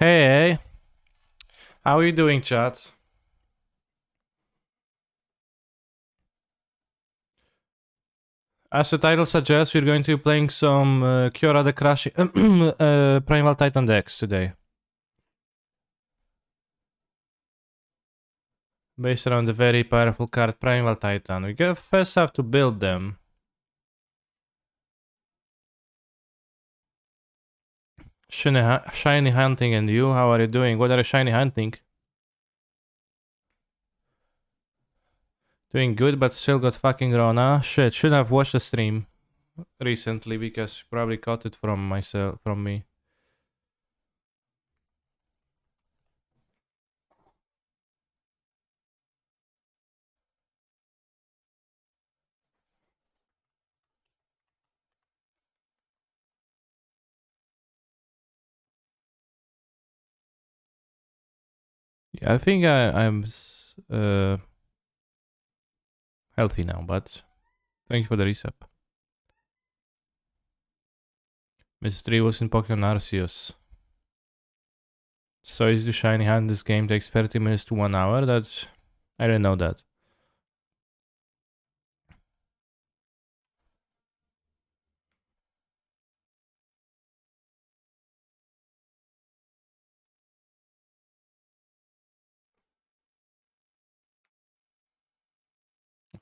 Hey, how are you doing, chat? As the title suggests, we're going to be playing some Kiora the Crashing Primal Titan decks today, based around the very powerful card Primal Titan. First have to build them. Shiny Hunting and you, how are you doing? What are you shiny hunting? Doing good, but still got fucking Rona. Shit, should have watched the stream recently because you probably caught it from me. Yeah, I think I'm healthy now, but thank you for the reset. Mystery was in Pokemon Arceus. So easy to shiny hand. This game takes 30 minutes to 1 hour. That's I didn't know that.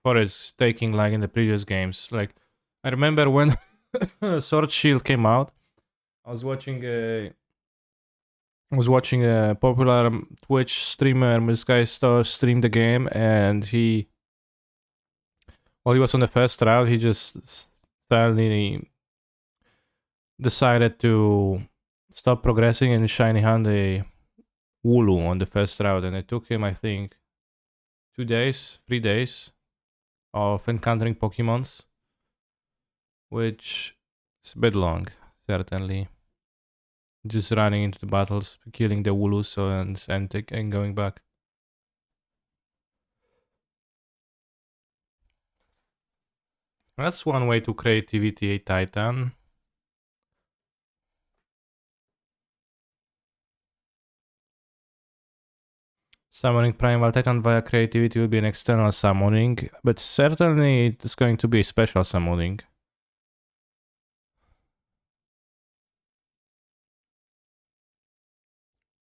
For it's taking like in the previous games. Like I remember when Sword Shield came out. I was watching a popular Twitch streamer. This guy streamed the game, and while he was on the first round, he just suddenly decided to stop progressing and shiny hand a Wooloo on the first round, and it took him, I think, 2 days, 3 days of encountering Pokemons, which is a bit long, certainly. Just running into the battles, killing the Wooloos, and going back. That's one way to creativity a Titan. Summoning Primal Titan via creativity will be an external summoning, but certainly it's going to be a special summoning.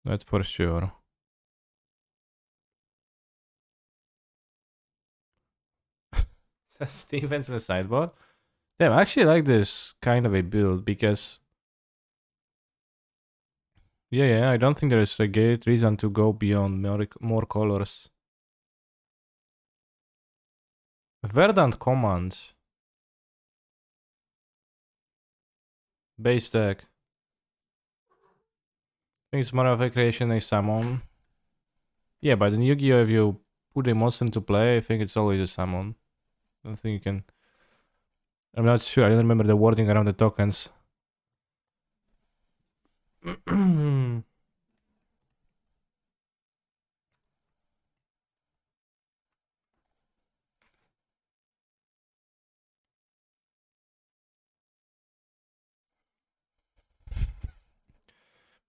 That's for sure. Stevens in the sideboard. Damn, I actually like this kind of a build because yeah, I don't think there is a great reason to go beyond more colors. Verdant commands. Base deck. I think it's more of a creation a summon. Yeah, but in Yu-Gi-Oh! If you put a monster into play, I think it's always a summon. I don't think you can. I'm not sure. I don't remember the wording around the tokens.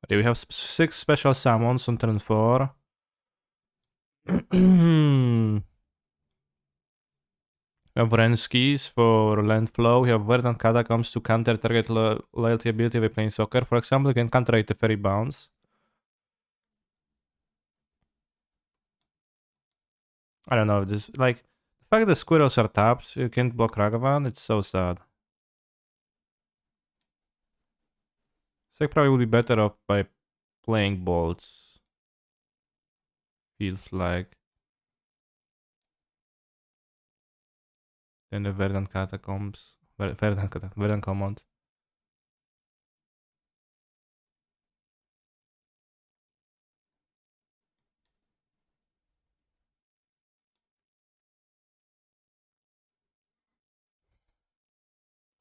Okay, we have 6 special summons on turn 4. We have Renskis for land flow. We have Verdant Catacombs to counter target loyalty ability by playing soccer. For example, you can counter it the Fairy Bounce. I don't know, this like the fact that squirrels are tapped, you can't block Ragavan, it's so sad. Sek probably would be better off by playing bolts. Feels like. Than the Verdant Catacombs. Verdant Command.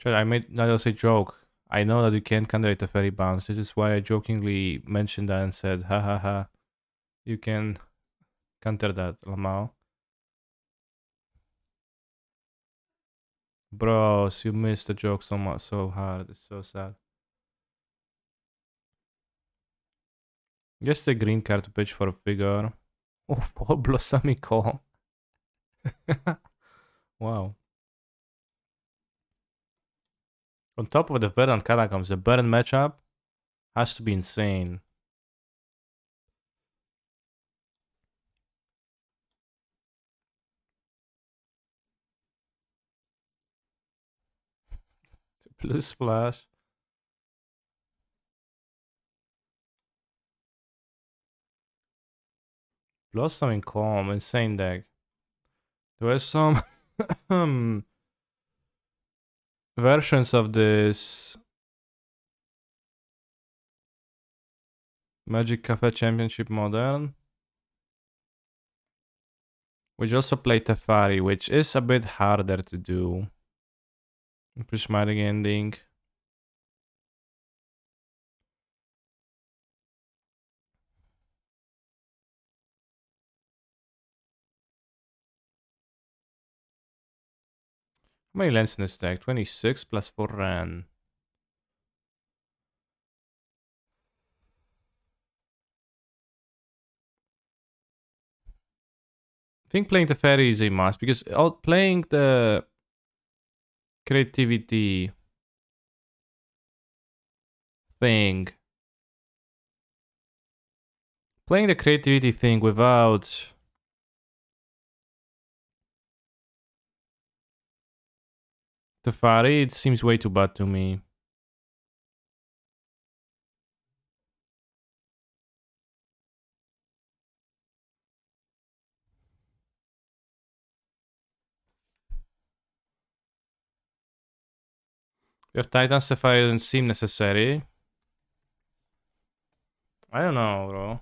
I made that was a joke. I know that you can't counter it a Fairy Bounce. This is why I jokingly mentioned that and said, ha ha ha. You can counter that, Lamau. Bros, you missed the joke so much, so hard. It's so sad. Just a green card to pitch for a figure. Oh, for Blossoming Calm. Wow. On top of the Verdant Catacombs, the Baron matchup has to be insane. Blue Splash. Blossoming Calm, insane deck. There were some versions of this Magic Cafe Championship Modern, which also play Teferi, which is a bit harder to do. Prismatic Ending. How many lands in this deck? 26 plus 4 Ran. I think playing the fairy is a must because playing the creativity thing, without the fairy, it seems way too bad to me. If Titan's Sapphire doesn't seem necessary, I don't know, bro.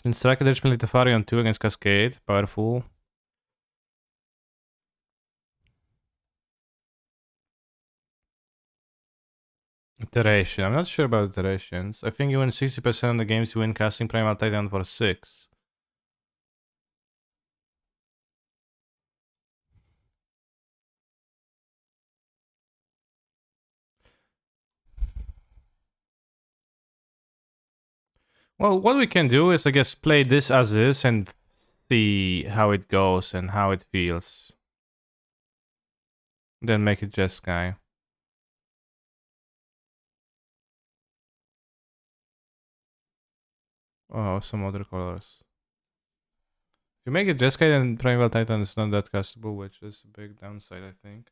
In Strike, there's playing Teferi on 2 against Cascade. Powerful. Iteration. I'm not sure about iterations. I think you win 60% of the games you win casting Primal Titan for 6. Well, what we can do is, I guess, play this as is and see how it goes and how it feels. Then make it Jeskai. Oh, some other colors. If you make it Jeskai, then Primal Titan is not that castable, which is a big downside, I think.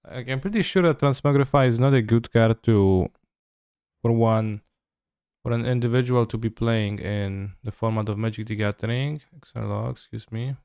Like, I'm pretty sure that Transmogrify is not a good card for an individual to be playing in the format of Magic the Gathering. XLO, excuse me.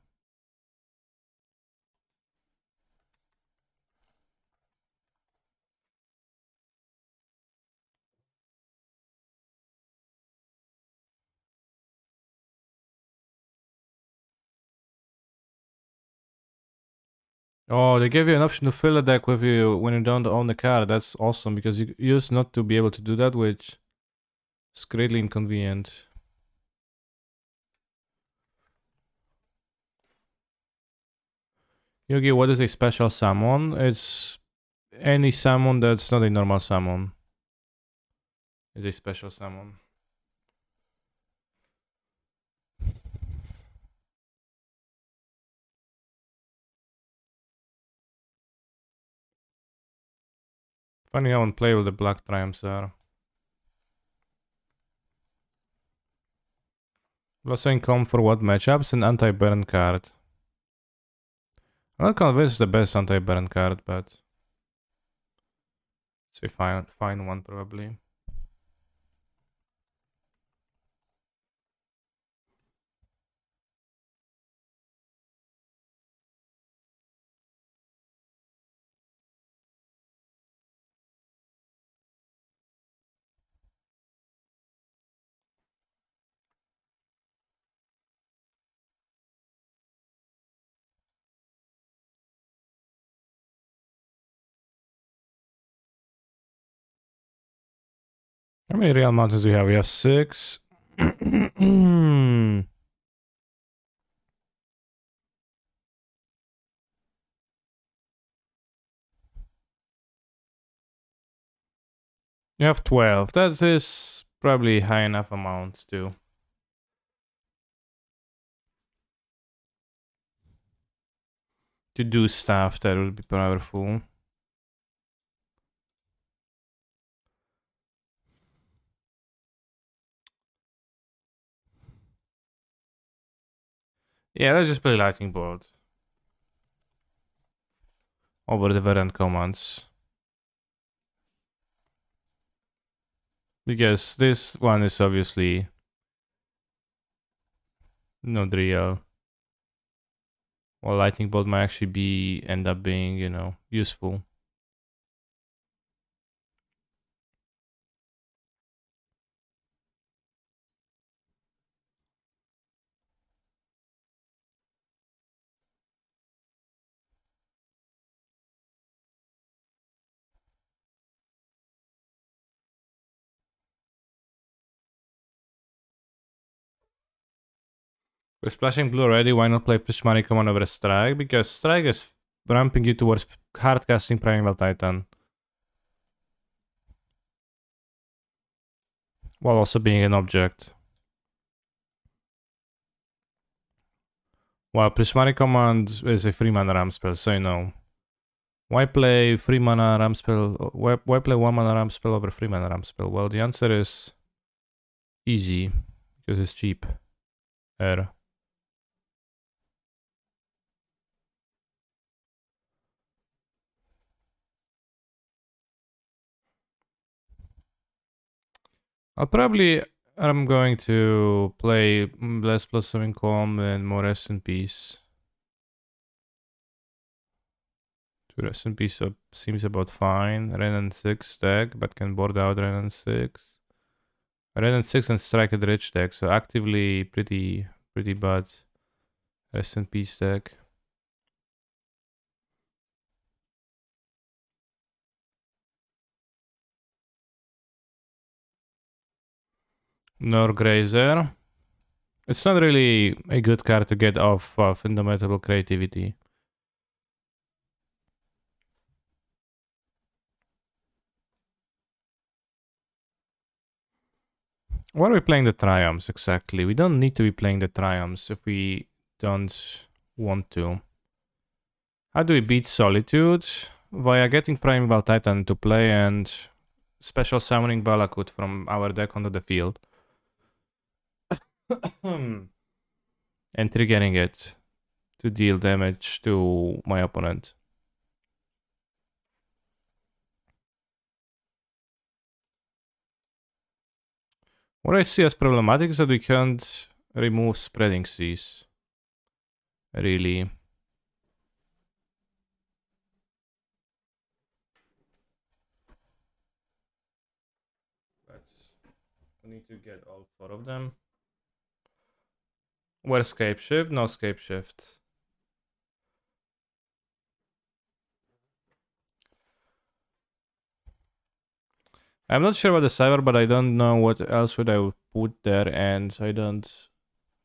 Oh, they gave you an option to fill a deck with you when you don't own the card. That's awesome because you used not to be able to do that, which is greatly inconvenient. Yogi, what is a special summon? It's any summon that's not a normal summon. Is a special summon. Funny how unplayable the black triumphs are. Blossoming Calm for what matchups? An anti-Baron card. I'm not convinced it's the best anti-Baron card, but it's a fine one probably. How many real mountains do we have? We have 6. You have 12. That is probably high enough amount to do stuff that would be powerful. Yeah, let's just play lightning bolt over the variant commands. Because this one is obviously not real. Well, lightning bolt might actually end up being, useful. We're splashing blue already. Why not play Prismatic Command over Strike? Because Strike is ramping you towards hard casting Primeval Titan. While also being an object. While Prismatic Command is a 3-mana ram spell, so no. Why play 3-mana ram spell? Why play 1-mana ram spell over 3-mana ram spell? Well, the answer is easy. Because it's cheap. I'm going to play less Blossoming Calm and more Rest in Peace. To Rest in Peace seems about fine. Renan 6 deck, but can board out Renan 6. Renan 6 and Strike at Rich deck, so actively pretty bad. Rest in Peace deck. Nor Grazer. It's not really a good card to get off of Indomitable Creativity. Why are we playing the Triumphs exactly? We don't need to be playing the Triumphs if we don't want to. How do we beat Solitude? Via getting Primeval Titan to play and special summoning Balakut from our deck onto the field. And triggering it to deal damage to my opponent. What I see as problematic is that we can't remove Spreading Seas. Really. We need to get all 4 of them. Where Scape Shift? No Scape Shift. I'm not sure about the Cyber, but I don't know what else would I put there, and I don't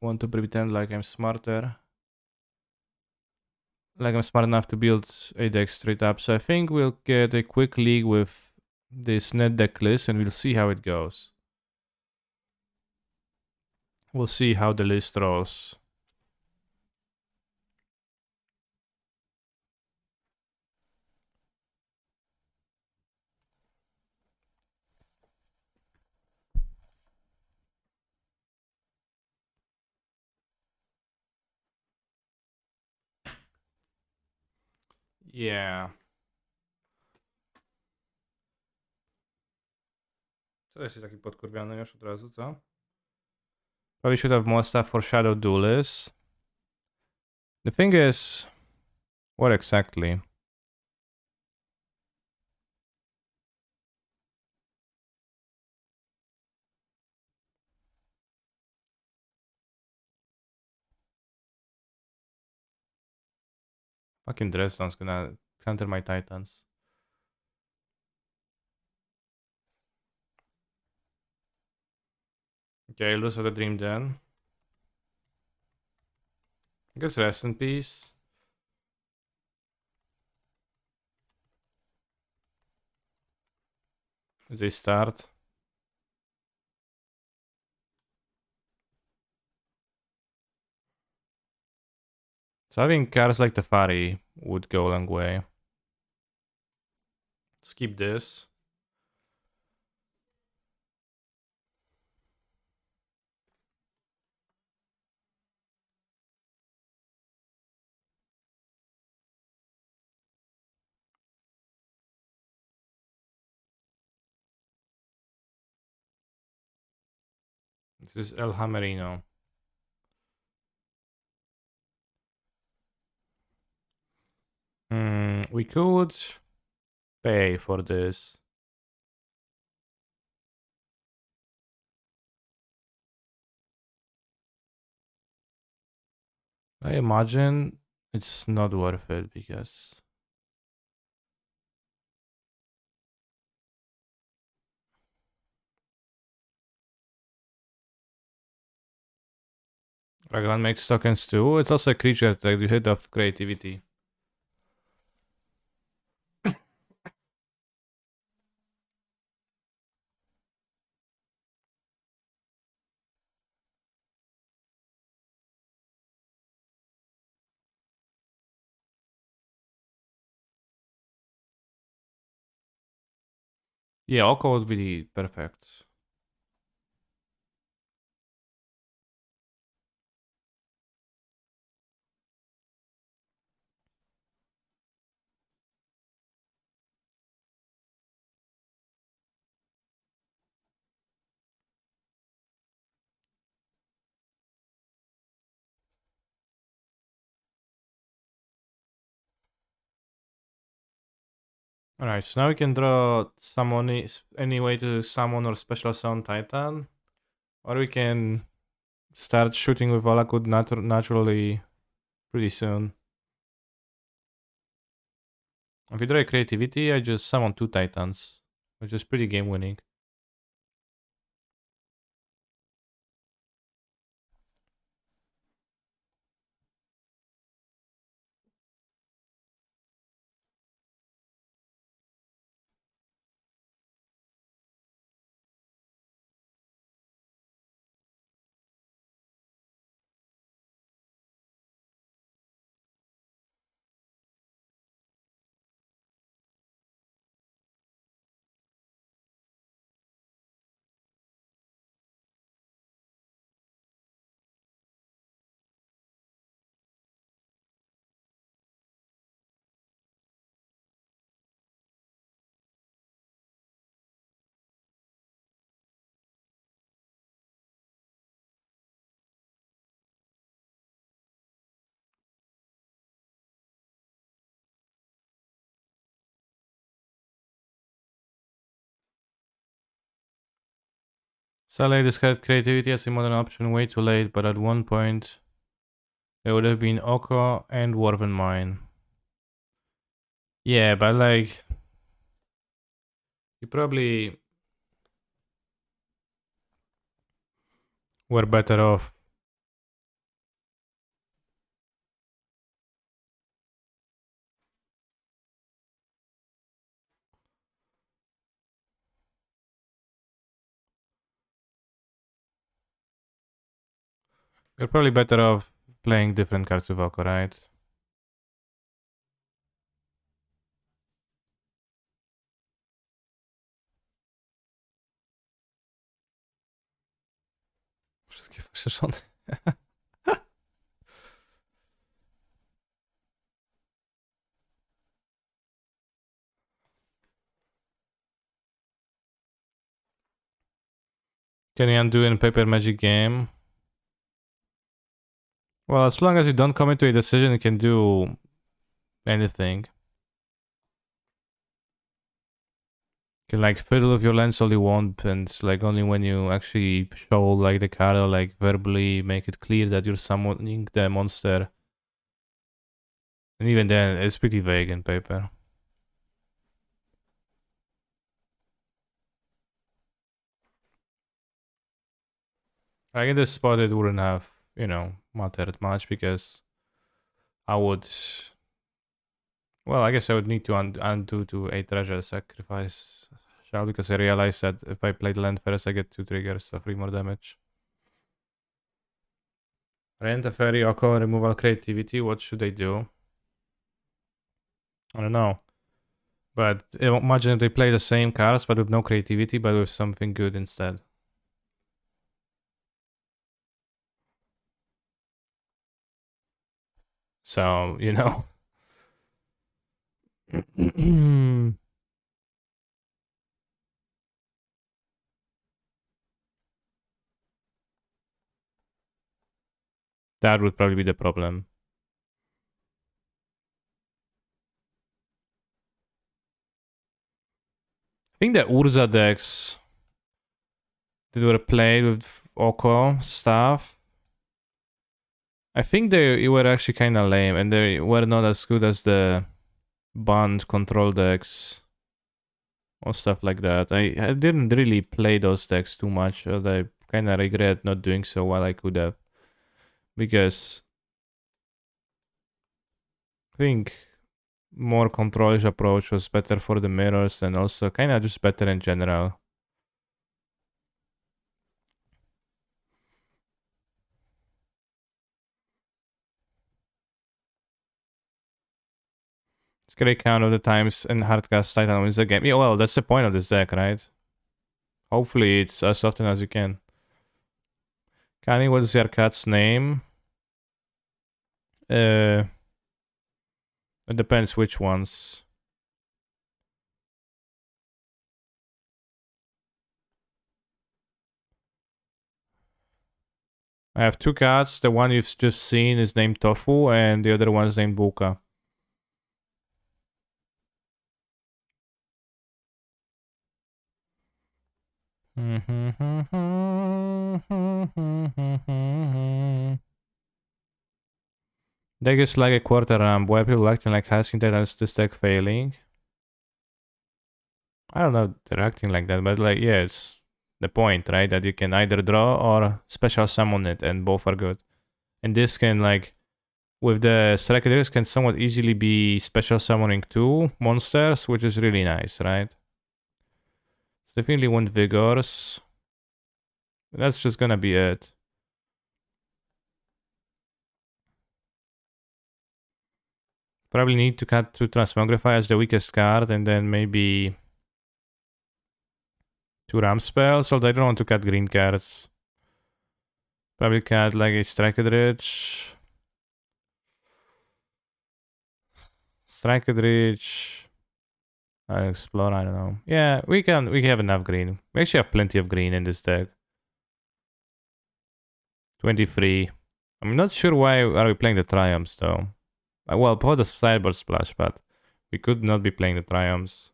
want to pretend like I'm smarter. Like I'm smart enough to build a deck straight up. So I think we'll get a quick league with this net deck list and we'll see how it goes. We'll see how the list rolls. Yeah. Co jest taki podkurwiony już od razu, co? Probably should have more stuff for Shadow Duelist. The thing is, what exactly? Fucking Dresden's gonna counter my Titans. Okay, lose of the dream then. I guess rest in peace. As they start. So I think cards like Teferi would go a long way. Skip this. This is El Hamerino. We could pay for this. I imagine it's not worth it because Ragavan makes tokens too. It's also a creature that you hit of creativity. Yeah, Oko would be perfect. Alright, so now we can draw summon any way to summon or special summon Titan. Or we can start shooting with Valakut naturally pretty soon. If we draw a creativity, I just summon 2 Titans, which is pretty game winning. Saleh discarded creativity as a modern option way too late, but at one point it would have been Oko and Dwarven Mine. Yeah, but like you probably were better off. You're probably better off playing different cards with Oko, right? Wszystkie wyszerzone. Can you undo in paper magic game? Well, as long as you don't commit to a decision, you can do anything. You can like fiddle with your lens all you want, and like only when you actually show like the card or like verbally make it clear that you're summoning the monster. And even then, it's pretty vague in paper. Like in this spot, it wouldn't have, mattered much because I would. Well, I guess I would need to undo to a treasure sacrifice shell because I realized that if I play the land first, I get 2 triggers, so 3 more damage. Rent a fairy, Oko, removal creativity. What should I do? I don't know. But imagine if they play the same cards but with no creativity, but with something good instead. So, that would probably be the problem. I think the Urza decks that were played with Oko stuff, I think they were actually kind of lame and they were not as good as the band control decks or stuff like that. I didn't really play those decks too much, and I kind of regret not doing so well I could have. Because I think more controlish approach was better for the mirrors and also kind of just better in general. It's great count of the times in Hardcast Titan wins the game. Yeah, well, that's the point of this deck, right? Hopefully it's as often as you can. Kani, what is your cat's name? It depends which ones. I have 2 cats. The one you've just seen is named Tofu, and the other one's named Buka. Deck is like a quarter ramp. Why people acting like Hasking Titans this deck failing? I don't know, they're acting like that, but like, yeah, it's the point, right? That you can either draw or special summon it, and both are good. And this can, like, with the Strike can somewhat easily be special summoning 2 monsters, which is really nice, right? It's definitely want Vigors. That's just gonna be it. Probably need to cut to Transmogrify as the weakest card, and then maybe 2 Ram spells, although I don't want to cut green cards. Probably cut like a Strike. I explore, I don't know. Yeah, we have enough green. We actually have plenty of green in this deck. 23. I'm not sure why are we playing the Triumphs though. Well, for the sideboard splash, but we could not be playing the Triumphs.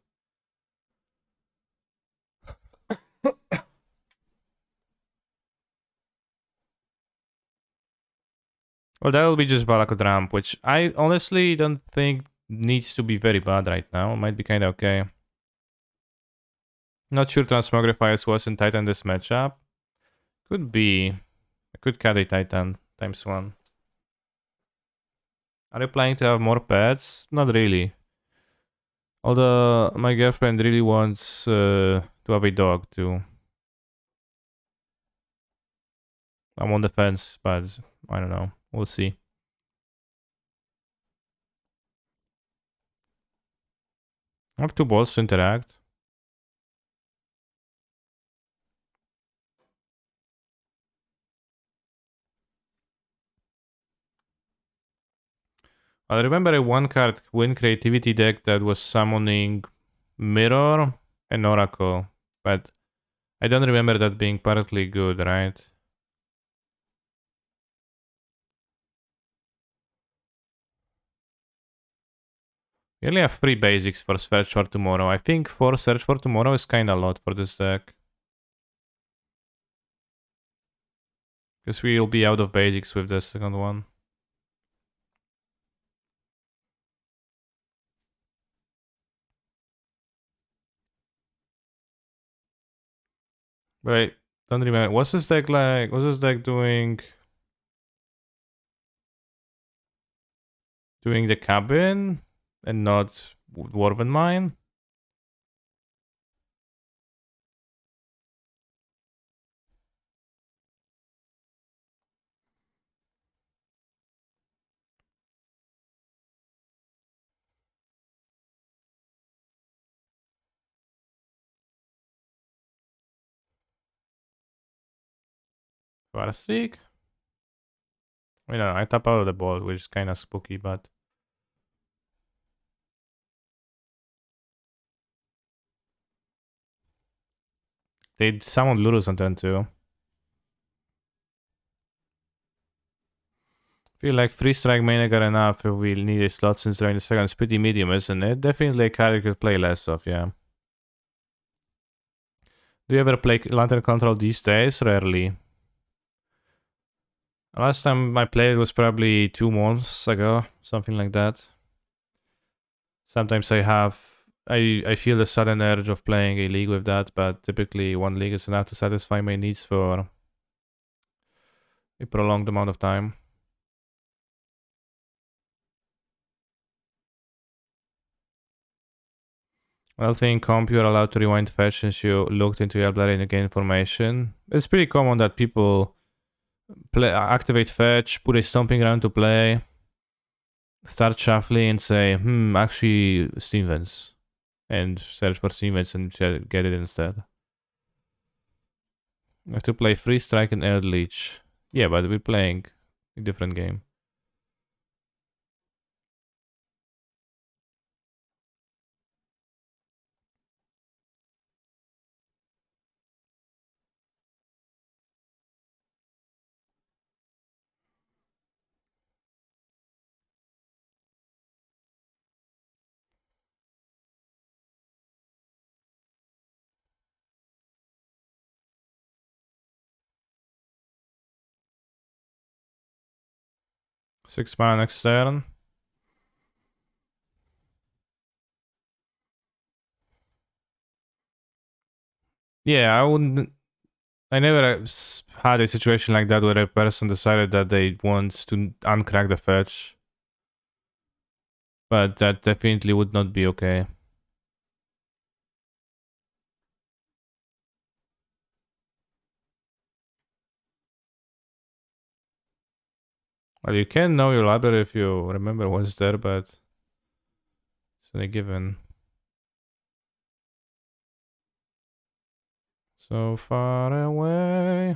Well, that will be just Valakut Ramp, which I honestly don't think needs to be very bad right now. It might be kind of okay. Not sure Transmogrifiers was in Titan this matchup. Could be. I could cut a Titan ×1. Are you planning to have more pets? Not really. Although my girlfriend really wants to have a dog too. I'm on the fence, but I don't know. We'll see. I have 2 balls to interact. I remember a 1-card win creativity deck that was summoning Mirror and Oracle, but I don't remember that being partly good, right? We only have 3 basics for Search for Tomorrow. I think 4 Search for Tomorrow is kinda a lot for this deck. Because we'll be out of basics with the second one. But Don't remember. What's this deck like? What's this deck doing? Doing the cabin and not Dwarven Mine? Farseek? I don't know. I tap out of the ball, which is kind of spooky, but they summoned Ludus on turn 2. Feel like 3 strike mana got enough if we need a slot since drawing the second is pretty medium, isn't it? Definitely a card you could play less of, yeah. Do you ever play Lantern Control these days? Rarely. Last time I played was probably 2 months ago, something like that. Sometimes I feel the sudden urge of playing a league with that, but typically 1 league is enough to satisfy my needs for a prolonged amount of time. I think comp you're allowed to rewind fetch since you looked into your blood and gain information. It's pretty common that people activate fetch, put a stomping ground to play, start shuffling and say, actually Steam Vents. And search for Steam Vents and get it instead. I have to play Free Strike and Air Leech. Yeah, but we're playing a different game. Six mana next turn. Yeah, I wouldn't. I never had a situation like that where a person decided that they want to uncrack the fetch. But that definitely would not be okay. Well, you can know your library if you remember what's there, but it's not a given. So far away.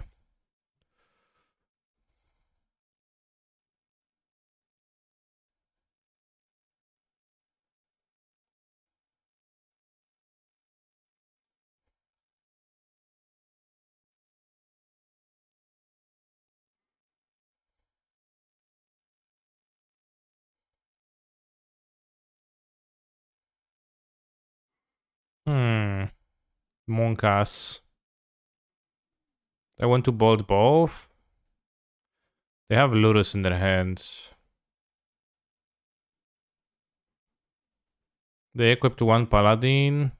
Monkas. I want to bolt both. They have Ludus in their hands. They equipped 1 Paladin.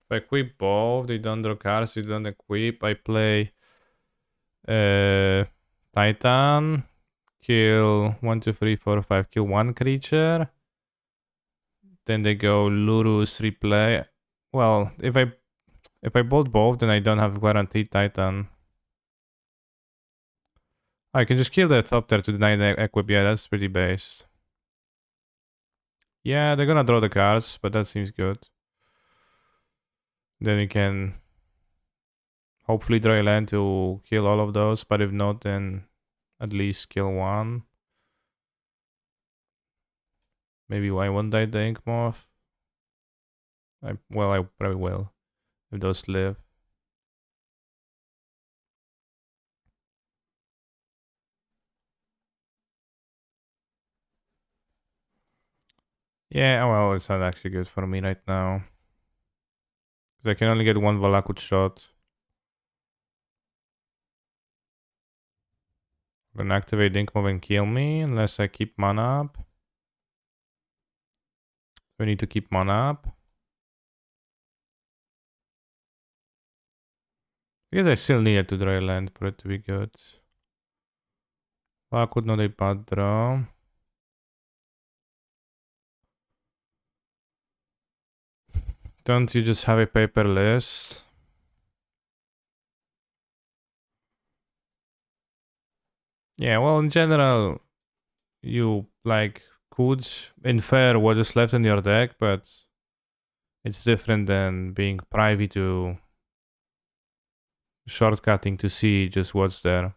If I equip both, they don't draw cards, they don't equip. I play Titan. Kill 1, 2, 3, 4, 5. Kill 1 creature. Then they go Ludus replay. Well, if I bolt both, then I don't have guaranteed Titan. I can just kill the top there to deny the equip. Yeah, that's pretty based. Yeah, they're gonna draw the cards, but that seems good. Then you can hopefully draw a land to kill all of those, but if not, then at least kill 1. Maybe I won't die the Ink Moth. I probably will, if those live. Yeah, well, it's not actually good for me right now. Because I can only get 1 Valakut shot. I'm gonna activate Ink Moth and kill me, unless I keep mana up. I need to keep mana up. I guess I still needed to draw land for it to be good. Why could not a bad draw? Don't you just have a paper list? Yeah, well, in general, you like could infer what is left in your deck, but it's different than being privy to shortcutting to see just what's there.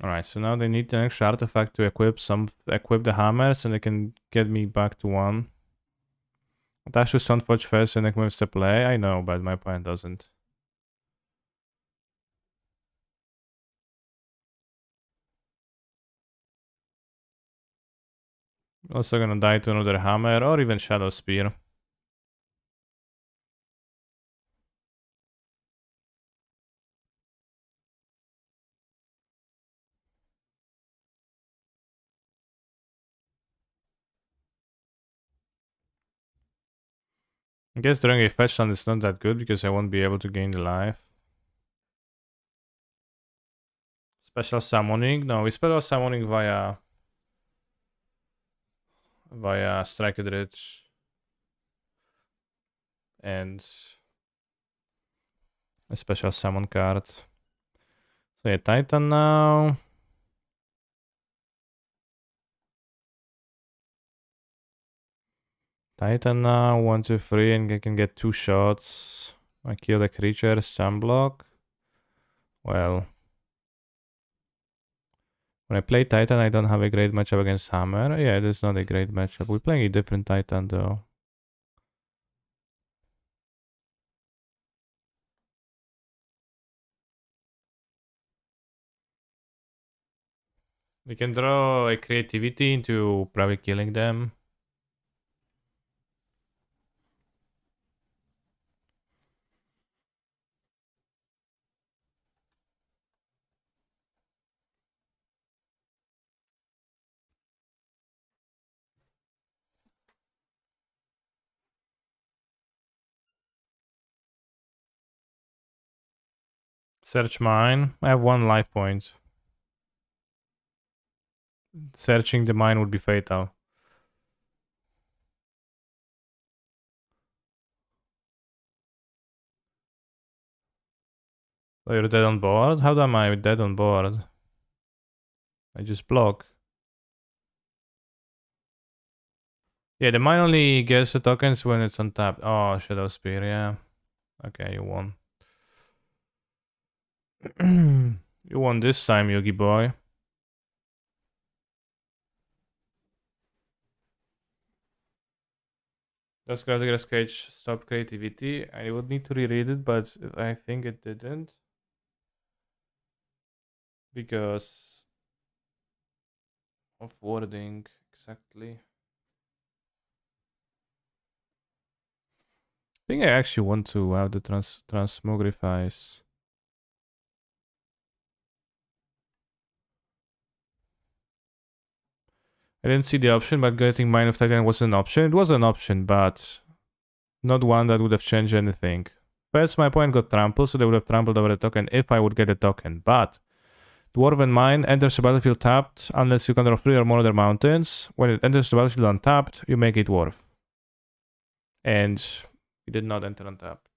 Alright, so now they need an extra artifact to equip the hammers, and they can get me back to 1. Dash to Stoneforge first and then moves to play. I know, but my opponent doesn't. Also gonna die to another hammer or even Shadow Spear. I guess drawing a fetch land is not that good because I won't be able to gain the life. Special summoning? No, we special summoning via Strike Rich. And a special summon card. So yeah, Titan now. Titan now, 1, 2, 3, and I can get 2 shots. I kill the creature, stun block. Well, when I play Titan, I don't have a great matchup against Hammer. Yeah, it is not a great matchup. We're playing a different Titan though. We can draw a creativity into probably killing them. Search mine. I have 1 life point. Searching the mine would be fatal. Oh, you're dead on board? How am I dead on board? I just block. Yeah, the mine only gets the tokens when it's untapped. Oh, Shadow Spear, yeah. Okay, you won. You won this time, Yogi boy. Does Gladiator's Cage stop creativity? I would need to reread it, but I think it didn't. Because of wording, exactly. I think I actually want to have the transmogrifies. I didn't see the option, but getting Mine of Titan was an option. It was an option, but not one that would have changed anything. First, my opponent got trampled, so they would have trampled over the token if I would get a token. But Dwarven Mine enters the battlefield tapped unless you control 3 or more other mountains. When it enters the battlefield untapped, you make it dwarf. And it did not enter untapped.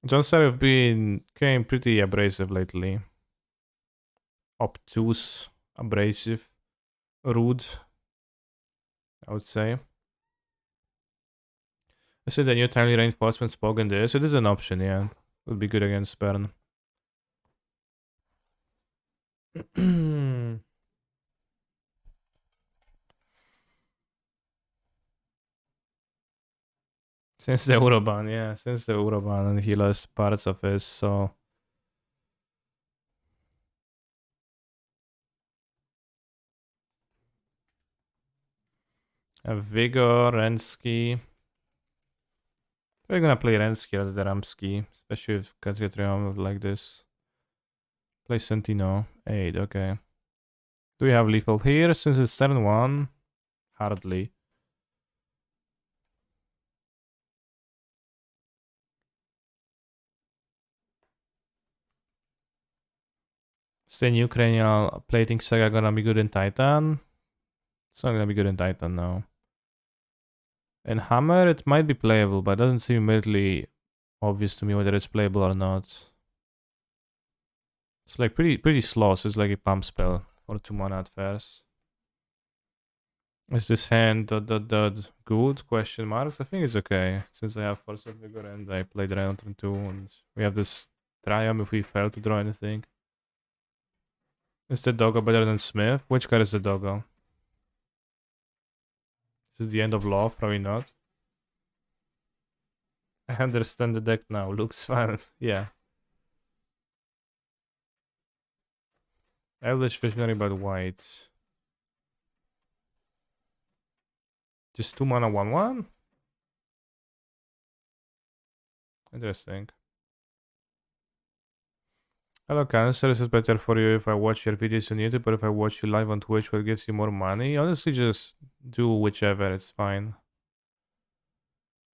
Johnstar have became pretty abrasive lately. Obtuse, abrasive, rude, I would say. I said the new timely reinforcement spoken this. It is an option, yeah. Would be good against Bern. Since the Uroban, yeah. Since the Uroban, and he lost parts of his, so... Vigor, Rensky. We're gonna play Rensky rather than Ramsky, especially if Katriam like this. Play Sentino. 8, okay. Do we have lethal here since it's turn 1? Hardly. Is the new cranial plating saga gonna be good in Titan? It's not gonna be good in Titan now. In Hammer, it might be playable, but it doesn't seem immediately obvious to me whether it's playable or not. It's like pretty slow, so it's like a pump spell for 2 mana at first. Is this hand ... good? Question marks. I think it's okay since I have Force of Vigor and I played round 2 and we have this Triumph if we fail to draw anything. Is the doggo better than Smith? Which card is the doggo? Is this the end of love? Probably not. I understand the deck now. Looks fun. Yeah. Eldritch Visionary but white. Just 2 mana 1/1? Interesting. Hello Cancer, is it better for you if I watch your videos on YouTube or if I watch you live on Twitch, what gives you more money? Honestly, just do whichever, it's fine.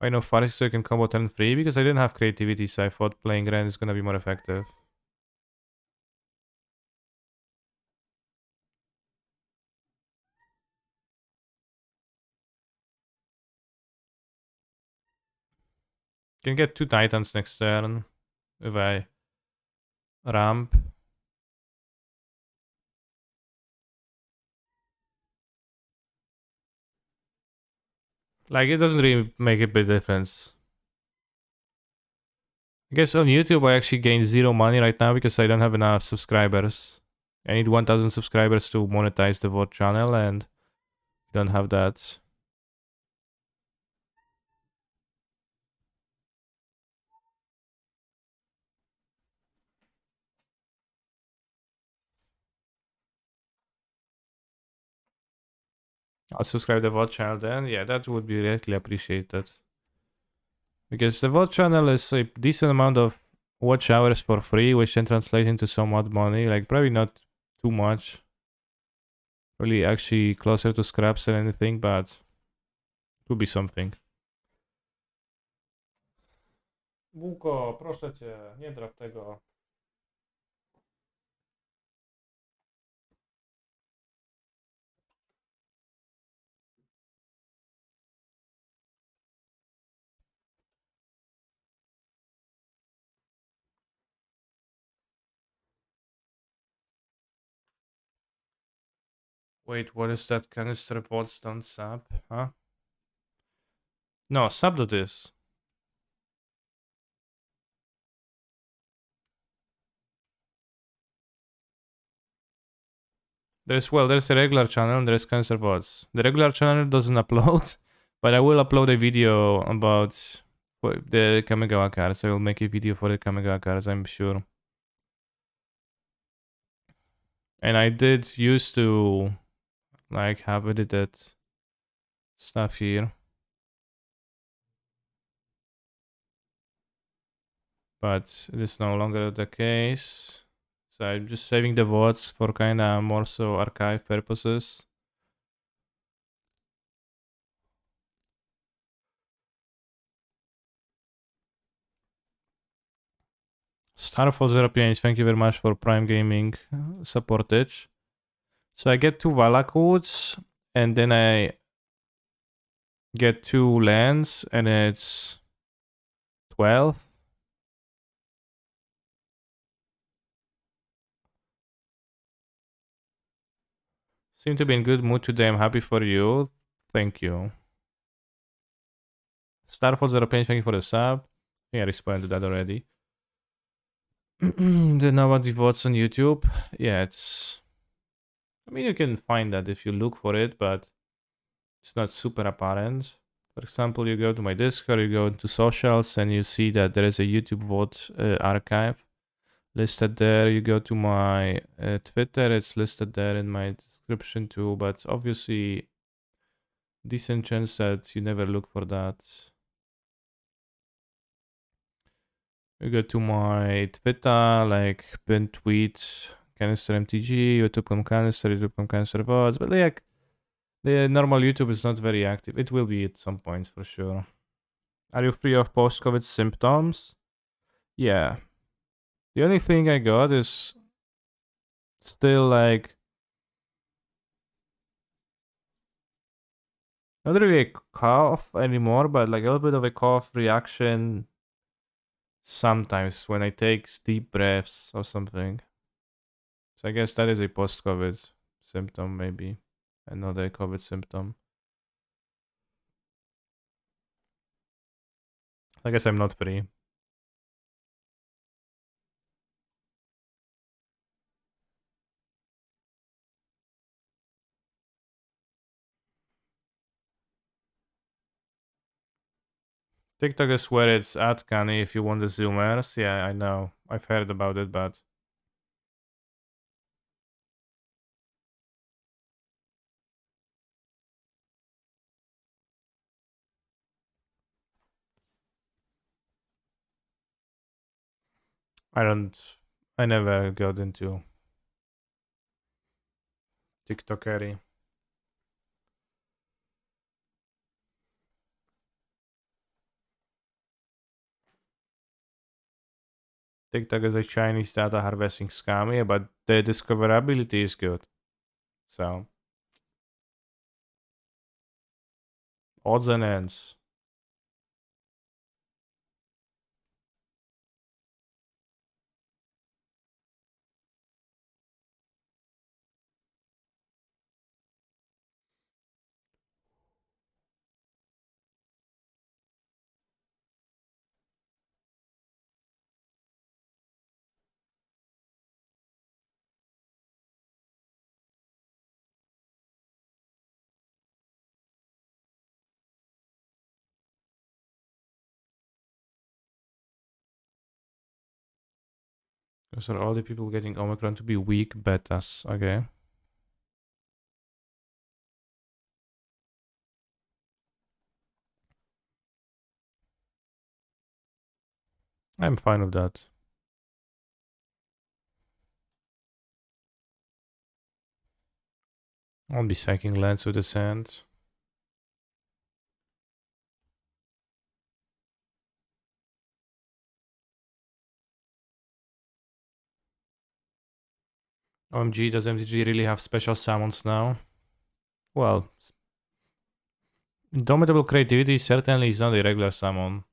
I know Faris so I can combo turn 3 because I didn't have creativity, so I thought playing Ren is gonna be more effective. Can get 2 Titans next turn if I ramp. Like, it doesn't really make a big difference. I guess on YouTube I actually gain 0 money right now because I don't have enough subscribers. I need 1000 subscribers to monetize the VOD channel and don't have that. I'll subscribe the VOD channel then. Yeah, that would be greatly appreciated. Because the VOD channel is a decent amount of watch hours for free, which can translate into somewhat money. Like, probably not too much. Really actually closer to scraps than anything, but it would be something. Bułko, proszę cię, nie drap tego. Wait, what is that? Canister bots don't sub? Huh? No, sub to this. There's a regular channel and there's Cancer Bots. The regular channel doesn't upload, but I will upload a video about the Kamigawa cards. I will make a video for the Kamigawa cards, I'm sure. And I did used to like have edited stuff here. But it is no longer the case. So I'm just saving the votes for kinda more so archive purposes. Starfall 05, thank you very much for Prime Gaming supportage. So I get 2 Valakuts, and then I get 2 lands, and it's 12. Seem to be in good mood today, I'm happy for you. Thank you. Starfall 05, thank you for the sub. I think I responded to that already. The nobody votes on YouTube. Yeah, it's... I mean, you can find that if you look for it, but it's not super apparent. For example, you go to my Discord, you go to socials, and you see that there is a YouTube vote archive listed there. You go to my Twitter, it's listed there in my description too, but obviously decent chance that you never look for that. You go to my Twitter, like pinned tweet, Canister MTG, YouTube.com Canister, YouTube.com Canister VODs, but like the normal YouTube is not very active. It will be at some points for sure. Are you free of post-COVID symptoms? Yeah. The only thing I got is still like not really a cough anymore, but like a little bit of a cough reaction sometimes when I take deep breaths or something. So I guess that is a post-COVID symptom, maybe another COVID symptom. I guess I'm not free. TikTok is where it's at, Kanye, if you want the zoomers. Yeah, I know. I've heard about it, but I don't. I never got into TikTokery. TikTok is a Chinese data harvesting scam, yeah, but the discoverability is good. So, odds and ends. Because are all the people getting Omicron to be weak betas? Okay. I'm fine with that. I'll be sacking lands with the sand. OMG, does MTG really have special summons now? Well, Indomitable Creativity certainly is not a regular summon.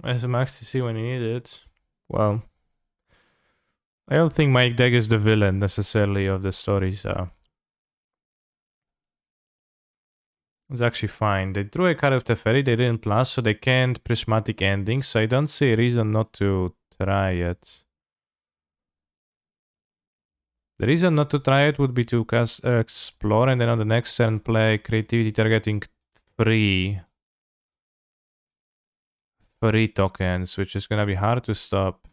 As a max CC when you need it. Well, I don't think my deck is the villain necessarily of the story, so it's actually fine. They drew a card of Teferi, they didn't plus, so they can't prismatic ending, so I don't see a reason not to try it. The reason not to try it would be to cast Explore and then on the next turn play Creativity targeting free tokens, which is gonna be hard to stop.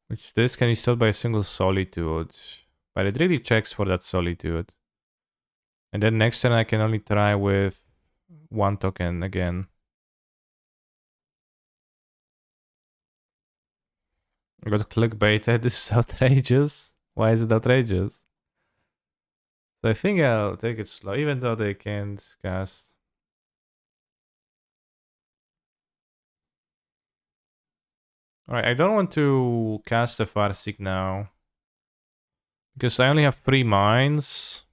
Which this can be stopped by a single Solitude. But it really checks for that Solitude. And then next turn I can only try with one token again. I got clickbaited. This is outrageous. Why is it outrageous? So I think I'll take it slow, even though they can't cast. Alright, I don't want to cast a Farseek now. Because I only have 3 mines.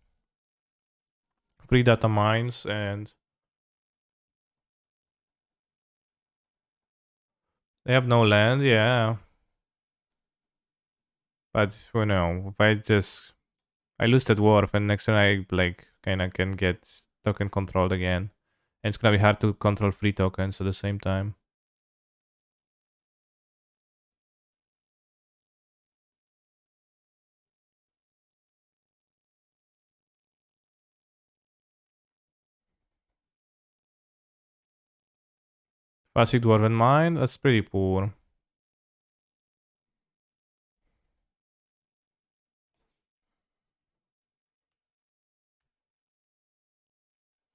3 data mines, and they have no land, yeah. But, you know, if I just... I lose that wharf, and next turn I, like, kinda can get token controlled again. And it's gonna be hard to control 3 tokens at the same time. Basic Dwarven Mine, that's pretty poor.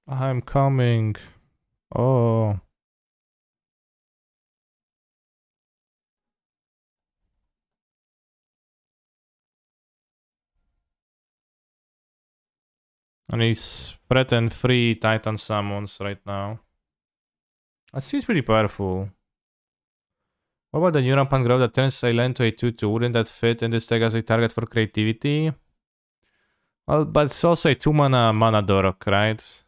I'm coming. Oh. And he's threaten 3 Titan summons right now. That seems pretty powerful. What about the new rampant growth that turns Silent to a 2-2? Wouldn't that fit in this deck as a target for creativity? Well, but it's also a 2 mana dork, right?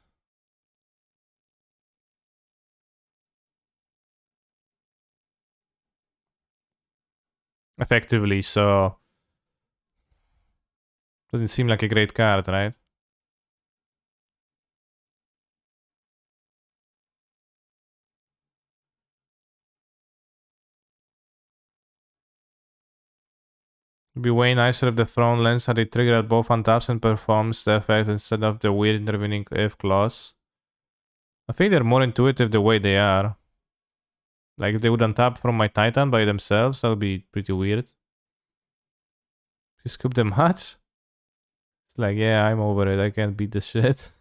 Effectively, so doesn't seem like a great card, right? It'd be way nicer if the Throne Lens had a trigger at both untaps and performs the effect instead of the weird intervening if clause. I think they're more intuitive the way they are. Like if they would untap from my Titan by themselves, that would be pretty weird. You scoop them much? It's like, yeah, I'm over it. I can't beat this shit.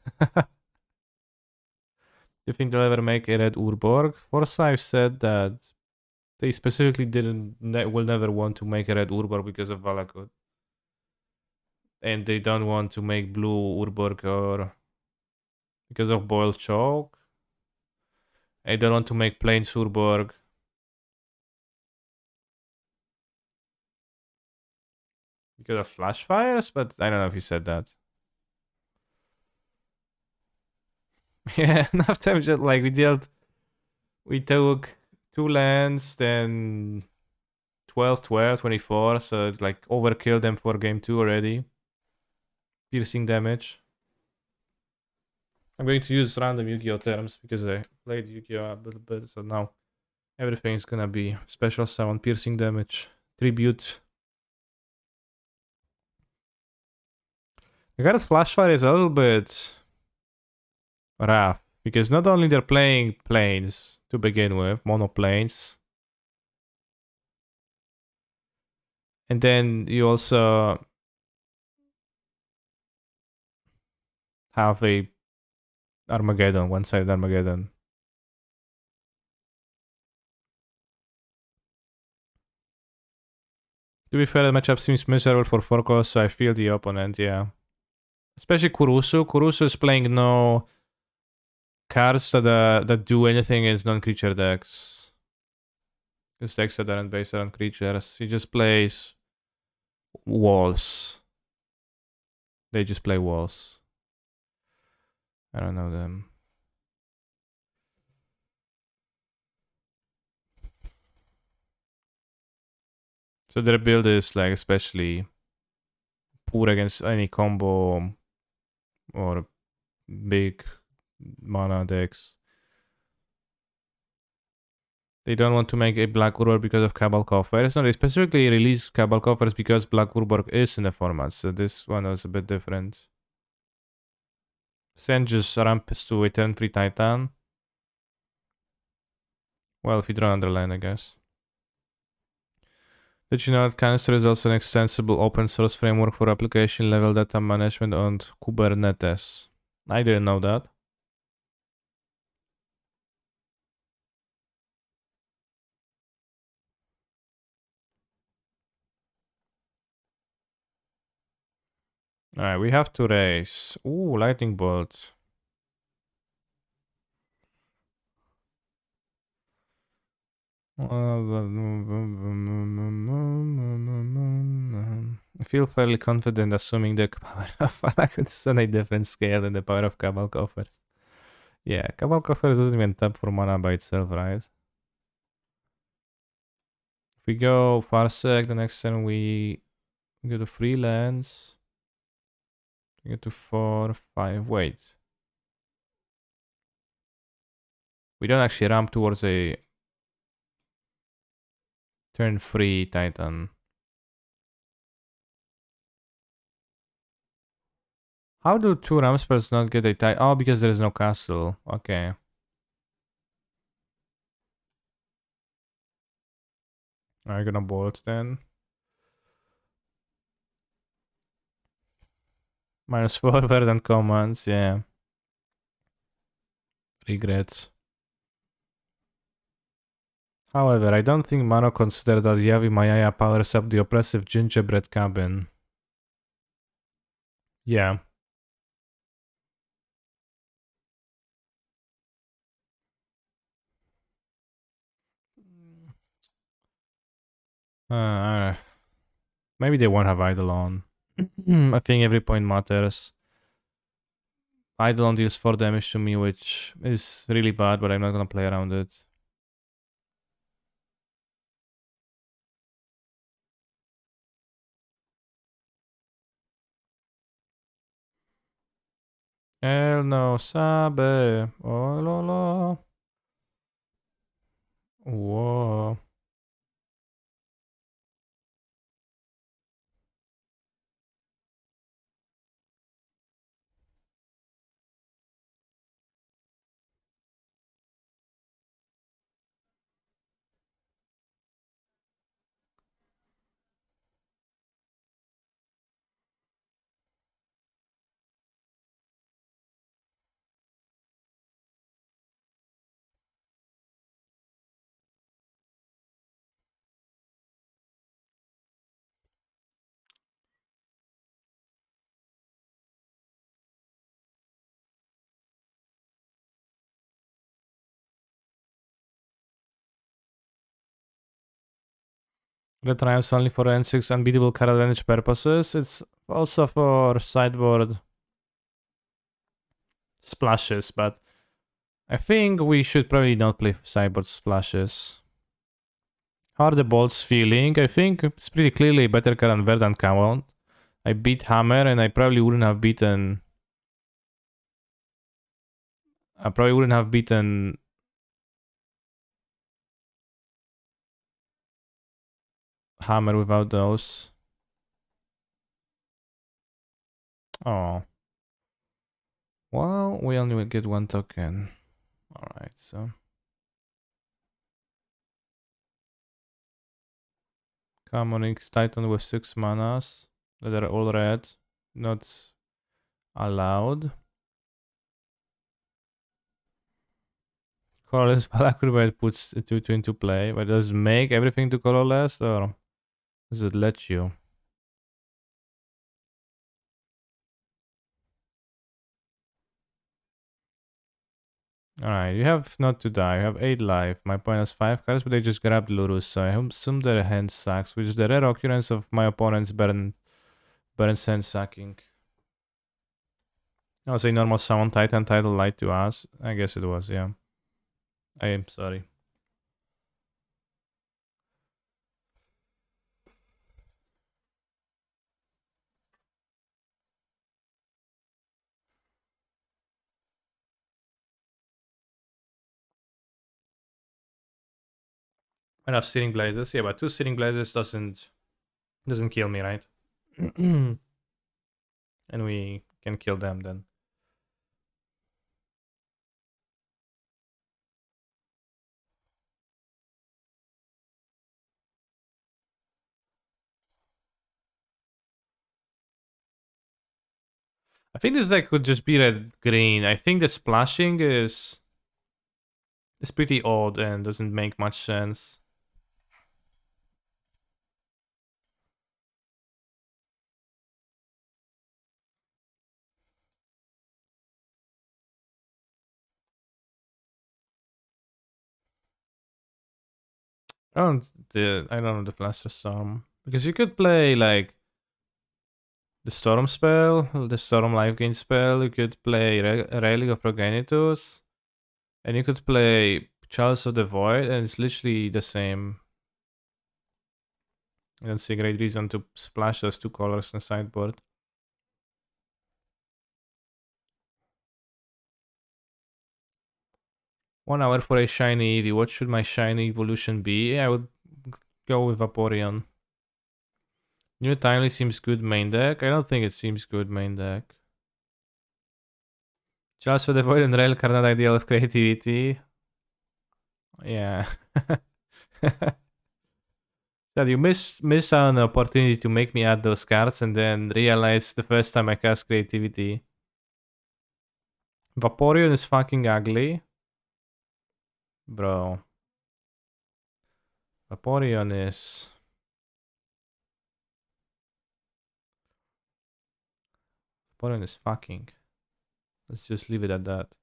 You think they'll ever make a red Urborg? Forsyth said that they specifically will never want to make a red Urborg because of Valakut. And they don't want to make blue Urborg or because of Boiled Chalk. They don't want to make plain Urborg. Because of flash fires, but I don't know if he said that. Yeah, enough time just like we took 2 lands, then 12, 12, 24, so like overkill them for game 2 already. Piercing damage. I'm going to use random Yu-Gi-Oh terms because I played Yu-Gi-Oh a little bit, so now everything's gonna be special summon, piercing damage, tribute. The card Flashfire is a little bit rough because not only they're playing planes to begin with, mono planes, and then you also have a Armageddon, one-sided Armageddon. To be fair, the matchup seems miserable for 4 colors, so I feel the opponent, yeah. Especially Kurusu. Kurusu is playing no cards that do anything against non-creature decks. His decks that aren't based on creatures. He just plays walls. They just play walls. I don't know them. So their build is like especially poor against any combo or big mana decks. They don't want to make a Black Urborg because of Cabal Coffers. No, they specifically released Cabal Coffers because Black Urborg is in the format, so this one was a bit different. Send just ramps to a turn 3 Titan. Well, if you draw Underline, I guess. Did you know that Canister is also an extensible open source framework for application level data management on Kubernetes? I didn't know that. Alright, we have to raise. Ooh, lightning bolt. I feel fairly confident assuming the power of Falakut is on a different scale than the power of Cabal Coffers. Yeah, Cabal Coffers doesn't even tap for mana by itself, right? If we go Farsec, the next turn we go to 3 lands. We go to 4, 5. Wait. We don't actually ramp towards a turn 3 Titan. How do 2 ramp spells not get a Titan? Oh, because there is no castle. Okay. I'm gonna bolt then. -4 than commands, yeah. Regrets. However, I don't think Mano considered that Yavi Mayaya powers up the oppressive gingerbread cabin. Yeah. Uh, maybe they won't have Eidolon. I think every point matters. Eidolon deals 4 damage to me, which is really bad, but I'm not gonna play around it. Él no sabe. Oh, lo, lo. Whoa. The triumphs only for N6 unbeatable card advantage purposes. It's also for sideboard splashes, but I think we should probably not play sideboard splashes. How are the bolts feeling? I think it's pretty clearly better card than Verdant Count. I beat Hammer and I probably wouldn't have beaten... Hammer without those. Oh. Well, we only get 1 token. Alright, so... Commonix Titan with 6 manas. That are all red. Not allowed. Colorless Valkyrie puts 2 into play, but does it make everything to colorless or does it let you? Alright, you have not to die. You have 8 life. My opponent has 5 cards, but they just grabbed Lurus, so I assume their hand sucks, which is the rare occurrence of my opponent's Baron hand sacking. I was a normal summon Titan title lied to us. I guess it was, yeah. I am sorry. Enough Searing Blazes, yeah, but 2 Searing Blazes doesn't kill me, right? And we can kill them then. I think this deck could just be red green. I think the splashing is pretty odd and doesn't make much sense. I don't know the Blaster Storm. Because you could play like the Storm spell, the Storm Life Gain spell, you could play Relic of Progenitus, and you could play Chalice of the Void, and it's literally the same. I don't see a great reason to splash those 2 colors on sideboard. One hour for a shiny Eevee. What should my shiny evolution be? I would go with Vaporeon. New Timely seems good main deck. I don't think it seems good main deck. Just for the Void and Rail card not ideal of creativity. Yeah. That you miss out on the opportunity to make me add those cards and then realize the first time I cast creativity. Vaporeon is fucking ugly. Bro. Vaporeon is... Vaporeon is fucking. Let's just leave it at that.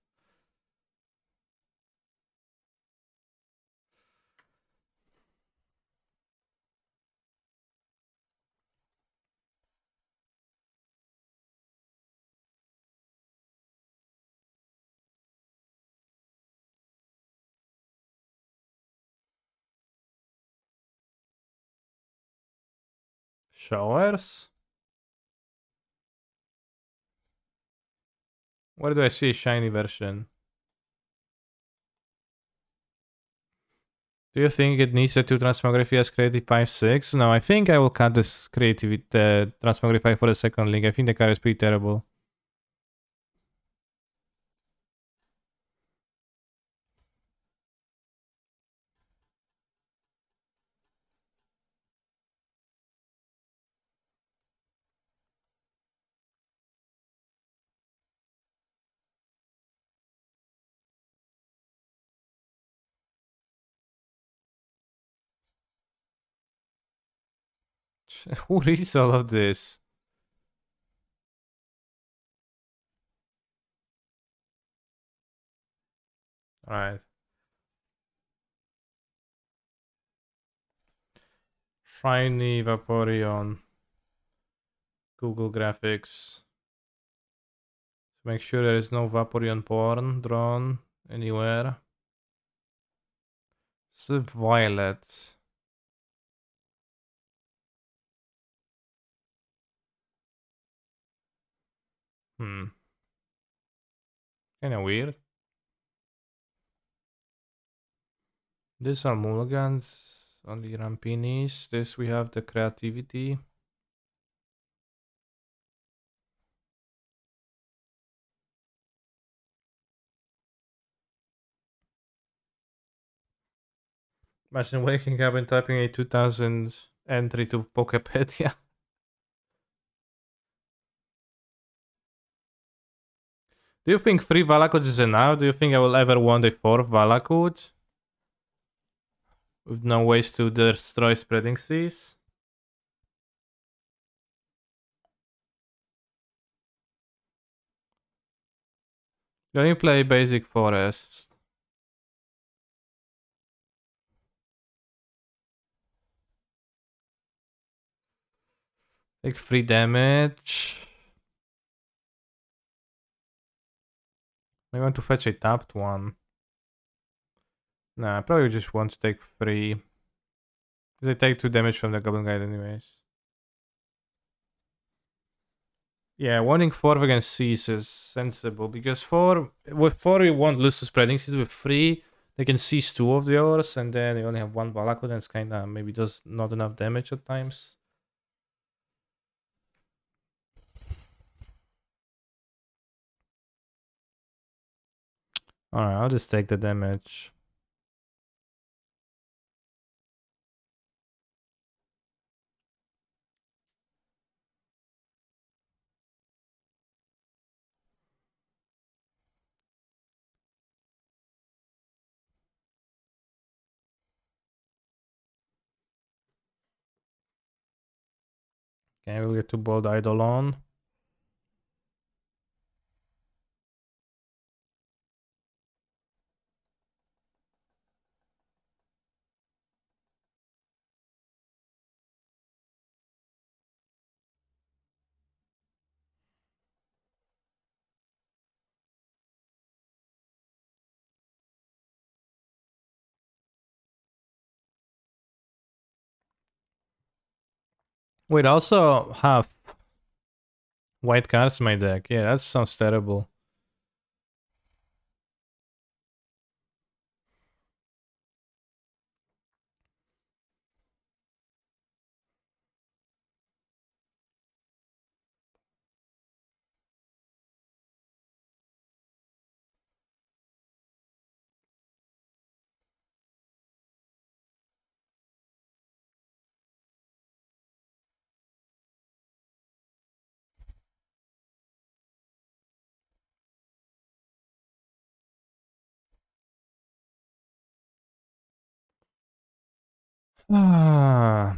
Showers? Where do I see a shiny version? Do you think it needs a 2 transmography as creative 5-6? No, I think I will cut this creativity transmogrify for the second link. I think the card is pretty terrible. Who reads all of this? Alright. Shiny Vaporeon. Google Graphics. Make sure there is no Vaporeon porn drawn anywhere. It's a violet. Kinda weird. These are mulligans, only rampinis. This we have the creativity. Imagine waking up and typing a 2000 entry to Pokepedia. Do you think 3 Valakuts is enough? Do you think I will ever want a 4th Valakut? With no ways to destroy spreading seas? Can you play basic forests? Take 3 damage. I want to fetch a tapped one. Nah, I probably just want to take 3. Because I take 2 damage from the Goblin Guide anyways. Yeah, wanting 4 against Seas is sensible. Because with 4 you won't lose to spreading seas. With 3 they can seize 2 of yours. And then you only have 1 Valakut and it's kinda maybe does not enough damage at times. Alright, I'll just take the damage. Okay, we'll get to Bold Eidolon. Wait, I also have white cards in my deck. Yeah, that sounds terrible. Ah.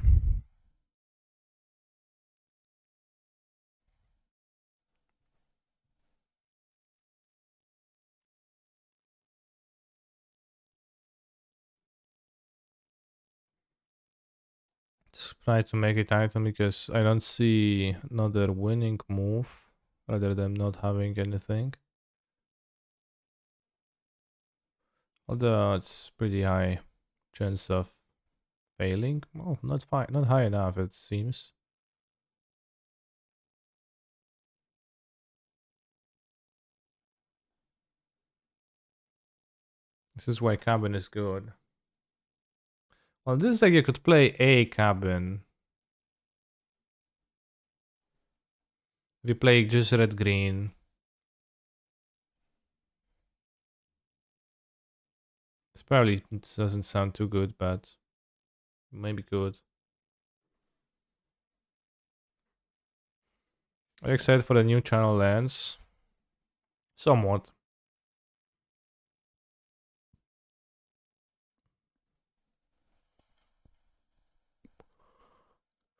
Let's try to make it item because I don't see another winning move rather than not having anything. Although it's pretty high chance of failing. Well, not high enough it seems. This is why cabin is good. Well, this is like you could play a cabin. If you play just red green. It's probably it doesn't sound too good, but maybe good. Are you excited for the new channel lens? Somewhat.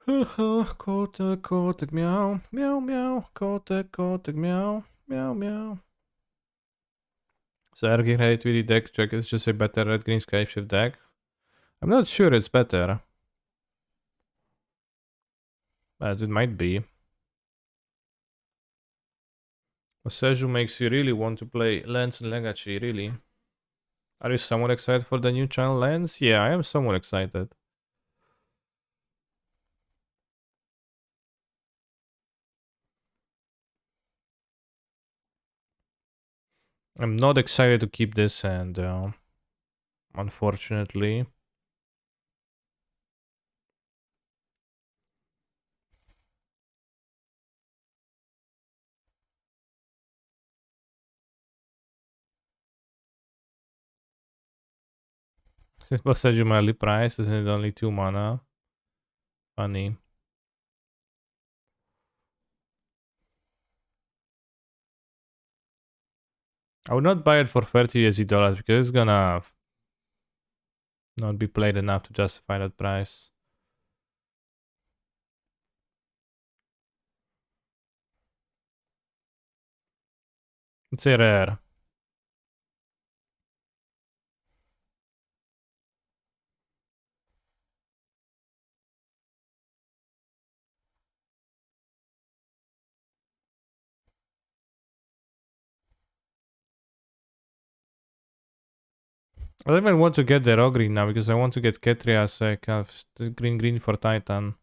Kotek, kotek, meow, meow, meow, kotek, kotek, meow, meow, meow. So Ergin Hate really deck check is just a better red green Skyshift deck. I'm not sure it's better, but it might be. Seju makes you really want to play Lens and Legacy, really. Are you somewhat excited for the new channel Lens? Yeah, I am somewhat excited. I'm not excited to keep this and unfortunately. Since Seju Mali price isn't it only 2 mana? Funny. I would not buy it for 30 USD dollars because it's gonna not be played enough to justify that price. It's a rare. I don't even want to get the raw green now because I want to get Ketria as a kind of green for Titan.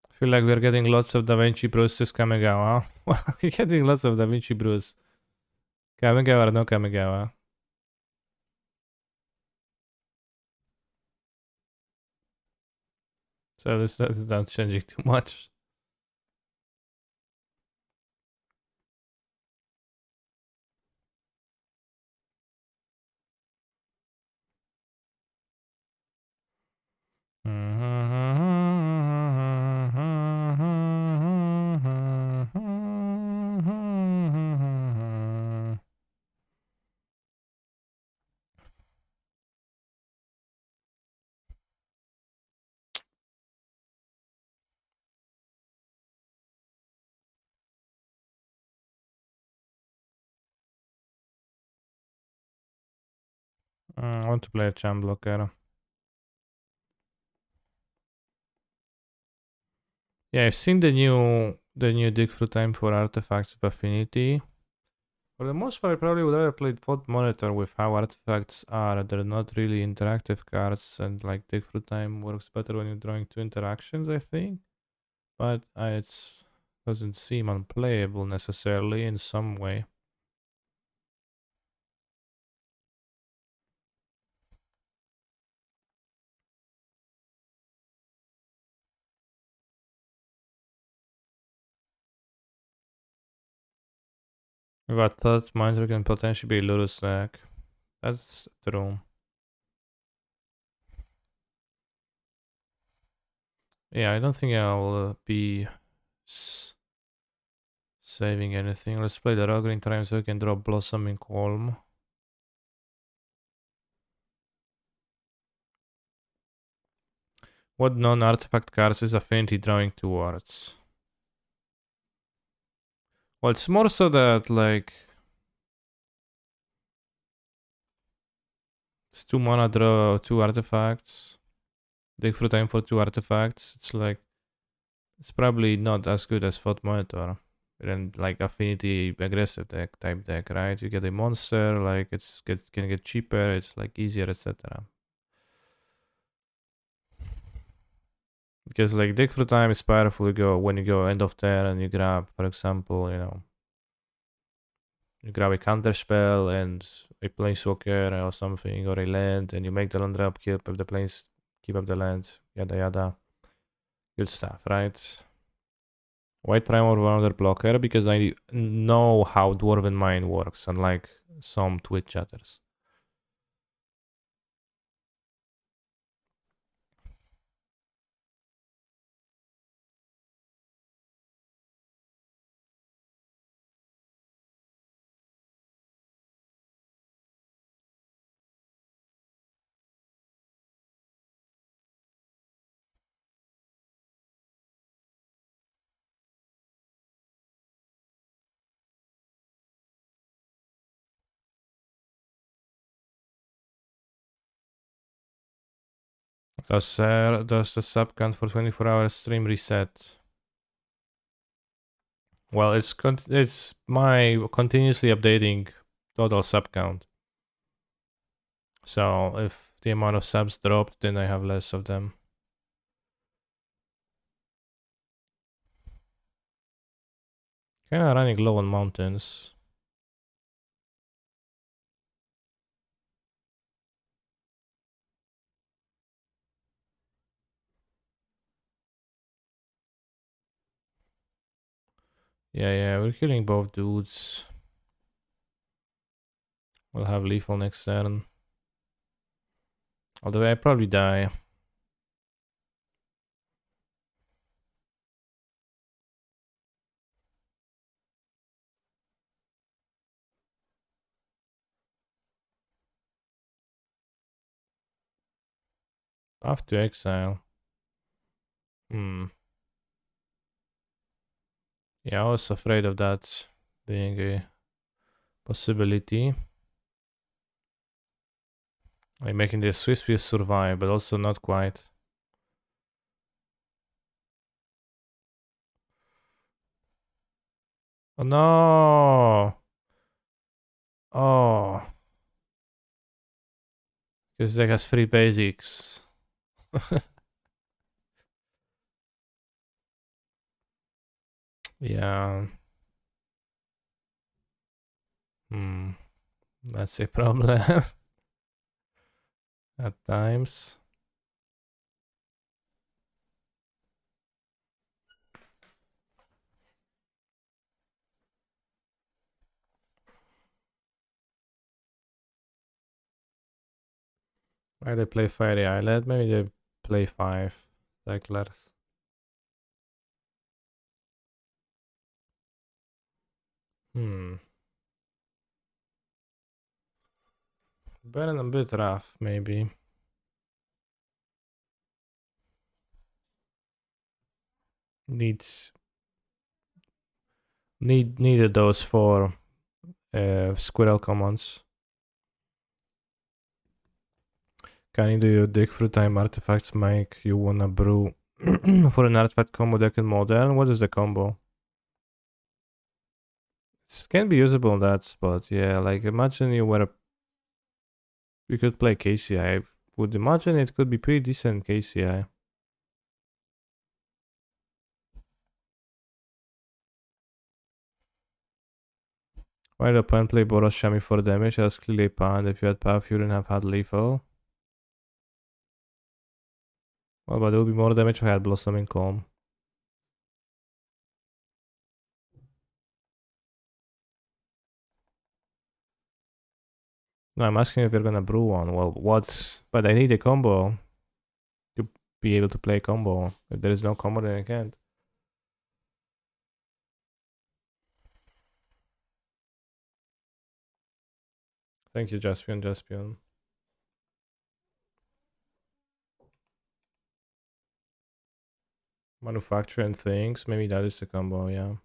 I feel like we're getting lots of Da Vinci Bruce's Kamigawa. We're getting lots of Da Vinci Bruce. Kamigawa or no Kamigawa. So this is not changing too much. I want to play a Champ Blocker. Yeah, I've seen the new dig through time for artifacts of affinity. For the most part, I probably would rather play Thought Monitor with how artifacts are. They're not really interactive cards, and like dig through time works better when you're drawing two interactions, I think. But it doesn't seem unplayable necessarily in some way. But Thought Monitor can potentially be a Lotus deck. That's true. Yeah, I don't think I'll be saving anything. Let's play the raw green time so we can drop Blossoming Calm. What non-artifact cards is Affinity drawing towards? Well, it's more so that, like, it's 2 mana, draw 2 artifacts. Dig through time for 2 artifacts. It's like, it's probably not as good as Thought Monitor. And like Affinity aggressive deck type deck, right? You get a monster, like can get cheaper, it's like easier, etc. Because like dig through time is powerful. You go when you go end of turn and you grab, for example, you grab a counter spell and a planeswalker or something, or a land, and you make the land drop, keep up the planes, keep up the land, yada yada. Good stuff, right? White Primal Wonder Blocker because I know how Dwarven Mine works, unlike some Twitch chatters. Does the sub count for 24 hours stream reset? Well, it's my continuously updating total sub count. So if the amount of subs dropped, then I have less of them. Kinda running low on mountains. Yeah, we're killing both dudes. We'll have lethal next turn. Although I probably die. Path to exile. Yeah, I was afraid of that being a possibility. Like making the Swiss Piece survive, but also not quite. Oh no! Oh. Because deck has 3 basics. Yeah. That's a problem. At times. Why they play Fiery Islet? Maybe they play 5 cyclers. Baron a bit rough, maybe. Needed those 4 squirrel commons. Can you do your dig through time artifacts make you wanna brew for an artifact combo deck in modern? What is the combo? It can be usable in that spot, yeah. Like imagine you could play KCI. I would imagine it could be pretty decent KCI. Why the opponent play Boros Shami for damage? That's clearly a pound. If you had path, you wouldn't have had lethal. Well, but it would be more damage if I had Blossoming Calm. No, I'm asking if you're gonna brew one. Well, but I need a combo to be able to play combo. If there is no combo, then I can't. Thank you, Jaspion, Jaspion. Manufacturing things. Maybe that is the combo, yeah.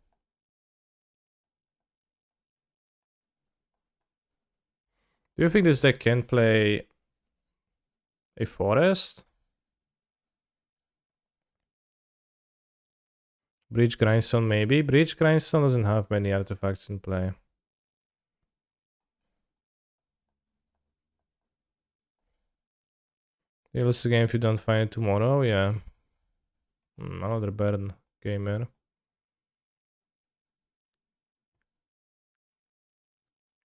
Do you think this deck can play a forest? Breach Grindstone, maybe. Breach Grindstone doesn't have many artifacts in play. You lose the game if you don't find it tomorrow, yeah. Another burn gamer.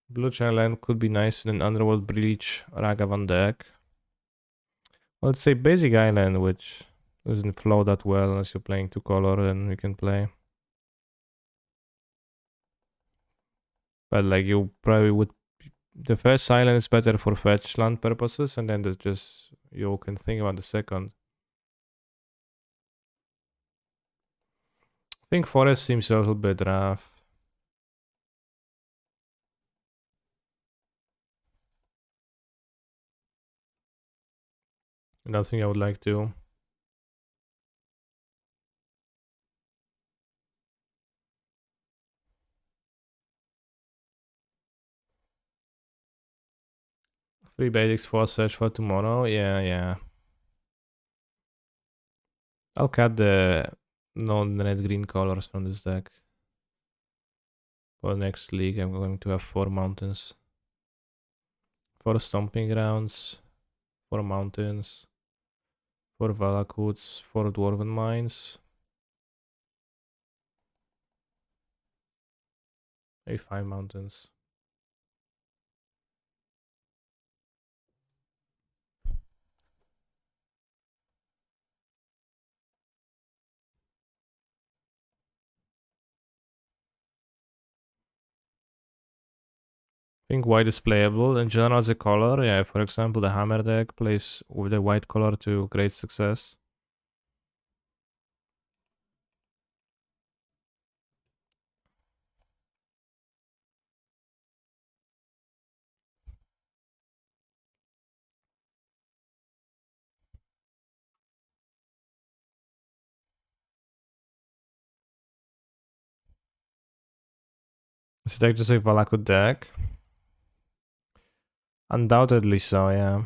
Blue Channel Land could be nice in an Underworld Breach Ragavan deck. Well, let's say basic island, which doesn't flow that well unless you're playing 2-color, then we can play. But like you probably would, the first island is better for fetch land purposes, and then there's just you can think about the second. I think forest seems a little bit rough. Nothing I would like to. Three basics for search for tomorrow. Yeah. I'll cut the non-red green colors from this deck. For next league, I'm going to have 4 mountains. 4 stomping grounds, 4 mountains, 4 Valakuts, 4 dwarven mines. Maybe 5 mountains. I think white is playable in general as a color. Yeah, for example, the hammer deck plays with the white color to great success. Is it just a Valakut deck? Undoubtedly so, yeah.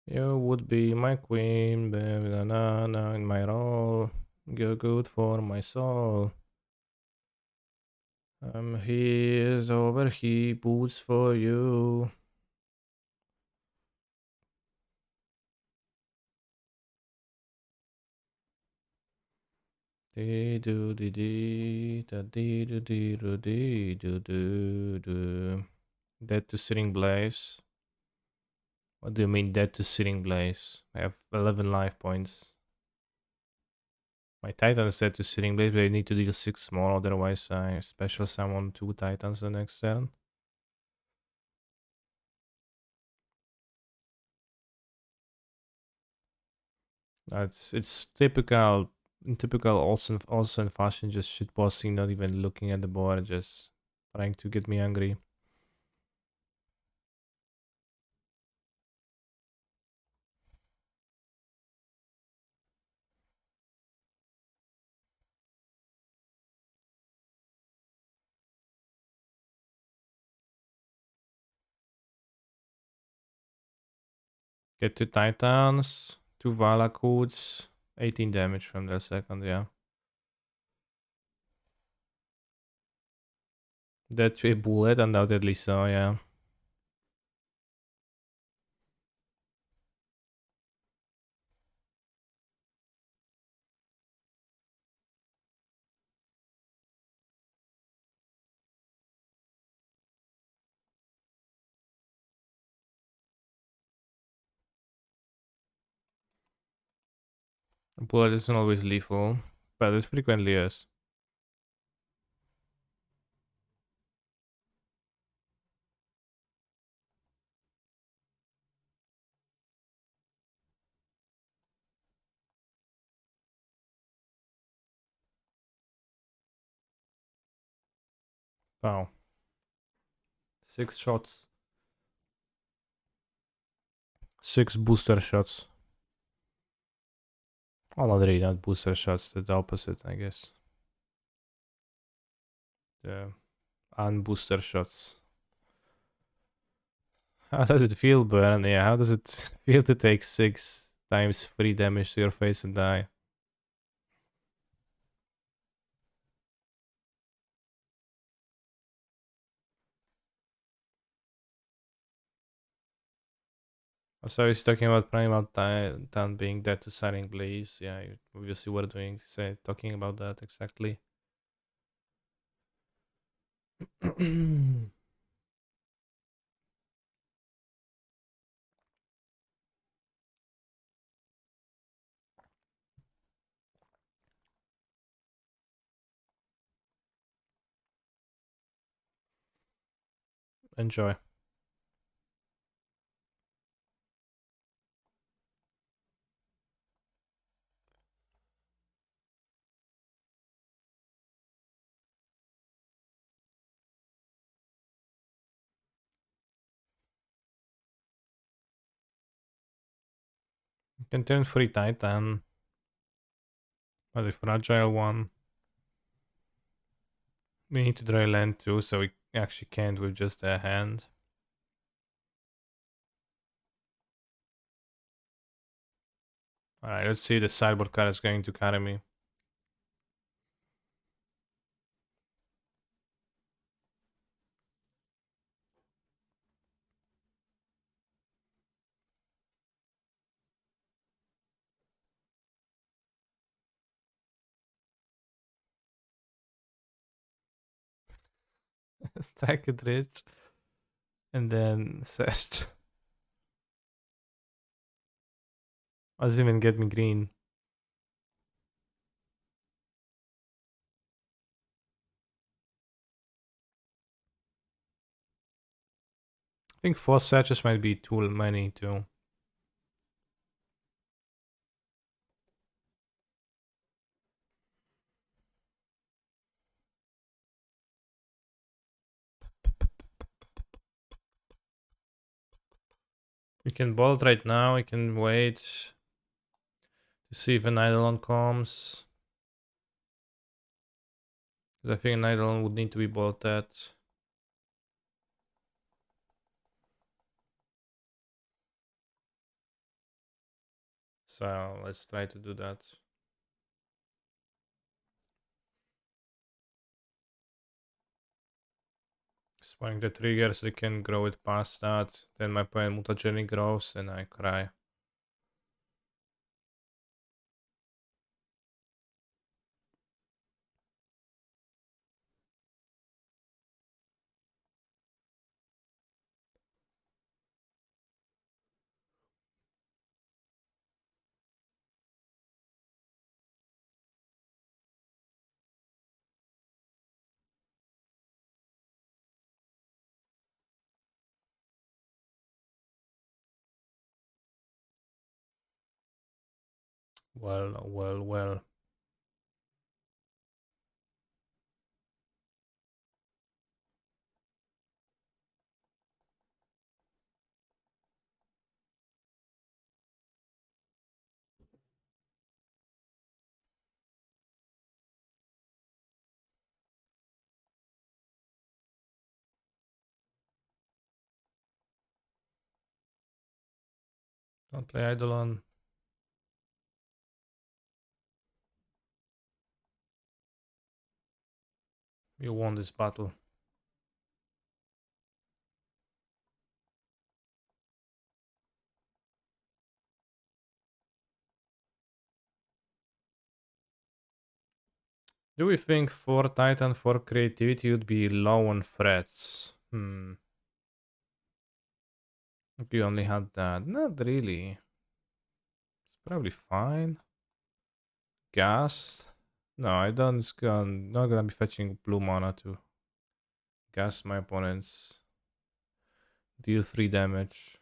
You would be my queen, banana in my role. You're good for my soul. I'm here over here, boots for you. Dee do dee dee da dee do dee do dee do do do. Dead to Sitting Blaze. What do you mean dead to Sitting Blaze? I have 11 life points. My Titan is dead to Sitting Blaze, but I need to deal 6 more, otherwise I special summon 2 Titans the next turn. It's typical in typical Olsen fashion, just shitposting, not even looking at the board, just trying to get me angry. Get 2 Titans, 2 Valakuts, 18 damage from their second, yeah. Dead to a bullet, undoubtedly so, yeah. Bullet isn't always lethal, but it frequently is. Wow. 6 shots. 6 booster shots. Well, not really, not booster shots, the opposite, I guess. The unbooster shots. How does it feel, Burn? Yeah, how does it feel to take 6 times 3 damage to your face and die? So he's talking about Primal Titan being dead to Sighting Blaze. Yeah, you obviously were doing talking about that exactly. Enjoy. You can turn free Titan, but a fragile one. We need to dry land too, so we actually can't with just a hand. Alright, let's see if the sideboard card is going to carry me. Stack it rich. And then search. Doesn't even get me green. I think 4 searches might be too many too. We can bolt right now, we can wait to see if an Eidolon comes. Because I think an Eidolon would need to be bolted. So let's try to do that. Spawning the triggers, they can grow it past that. Then my opponent mutagenic grows and I cry. Well, well, well. Don't play Eidolon. You won this battle. Do we think for Titan for creativity would be low on threats? If you only had that. Not really. It's probably fine. Gas? No, I don't. Not gonna be fetching blue mana to gas my opponents. Deal 3 damage.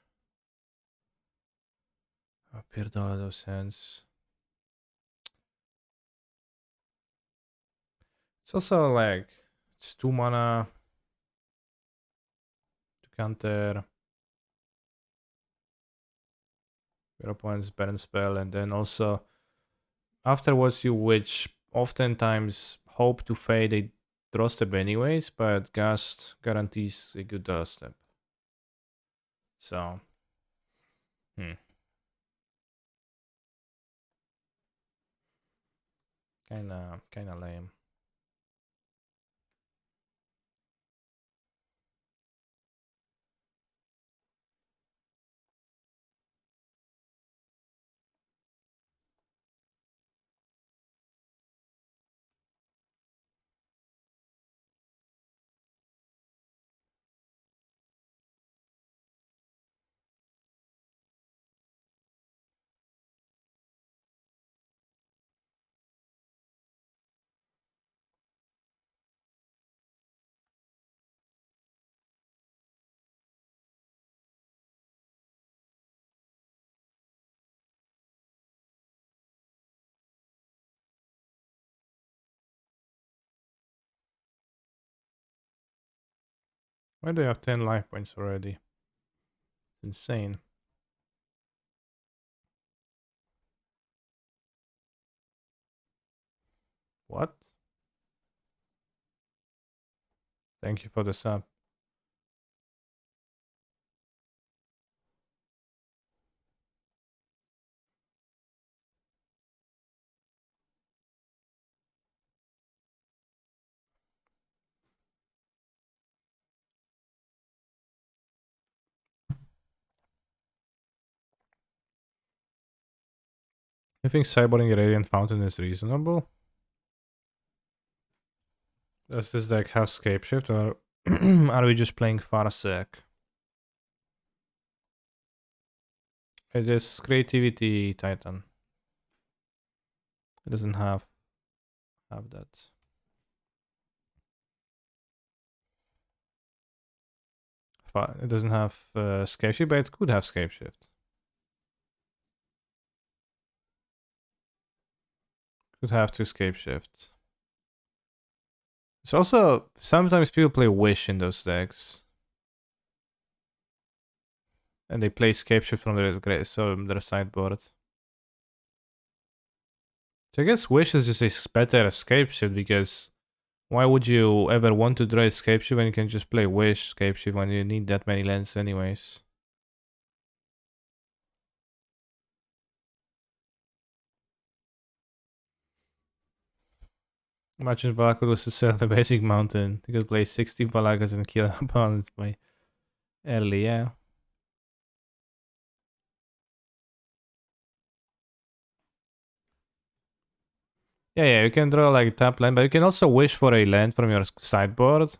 Pierdolę those hands. It's also like it's 2 mana to counter your opponent's burn spell, and then also afterwards you which oftentimes hope to fade a draw step anyways, but Gast guarantees a good draw step. So, kinda lame. Why do you have 10 life points already? It's insane. What? Thank you for the sub. You think cyborging a Radiant Fountain is reasonable? Does this deck have Scape Shift, or are we just playing Farsec? It is Creativity Titan. It doesn't have that. It doesn't have Scape Shift, but it could have Scape Shift. Could have to Scape Shift. It's also sometimes people play Wish in those decks, and they play Scape Shift from their sideboard. So I guess Wish is just a better Escape Shift, because why would you ever want to draw Escape Shift when you can just play Wish Escape Shift when you need that many lands anyways? Imagine Valakut was to sell the basic mountain. You could play 60 Valakas and kill opponents by early, yeah. Yeah, you can draw like tap land, but you can also wish for a land from your sideboard.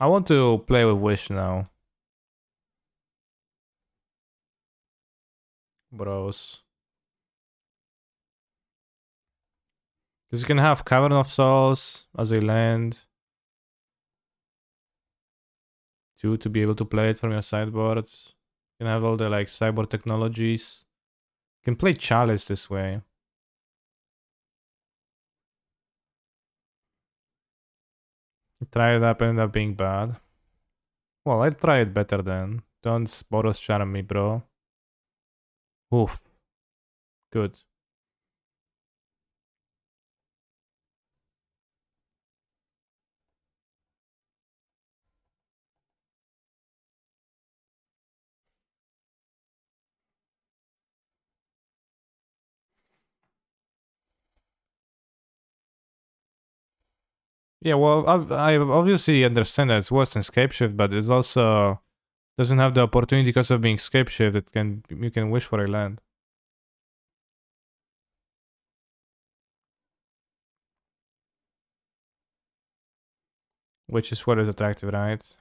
I want to play with wish now. Bros. Because you can have Cavern of Souls as a land. To be able to play it from your sideboard. You can have all the like sideboard technologies. You can play Chalice this way. Try it up, ended up being bad. Well, I'd try it better then. Don't Boros charm me, bro. Oof. Good. Yeah, well, I obviously understand that it's worse than Scape Shift, but it also doesn't have the opportunity because of being Scape Shift. You can wish for a land, which is what is attractive, right?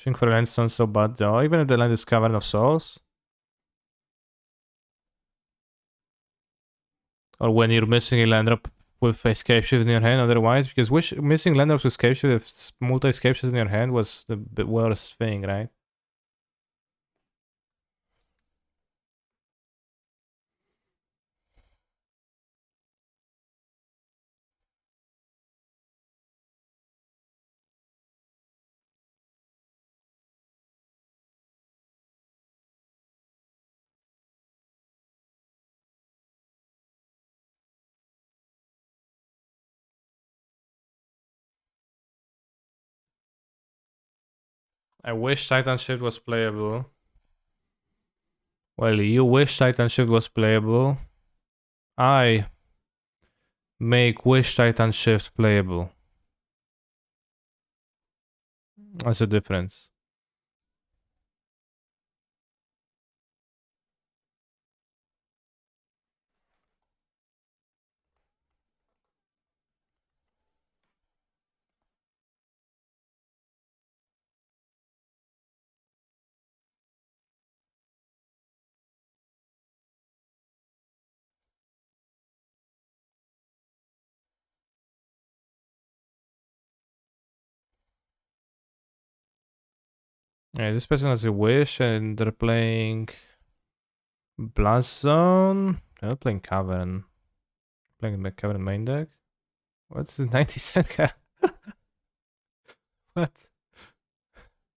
Think for land sounds so bad though. Even if the land is Cavern of Souls. Or when you're missing a land drop with escape shift in your hand otherwise, because missing land drops with escape shift with multi escape shifts in your hand was the worst thing, right? I wish Titan Shift was playable. Well, you wish Titan Shift was playable. I make Wish Titan Shift playable. That's a difference. Yeah, this person has a wish and they're playing Blast Zone. They're playing Cavern. Playing the Cavern main deck. What's the 97 card? What?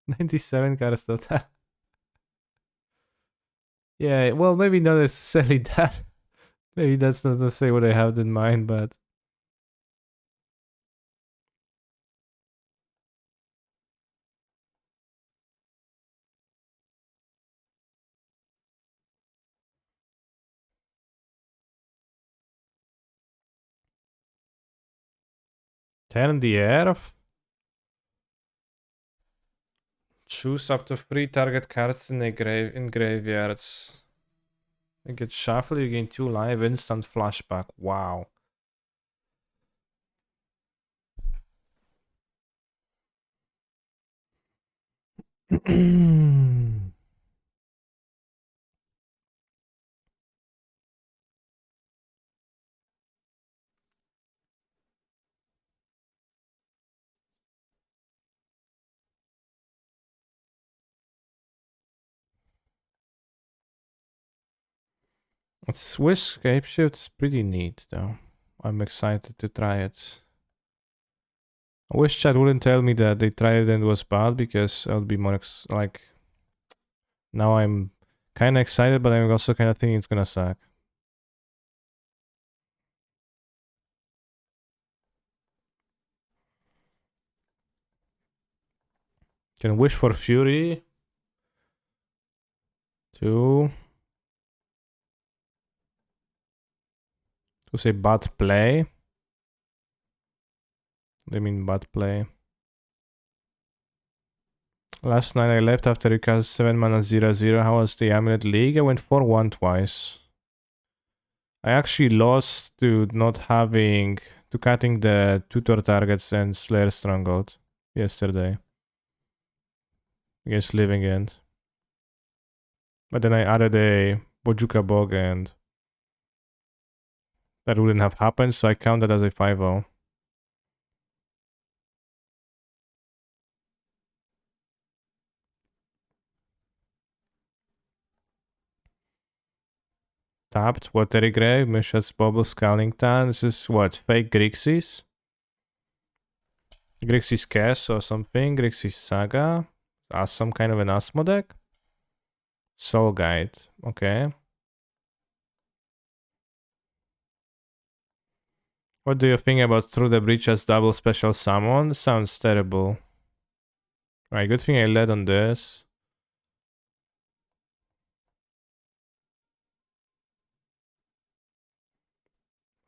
97 cards total. Yeah, well, maybe not necessarily that. Maybe that's not necessarily what I have in mind, but. Turn the earth. Choose up to 3 target cards in graveyards. You get shuffle, you gain 2 life, instant flashback. Wow. Swiss Scape Shift's pretty neat though. I'm excited to try it. I wish chat wouldn't tell me that they tried it and it was bad because I would be more like. Now I'm kind of excited, but I'm also kind of thinking it's gonna suck. Can wish for Fury. 2. To say bad play. They mean bad play. Last night I left after you cast 7 mana 0/0. How was the Amulet League? I went 4-1 twice. I actually lost to not having. To cutting the tutor targets and Slayer Stronghold yesterday. Against Living End. But then I added a Bojuka Bog and. That wouldn't have happened, so I count that as a 5-0. Tapped, Watery Grave, Mishra's Bubble, Scowling Town. This is what? Fake Grixis? Grixis Cass or something? Grixis Saga? As some kind of an Asmo deck? Soul Guide, okay. What do you think about Through the Breach as double special summon? Sounds terrible. Right, good thing I led on this.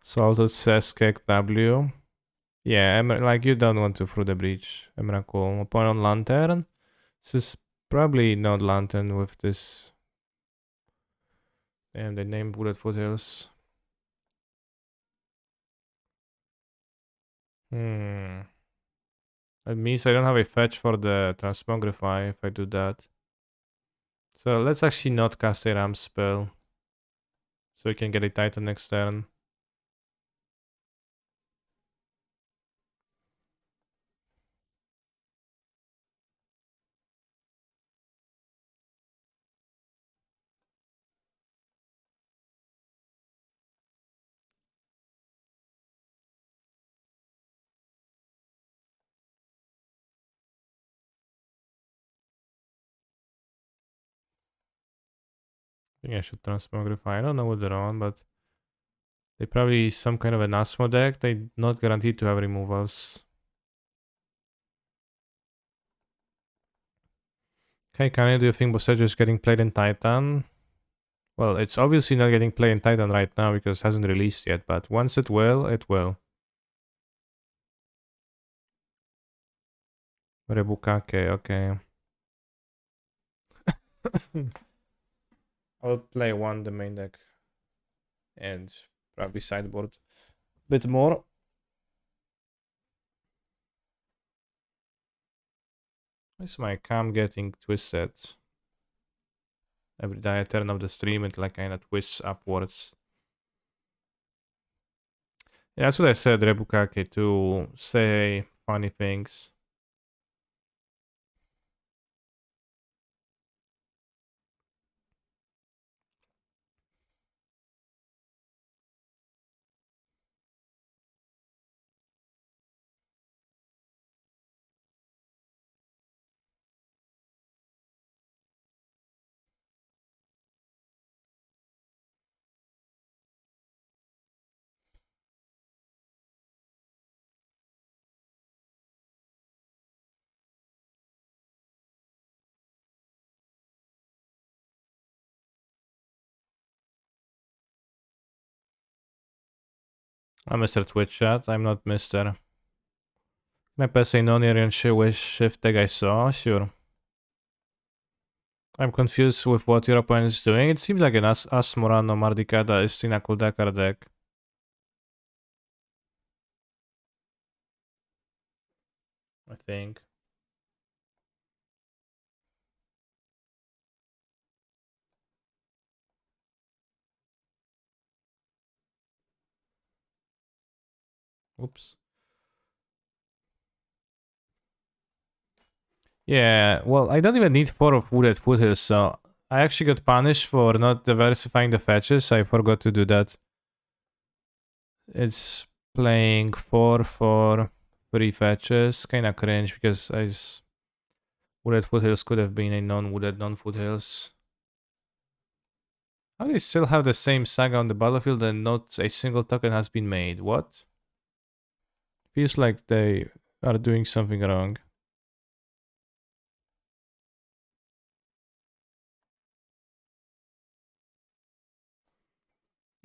Salted Seskek W. Yeah, like you don't want to Through the Breach. Emrakul. Opponent Lantern. This is probably not Lantern with this. Damn, they named Bullet Foothills. I That means I don't have a fetch for the Transmogrify if I do that. So let's actually not cast a Ram spell. So we can get a Titan next turn. I think I should Transmogrify. I don't know what they're on, but they probably some kind of an Asmo deck. They're not guaranteed to have removals. Okay, Kanye, do you think Bosejo is getting played in Titan? Well, it's obviously not getting played in Titan right now because it hasn't released yet, but once it will, it will. Rebukake, okay. I'll play one, the main deck, and probably sideboard a bit more. Is my cam getting twisted? Every day I turn off the stream, it like kind of twists upwards. Yeah, that's what I said, Rebukake, to say funny things. I'm Mr. Twitch chat, I'm not Mr. Can I pass a non-Aryan shift tag I saw? Sure. I'm confused with what your opponent is doing. It seems like an Asmorano Mardikada Istina Kuldakar deck. I think. Oops. Yeah, well, I don't even need 4 of Wooded Foothills, so I actually got punished for not diversifying the fetches. I forgot to do that. It's playing 4 for 3 fetches. Kinda cringe because Wooded Foothills could have been a non-wooded non-foothills. How do you still have the same saga on the battlefield and not a single token has been made? What? Feels like they are doing something wrong.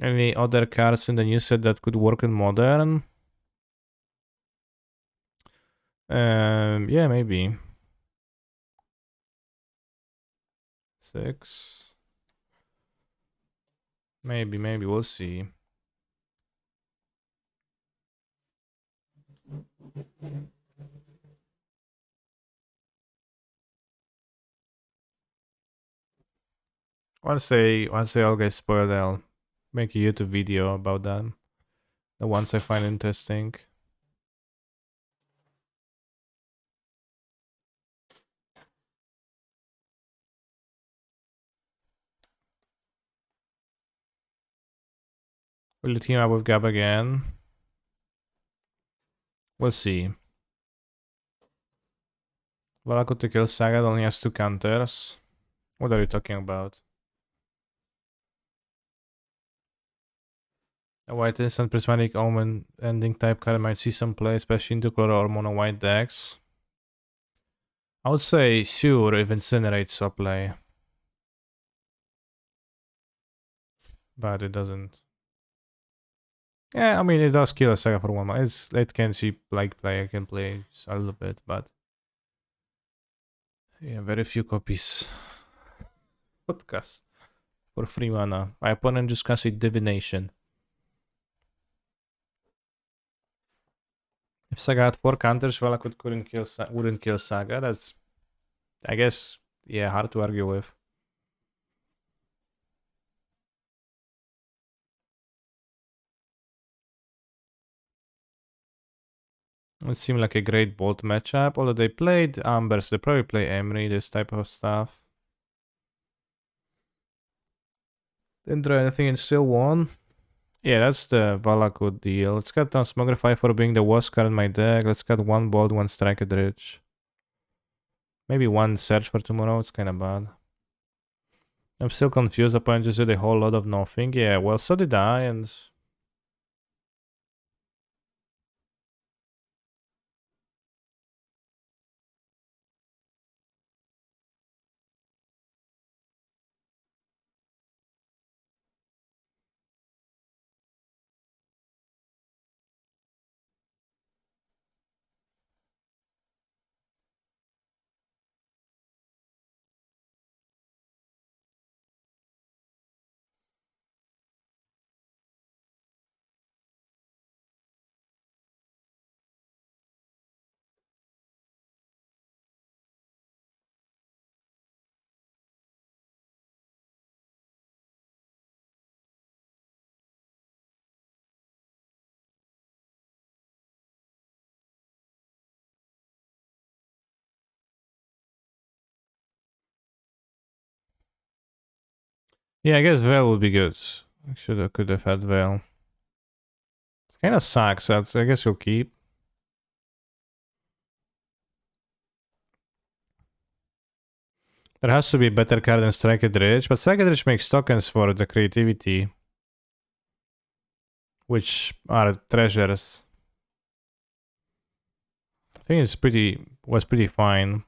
Any other cards in the new set that could work in modern? Yeah, maybe. 6. Maybe, we'll see. Once they all get spoiled, I'll make a YouTube video about that. The ones I find interesting. Will you team up with Gab again? We'll see. Valaku to kill Sagat only has 2 counters. What are you talking about? A white instant prismatic omen ending type card might see some play, especially into color or mono white decks. I would say sure if incinerates will play. But it doesn't. Yeah, I mean it does kill a Saga for 1 mana. It can see like player can play a little bit, but yeah, very few copies. Podcast for 3 mana. My opponent just casts a divination. If Saga had 4 counters, Valakut wouldn't kill Saga. That's, I guess, yeah, hard to argue with. It seemed like a great bolt matchup. Although they played Ambers, they probably play Emery, this type of stuff. Didn't draw anything and still won. Yeah, that's the Valakut deal. Let's cut down Smogrify for being the worst card in my deck. Let's cut 1 Bolt, 1 Strike at Rich. Maybe 1 Search for tomorrow. It's kind of bad. I'm still confused. Opponent just did a whole lot of nothing. Yeah, well, so did I, and... Yeah, I guess Veil would be good. Could have had Veil. It kind of sucks. I guess you'll keep. There has to be a better card than Strike at Rich, but Strike at Rich makes tokens for the creativity, which are treasures. I think it's was pretty fine.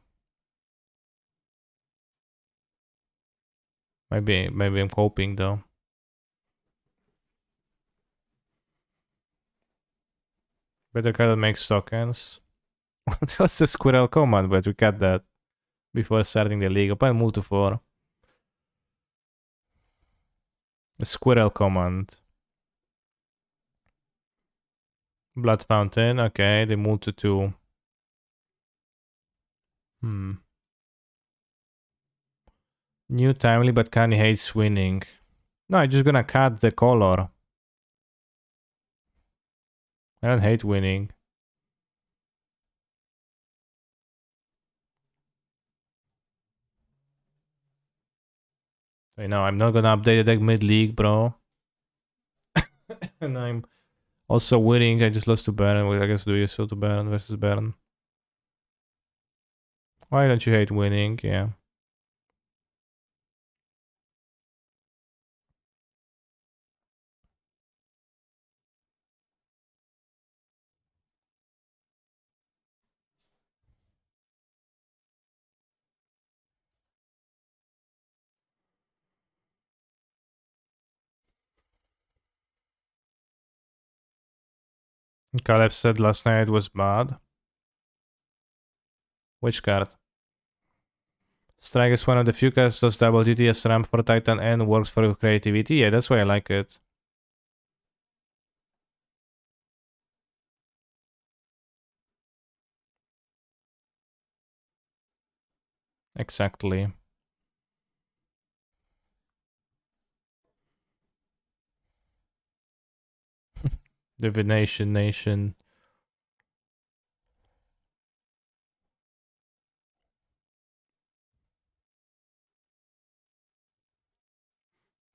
Maybe I'm hoping though. Better card that makes tokens. That was the squirrel command, but we cut that before starting the league. Opponent move to 4. The squirrel command. Blood Fountain, okay, they move to 2. New timely, but Kanye hates winning. No, I'm just gonna cut the color. I don't hate winning. I know, I'm not gonna update the deck mid-league, bro. And I'm also winning. I just lost to Baron. I guess do you still to Baron versus Baron? Why don't you hate winning? Yeah. Caleb said last night was bad. Which card? Strike is one of the few cards does double duty as ramp for Titan and works for creativity. Yeah, that's why I like it. Exactly. Divination Nation.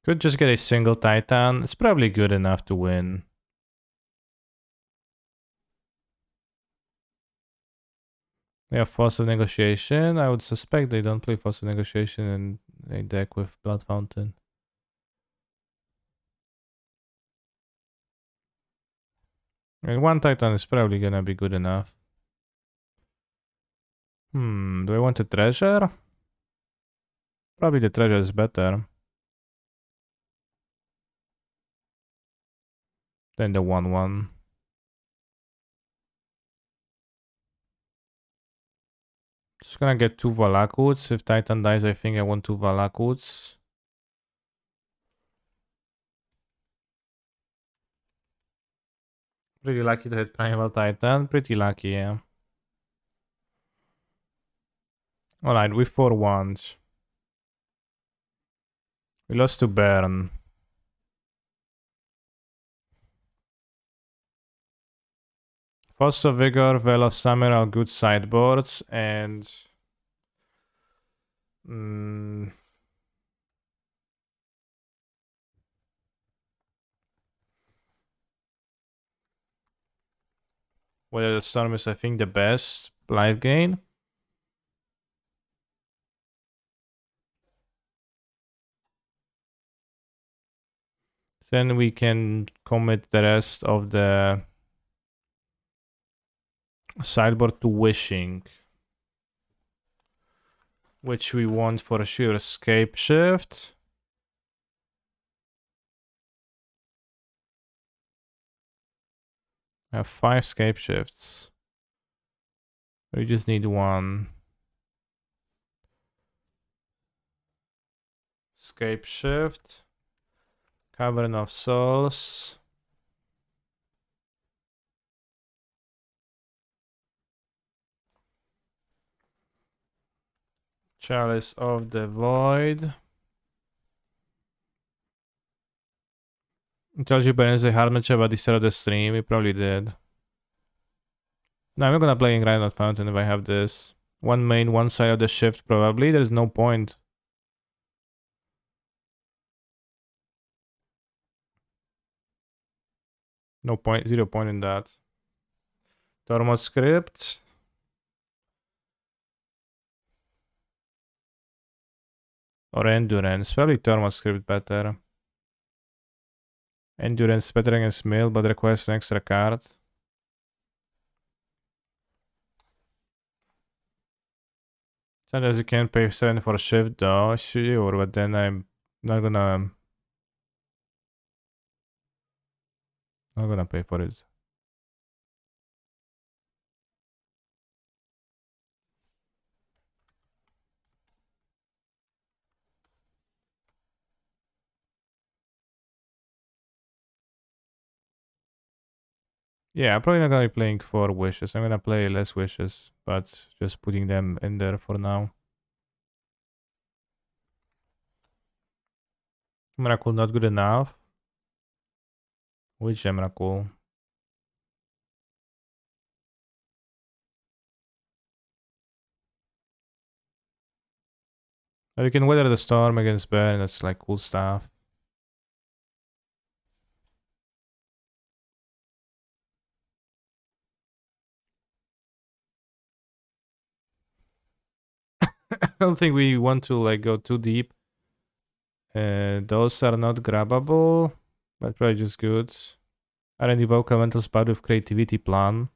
Could just get a single Titan. It's probably good enough to win. They have Fossil Negotiation. I would suspect they don't play Fossil Negotiation in a deck with Blood Fountain. And 1 Titan is probably gonna be good enough. Do I want a treasure? Probably the treasure is better than the 1/1. Just gonna get 2 Valakuts. If Titan dies, I think I want 2 Valakuts. Pretty lucky to hit Primal Titan. Pretty lucky, yeah. Alright, we 4-1. We lost to Baron. Fosso Vigor, Veil of Summer are good sideboards, and... Weather the Storm is, I think, the best life gain. Then we can commit the rest of the sideboard to Wishing, which we want for sure. Escape Shift. I have 5 Scape Shifts. We just need 1. Scape Shift. Cavern of Souls. Chalice of the Void. I told you Baron's a hard matchup at the start of the stream. We probably did. No, I'm not gonna play in Rhino Fountain if I have this. One main, one side of the shift, probably. There's no point. No point, 0 point in that. Tormo Script. Or Endurance. Probably Tormo Script better. Endurance better against Mill, but requires an extra card. Sometimes you can pay 7 for a shift though, sure, but then I'm not gonna pay for it. Yeah, I'm probably not gonna be playing 4 wishes. I'm gonna play less wishes, but just putting them in there for now. Miracle not good enough. Which Miracle? But you can weather the storm against Baron, that's like cool stuff. I don't think we want to like go too deep. Those are not grabbable, but probably just good. I don't evoke elemental spot with creativity plan.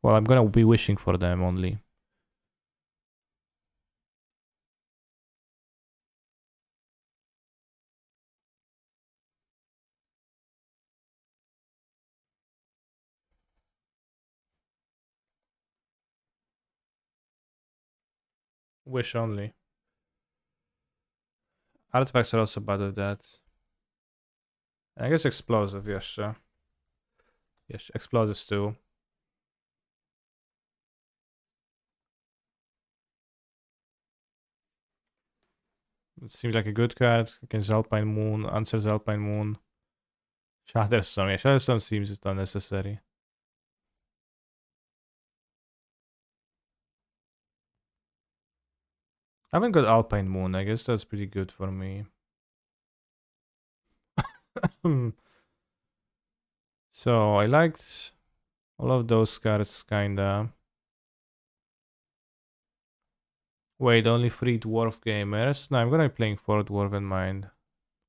Well, I'm gonna be wishing for them only. Wish only. Artifacts are also bad with that. I guess explosive, yes, sure. Yes, explosives too. It seems like a good card against Alpine Moon, answers Alpine Moon. Shatterstorm, yeah, Shatterstorm seems just unnecessary. I haven't got Alpine Moon, I guess that's pretty good for me. So I liked all of those cards kinda. Wait, only 3 dwarf gamers? No, I'm gonna be playing 4 dwarf in mind.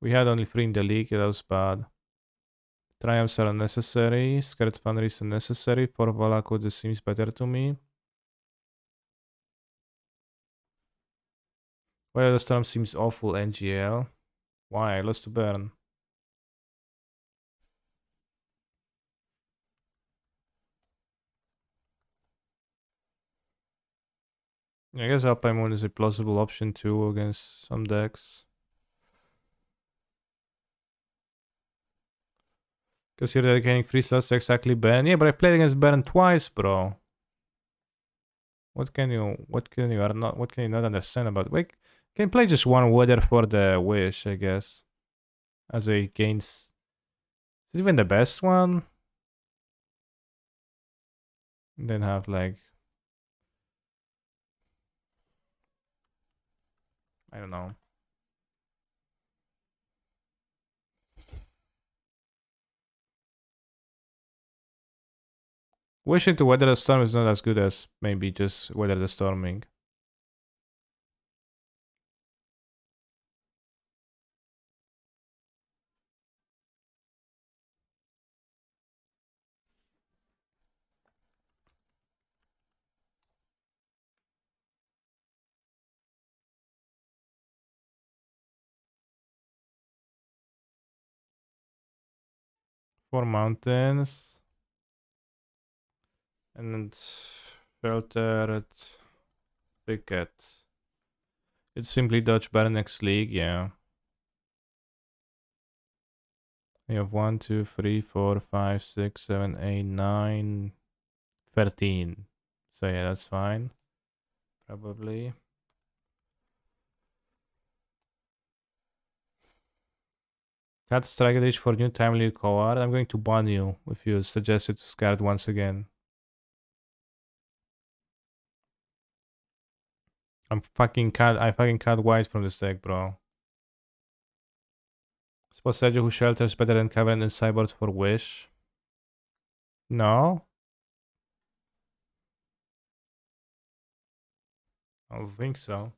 We had only 3 in the league, that was bad. Triumphs are unnecessary, Scared Foundry is unnecessary, 4 Valaku, this seems better to me. Well, the storm seems awful, NGL. Why? I lost to Burn. I guess Alpine Moon is a plausible option too against some decks. Because you're dedicating 3 slots to exactly Baron. Yeah, but I played against Baron twice, bro. What can you not understand about? Wait, can play just one weather for the wish, I guess. As a gains. Is it even the best one? Then have like, I don't know. Wishing to weather the storm is not as good as maybe just weather the storming. Four mountains. And sheltered thicket. It's simply dodge Baron next league, yeah. We have 1, 2, 3, 4, 5, 6, 7, 8, 9, 13. So yeah, that's fine. Probably. Cut strategy for new timely card. I'm going to ban you if you suggest it to Scarred once again. I fucking cut white from this deck, bro. Suppose Sergio who shelters better than Cavern and Cyborg for Wish. No? I don't think so.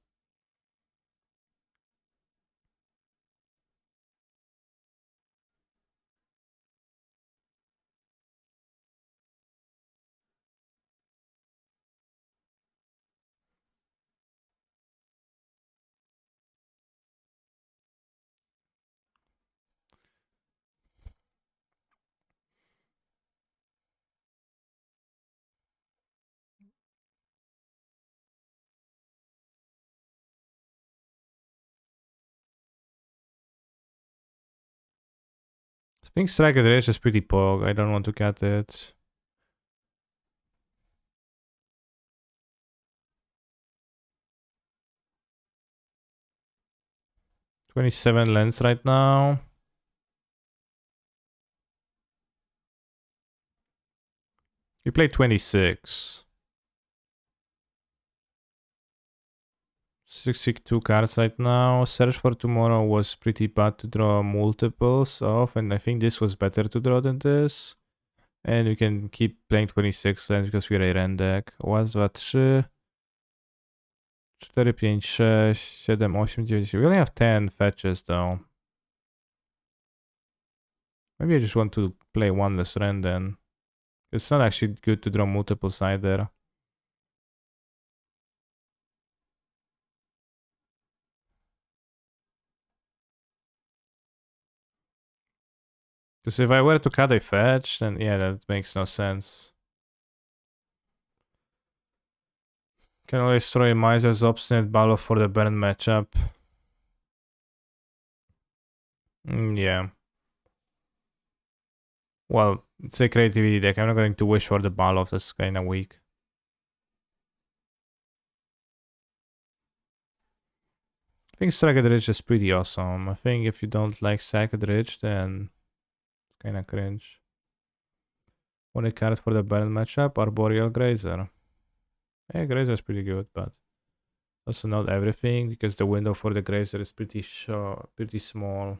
I think Strike at Rage is pretty pog. I don't want to cut it. 27 lens right now. You played 26. 62 cards right now. Search for Tomorrow was pretty bad to draw multiples of, and I think this was better to draw than this. And we can keep playing 26 lens because we're a rend deck. Raz, 2, 3, 4, 5, 6, 7, 8, 9. We only have 10 fetches though. Maybe I just want to play one less rend then. It's not actually good to draw multiples either. Because if I were to cut a fetch, then yeah, that makes no sense. Can always throw a Miser's Obstinate Ballo for the burn matchup. Yeah. Well, it's a creativity deck. I'm not going to wish for the Ballo. That's kinda weak. I think Strike Ridge is pretty awesome. I think if you don't like Strike Ridge, then it's kinda cringe. One card for the burn matchup, Arboreal Grazer. Yeah, Grazer is pretty good, but also not everything because the window for the Grazer is pretty short, pretty small.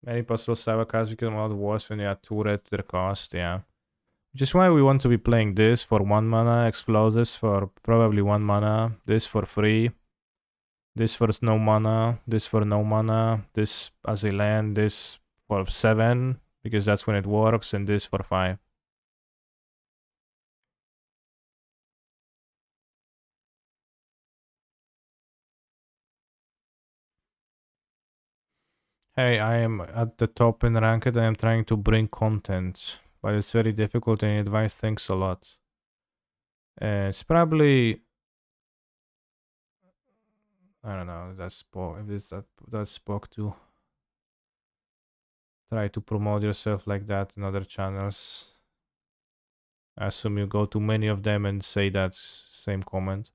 Many possible cyber cards become a lot worse when you add 2 red to their cost, yeah. Which is why we want to be playing this for 1 mana, Explosives for probably 1 mana, this for free, this for no mana, this for no mana, this as a land, this for 7, because that's when it works, and this for 5. Hey, I am at the top in ranked. I am trying to bring content, but it's very difficult and advice. Thanks a lot. It's probably, I don't know, that's spoke if it's that spoke to try to promote yourself like that in other channels. I assume you go to many of them and say that same comment.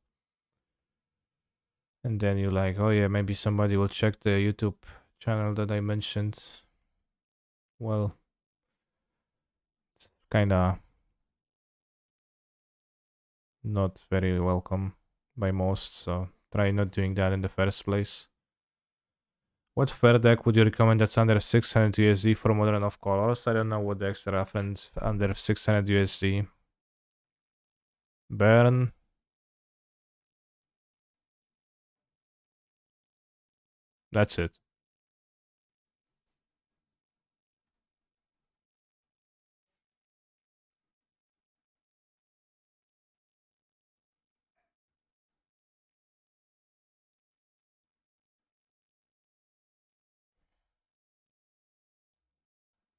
And then you're like, oh yeah, maybe somebody will check the YouTube channel that I mentioned. Well, it's kinda not very welcome by most, so try not doing that in the first place. What fair deck would you recommend that's under 600 USD for modern of colors? I don't know what decks are referenced under 600 USD. Burn. That's it.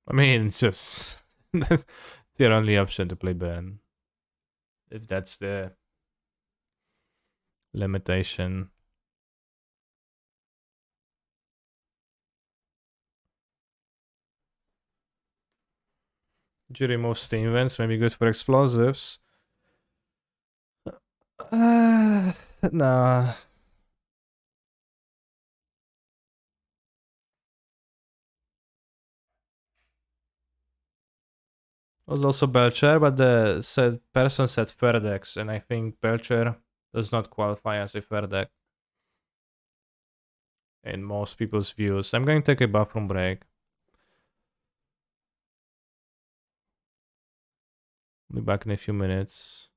I mean, it's just that's your only option to play burn. If that's the limitation. Did you remove steam vents? Maybe good for explosives. Nah. Was also Belcher, but the said person said fair decks, and I think Belcher does not qualify as a fair deck in most people's views. I'm going to take a bathroom break. Be back in a few minutes.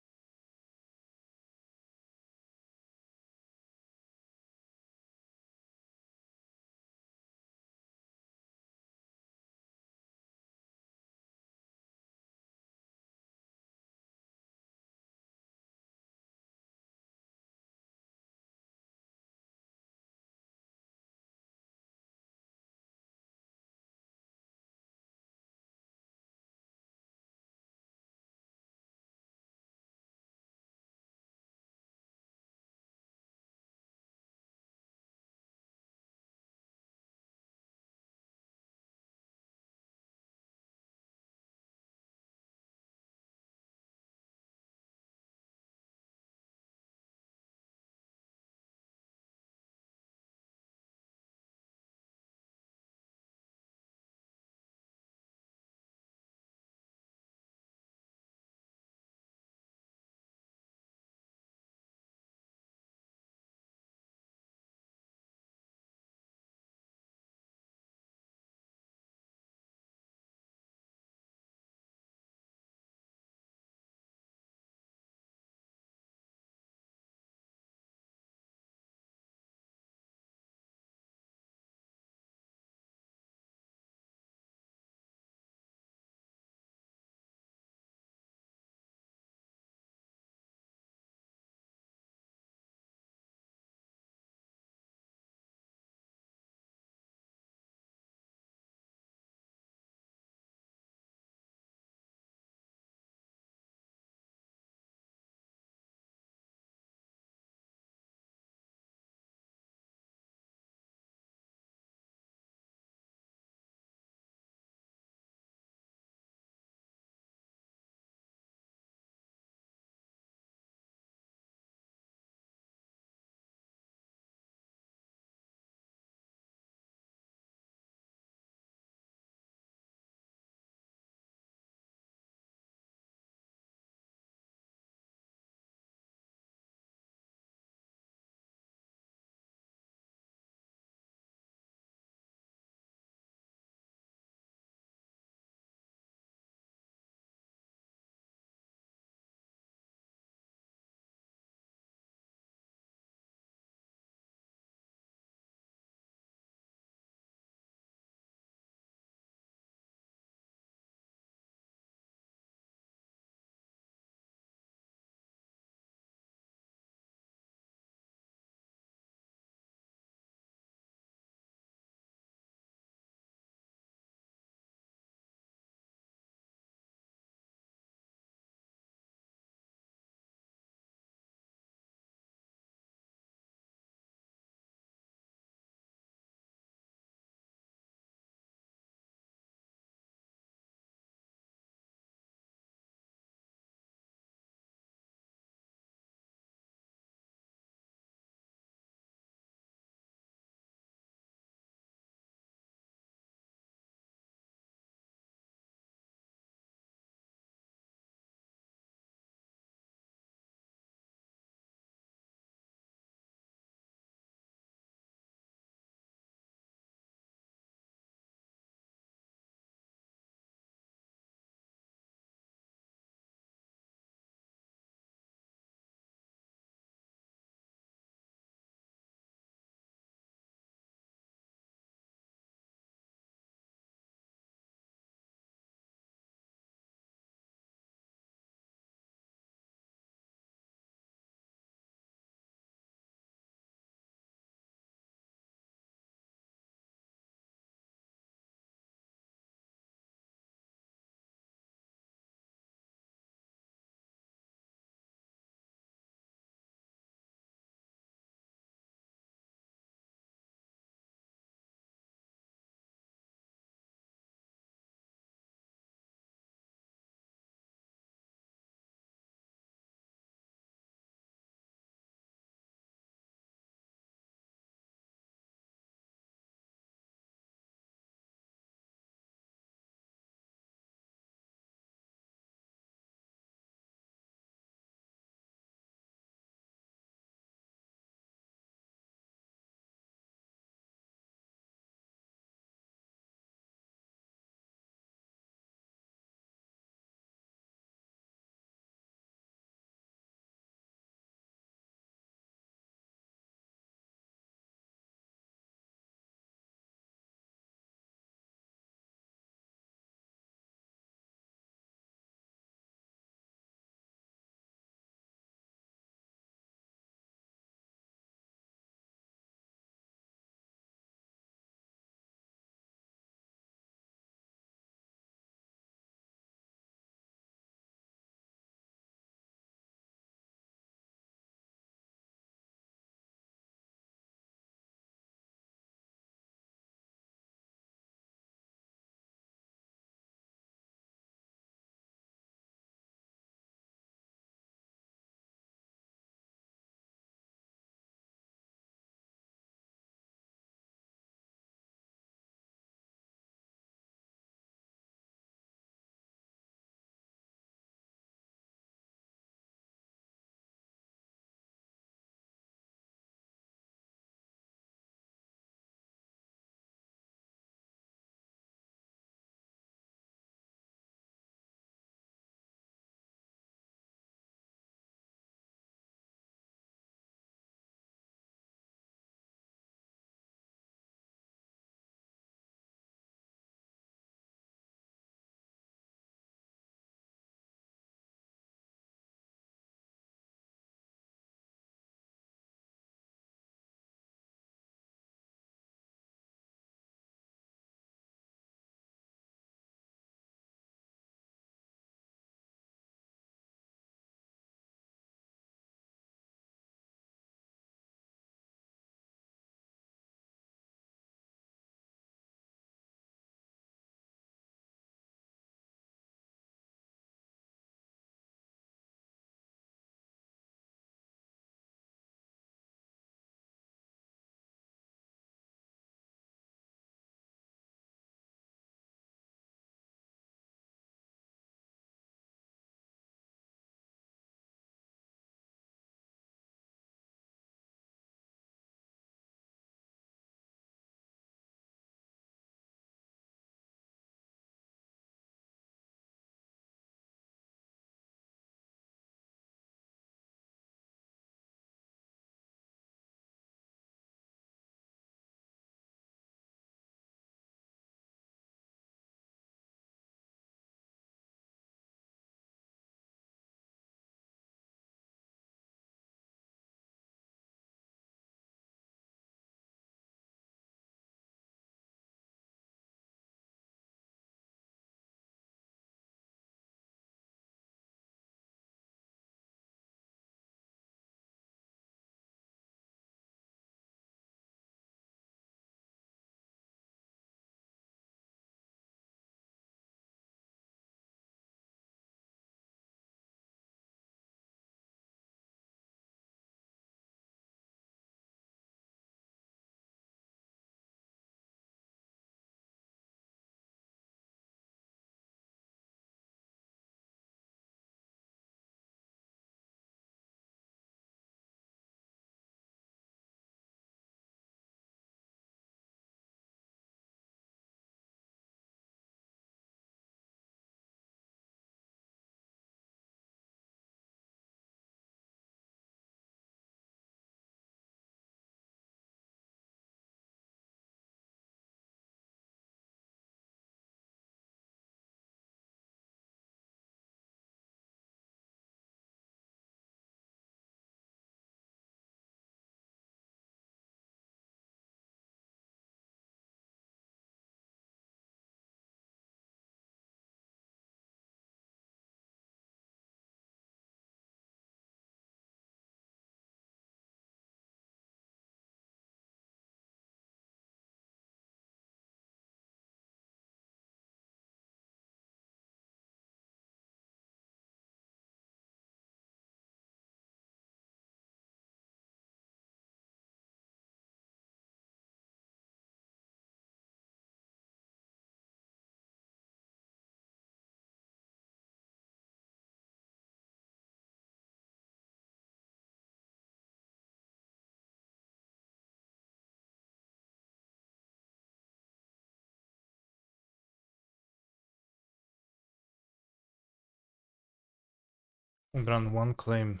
Grant one claim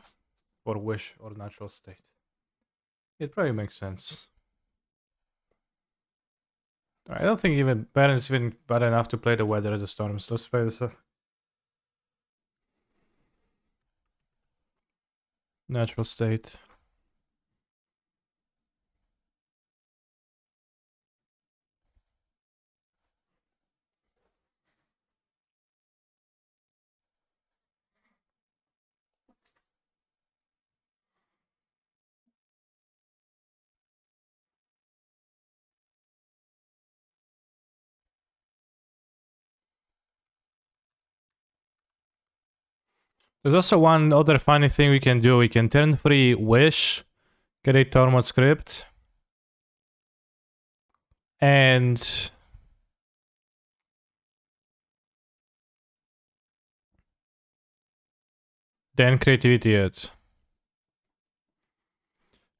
for wish or natural state. It probably makes sense. I don't think even Baron's even bad enough to play the Weather of the Storms. Let's play this natural state. There's also one other funny thing we can do. We can turn free Wish, get a Tormod script, and then Creativity it.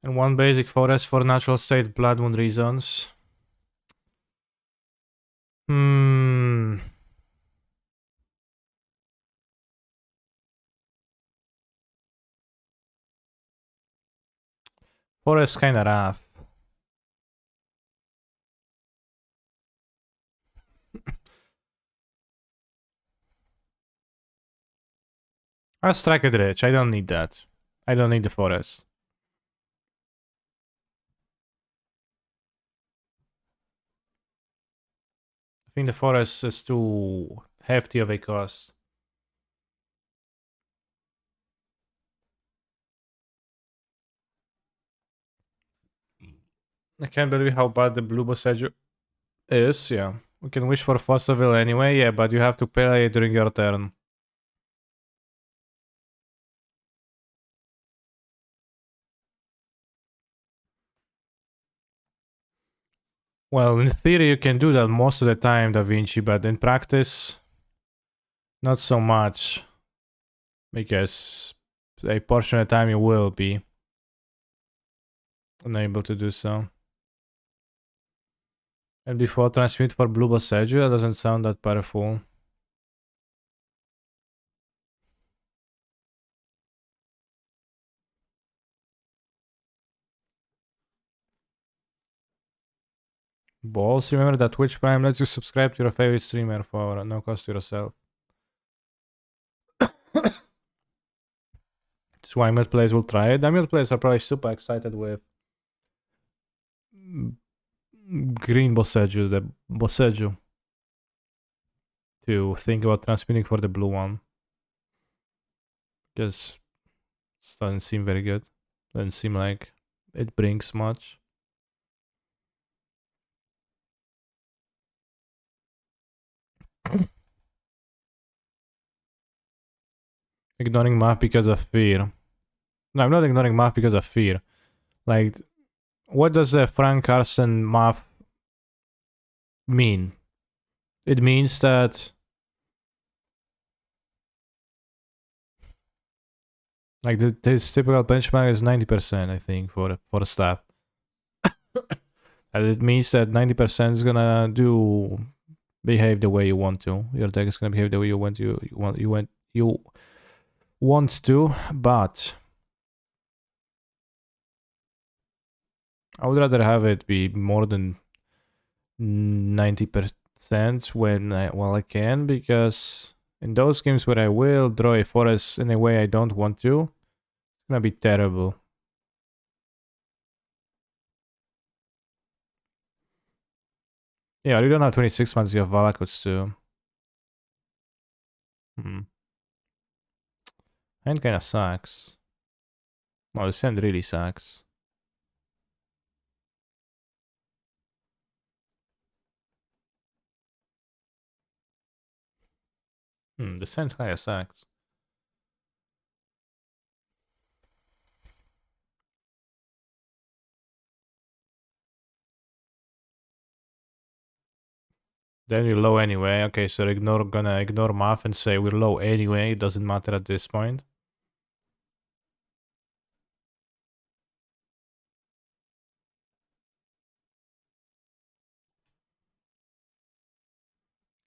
And one basic forest for natural state Blood Moon reasons. Hmm. Forest kinda rough. I'll strike it rich. I don't need that. I don't need the forest. I think the forest is too hefty of a cost. I can't believe how bad the blue Boseju is, yeah. We can wish for Fossaville anyway, yeah, but you have to play it during your turn. Well, in theory you can do that most of the time, Da Vinci, but in practice, not so much. Because a portion of the time you will be unable to do so. And before transmute for blue Boseju, that doesn't sound that powerful. Balls, remember that Twitch Prime lets you subscribe to your favorite streamer for no cost to yourself. So Amulet players will try it. Amulet players are probably super excited with green Boseju, the Boseju, to think about transmitting for the blue one. Because it doesn't seem very good. Doesn't seem like it brings much. Ignoring math because of fear. No, I'm not ignoring math because of fear. Like, what does the Frank Carson math mean? It means that like this typical benchmark is 90%, I think, for staff. And it means that 90% is gonna behave the way you want to. Your deck is gonna behave the way you want to, but I would rather have it be more than 90% while I can, because in those games where I will draw a forest in a way I don't want to, it's gonna be terrible. Yeah, you don't have 26 months, you have Valakuts too. Hand kinda sucks. Well, this hand really sucks. This hand kinda sucks. Then we're low anyway. Okay, so gonna ignore math and say we're low anyway. It doesn't matter at this point.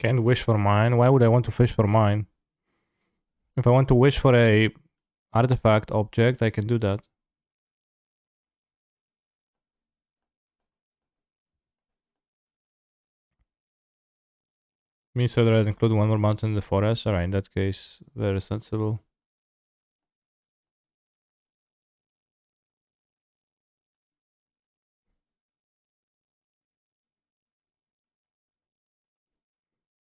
Can't wish for mine. Why would I want to fish for mine? If I want to wish for a artifact object, I can do that. Means that I'd include one more mountain in the forest. Alright, in that case, very sensible.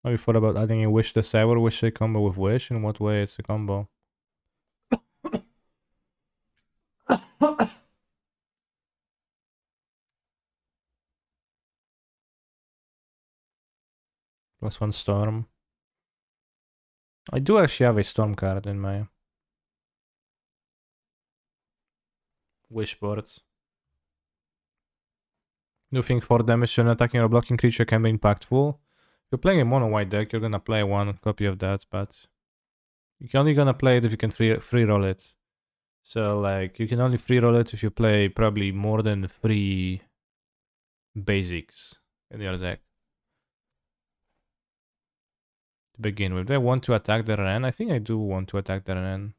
Have you thought about adding a Wish the Cyber Wish a combo with Wish? In what way it's a combo? Plus one Storm. I do actually have a Storm card in my Wish boards. Do you think 4 damage to an attacking or blocking creature can be impactful? If you're playing a mono white deck, you're gonna play one copy of that, but you're only gonna play it if you can free roll it. So like you can only free roll it if you play probably more than 3 basics in your deck. To begin with, do I want to attack the Ren? I think I do want to attack the Ren.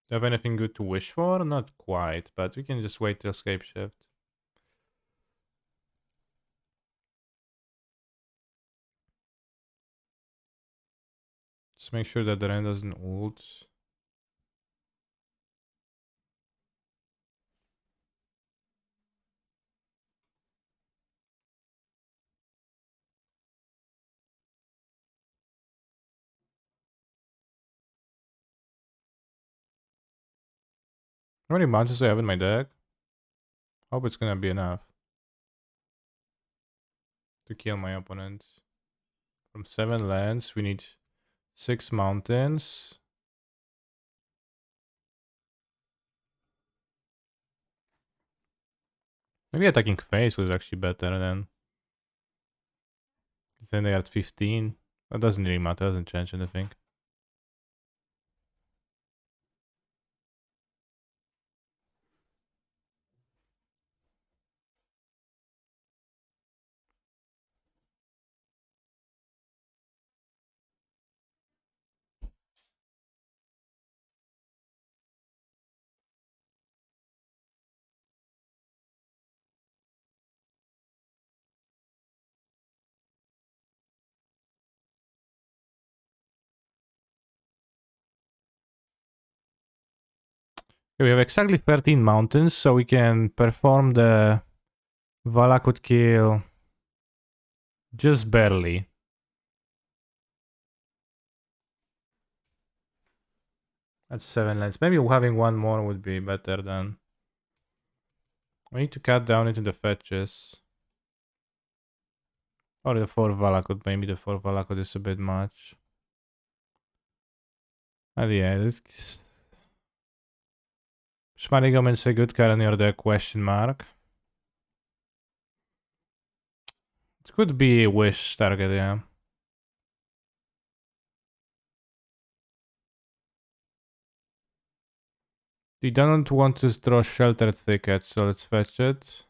Do you have anything good to wish for? Not quite, but we can just wait till Scape Shift. Just make sure that the Ren doesn't ult. How many monsters do I have in my deck? Hope it's gonna be enough to kill my opponent. From 7 lands, we need 6 mountains. Maybe attacking face was actually better than. Then they had 15. That doesn't really matter, doesn't change anything. Okay, we have exactly 13 mountains, so we can perform the Valakut kill just barely. That's 7 lands. Maybe having one more would be better than. We need to cut down into the fetches. Or the 4 Valakut. Maybe the 4 Valakut is a bit much. And yeah, this. Schmarigam is a good card near the question mark. It could be a wish target, yeah. We don't want to draw Sheltered Thicket, so let's fetch it.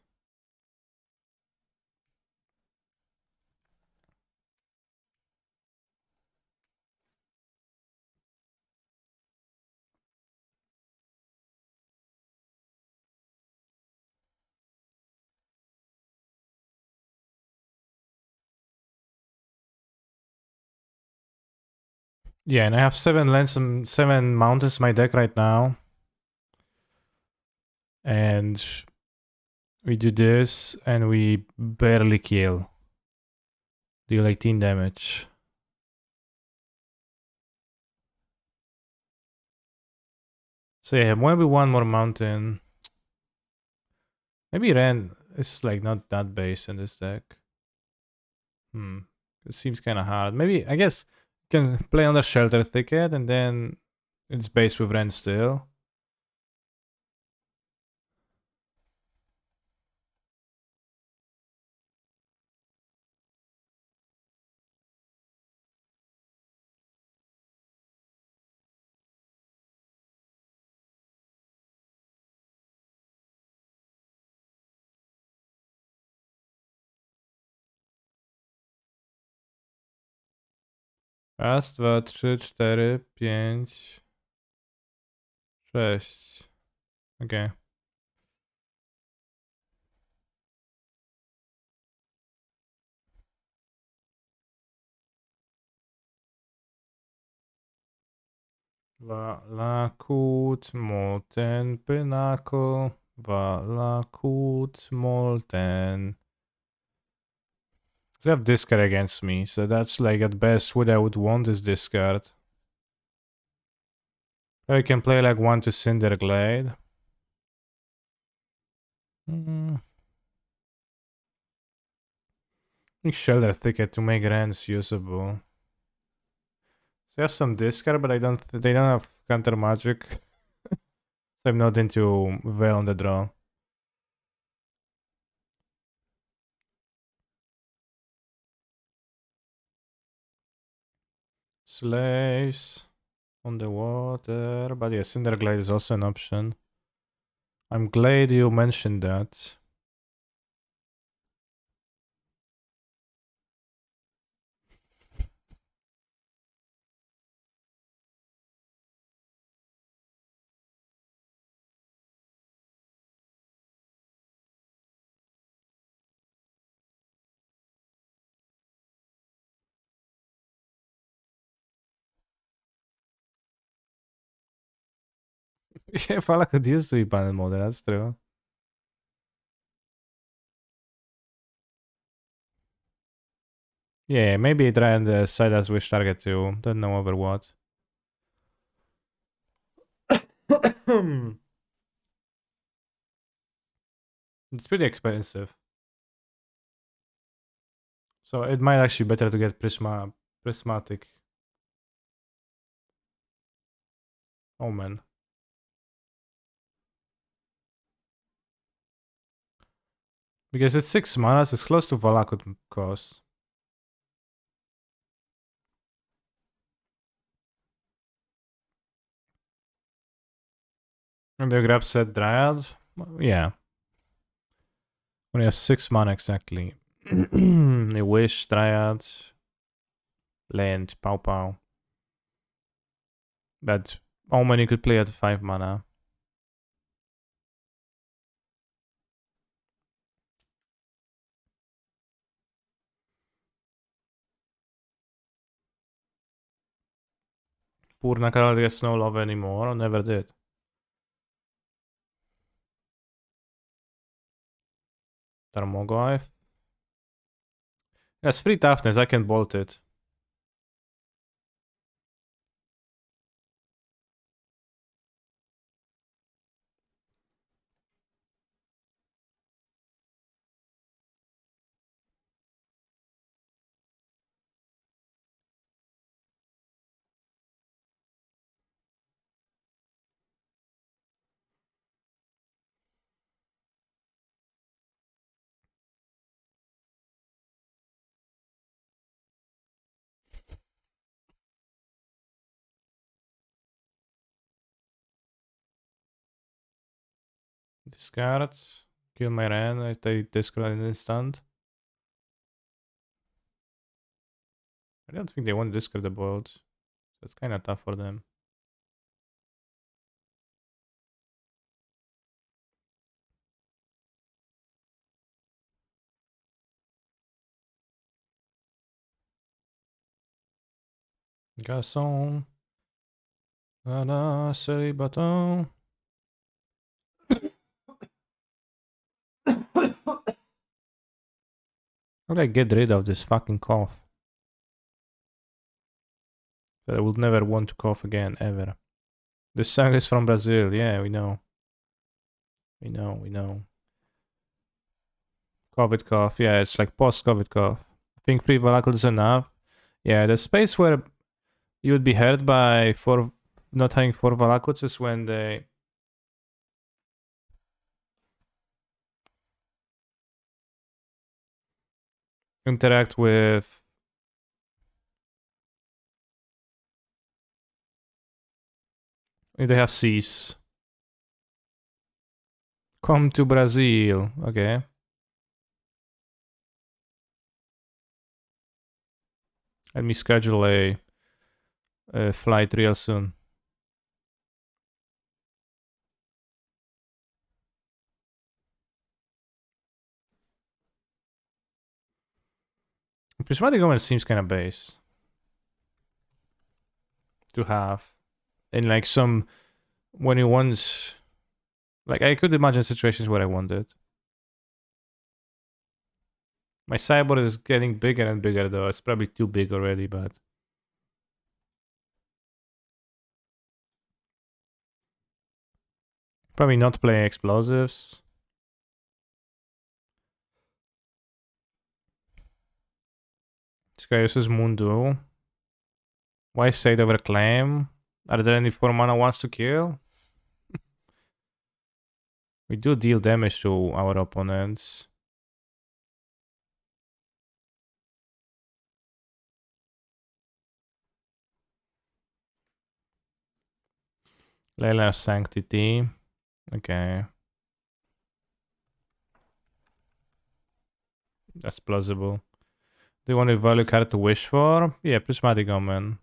Yeah, and I have 7 lands and 7 mountains in my deck right now. And we do this, and we barely kill. Deal 18 damage. So yeah, maybe one more mountain. Maybe Ren is like not that base in this deck. It seems kind of hard. Maybe, I guess, you can play under Shelter Thicket, and then it's base with Ren still. Raz, dwa, trzy, cztery, pięć, sześć. Okej. Valakut, molten pinnacle. Valakut, molten. They have discard against me, so that's like at best what I would want is discard. I can play like one to Cinderglade. I think Shelter Thicket to make Rens usable. They have some discard, but they don't have counter magic. So I'm not into Veil on the draw. Slaves on the water, but yeah, Cinderglade is also an option. I'm glad you mentioned that. Yeah, Falakut used to be banned in Modern, that's true. Yeah, maybe try and side as wish target too. Don't know over what. It's pretty expensive. So it might actually be better to get prismatic. Oh man. Because it's 6 mana, it's close to Valakut cost. And they grab set Dryad? Yeah. When you have 6 mana exactly. A Wish, Dryad, Land, Pow Pow. But Omen you could play at 5 mana. Purna Karl gets no love anymore, or never did. Tarmogoyf. Yes, free toughness, I can bolt it. Discard. Kill my Ren, I take discard an instant. I don't think they want to discard the bolt. So it's kinda tough for them. Garçon. Voilà, c'est bâton. How do I get rid of this fucking cough? That I will never want to cough again, ever. This song is from Brazil, yeah, we know. We know. COVID cough, yeah, it's like post-COVID cough. I think 3 Valakut is enough. Yeah, the space where you would be hurt by not having 4 Valakuts is when they interact with if they have Cs. Come to Brazil. Okay. Let me schedule a flight real soon. Prismatic Omen seems kind of base to have in like some when you want. Like I could imagine situations where I want it. My sideboard is getting bigger and bigger though. It's probably too big already, but probably not playing explosives. This guy uses Mundo. Why State over Claim? Are there any 4 mana ones to kill? We do deal damage to our opponents. Layla Sanctity. Okay. That's plausible. Do you want a value card to wish for? Yeah, Prismatic Omen.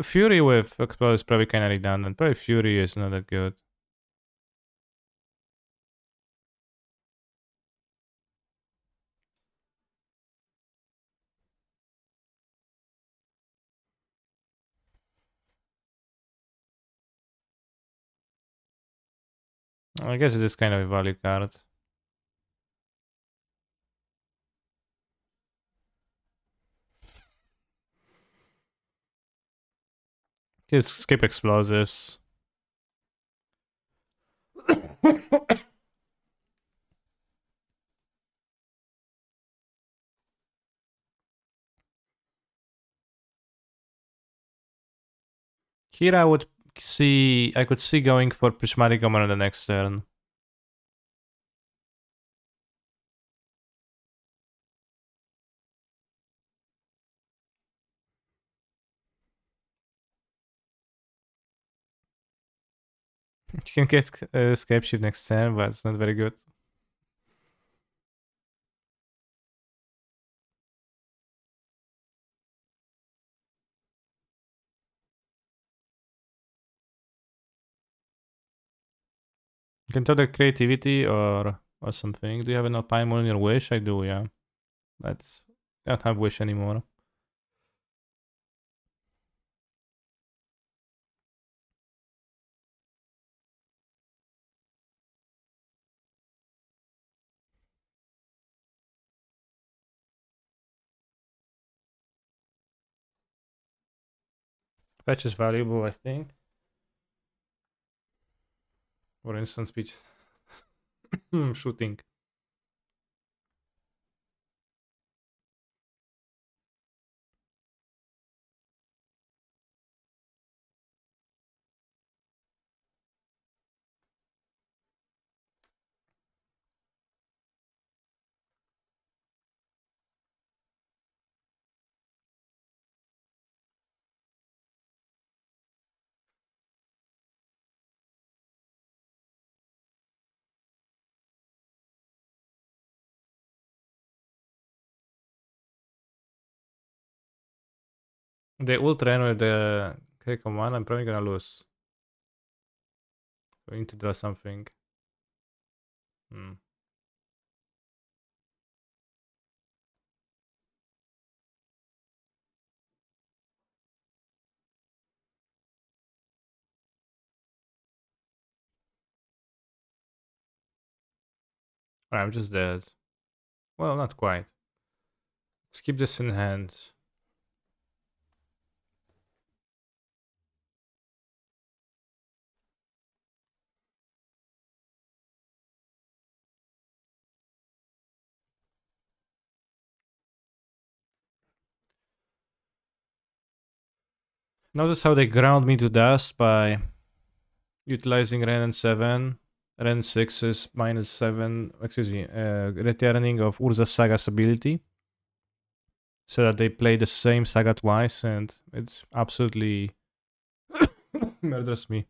Fury with Explode is probably kind of redundant. Probably Fury is not that good. I guess it is kind of a value card. Just skip explosives. Here I could see going for Prismatic Omen on the next turn. You can get Escape Shift next turn, but it's not very good. You can tell the creativity or something. Do you have an Alpine Moon in your wish? I do, yeah. But I don't have wish anymore. Fetch is valuable, I think. For instant speed. Shooting. The Ultra with the K command, I'm probably gonna lose. So I need to draw something. Hmm. I'm just dead. Well, not quite. Let's keep this in hand. Notice how they ground me to dust by utilizing Ren 7. Ren 6 is -7, excuse me, returning of Urza Saga's ability. So that they play the same saga twice, and it's absolutely murders me.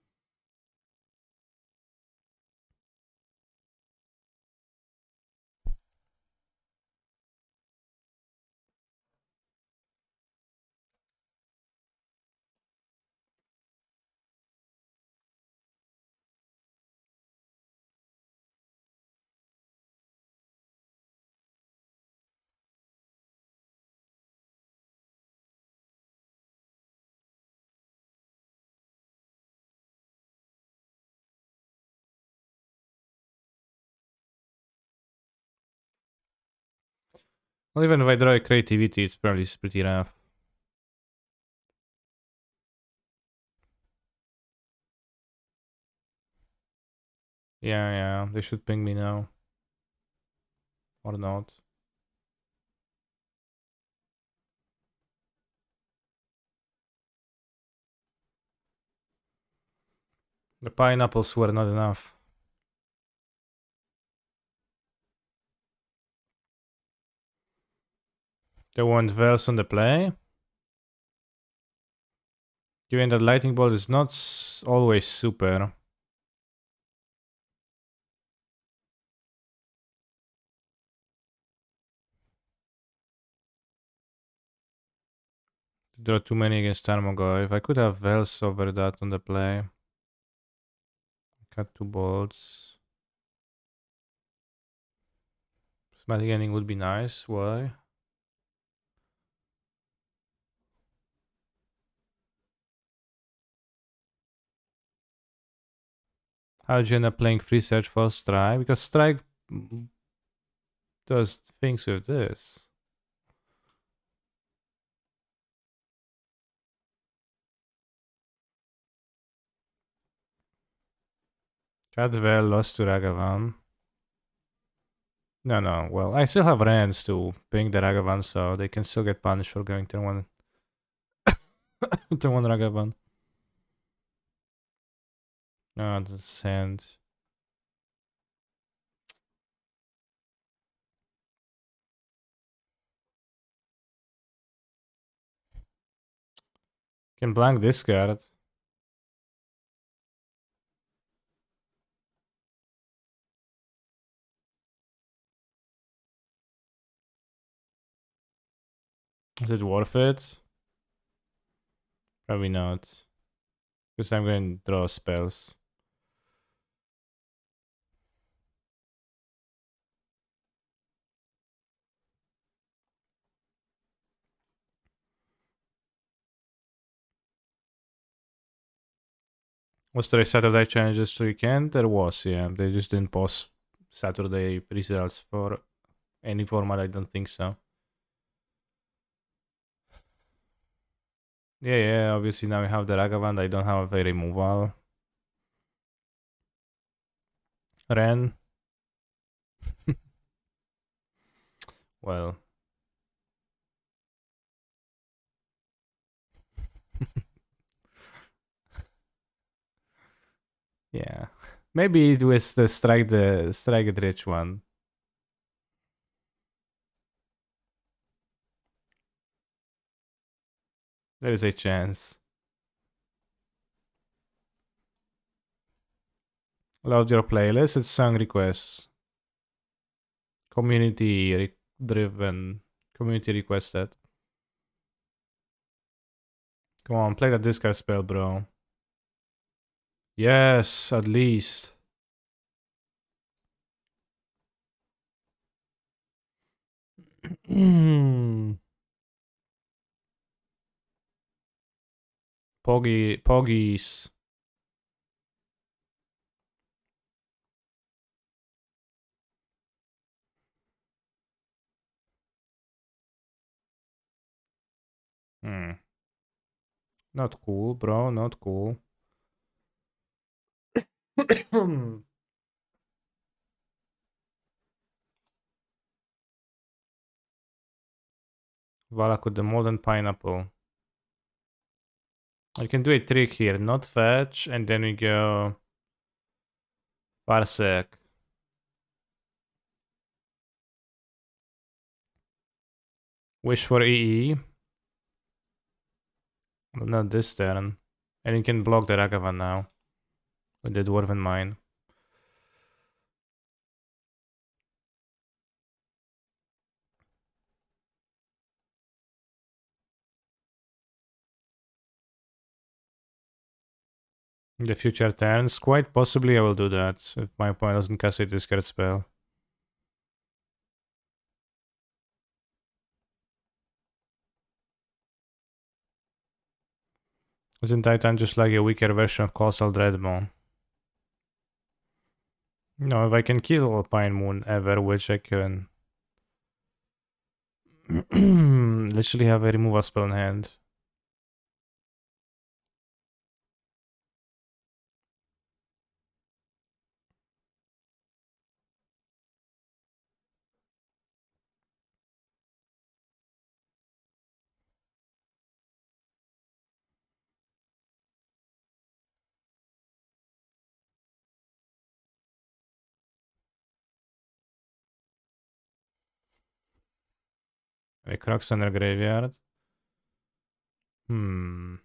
Well, even if I draw a creativity, it's probably pretty rough. Yeah, yeah, they should ping me now. Or not. The pineapples were not enough. They want Vels on the play. Given that lightning bolt is not always super. Draw too many against Tarmogoyf. I could have Vels over that on the play. Cut 2 bolts. Prismatic ending would be nice. Why? How did you end up playing free search for Strike? Because Strike does things with this. Cadwell lost to Ragavan. No. Well, I still have Rans to ping the Ragavan, so they can still get punished for going turn 1. Turn 1 Ragavan. No, the sand. Can blank this card. Is it worth it? Probably not. Because I'm going to draw spells. Was there a Saturday challenge this weekend? There was, yeah. They just didn't post Saturday results for any format, I don't think so. Yeah, obviously now we have the Ragavan, I don't have a removal. Ren. Well. Yeah. Maybe it was the strike it rich one. There is a chance. Load your playlist, it's song requests. Driven. Community requested. Come on, play that discard spell, bro. Yes, at least. Poggies. Not cool, bro, not cool. Valak with the modern pineapple. I can do a trick here, not fetch, and then we go Parsec. Wish for EE. Not this turn. And you can block the Ragavan now. With the Dwarven Mine. In the future turns, quite possibly I will do that if my opponent doesn't cast a discard spell. Isn't Titan just like a weaker version of Colossal Dreadbone? No, if I can kill Pine Moon ever, which I can. Literally have a removal spell in hand. A Crux in their graveyard. Hmm.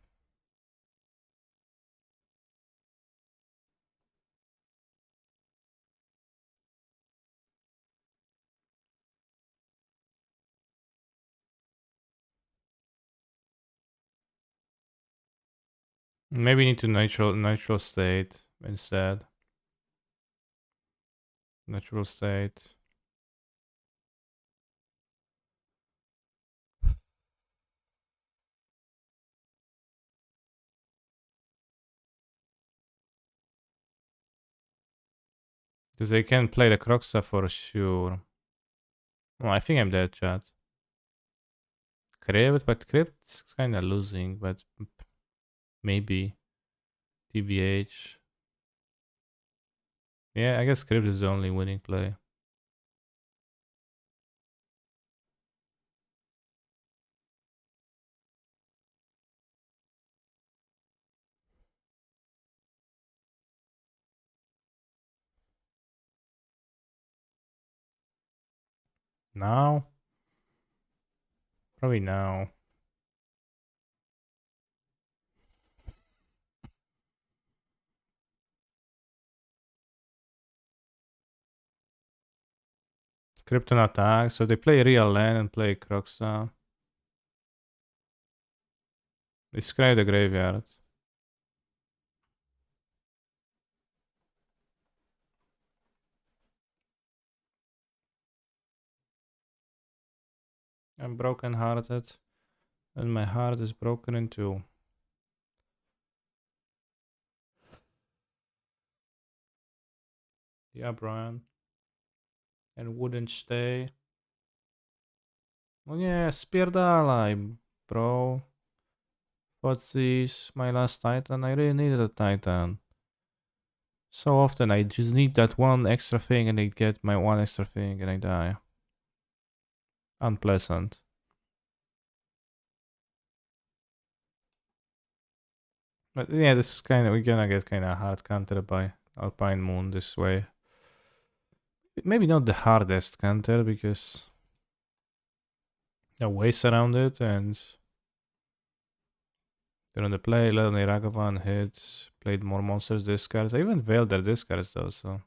Maybe need to natural state instead. Natural state. Because they can play the Croxa for sure. Well, I think I'm dead, chat. Crypt, but Crypt's kinda losing, but maybe. TBH. Yeah, I guess Crypt is the only winning play. Now? Probably now. Krypton attack, so they play real land and play Croxa. They scry the graveyard. I'm broken hearted. And my heart is broken in two. Yeah, Brian. And wouldn't stay. Oh yeah, spierdalaj, bro. What's this? My last Titan? I really needed a Titan. So often I just need that one extra thing and I get my one extra thing and I die. Unpleasant. But yeah, this is kind of, we're gonna get kind of hard countered by Alpine Moon this way. Maybe not the hardest counter because there are ways around it and they're on the play, Leonie Ragavan hits, played more monsters discards. I even veiled their discards though, so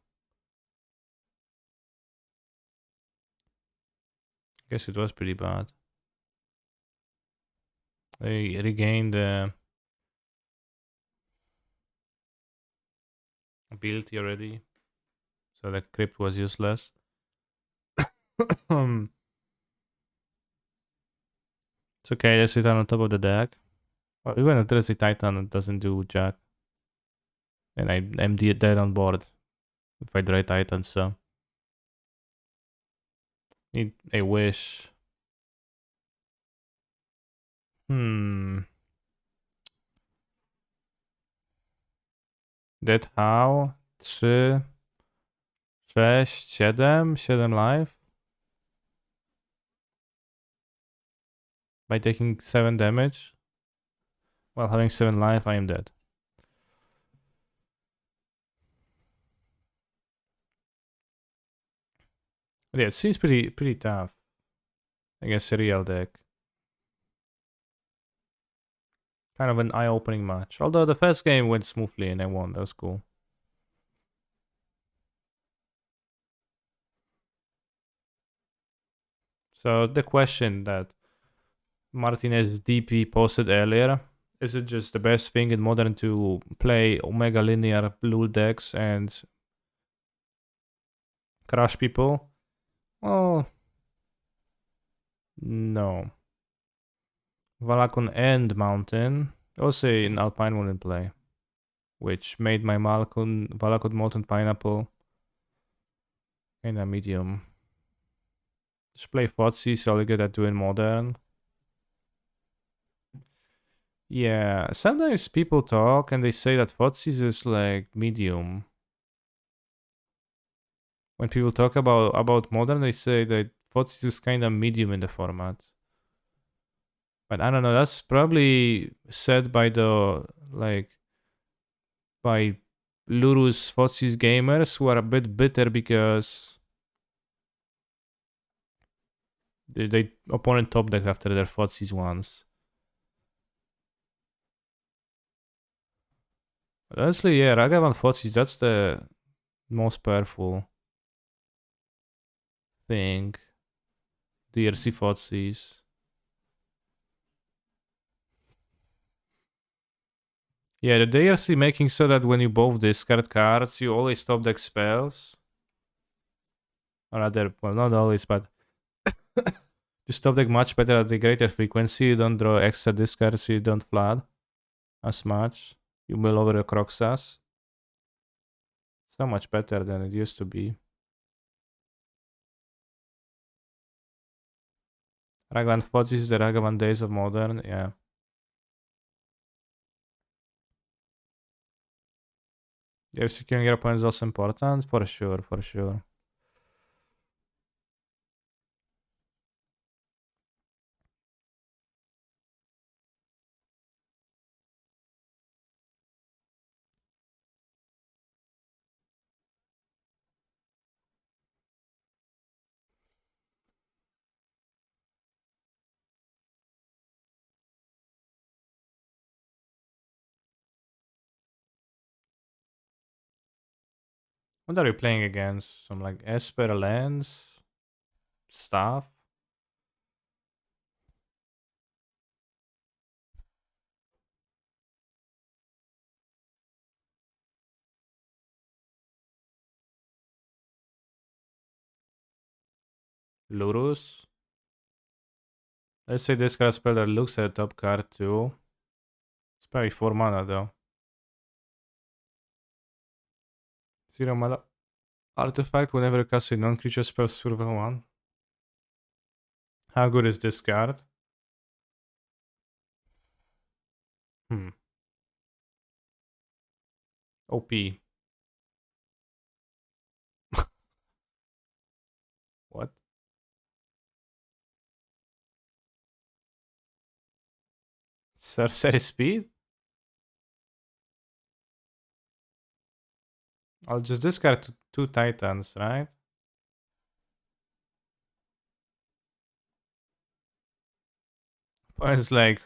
I guess it was pretty bad. They regained ability already, so the crypt was useless. It's okay, let's sit on top of the deck. Well, even if there's a Titan, it doesn't do jack. And I'm dead on board if I draw Titan, so need a wish. Dead how? 3, 6, 7, 7 life. By taking 7 damage. While having 7 life, I am dead. But yeah, it seems pretty tough. I guess a real deck. Kind of an eye-opening match. Although the first game went smoothly and I won. That was cool. So the question that Martinez DP posted earlier, is it just the best thing in Modern to play Omega Linear blue decks and crush people? Well, no. Valakon and Mountain. Also in Alpine Moon in play, which made my Valakon Molten Pineapple kinda medium. Just play Footsie, so all good at doing modern. Yeah, sometimes people talk and they say that Footsie is like medium. When people talk about modern, they say that Footsie is kind of medium in the format. But I don't know. That's probably said by the like by Luru's Fotsie's gamers who are a bit bitter because they opponent top deck after their Fotsie's once. But honestly, yeah, Ragavan Fotsie's that's the most powerful thing. DRC Fotsie's. Yeah, the DRC making so that when you both discard cards, you always top deck spells. Or rather, well, not always, but you top deck much better at the greater frequency. You don't draw extra discards, so you don't flood as much. You mill over your Croxas. So much better than it used to be. Ragavan Fudge is the Ragavan Days of Modern, yeah. Yeah, securing your opponent is also important, for sure, for sure. What are you playing against? Some like Esper lands? Stuff? Lurus? Let's say this card spell that looks at the top card too. It's probably 4 mana though. 0 mana artifact whenever you cast a non-creature spell survival 1. How good is this card? Hmm. OP. What? Sorcery speed? I'll just discard 2 titans, right? But it's like,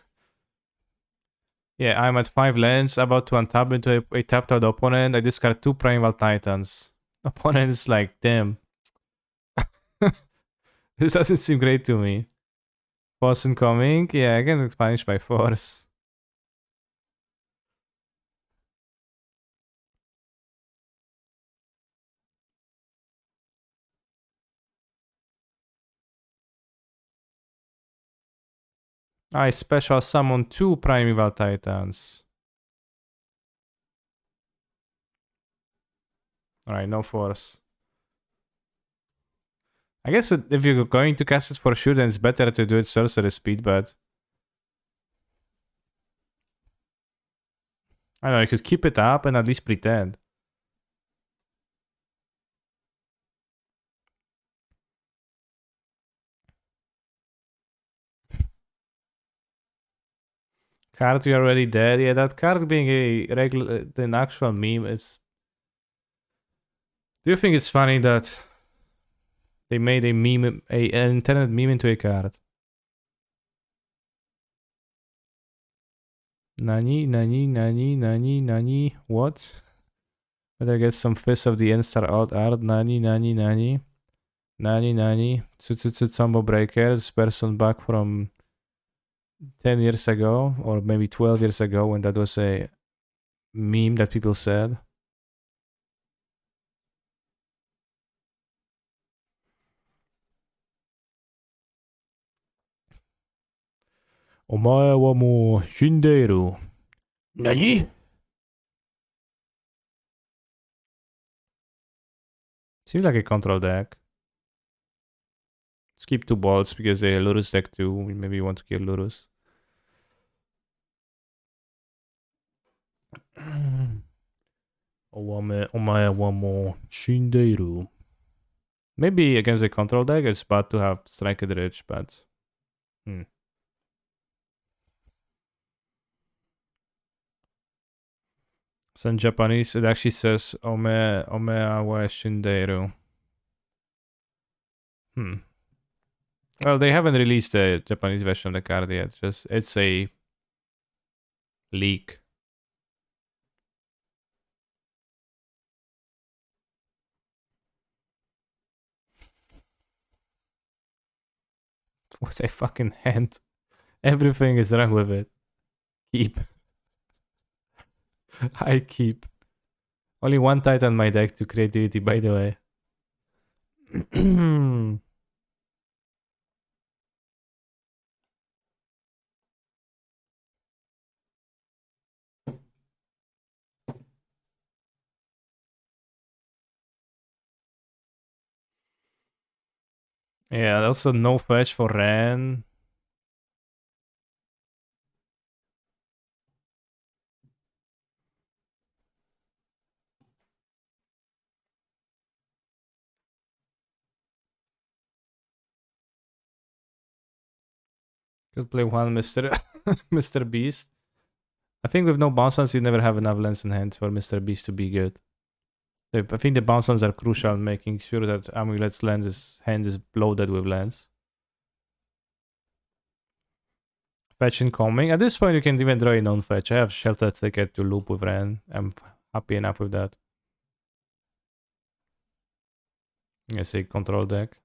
yeah, I'm at 5 lands, about to untap into a tapped out opponent. I discard 2 Primal Titans. Opponent is like, damn. This doesn't seem great to me. Force incoming? Yeah, I can punish by force. I special summon 2 Primeval Titans. Alright, no force. I guess if you're going to cast it for sure, then it's better to do it sorcery speed, but I don't know, you could keep it up and at least pretend. Card you already dead. Yeah, that card being a regular, an actual meme is. Do you think it's funny that they made a meme, an internet meme into a card? Nani, what? Better get some Fist of the N-Star out art, nani. Tsumbo Breaker, this person back from 10 years ago, or maybe 12 years ago, when that was a meme that people said. Omae wa mo shindeiru. Nani? Seems like a control deck. Skip 2 bolts because they Lurus deck too. Maybe you want to kill Lurus. Omae wamo Shindeiru. Maybe against the control deck it's bad to have Strike the Rich, but... So in Japanese it actually says Ome awa Shindeiru. Well, they haven't released the Japanese version of the card yet. Just it's a leak. What a fucking hand. Everything is wrong with it. Keep. I keep. Only one Titan in my deck to creativity, by the way. Yeah, also no fetch for Ren. Could play one Mr. Mr. Beast. I think with no bounce lands, you never have enough lands in hand for Mr. Beast to be good. I think the bounce lands are crucial in making sure that Amulet's hand is loaded with lands. Fetch incoming. At this point, you can even draw a non-fetch. I have Shelter Ticket to loop with Ren. I'm happy enough with that. I say control deck.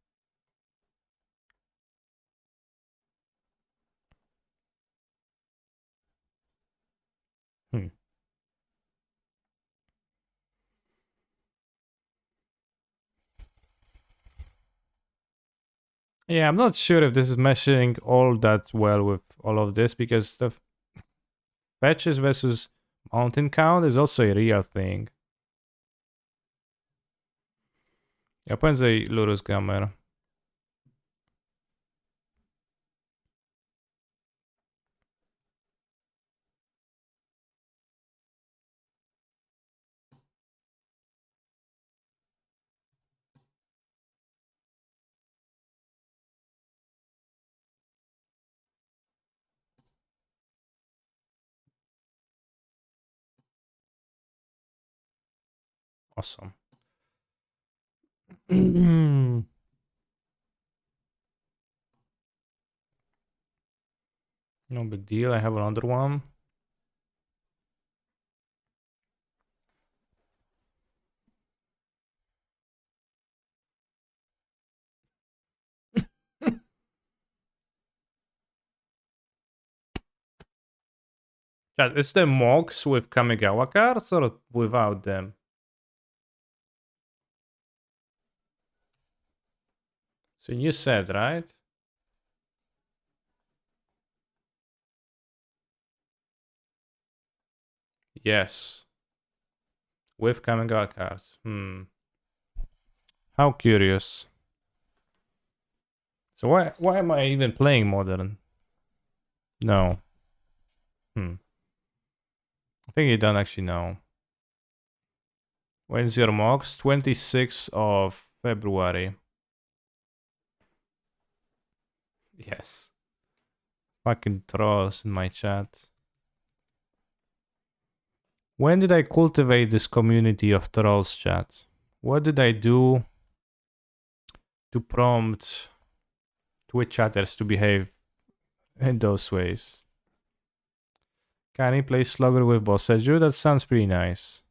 Yeah, I'm not sure if this is meshing all that well with all of this because the fetches versus mountain count is also a real thing. Ja, prędzej Lurus Gamer. Awesome. No big deal. I have another one. Chat, is the Mox with Kamigawa cards or without them? So you said, right? Yes. With Kamigawa cards. How curious. So why am I even playing Modern? No. I think you don't actually know. When's your Mox? 26th of February. Yes. Fucking trolls in my chat. When did I cultivate this community of trolls, chat? What did I do to prompt Twitch chatters to behave in those ways? Can he play Slugger with Bosseju? That sounds pretty nice.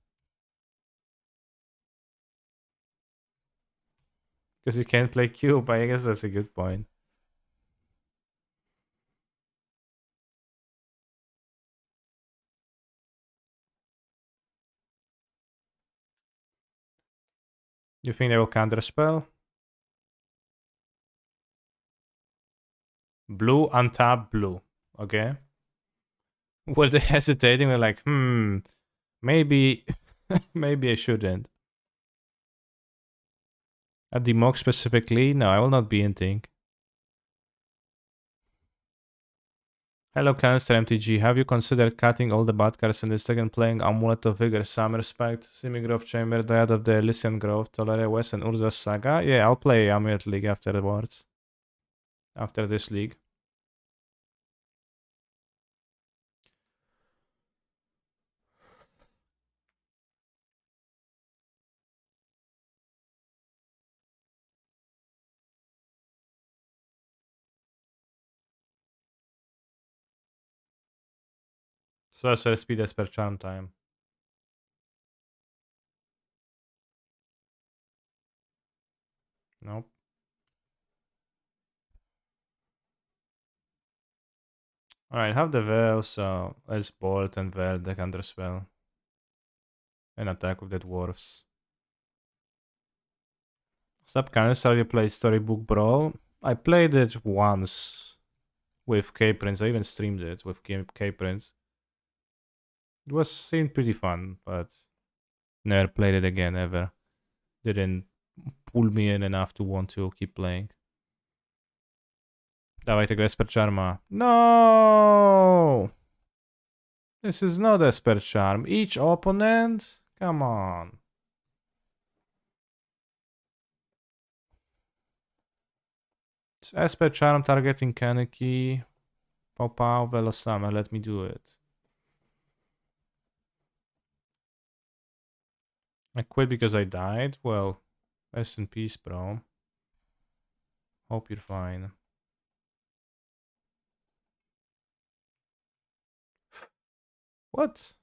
Because you can't play Cube, I guess that's a good point. You think they will counterspell? Blue, untap, blue. Okay. Were they hesitating? They're like, maybe, maybe I shouldn't. At the mock specifically? No, I will not be inting. Hello, Canister MTG. Have you considered cutting all the bad cards and instead playing Amulet of Vigor, Some Respect, Simigrove Chamber, Dyad of the Elysian Grove, Tolere West, and Urza's Saga? Yeah, I'll play Amulet League afterwards. After this league. Sorcerer Speed as per charm time. Nope. Alright, have the Veil, so let's Bolt and Veil the Counterspell. And attack with the Dwarfs. Stop Canister, you play Storybook Brawl. I played it once with K-Prince. I even streamed it with K-Prince. It was seemed pretty fun, but never played it again ever. Didn't pull me in enough to want to keep playing. Dawaj tego Esper Charma. No! This is not Esper Charm. Each opponent? Come on. It's Esper Charm targeting Kaneki. Pow Velosama. Let me do it. I quit because I died? Well, rest in peace, bro. Hope you're fine. What?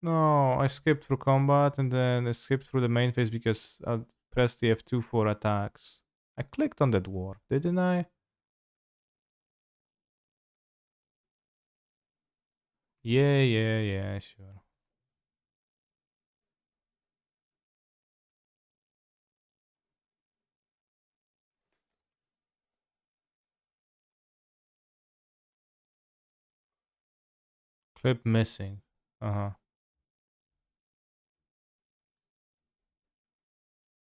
No, I skipped through combat and then I skipped through the main phase because I pressed the F2 for attacks. I clicked on the dwarf, didn't I? Yeah, sure. Clip missing. Uh-huh.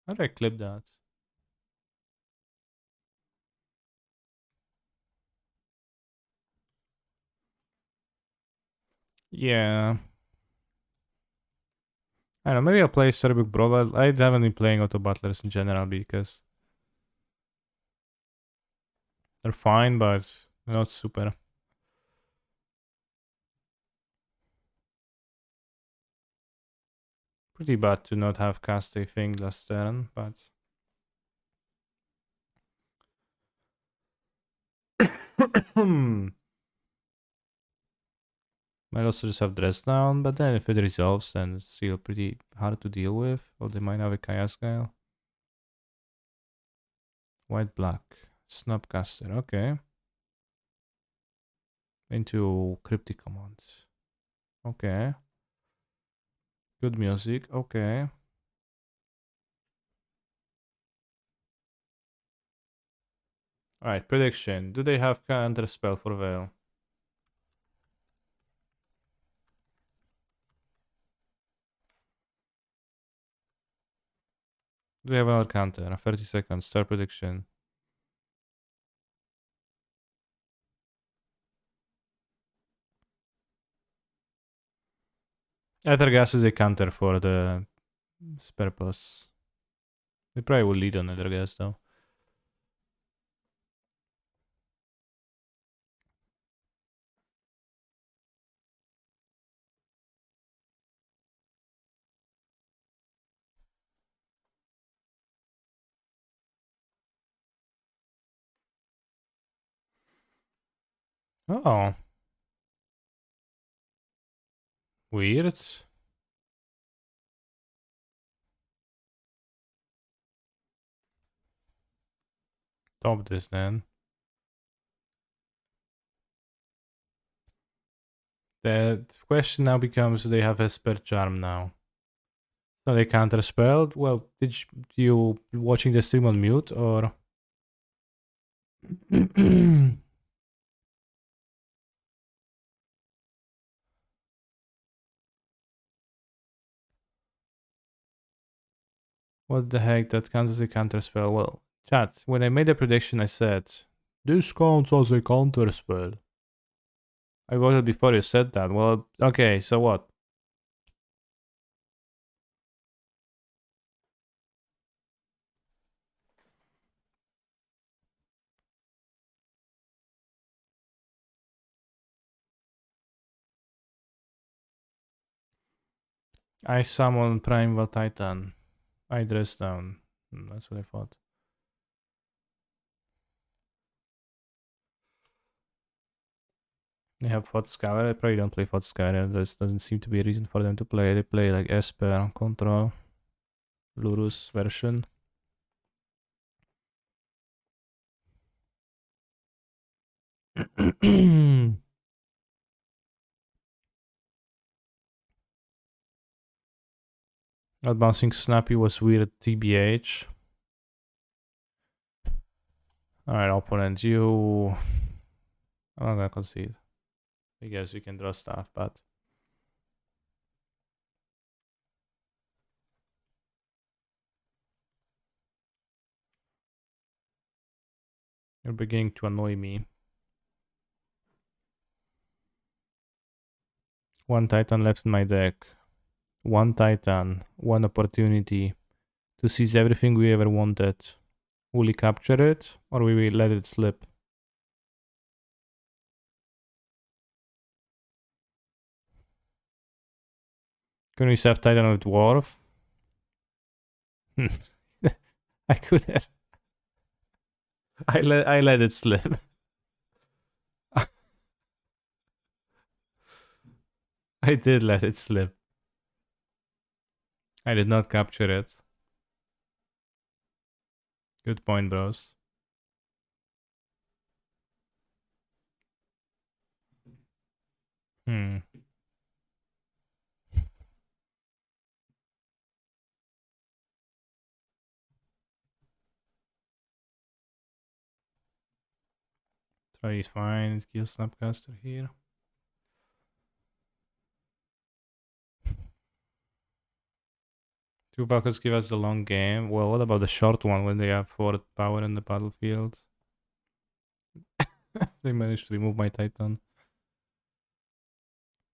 How did I clip that? Yeah. I don't know, maybe I'll play Storybook Brawl. I haven't been playing Auto Battlers in general because they're fine, but they're not super. Pretty bad to not have cast a thing last turn, but... Might also just have Dress Down, but then if it resolves, then it's still pretty hard to deal with. Or they might have a Kayasgail. White Black. Snapcaster, okay. Into Cryptic Commands. Okay. Good music, okay. Alright, prediction. Do they have counter spell for Veil? Do they have another counter? 30 seconds. Start prediction. Ethergas is a counter for the purpose. They probably will lead on Ethergas though. Oh. Weird. Top this then. The question now becomes, do they have Esper Charm now? So they counter spelled? Well, did you watching the stream on mute or? What the heck? That counts as a counter spell. Well, chat, when I made the prediction, I said, this counts as a counter spell. I voted before you said that. Well, okay, so what? I summon Primeval Titan. I dress down. That's what I thought. They have Fought Skyler. I probably don't play Fought Skyler. There doesn't seem to be a reason for them to play. They play like Esper, Control, Lurus version. Not bouncing Snappy was weird, TBH. Alright, opponent, you... I'm not gonna concede. I guess we can draw stuff, but... You're beginning to annoy me. One Titan left in my deck. One Titan, one opportunity to seize everything we ever wanted. Will we capture it, or will we let it slip? Can we save Titan with Dwarf? I could have. I let it slip. I did let it slip. I did not capture it. Good point, bros. Hmm. Try is fine. Kill Snapcaster here. Two buckets give us the long game. Well, what about the short one when they have 4 power in the battlefield? They managed to remove my Titan.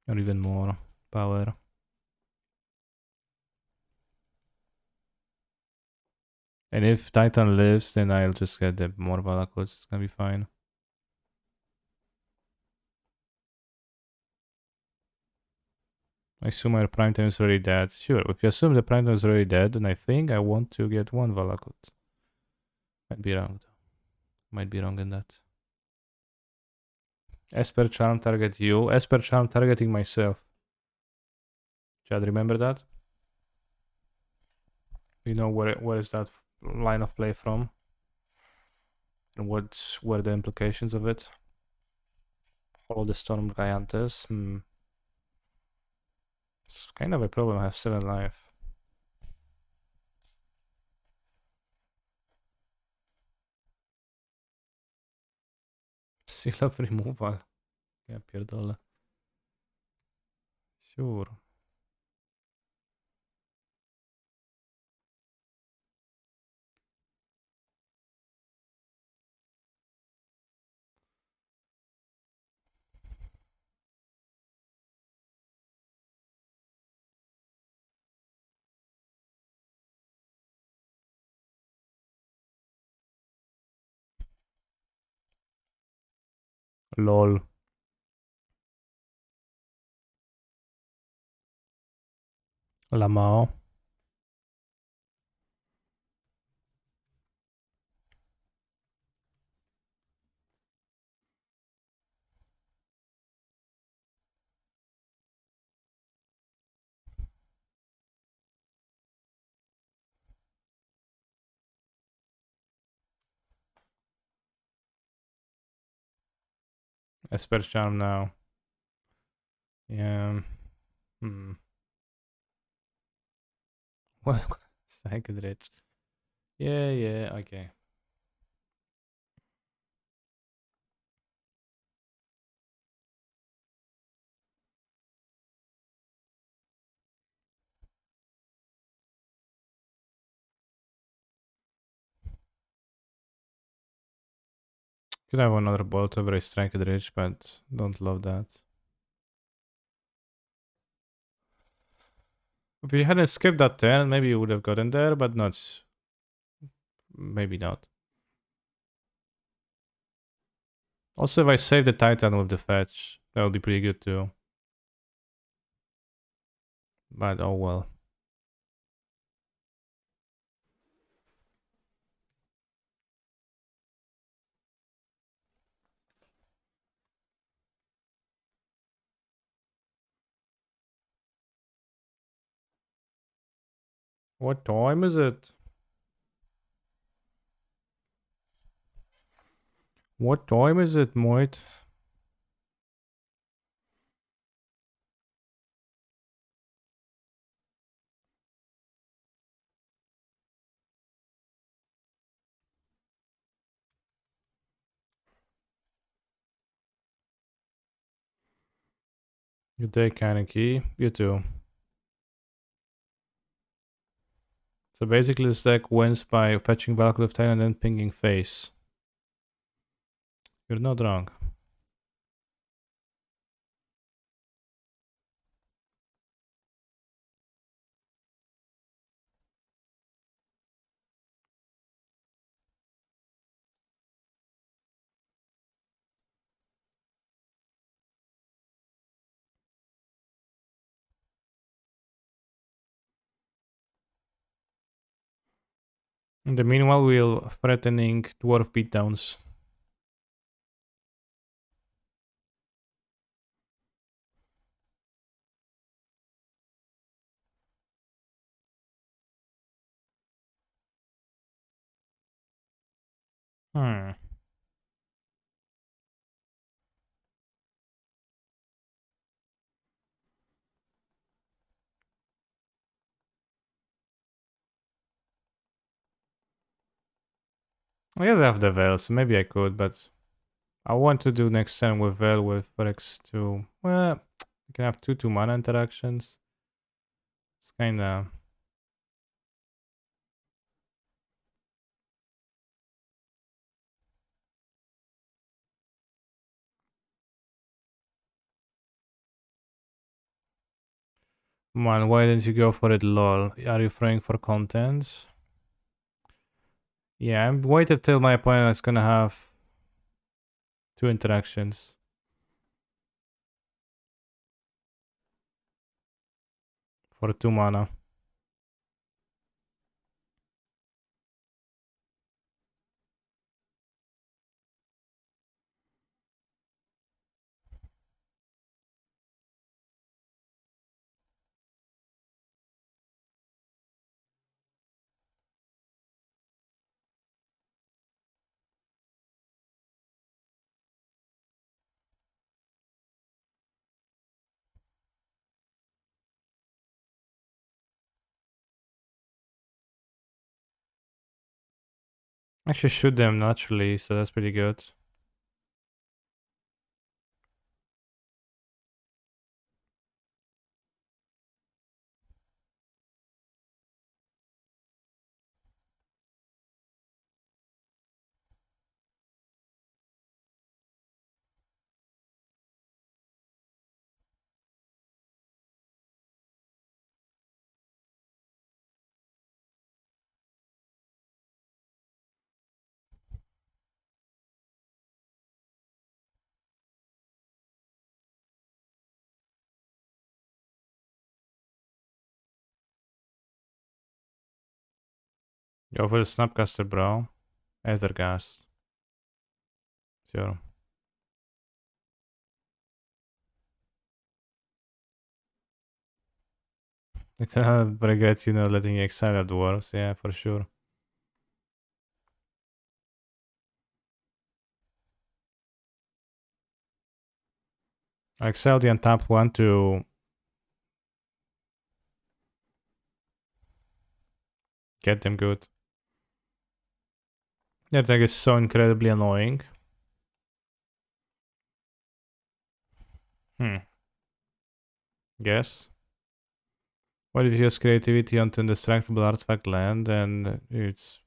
Or even more power. And if Titan lives, then I'll just get the more Valakots. It's gonna be fine. I assume our prime time is already dead. Sure, if you assume the prime time is already dead, then I think I want to get one Valakut. Might be wrong though. Might be wrong in that. Esper Charm target you. Esper Charm targeting myself. Chad, remember that? You know where is that line of play from? And what were the implications of it? Follow the Storm Giantes. It's kind of a problem. I have 7 life. Seal of removal. Ja pierdolę. Sure. LOL. La Mao. Esper Charm now. Yeah. What? Psychedrich. Yeah, okay. Could have another bolt over a strike at ridge, but don't love that. If you hadn't skipped that turn, maybe you would have gotten there, but not. Maybe not. Also, if I save the Titan with the fetch, that would be pretty good too. But oh well. What time is it? What time is it, mate? Good day, Kaneki. You too. So basically this deck wins by fetching Valkyrie of Titan and then pinging face. You're not wrong. In the meanwhile, we're threatening dwarf beatdowns. Hmm. I guess I have the Veil, so maybe I could, but I want to do next turn with Veil with Rex 2. Well, you can have 2 mana interactions. It's kinda... Man, why didn't you go for it, lol? Are you praying for content? Yeah, I'm waited till my opponent is gonna have 2 interactions. For 2 mana. I should shoot them naturally, so that's pretty good. Go for the Snapcaster, bro. Ethergast. Sure. I kind regret, letting you exile dwarves. Yeah, for sure. I exiled the untapped one to get them good. That deck is so incredibly annoying. Guess. What if you use creativity onto indestructible artifact land and it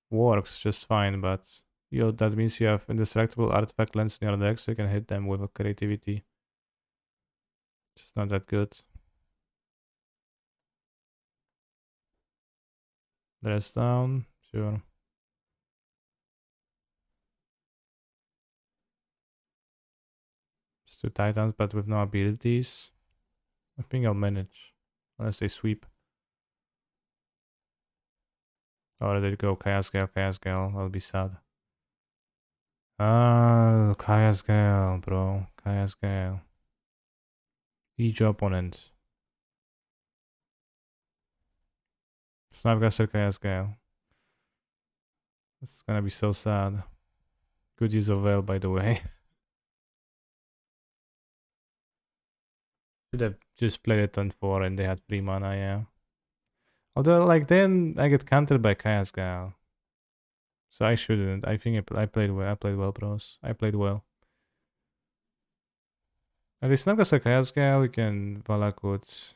works just fine, but Yo, that means you have indestructible artifact lands in your deck, so you can hit them with a creativity. It's not that good. Dress down, sure. It's 2 Titans, but with no abilities. I think I'll manage. Unless they sweep. Or they go Chaos Gale, Chaos Gale. I'll be sad. Ah, Chaos Gale, bro. Chaos Gale. Each opponent. Snapcaster Chaos Gale. It's gonna be so sad. Good use of Veil, by the way. Should have just played it on 4 and they had 3 mana, yeah. Although, like, then I get countered by Chaos Gale. So I shouldn't. I think I played well. I played well, bros. I played well. At least Snapcaster Chaos Gale, you can Valakut.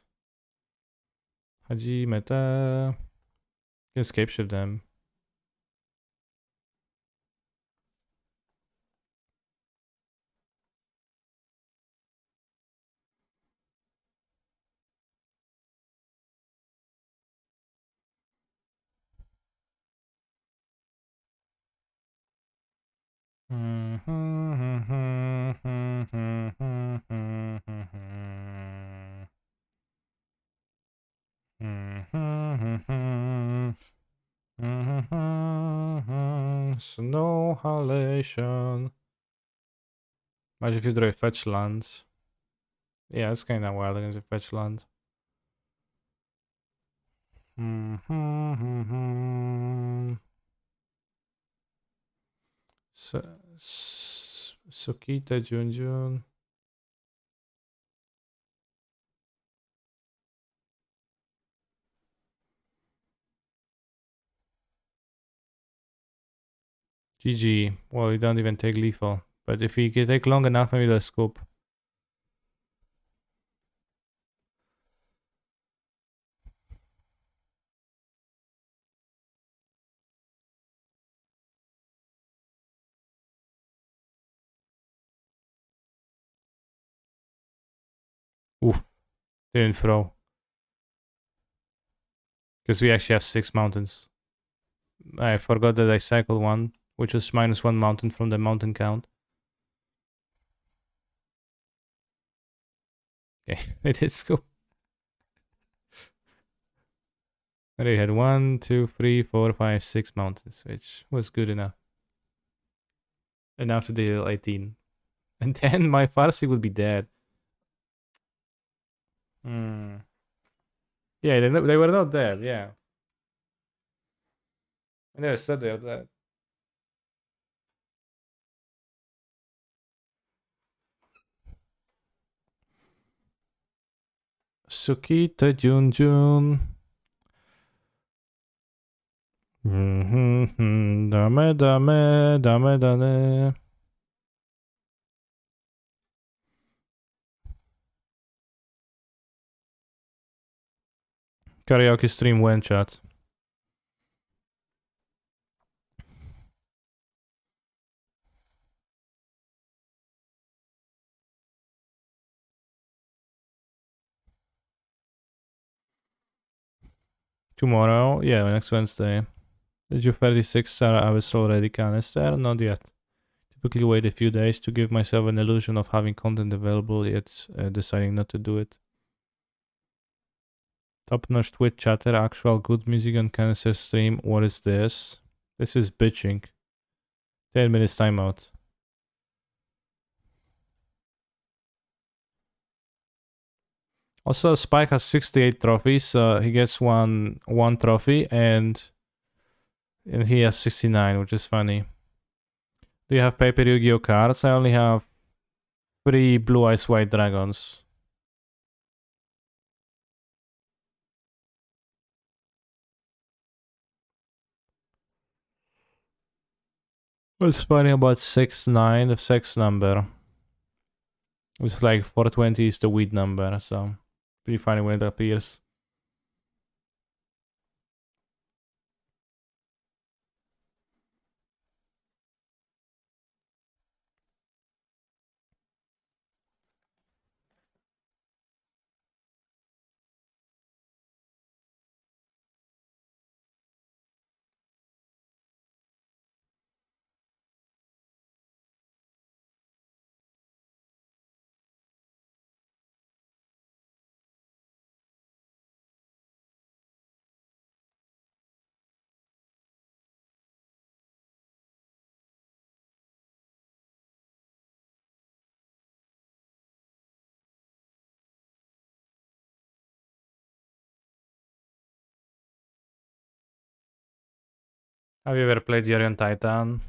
Haji, meta. You can escape shift them. Snow halation. Imagine if you draw a fetch land. Yeah, it's kinda wild against a fetch land. Sokita Junjun. GG. Well, you don't even take lethal. But if you can take long enough, maybe they'll scope. Oof. Didn't throw. Because we actually have 6 mountains. I forgot that I cycled one, which was -1 mountain from the mountain count. Okay, it did scope. They had 1, 2, 3, 4, 5, 6 mountains, which was good enough. Enough to deal 18. And then my Farsi would be dead. Hmm. Yeah, they were not dead, yeah. I never said they were dead. Sukita Junjun. Dame, dame, dame, dame. Karaoke stream when chat. Tomorrow? Yeah, next Wednesday. Did you 36-star Abyss already canister? Not yet. Typically wait a few days to give myself an illusion of having content available, yet deciding not to do it. Top-notch Twitch chatter, actual good music on canister stream. What is this? This is bitching. 10 minutes timeout. Also, Spike has 68 trophies. He gets one trophy, and he has 69, which is funny. Do you have paper Yu-Gi-Oh cards? I only have 3 Blue Eyes White Dragons. What's funny about 6-9, the sex number? It's like 420 is the weed number, so pretty funny when it appears. Have you ever played Yorion Titan?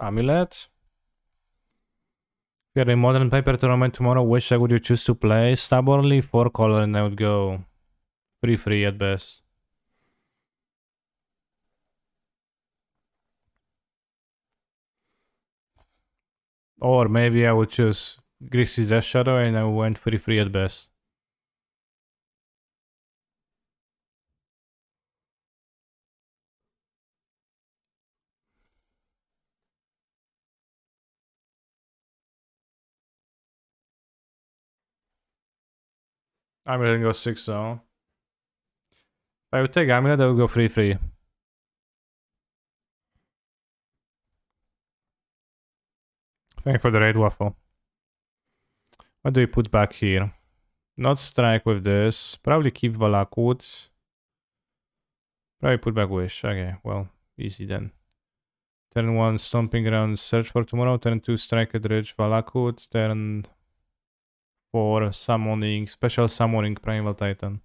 Amulet? If you had a modern paper tournament tomorrow, which would you choose to play? Stubbornly, 4 color, and I would go 3-3 at best. Or maybe I would choose Grixis Death Shadow and I went 3-3 at best. I'm gonna go 6 though. If I would take Amulet, I would go 3-3. Thank you for the raid waffle. What do we put back here? Not strike with this. Probably keep Valakut. Probably put back Wish. Okay, well, easy then. Turn 1, Stomping Ground, Search for Tomorrow. Turn 2, Strike at Ridge, Valakut. Turn 4, Summoning, Special Summoning Primal Titan.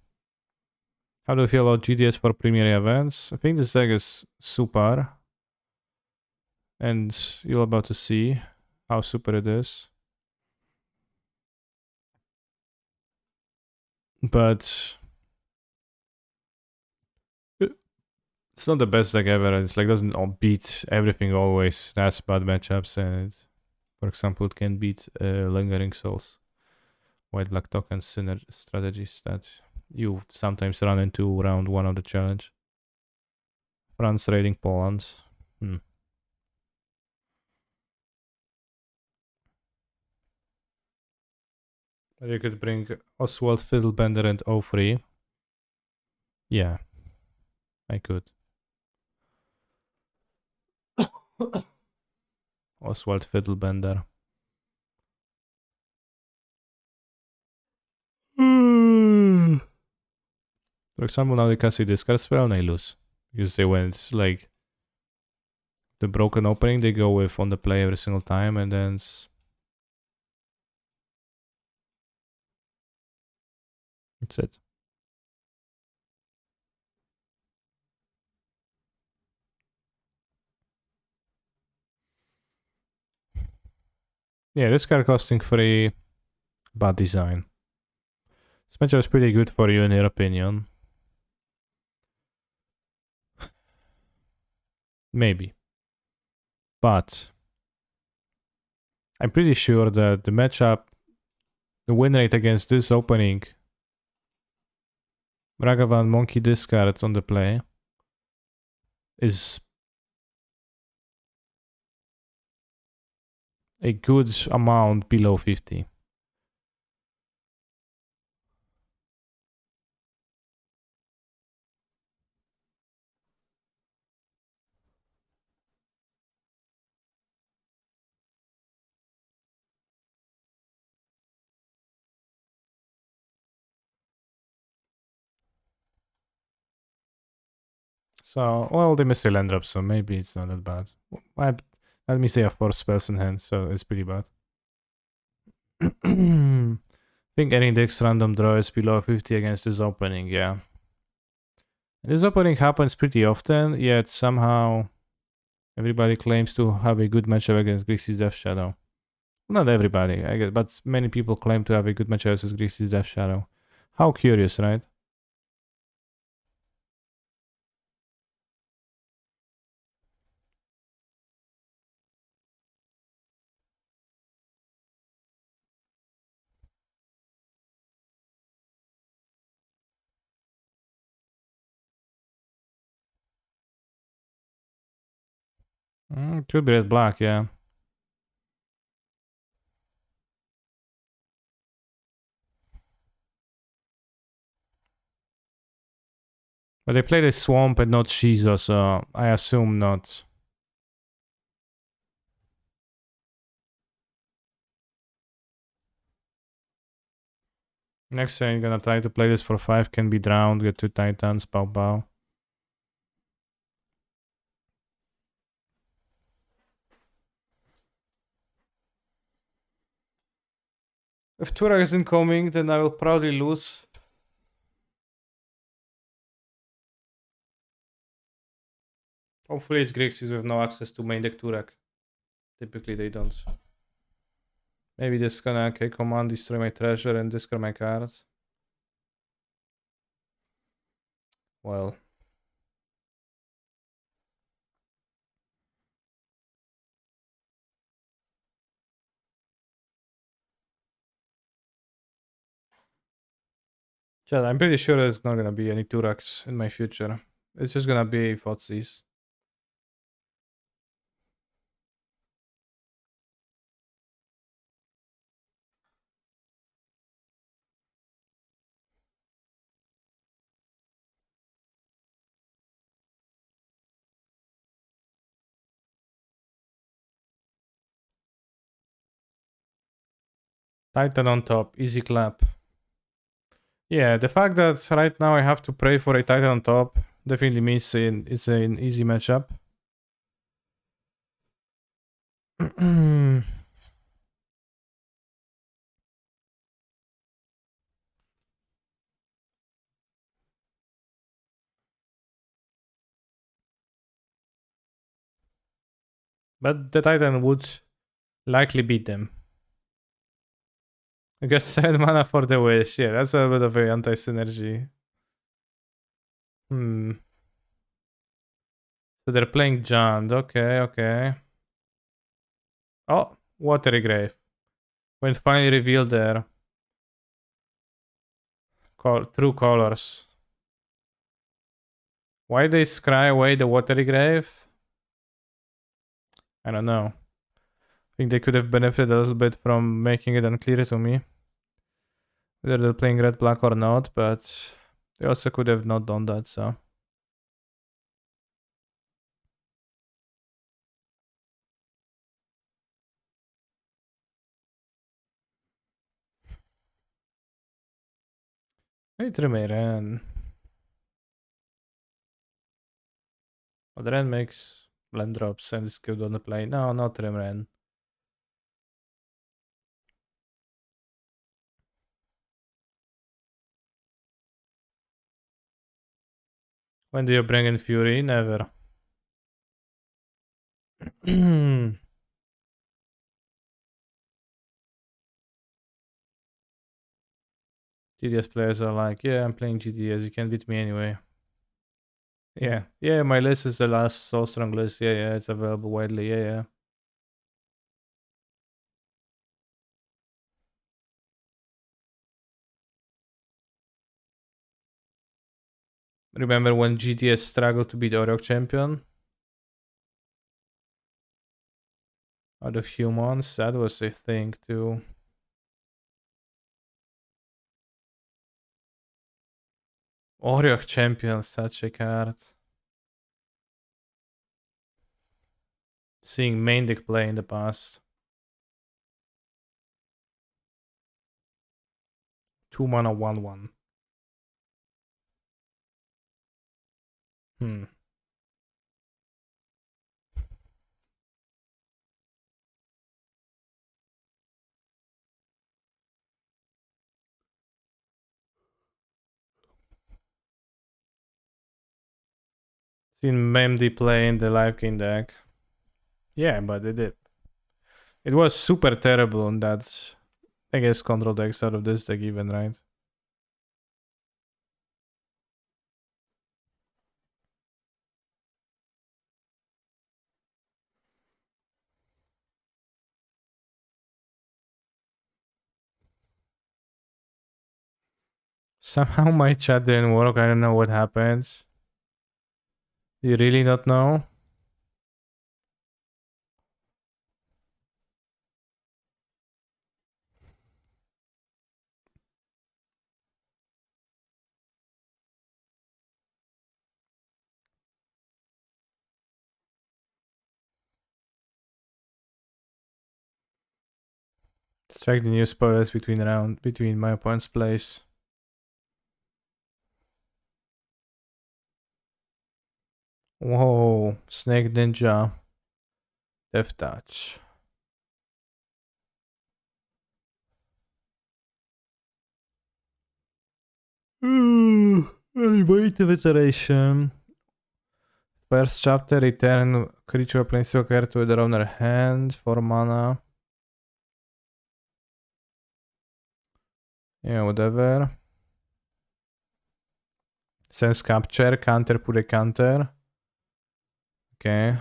How do you feel about GDS for Premier events? I think this deck is super. And you're about to see how super it is. But it's not the best deck ever. It's like doesn't beat everything always. That's bad matchups, and for example, it can beat Lingering Souls, White Black Token strategies that you sometimes run into round 1 of the challenge. France raiding Poland. You could bring Oswald Fiddlebender and O3. Yeah, I could. Oswald Fiddlebender. For example, now they can see discard spell and they lose. Because they went like the broken opening they go with on the play every single time and then that's it. Yeah, this card costing 3, bad design. This matchup is pretty good for you in your opinion. Maybe. But I'm pretty sure that the matchup, the win rate against this opening, Ragavan Monkey discard on the play, is a good amount below 50. So, well, they missed a land drop, so maybe it's not that bad. Let me say a 4 spells in hand, so it's pretty bad. I think any deck's random draw is below 50 against this opening, yeah. This opening happens pretty often, yet somehow everybody claims to have a good matchup against Grixis Death Shadow. Not everybody, I guess, but many people claim to have a good matchup against Grixis Death Shadow. How curious, right? Could be red black, yeah. But they played a Swamp and not Shiza, so I assume not. Next turn, gonna try to play this for 5, can be drowned, get 2 Titans, pow pow. If Turok isn't coming, then I will probably lose. Hopefully it's Grixis with no access to main deck Turek. Typically they don't. Maybe this gonna command destroy my treasure and discard my cards. Well. Chad, I'm pretty sure there's not gonna be any Turaks in my future. It's just gonna be Fotsis. Titan on top, easy clap. Yeah, the fact that right now I have to pray for a Titan on top definitely means it's an easy matchup. But the Titan would likely beat them. I guess 7 mana for the wish. Yeah, that's a bit of a anti-synergy. So they're playing Jund. Okay, okay. Oh, Watery Grave. When it finally revealed their true colors. Why they scry away the Watery Grave? I don't know. I think they could have benefited a little bit from making it unclear to me whether they're playing red black or not, but they also could have not done that, so. Maybe Tremere. But Ren makes land drops and is good on the play. No, not Tremere. When do you bring in Fury? Never. GTS players are like, yeah, I'm playing GTS, you can beat me anyway. Yeah, yeah, my list is the last Soul Strong list. Yeah, yeah, it's available widely. Yeah, yeah. Remember when GTS struggled to beat Orioc Champion? Out of humans, that was a thing too. Orioc Champion, such a card. Seeing main deck play in the past. 2 mana 1/1. Hmm. Seen Memdy play in the Live King deck. Yeah, but it did. It was super terrible on that. I guess control decks out of this deck even, right? Somehow my chat didn't work. I don't know what happened. You really not know? Let's check the new spoilers between my opponent's plays. Whoa, Snake Ninja. Death Touch. Elevative iteration. First chapter, return creature planeswalker to their owner hand for mana. Yeah, whatever. Sense capture, counter, put a counter. Okay.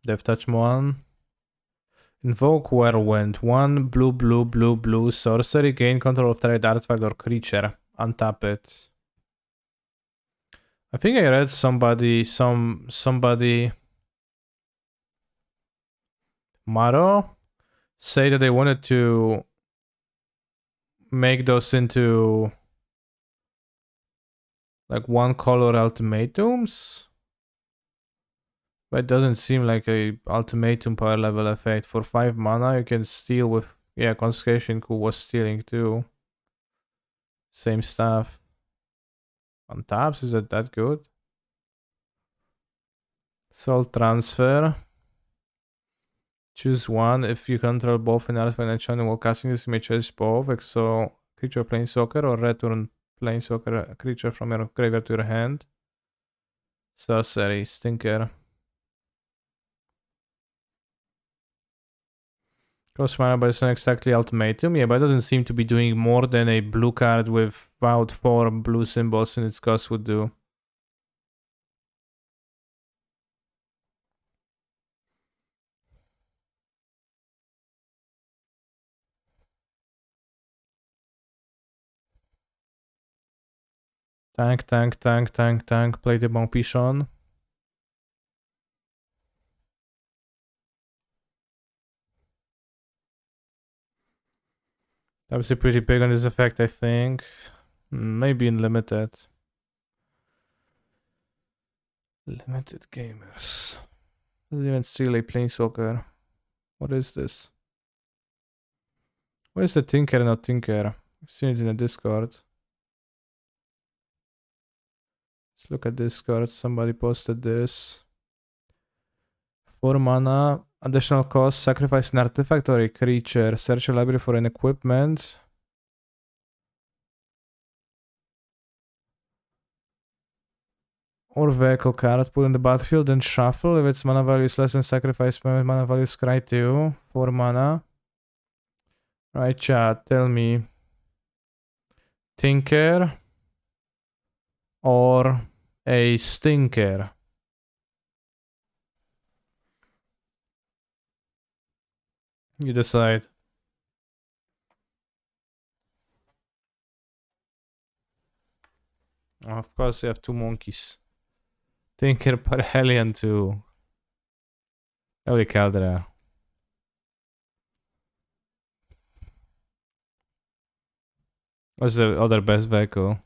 Death touch 1. Invoke Whirlwind. 1 blue, blue, blue, blue. Sorcery. Gain control of target artifact or creature. Untap it. I think I read somebody Maro say that they wanted to make those into like 1 color ultimatums. But it doesn't seem like a ultimatum power level effect. For 5 mana you can steal with, yeah, Consecration Coup was stealing too. Same stuff. On taps, is it that good? Soul Transfer. Choose one. If you control both an artifact and enchantment while casting this, you may choose both. Exile creature planeswalker or return planeswalker creature from your graveyard to your hand. Sorcery, Stinker. Cost mana, but it's not exactly ultimatum. Yeah, but it doesn't seem to be doing more than a blue card with about 4 blue symbols in its cost would do. Tank, tank, tank, tank, tank. Play the Bonpichon. That was pretty big on this effect, I think. Maybe in limited. Limited gamers. Doesn't even steal a planeswalker. What is this? What is the Tinker not Tinker? I've seen it in the Discord. Let's look at Discord. Somebody posted this. 4 mana, additional cost, sacrifice an artifact or a creature. Search your library for an equipment. Or vehicle card, put in the battlefield, then shuffle. If its mana value is less than sacrifice, mana value is cry 2. 4 mana. Right, chat, tell me. Tinker or a Stinker? You decide. Oh, of course, you have 2 monkeys. Tinker Parhelion 2. Holy Caldera. What's the other best vehicle?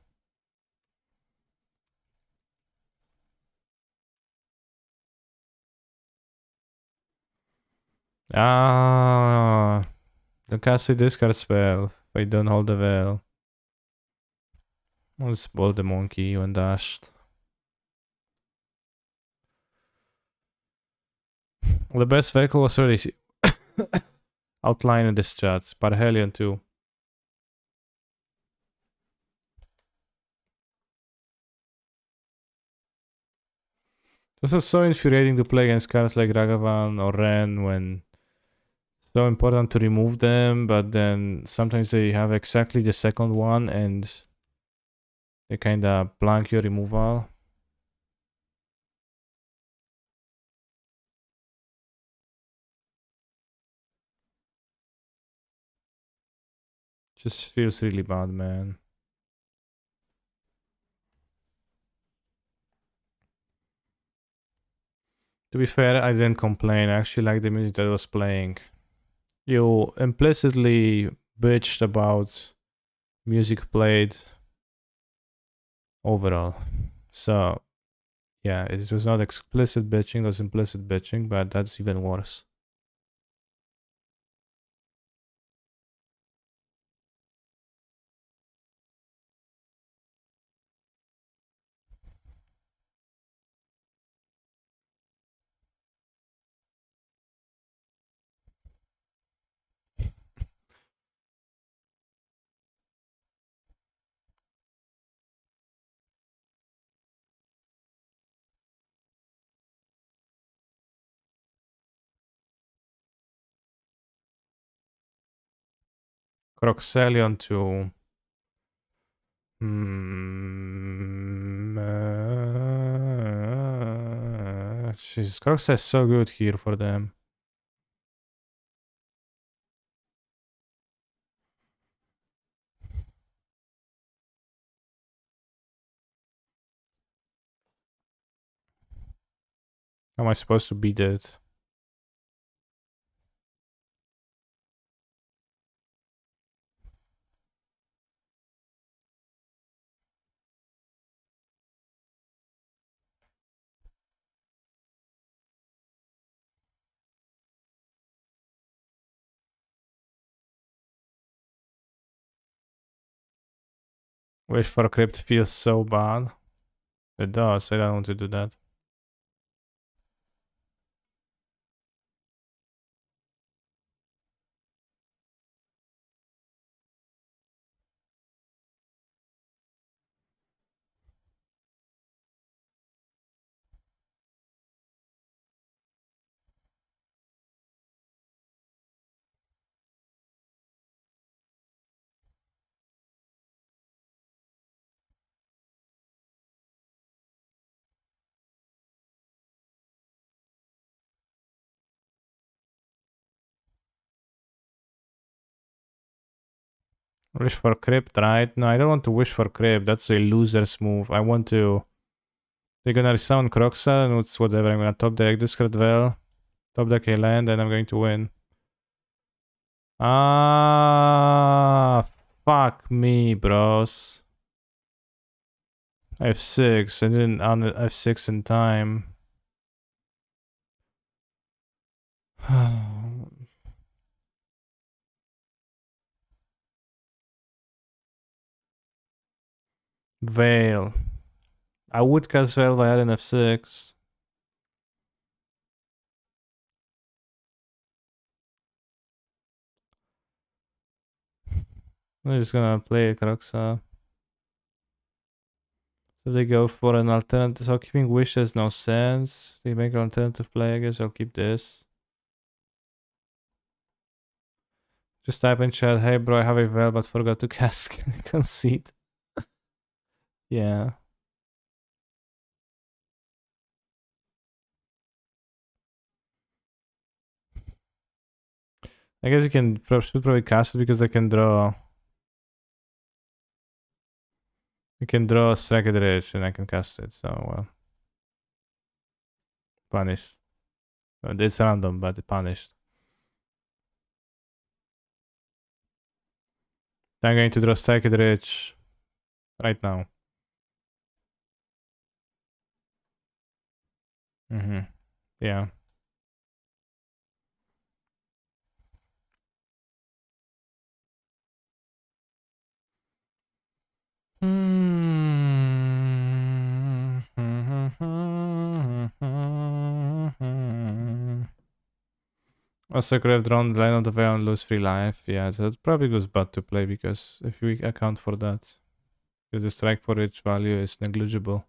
Ah, don't cast a discard spell if I don't hold the veil. I'll just bolt the monkey when dashed. Well, the best vehicle was already outlined in this chat. Parhelion 2. This is so infuriating to play against cards like Ragavan or Ren when it's so important to remove them, but then sometimes they have exactly the second one and they kinda blank your removal. Just feels really bad, man. To be fair, I didn't complain. I actually liked the music that was playing. You implicitly bitched about music played overall. So, yeah, it was not explicit bitching, it was implicit bitching, but that's even worse. Croxelion to... Jeez, Croxa is so good here for them. How am I supposed to beat it? Wish for a Crypt feels so bad. It does, I don't want to do that. Wish for Crypt, right? No, I don't want to wish for Crypt. That's a loser's move. I want to... They're gonna resummon Croxa, and it's whatever. I'm gonna top deck discard well, top deck a land, and I'm going to win. Ah, fuck me, bros. F6. I didn't on F6 in time. Veil. I would cast Veil by adding F6. I'm just gonna play a Croxa. So they go for an alternative. So keeping Wish has no sense. They make an alternative play. I guess I'll keep this. Just type in chat, hey bro, I have a Veil but forgot to cast Conceit. Yeah. I guess you can should probably cast it because I can draw. You can draw a Strike Rich and I can cast it, so well. Punished. It's random, but punished. I'm going to draw Strike Rich right now. Yeah. Also could have drawn the line of the veil and lose 3 life. Yeah, so it probably was bad to play because if we account for that. Because the strike for each value is negligible.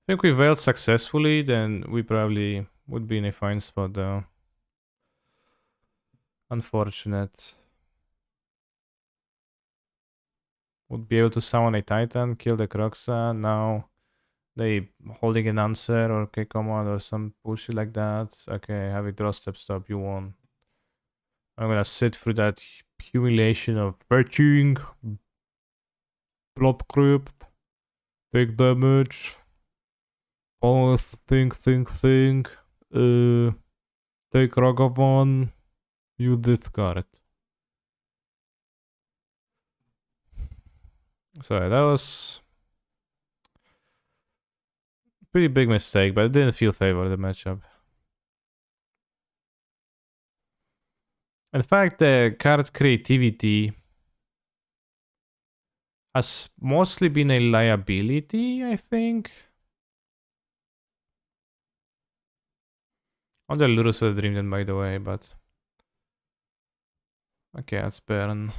I think we veiled successfully, then we probably would be in a fine spot though. Unfortunate. Would be able to summon a Titan, kill the Croxa. Now they holding an answer or okay command or some bullshit like that. Okay, have a draw stop, you won. I'm gonna sit through that humiliation of fetching, blood creep, take damage, always think, take Ragavan, you discard. So that was a pretty big mistake, but it didn't feel favor the matchup. In fact, the card creativity has mostly been a liability, I think. On the Lurus of the Dream then, by the way, but... Okay, that's Baron.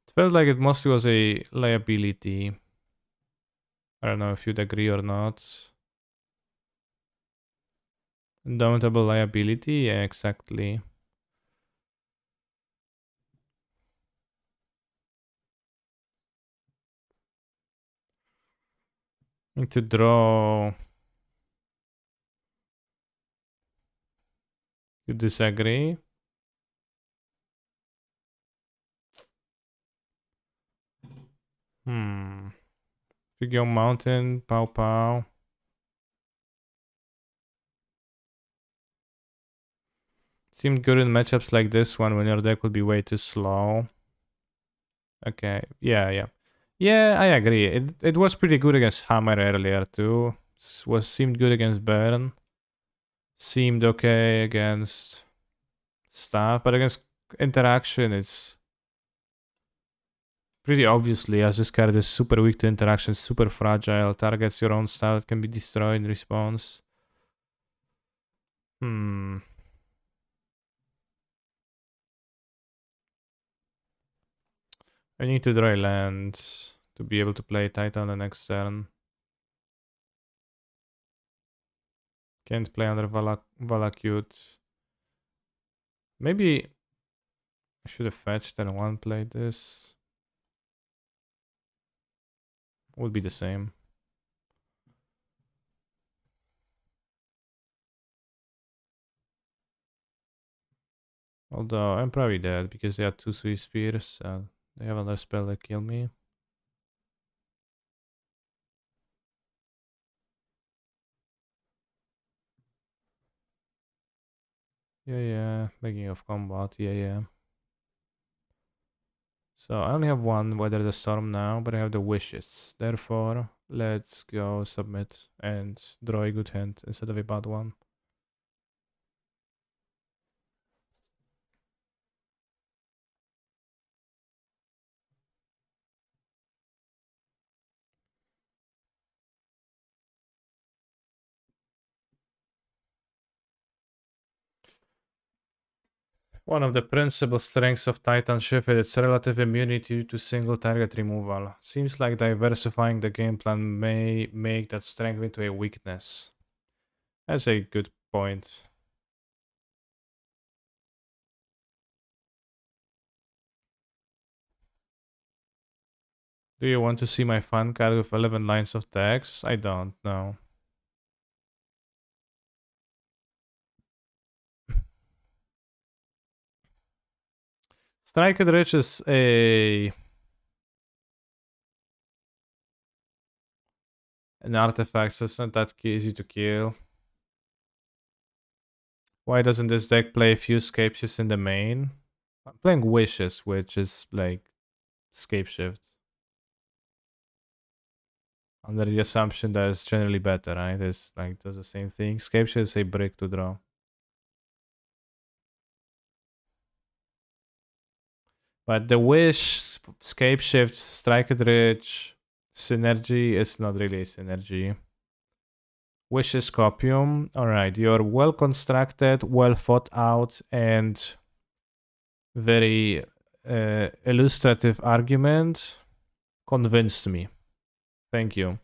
It felt like it mostly was a liability. I don't know if you'd agree or not. Indomitable liability, yeah, exactly. Need to draw. You disagree? Hmm. Figure Mountain, Pow Pow. Seemed good in matchups like this one when your deck would be way too slow. Okay, yeah. Yeah, I agree. It was pretty good against Hammer earlier too. Seemed good against Burn. Seemed okay against stuff, but against interaction, it's pretty obviously as this card is super weak to interaction, super fragile, targets your own stuff, can be destroyed in response. Hmm. I need to draw a land to be able to play Titan the next turn. Can't play under Valakut. Maybe I should have fetched and one played this. Would be the same. Although I'm probably dead because they had two Swiss Spears, so they have another spell that kill me. Yeah, making of combat, yeah. So I only have one Weather the Storm now, but I have the wishes. Therefore, let's go submit and draw a good hand instead of a bad one. One of the principal strengths of Titan Shift is its relative immunity to single target removal. Seems like diversifying the game plan may make that strength into a weakness. That's a good point. Do you want to see my fun card with 11 lines of text? I don't know. Strike it Rich is an artifact, so it's not that easy to kill. Why doesn't this deck play a few scape shifts in the main? I'm playing Wishes, which is like scape shift. Under the assumption that it's generally better, right? It's like does the same thing. Scape shift is a brick to draw. But the Wish, Scape Shift, Strike it Rich, Synergy is not really a synergy. Wishes Copium. Alright, you're well constructed, well thought out, and very illustrative argument convinced me. Thank you.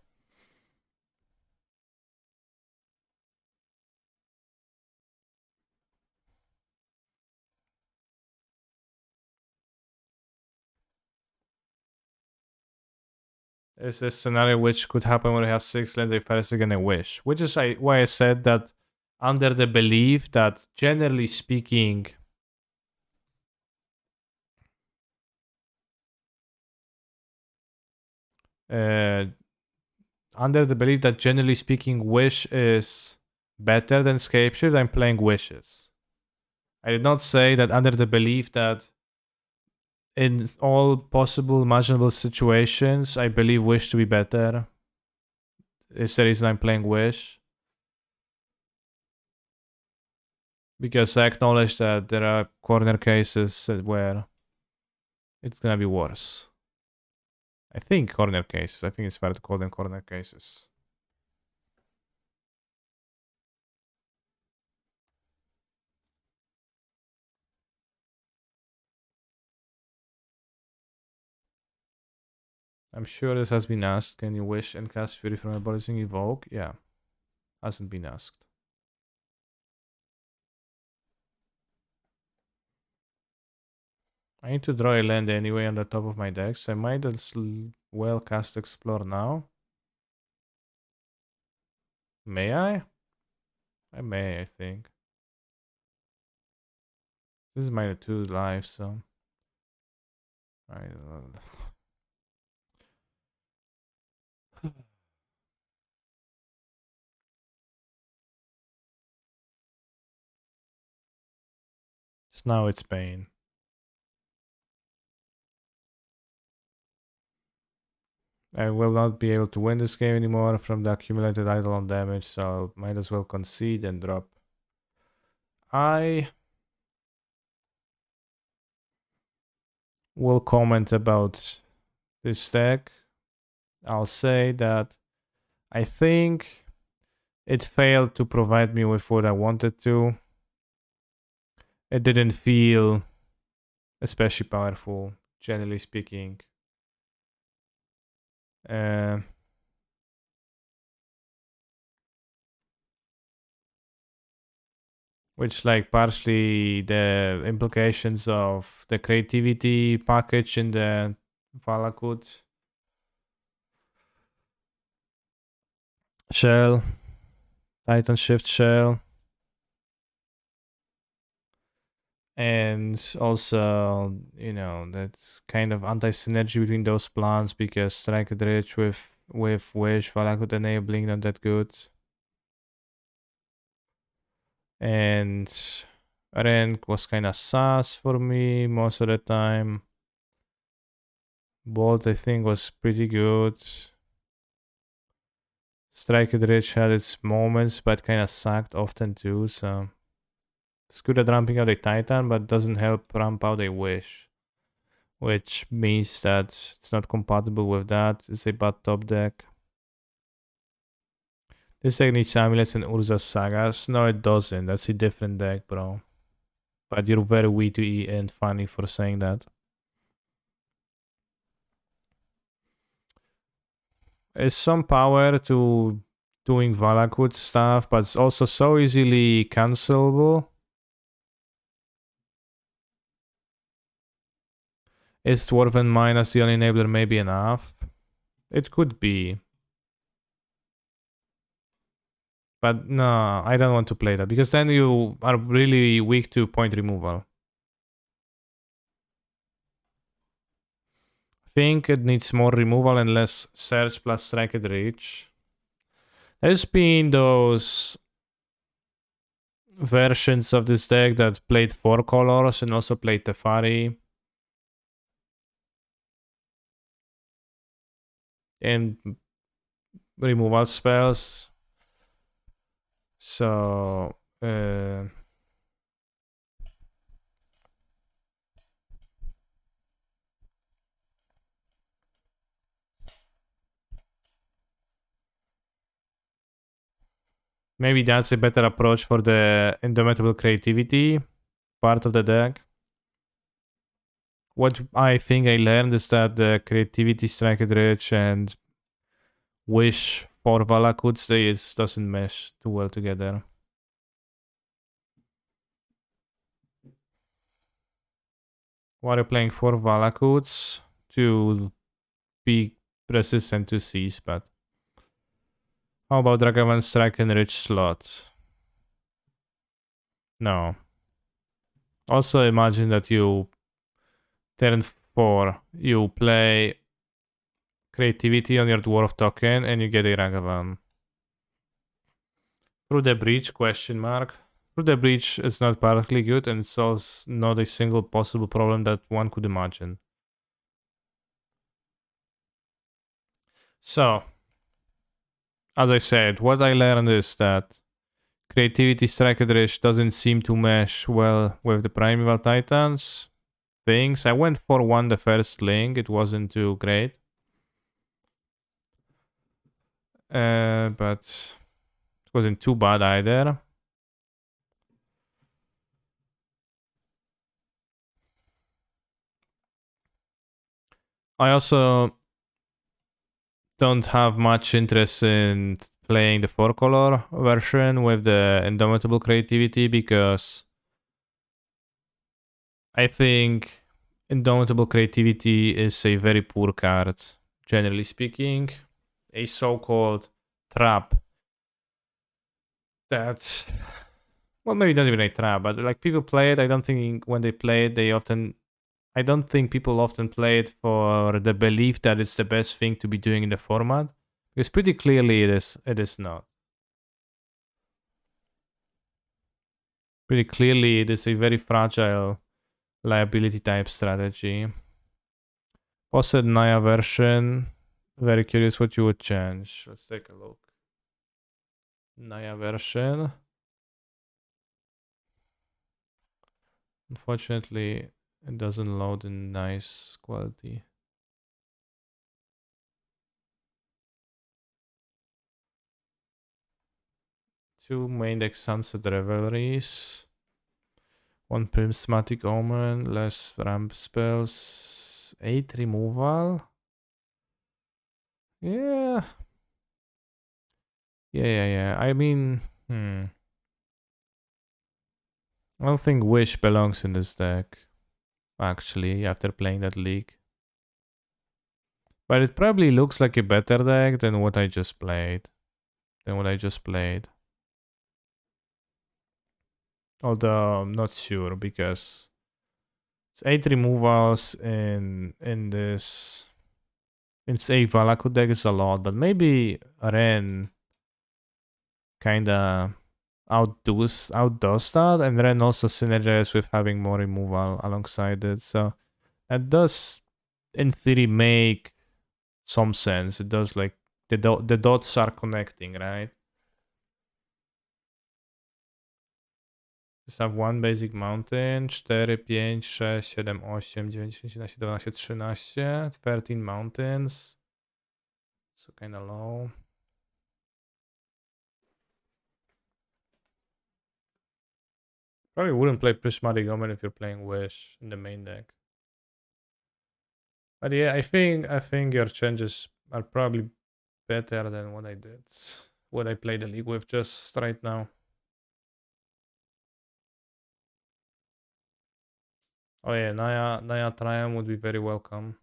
Is this scenario which could happen when we have 6 lands, if first again a wish. Which is why I said that under the belief that generally speaking, uh, under the belief that generally speaking, Wish is better than Scapeshift, I'm playing Wishes. I did not say that under the belief that in all possible imaginable situations, I believe Wish to be better. Is the reason I'm playing Wish. Because I acknowledge that there are corner cases where it's gonna be worse. I think corner cases. I think it's fair to call them corner cases. I'm sure this has been asked. Can you wish and cast Fury from abolishing Evoke? Yeah. Hasn't been asked. I need to draw a land anyway on the top of my deck, so I might as well cast Explore now. May I? I may, I think. This is my 2 lives, so... Alright. So now it's pain. I will not be able to win this game anymore from the accumulated idle damage, so might as well concede and drop. I will comment about this deck. I'll say that I think it failed to provide me with what I wanted to. It didn't feel especially powerful, generally speaking. Which like partially the implications of the creativity package in the Valakut shell, Titan Shift shell. And also, you know, that's kind of anti-synergy between those plans because Strike the Rich with Wish, Valakut enabling not that good. And Rank was kind of sus for me most of the time. Bolt, I think, was pretty good. Strike the Rich had its moments, but kind of sucked often too, so... It's good at ramping out a Titan, but doesn't help ramp out a Wish. Which means that it's not compatible with that. It's a bad top deck. This deck needs Amulets and Urza's Sagas. No, it doesn't. That's a different deck, bro. But you're very witty and funny for saying that. It's some power to doing Valakut stuff, but it's also so easily cancelable. Is Dwarven minus the only enabler maybe enough? It could be. But no, I don't want to play that because then you are really weak to point removal. I think it needs more removal and less search plus strike at reach. There's been those versions of this deck that played 4 colors and also played Tefari. And removal spells. So maybe that's a better approach for the indomitable creativity part of the deck. What I think I learned is that the creativity, strike at rich, and wish for Valakuts doesn't mesh too well together. Why are you playing 4 Valakuts? To be resistant to Seize, but how about Dragavan Strike and Rich slot? No. Also imagine that you turn 4, you play creativity on your dwarf token and you get a Ragavan. Through the breach, question mark. Through the breach is not particularly good and it solves not a single possible problem that one could imagine. So, as I said, what I learned is that creativity strike at rich doesn't seem to mesh well with the primeval titans things. I went for 1 the first link, it wasn't too great. But it wasn't too bad either. I also don't have much interest in playing the 4 color version with the indomitable creativity because I think Indomitable Creativity is a very poor card, generally speaking. A so-called trap that, well, maybe not even a trap, but like people play it. I don't think when they play it, I don't think people often play it for the belief that it's the best thing to be doing in the format. Because pretty clearly it is not. Pretty clearly it is a very fragile liability type strategy. Posted Naya version. Very curious what you would change. Let's take a look. Naya version. Unfortunately, it doesn't load in nice quality. Two main deck Sunset Revelries. One Prismatic Omen, less ramp spells. 8 removal. Yeah. Yeah. I mean, I don't think Wish belongs in this deck, actually, after playing that league. But it probably looks like a better deck than what I just played. Although I'm not sure because it's 8 removals in this. In say Valaku deck is a lot, but maybe Ren kinda outdoes that, and Ren also synergizes with having more removal alongside it. So that does, in theory, make some sense. It does, like the dots are connecting, right? Just have one basic mountain, 4, 5, 6, 7, 8, 9, 10, 11, 12, 13, 13 mountains. So kinda low. Probably wouldn't play Prismatic Omen if you're playing Wish in the main deck. But yeah, I think your changes are probably better than what I did. What I played the league with just right now. Oh yeah, Naya Triumph would be very welcome.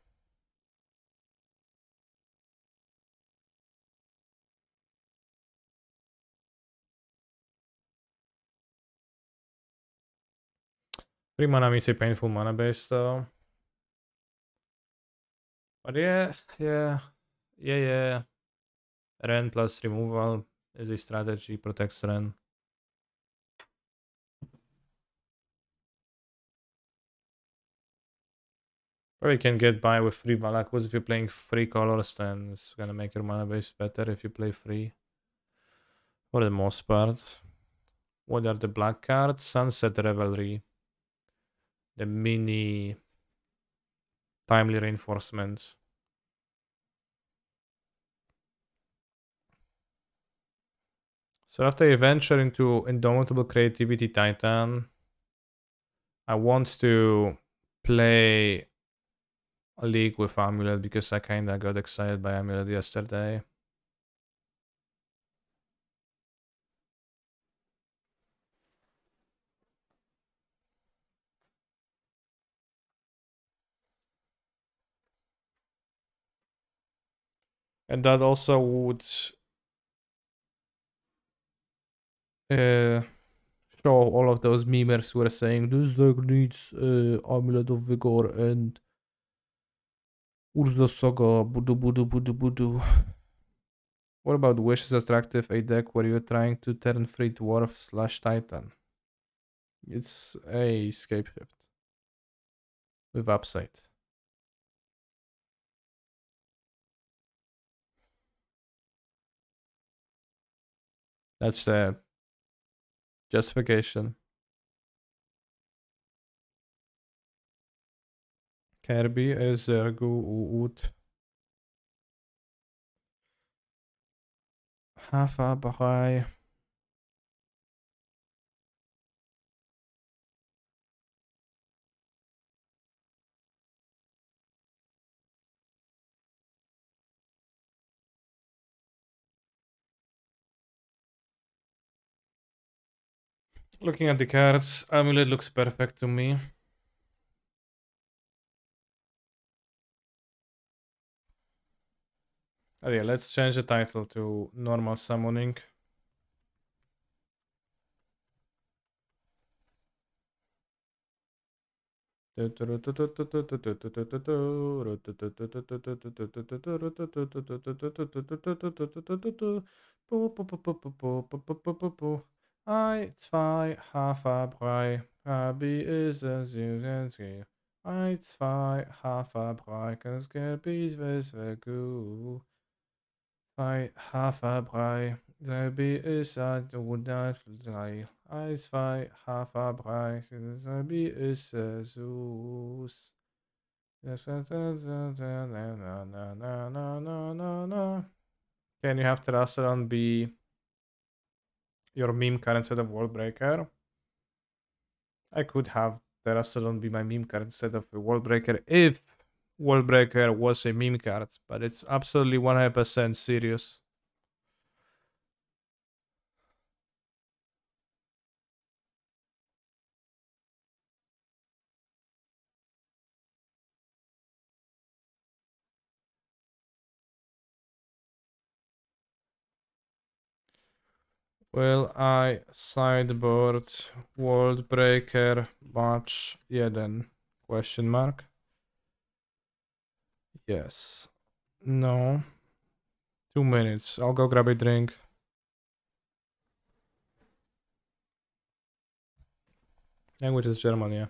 Three mana means a painful mana base though. But yeah. Ren plus removal is a strategy, protects Ren. Or you can get by with free Valakus if you're playing free colors, then it's gonna make your mana base better if you play free. For the most part. What are the black cards? Sunset Revelry. The mini timely reinforcements. So after I venture into Indomitable Creativity Titan, I want to play a league with Amulet because I kinda got excited by Amulet yesterday. And that also would uh, show all of those memers who are saying this deck needs Amulet of Vigor and Urza Saga, budu. What about Wish is attractive, a deck where you're trying to turn free Dwarf slash Titan? It's a Scapeshift with upside. That's the justification. Kirby is Ergo Ut. Hafa Bahai. Looking at the cards, Amulet looks perfect to me. Oh yeah, let's change the title to normal summoning. Ein, zwei, Haferbrei, Fabi ist es, ein, zwei, Haferbrei, das Gebiet ist gut. Zwei Haferbrei, Selbi ist ein oder drei. Ein, zwei Haferbrei, Selbi ist süß. Can you have Terrasseron be your meme card instead of World Breaker? I could have Terrasseron be my meme card instead of a World Breaker if World Breaker was a meme card, but it's absolutely 100% serious. Well, I sideboard World Breaker match jeden? Question mark. Yes. No. 2 minutes. I'll go grab a drink. Language is German, yeah.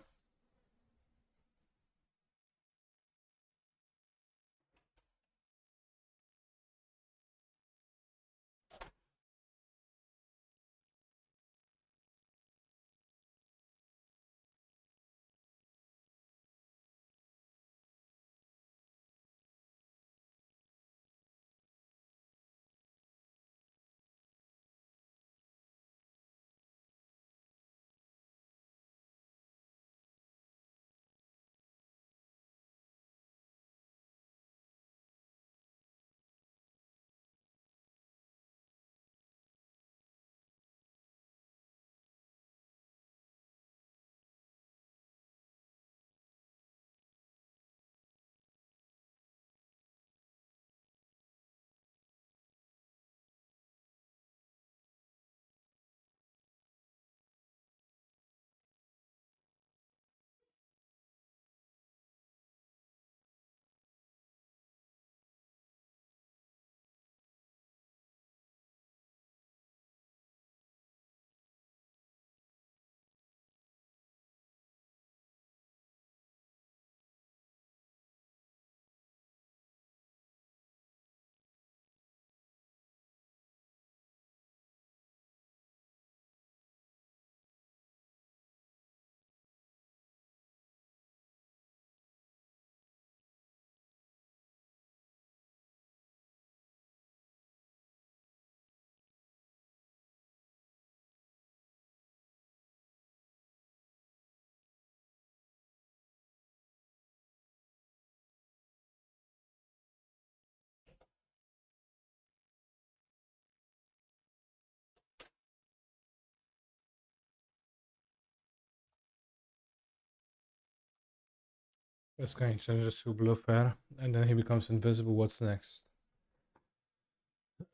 This guy changes to blue fair, and then he becomes invisible. What's next?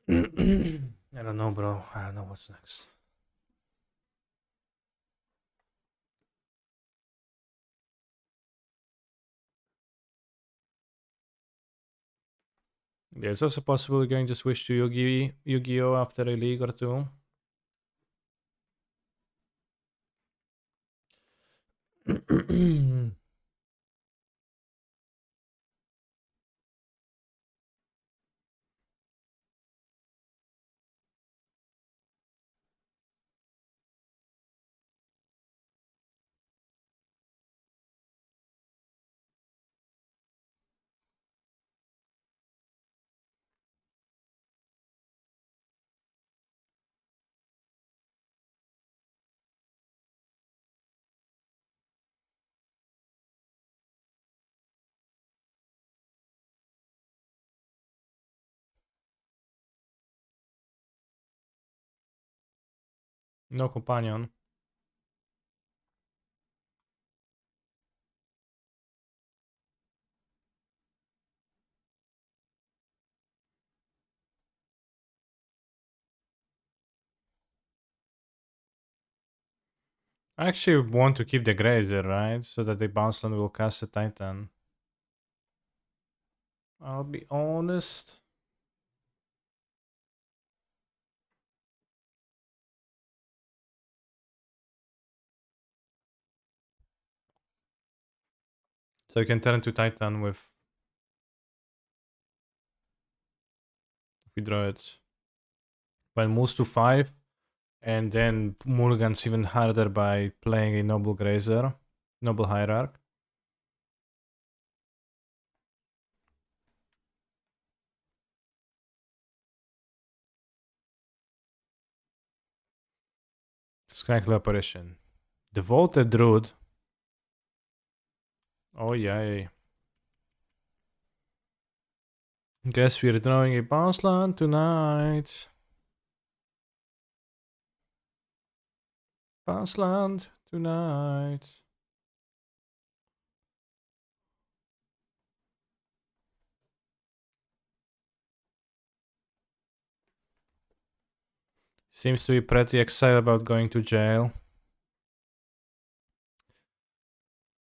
I don't know, bro. I don't know what's next. Yeah, it's also possible we're going to switch to Yu-Gi-Oh after a league or two. No companion. I actually want to keep the Grazer, right? So that the bounce land will cast a Titan. I'll be honest. So you can turn into Titan with if we draw it. When moves to 5, and then mulligans even harder by playing a Noble Grazer, Noble Hierarch. Skyclap apparition. Devoted Druid. Oh yay. Guess we're drawing a bounce land tonight. Bounce land tonight. Seems to be pretty excited about going to jail.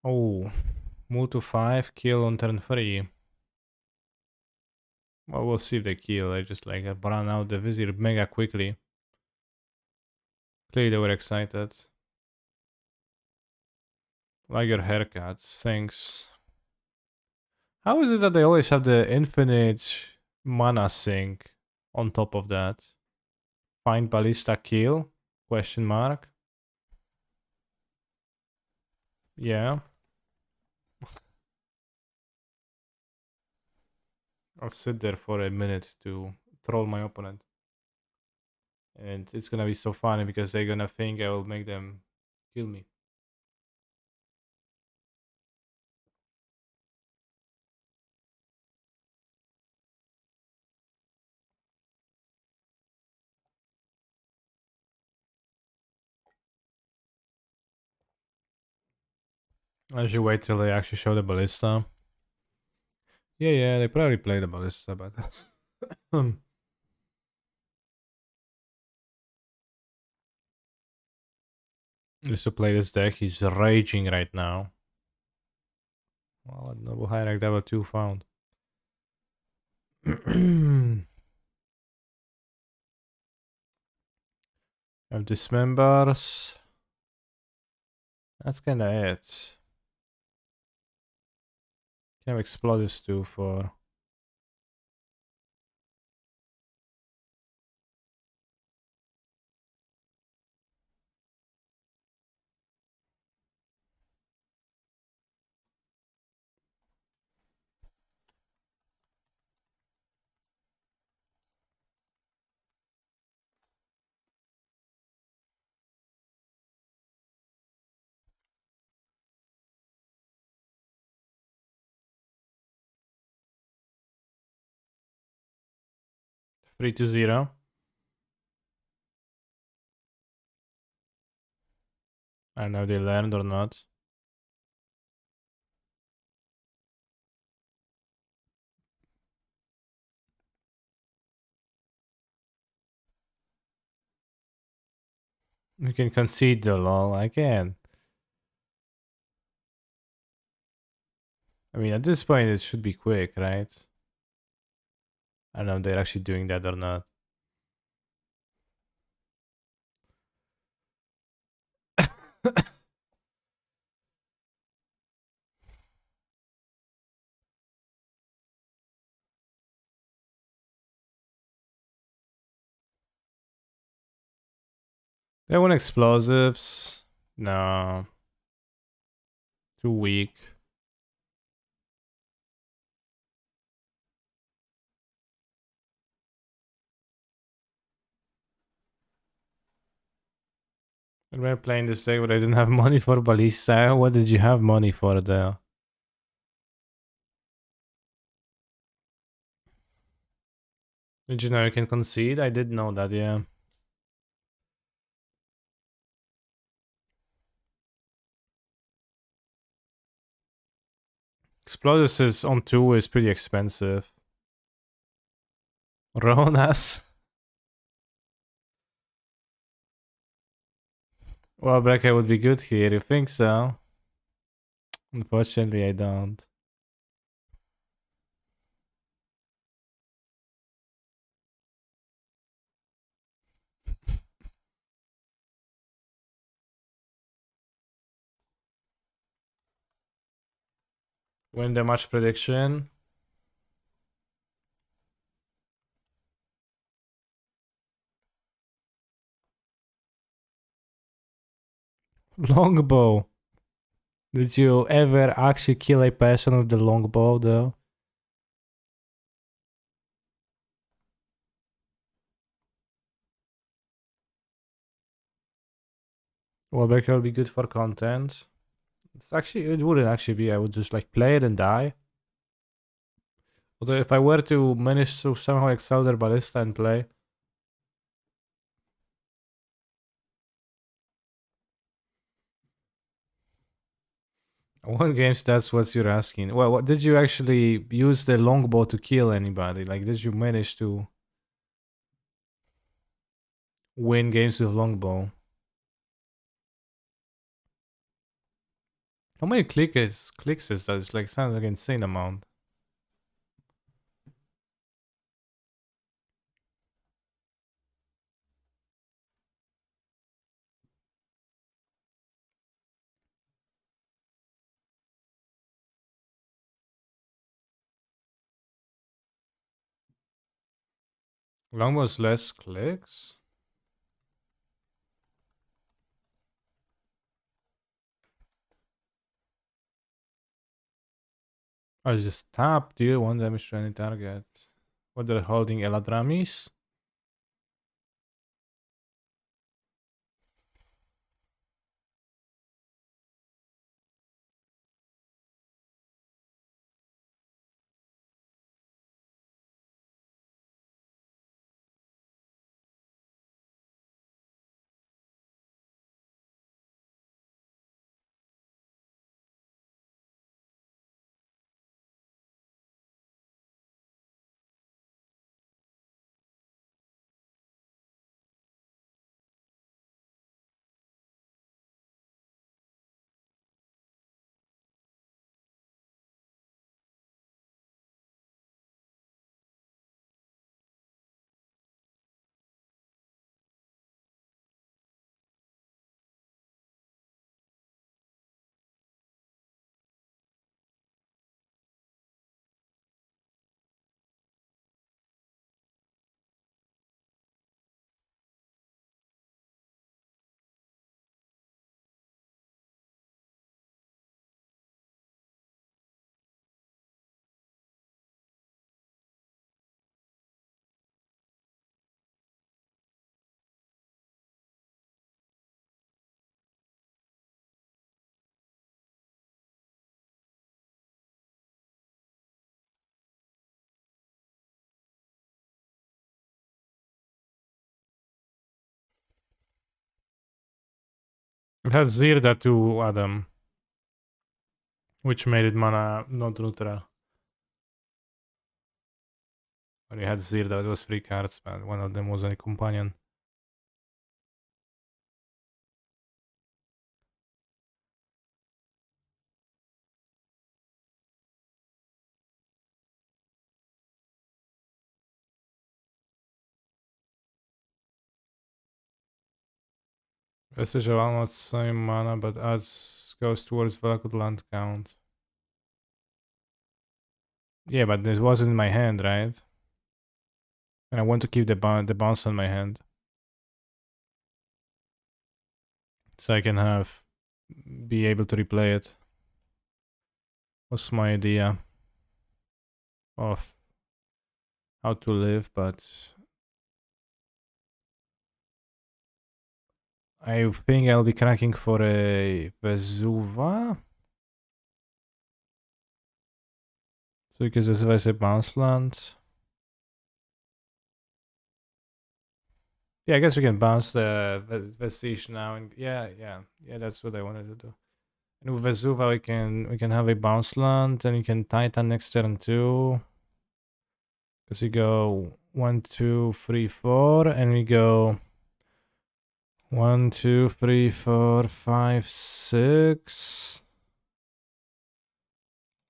Oh, move to 5, kill on turn 3. Well, we'll see if they kill. I just like run out the Vizier mega quickly. Clearly they were excited. Like your haircuts, thanks. How is it that they always have the infinite mana sink on top of that? Find ballista kill? Question mark. Yeah. I'll sit there for a minute to troll my opponent. And it's gonna be so funny because they're gonna think I will make them kill me. I should wait till they actually show the ballista. Yeah, they probably play the ballista, but just to play this deck, he's raging right now. Well, Noble Hierarch level 2 found. Have dismembers. That's kinda it. Can have explosives too for. Three to 0. I don't know if they learned or not. You can concede the lol. I can. I mean, at this point, it should be quick, right? I don't know if they're actually doing that or not. They want explosives. No. Too weak. And we're playing this deck, but I didn't have money for ballista. What did you have money for there? Did you know you can concede? I did know that, yeah. Explosives is on 2 is pretty expensive. Ronas. Well, Brecker would be good here. You think so? Unfortunately, I don't. Win the match prediction. Longbow. Did you ever actually kill a person with the longbow, though? Well, Brecker would be good for content. It wouldn't actually be. I would just like play it and die. Although if I were to manage to somehow excel their ballista and play, what games that's what you're asking. Well, what did you actually use the longbow to kill anybody? Like, did you manage to win games with longbow? How many clicks is that? It's like sounds like insane amount. Longbow's less clicks. I just tap, deal 1 damage to any target. What they're holding Eladramis? It had Zirda to Adam, which made it mana not neutral. When you had Zirda, it was 3 cards, but one of them was a companion. Vestige of almost same mana, but adds goes towards Valakut land count. Yeah, but this wasn't in my hand, right? And I want to keep the bounce on my hand, so I can be able to replay it. Was my idea of how to live, but I think I'll be cracking for a Vesuva. So because Vesuva is a bounce land. Yeah, I guess we can bounce the Vestige now, and yeah, that's what I wanted to do. And with Vesuva, we can have a bounce land, and you can Titan next turn too. Because we go 1, 2, 3, 4, and we go 1, 2, 3, 4, 5, 6.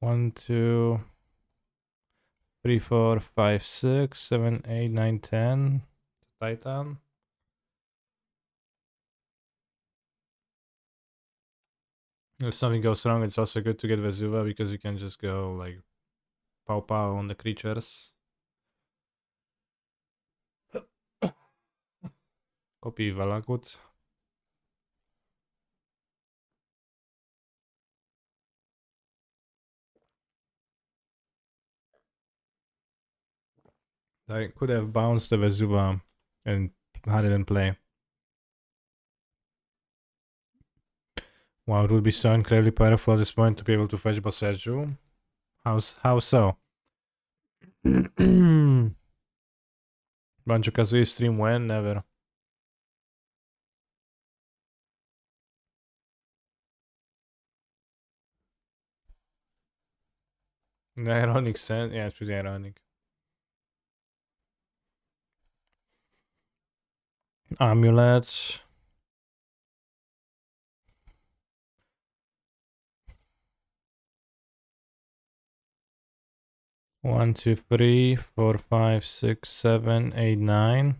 1, 2, 3, 4, 5, 6, 7, 8, 9, 10. Titan. If something goes wrong, it's also good to get Vesuva because you can just go like pow pow on the creatures. Copy Valagut. I could have bounced the Vesuva and had it in play. Wow, it would be so incredibly powerful at this point to be able to fetch Baserju. How so? Banjo Kazooie stream when? Never. In the ironic sense, yeah, it's pretty ironic. Amulet. 1, 2, 3, 4, 5, 6, 7, 8, 9.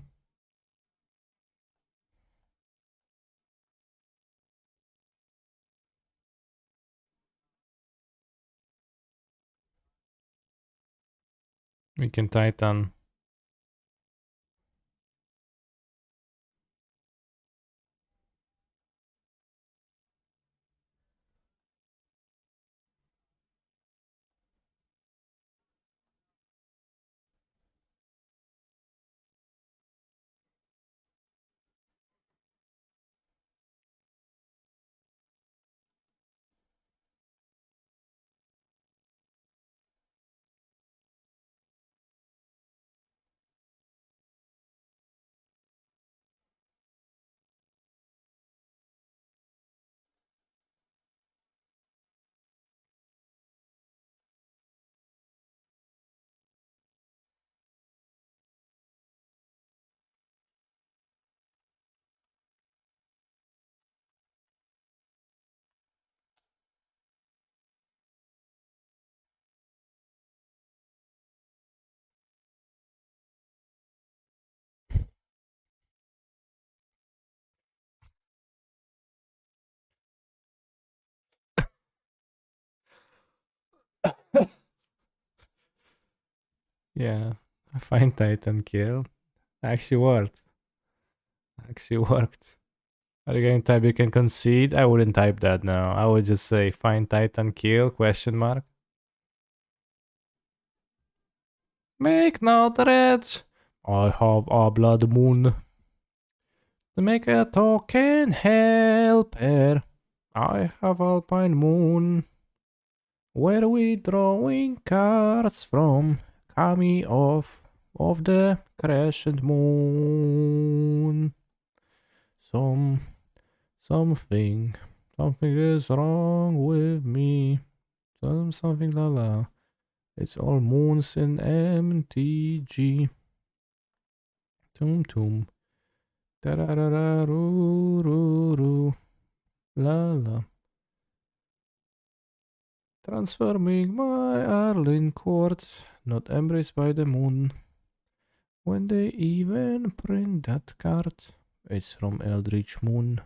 We can Titan. Yeah, a fine Titan kill. Actually worked. Actually worked. Are you going to type you can concede? I wouldn't type that now. I would just say fine Titan kill, question mark. Make no threats. I have a blood moon. To make a token helper. I have Alpine Moon. Where we drawing cards from? Coming off of the crescent moon. Something is wrong with me. Something la la. It's all moons in MTG. Tum tum. Da-da-da-da-roo-roo-roo. La la. Transforming my Arlene court, not embraced by the moon. When they even print that card, it's from Eldritch Moon.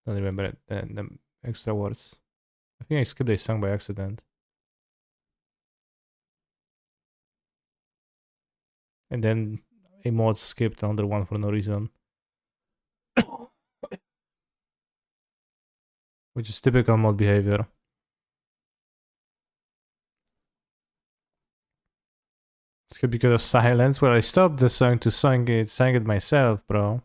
Don't remember it, the extra words. I think I skipped a song by accident. And then a mod skipped another one for no reason. Which is typical mod behavior. Skip because of silence. Well, I stopped the song to sang it myself, bro.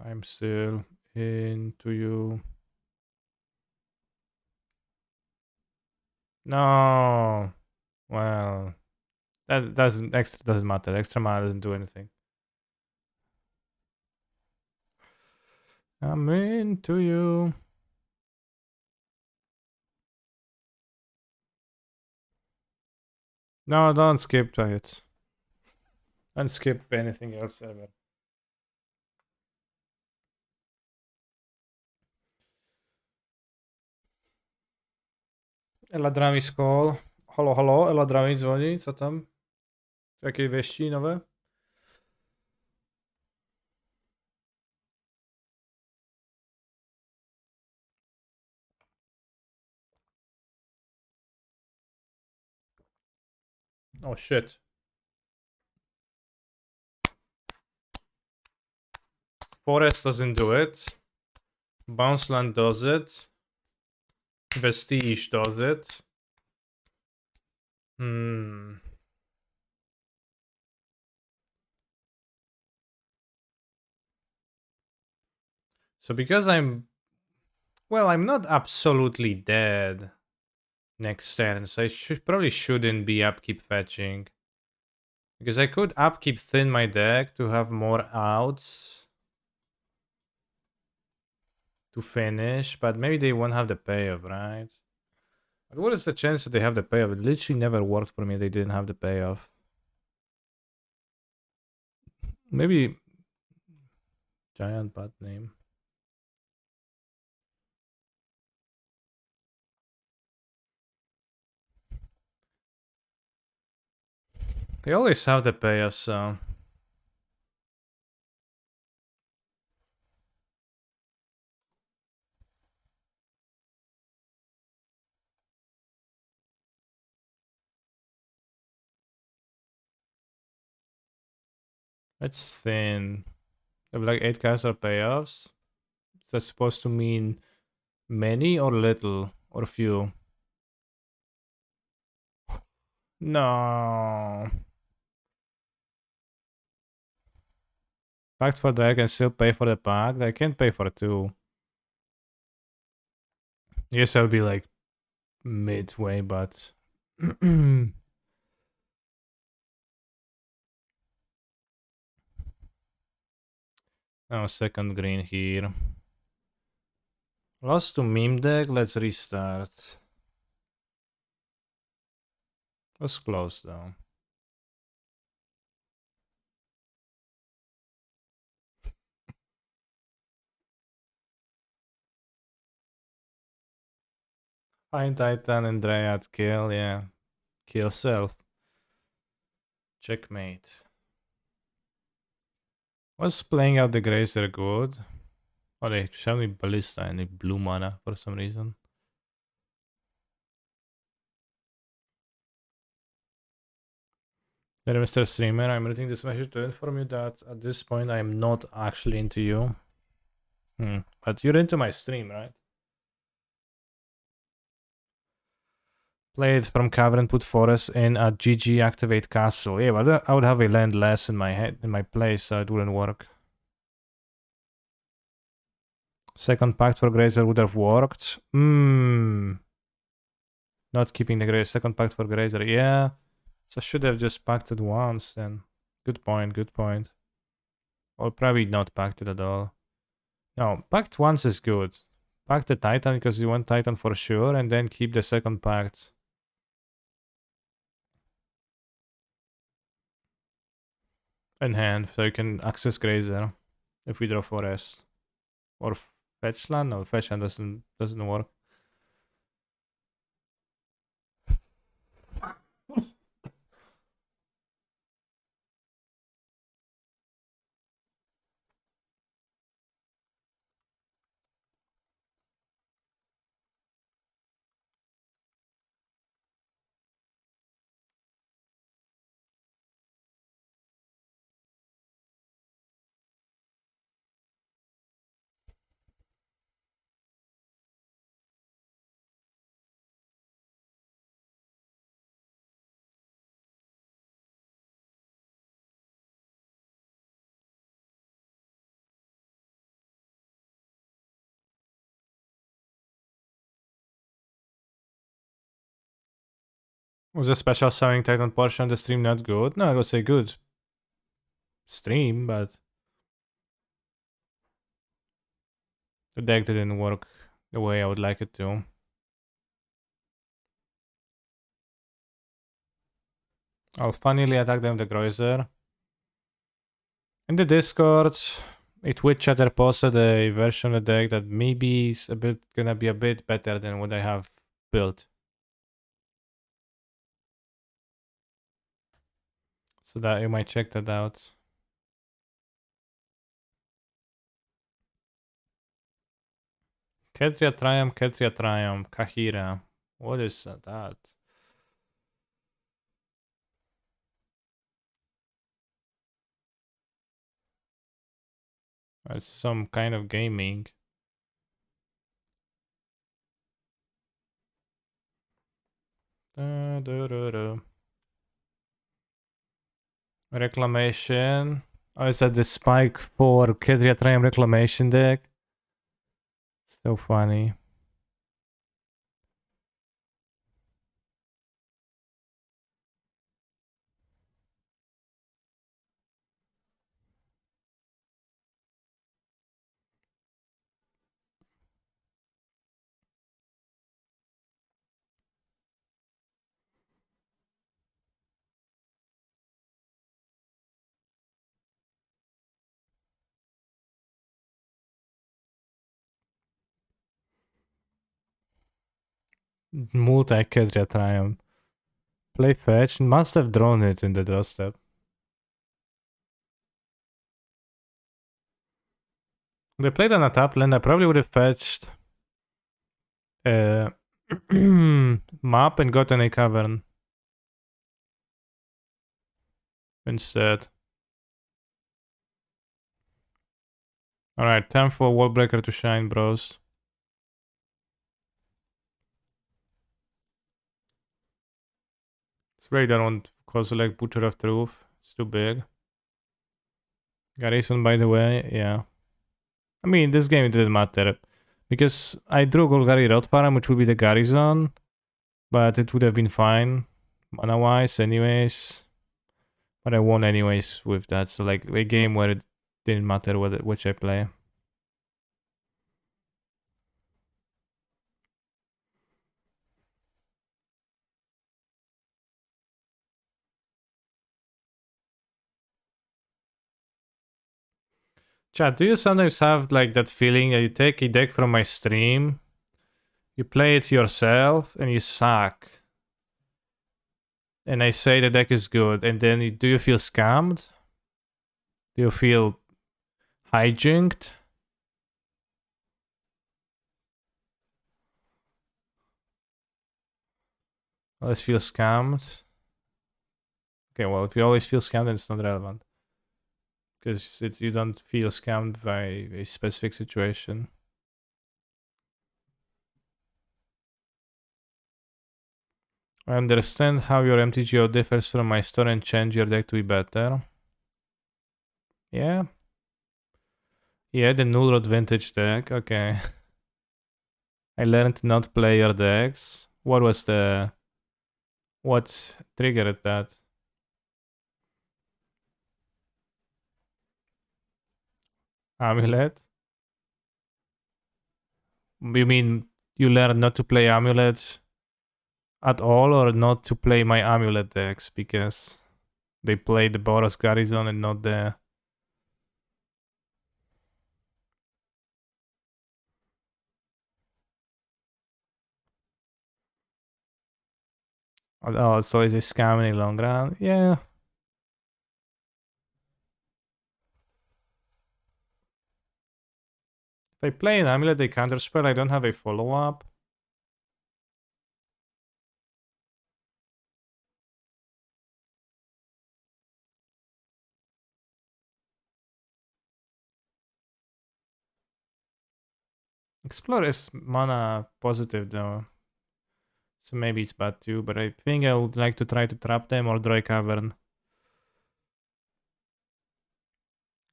I'm still into you. No. Well, That doesn't matter. Extra mana doesn't do anything. I'm into you. No, don't skip it. Don't skip anything else ever. Eladra mi call. Halo, halo, Eladra mi dzwoni. Co tam? Jakie wieści nowe? Oh shit. Forest doesn't do it. Bounce Land does it. Vestige does it. Hmm. So because I'm not absolutely dead next turn, so I probably shouldn't be upkeep fetching. Because I could upkeep thin my deck to have more outs to finish, but maybe they won't have the payoff, right? But what is the chance that they have the payoff? It literally never worked for me. They didn't have the payoff. Maybe giant bad name. They always have the payoff, so it's thin. They have like 8 caster payoffs. Is that supposed to mean many or little or few? No. Packed for the I can still pay for the pack. I can't pay for two. Yes, I'll be like midway, but no second green here. Lost to meme deck. Let's restart. Was close though. Fine Titan and Dryad kill, yeah. Kill self. Checkmate. Was playing out the Grazer good? Oh, they showed me Ballista and a blue mana for some reason. Dear Mr. Streamer, I'm reading this message to inform you that at this point I am not actually into you. But you're into my stream, right? Play it from cavern, put forest in a GG, activate castle. Yeah, but I would have a land less in my head in my place, so it wouldn't work. Second pact for Grazer would have worked. Not keeping the Grazer. Second pact for Grazer. Yeah. So I should have just pacted once then. Good point, good point. Or probably not pacted at all. No, pact once is good. Pact the Titan because you want Titan for sure, and then keep the second pact. In hand, so you can access Grazer if we draw forest. Or fetch land? No, fetch land doesn't work. Was a special summoning Titan portion of the stream not good? No, it was a good stream, but the deck didn't work the way I would like it to. I'll funnily attack them with the Groiser. In the Discord, a Twitch chatter posted a version of the deck that maybe is gonna be a bit better than what I have built. So that you might check that out. Ketria Triumph, Kahira. What is that? It's some kind of gaming. Reclamation. Oh, is that the Spike 4 Ketria Triumph Reclamation deck? So funny. Multi-Ketria Triumph. Play fetch. Must have drawn it in the draw step. They played on a top land. I probably would have fetched map and gotten a cavern instead. Alright, time for Wallbreaker to shine, bros. It's really don't cause like Butcher of Truth. It's too big. Garrison, by the way, yeah. I mean, this game it didn't matter. Because I drew Golgari Road Farm, which would be the Garrison. But it would have been fine. Mana-wise, anyways. But I won anyways with that. So like a game where it didn't matter which I play. Chat, do you sometimes have like that feeling that you take a deck from my stream, you play it yourself, and you suck? And I say the deck is good, and then do you feel scammed? Do you feel hijacked? Always feel scammed? Okay, well, if you always feel scammed, then it's not relevant. Because you don't feel scammed by a specific situation. I understand how your MTGO differs from my store and change your deck to be better. Yeah. Yeah, the Null Rod Vintage deck, okay. I learned to not play your decks. What triggered that? Amulet? You mean you learned not to play Amulet at all, or not to play my Amulet decks because they play the Boros Garrison and not the... Oh, so it's a scam in the long run? Yeah. If I play an Amulet, they counterspell, I don't have a follow-up. Explore is mana positive though. So maybe it's bad too, but I think I would like to try to trap them or draw a cavern.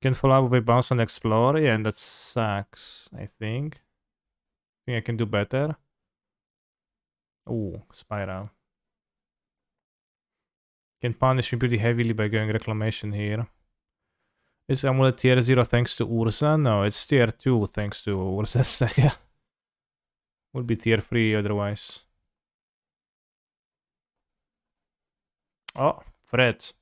Can follow up with a bounce and explore, yeah, and that sucks, I think. I think I can do better. Ooh, spiral. Can punish me pretty heavily by going Reclamation here. Is Amulet tier 0 thanks to Ursa? No, it's tier 2 thanks to Ursa's Saga. Would be tier 3 otherwise. Oh, Fred.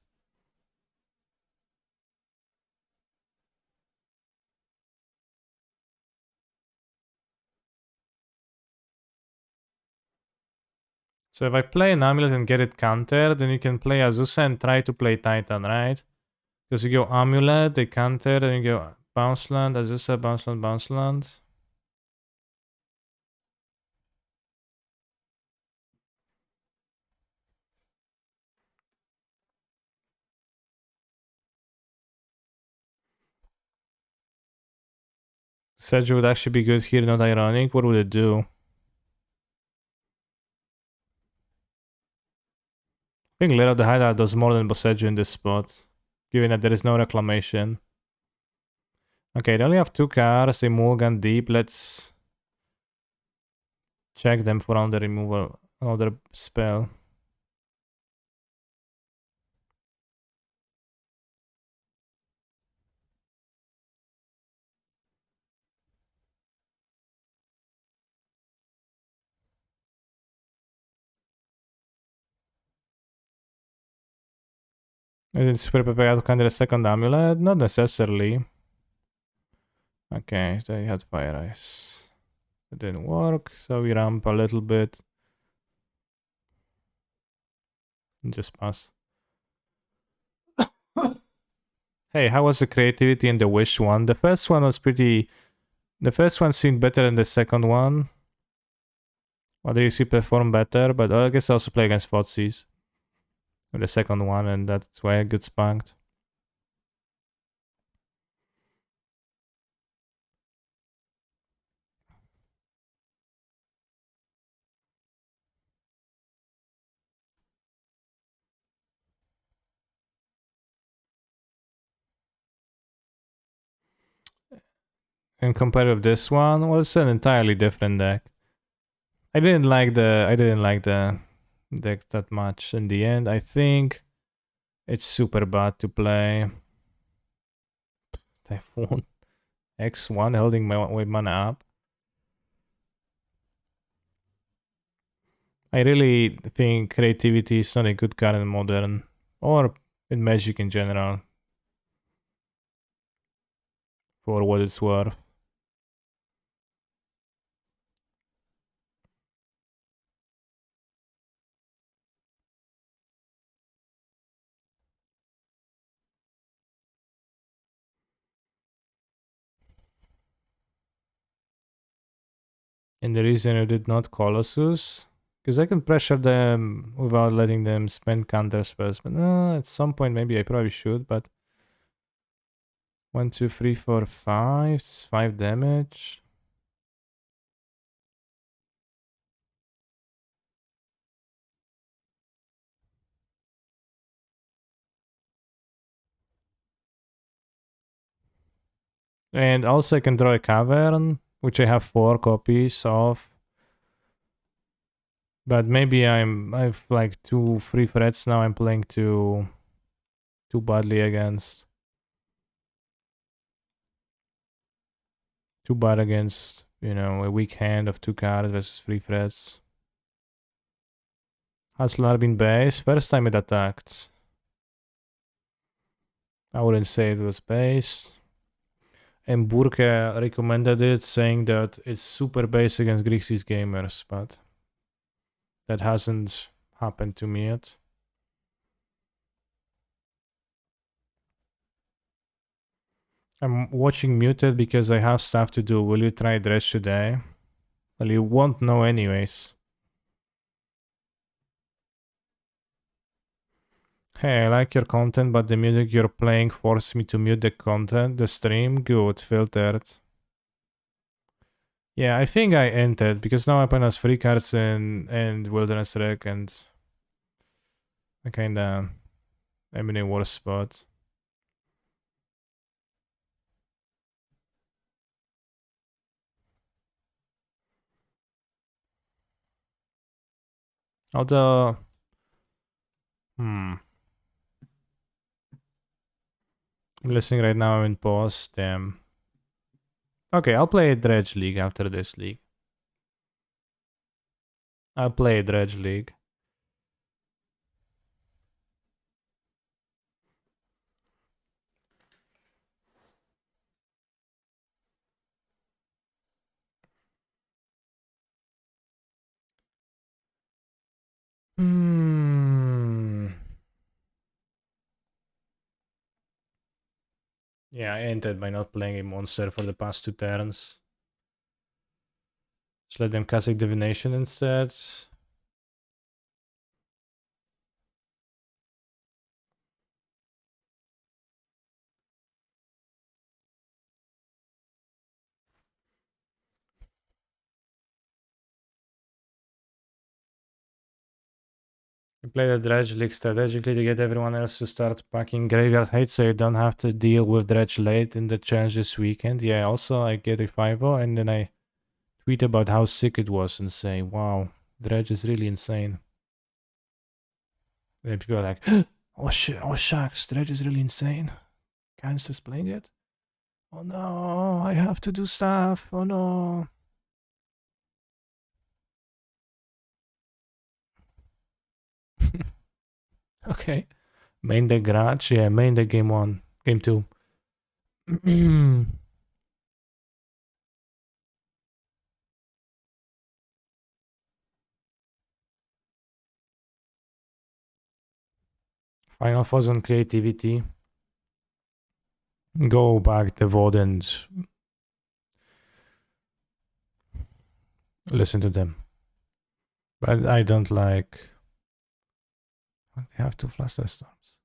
So if I play an Amulet and get it countered, then you can play Azusa and try to play Titan, right? Because you go Amulet, they counter, then you go Bounce Land, Azusa, Bounce Land, Bounce Land. Sedge would actually be good here, not ironic. What would it do? I think Lair of the Hideout does more than Boseju in this spot, given that there is no Reclamation. Okay, they only have 2 cards, they Mulligan Deep. Let's check them for another removal, another spell. Is it super prepared to counter a second Amulet? Not necessarily. Okay, they had Fire Ice. It didn't work, so we ramp a little bit. And just pass. Hey, how was the creativity in the Wish one? The first one was pretty... The first one seemed better than the second one. Well, the AC performed better, but I guess I also play against Fotsies. The second one, and that's why I got spanked. And compared with this one, well, it's an entirely different deck. I didn't like the deck that much in the end. I think it's super bad to play. Typhoon X1 holding my mana up. I really think creativity is not a good card in Modern or in Magic in general. For what it's worth. And the reason I did not Colossus, because I can pressure them without letting them spend counter spells. But at some point, maybe I probably should. But 1, 2, 3, 4, 5, 5 damage. And also I can draw a cavern, which I have 4 copies of. But maybe I've like 2 free threats now. I'm playing too badly against. Too bad against, you know, a weak hand of 2 cards versus 3 threats. Has Larbin base? First time it attacked. I wouldn't say it was base. And Burke recommended it, saying that it's super base against Grixis gamers, but that hasn't happened to me yet. I'm watching Muted because I have stuff to do. Will you try Dredge today? Well, you won't know anyways. Hey, I like your content, but the music you're playing forced me to mute the content, the stream. Good, filtered. Yeah, I think I entered because now I opponent has 3 cards and Wilderness Wreck, and I kinda am in a worse spot. Although, I'm listening right now. I'm in pause. Damn. Okay, I'll play Dredge League after this league. I'll play Dredge League. Hmm. Yeah, I ended by not playing a monster for the past 2 turns. Just let them cast a divination instead. You play the Dredge League strategically to get everyone else to start packing Graveyard Hate so you don't have to deal with Dredge late in the challenge this weekend. Yeah, also I get a 5-0 and then I tweet about how sick it was and say, wow, Dredge is really insane. And then people are like, oh shit, oh shucks, Dredge is really insane. Can't just playing it? Oh no, I have to do stuff. Oh no. Okay. Main deck garage, yeah, main deck game 1, game 2. Final Fuzz on creativity. Go back the vote and listen to them. But I don't like. They have 2 Fluster Storms.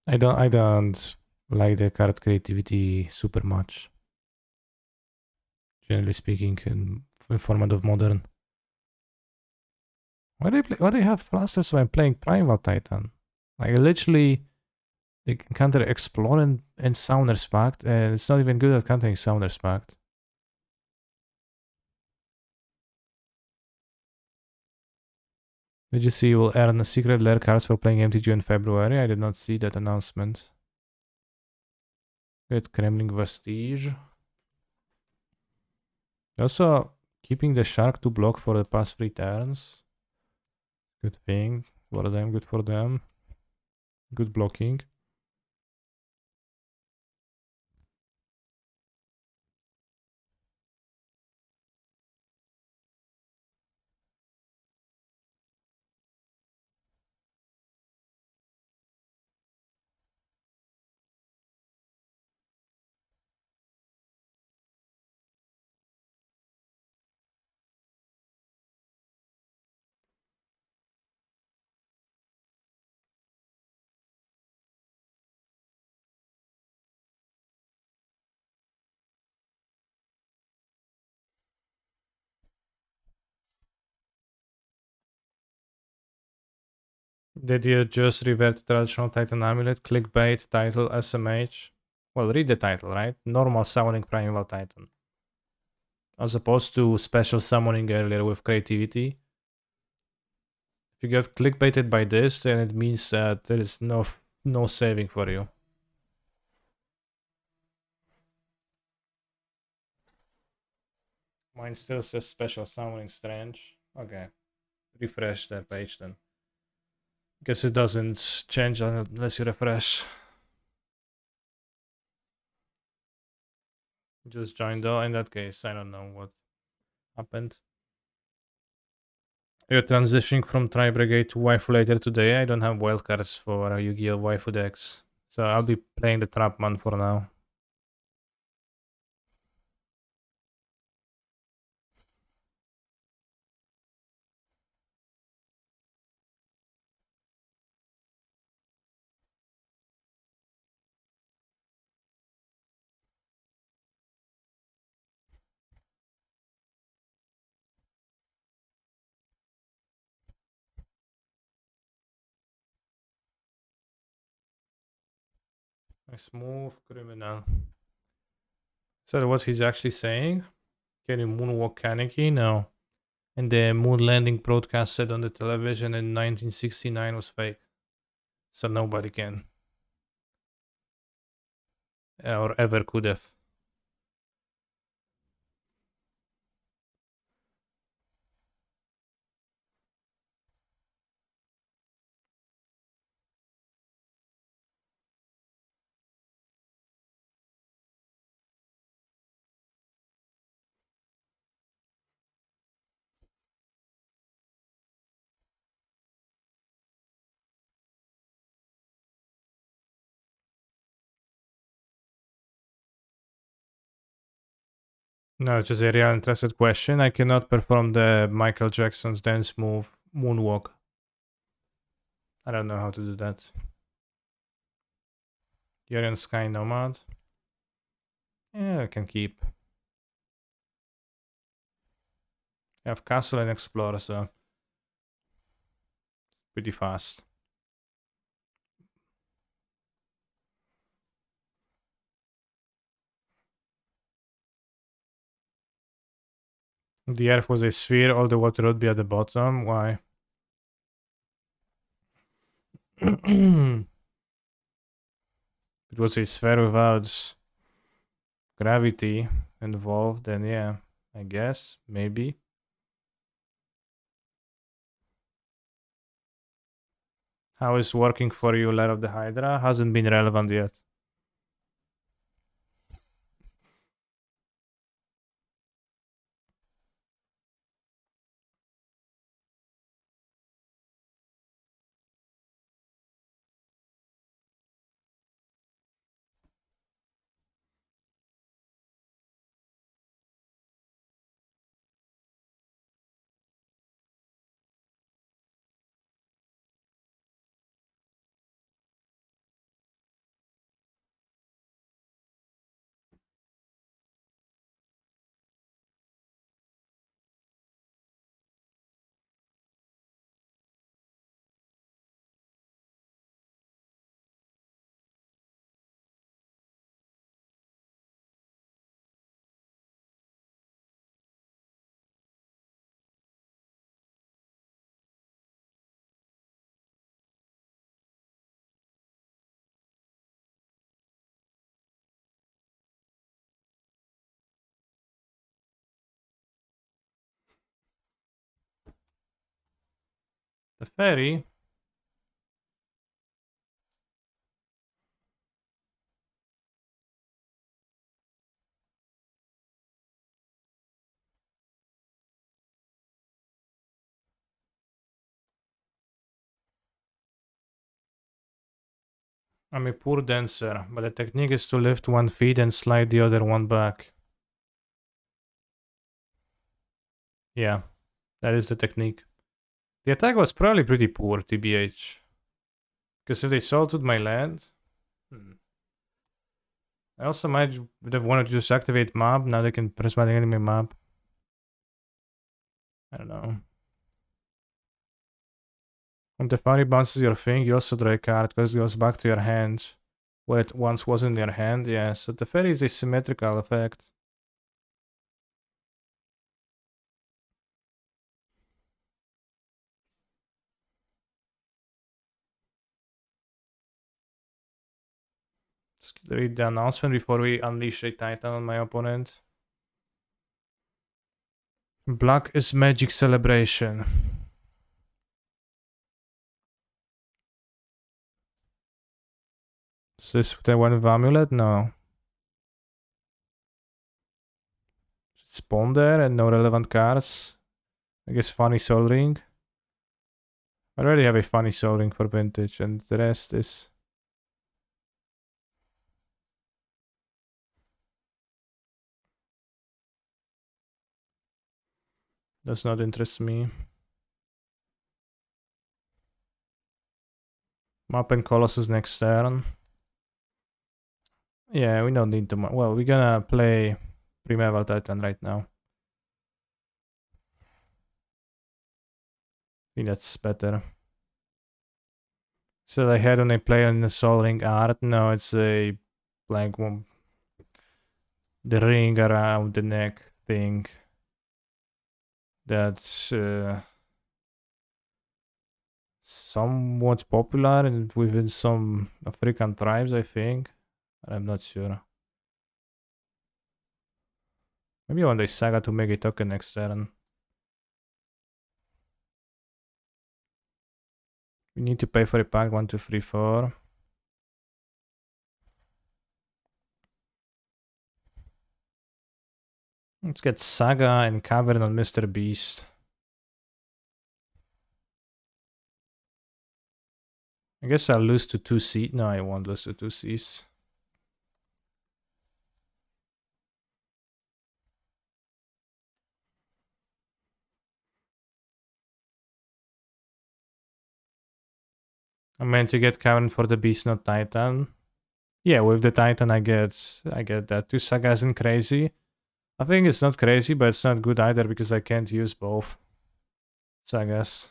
I don't like the card creativity super much. Generally speaking, in format of modern. Why do you have Flusters when playing Primal Titan? Like literally they can counter Explore and Sounders Pact, and it's not even good at countering Sounders Pact. Did you see you will earn secret lair cards for playing MTG in February? I did not see that announcement. Good Kremlin Vestige. Also, keeping the Shark to block for the past 3 turns. Good thing. For them, good for them. Good blocking. Did you just revert to traditional Titan Amulet, clickbait, title, SMH? Well, read the title, right? Normal summoning Primeval Titan. As opposed to special summoning earlier with creativity. If you get clickbaited by this, then it means that there is no saving for you. Mine still says special summoning strange. Okay. Refresh that page then. Guess it doesn't change unless you refresh. Just joined though. In that case, I don't know what happened. You're transitioning from Tri Brigade to Waifu later today. I don't have wildcards for Yu-Gi-Oh! Waifu decks. So I'll be playing the Trapman for now. A smooth criminal. So what he's actually saying? Can you moonwalk Kaneki? No. And the moon landing broadcast said on the television in 1969 was fake. So nobody can. Or ever could have. No, it's just a real interested question. I cannot perform the Michael Jackson's dance move, moonwalk. I don't know how to do that. You're in Sky Nomad. Yeah, I can keep. I have Castle and Explorer, so pretty fast. If the Earth was a sphere, all the water would be at the bottom. Why? It was a sphere without gravity involved, then yeah, I guess, maybe. How is working for you, Lair of the Hydra? Hasn't been relevant yet. The ferry? I'm a poor dancer, but the technique is to lift one feet and slide the other one back. Yeah, that is the technique. The attack was probably pretty poor, TBH. Because if they salted my land... I also might would have wanted to just activate mob. Now they can prismatic enemy mob. I don't know. When the fairy bounces your thing, you also draw a card because it goes back to your hand where it once was in your hand. Yeah, so the fairy is a symmetrical effect. Let's read the announcement before we unleash a titan on my opponent. Black is magic celebration. Is this the one with Amulet? No. Spawn there and no relevant cards. I guess funny soul ring. I already have a funny soul ring for vintage, and the rest is... does not interest me. Map and Colossus next turn. Yeah, we don't need to... well, we're gonna play Primeval Titan right now. I think that's better. So I had when I play on the Soul Ring art. No, it's a blank one. the ring around the neck thing. That's somewhat popular within some African tribes, I think. I'm not sure. Maybe one day Saga to make a token next turn. We need to pay for a pack 1, 2, 3, 4. Let's get Saga and Cavern on Mr. Beast. I guess I'll lose to 2 C. No, I won't lose to 2 Cs. I meant to get Cavern for the Beast, not Titan. Yeah, with the Titan I get that. 2 Saga isn't crazy. I think it's not crazy, but it's not good either because I can't use both Sagas.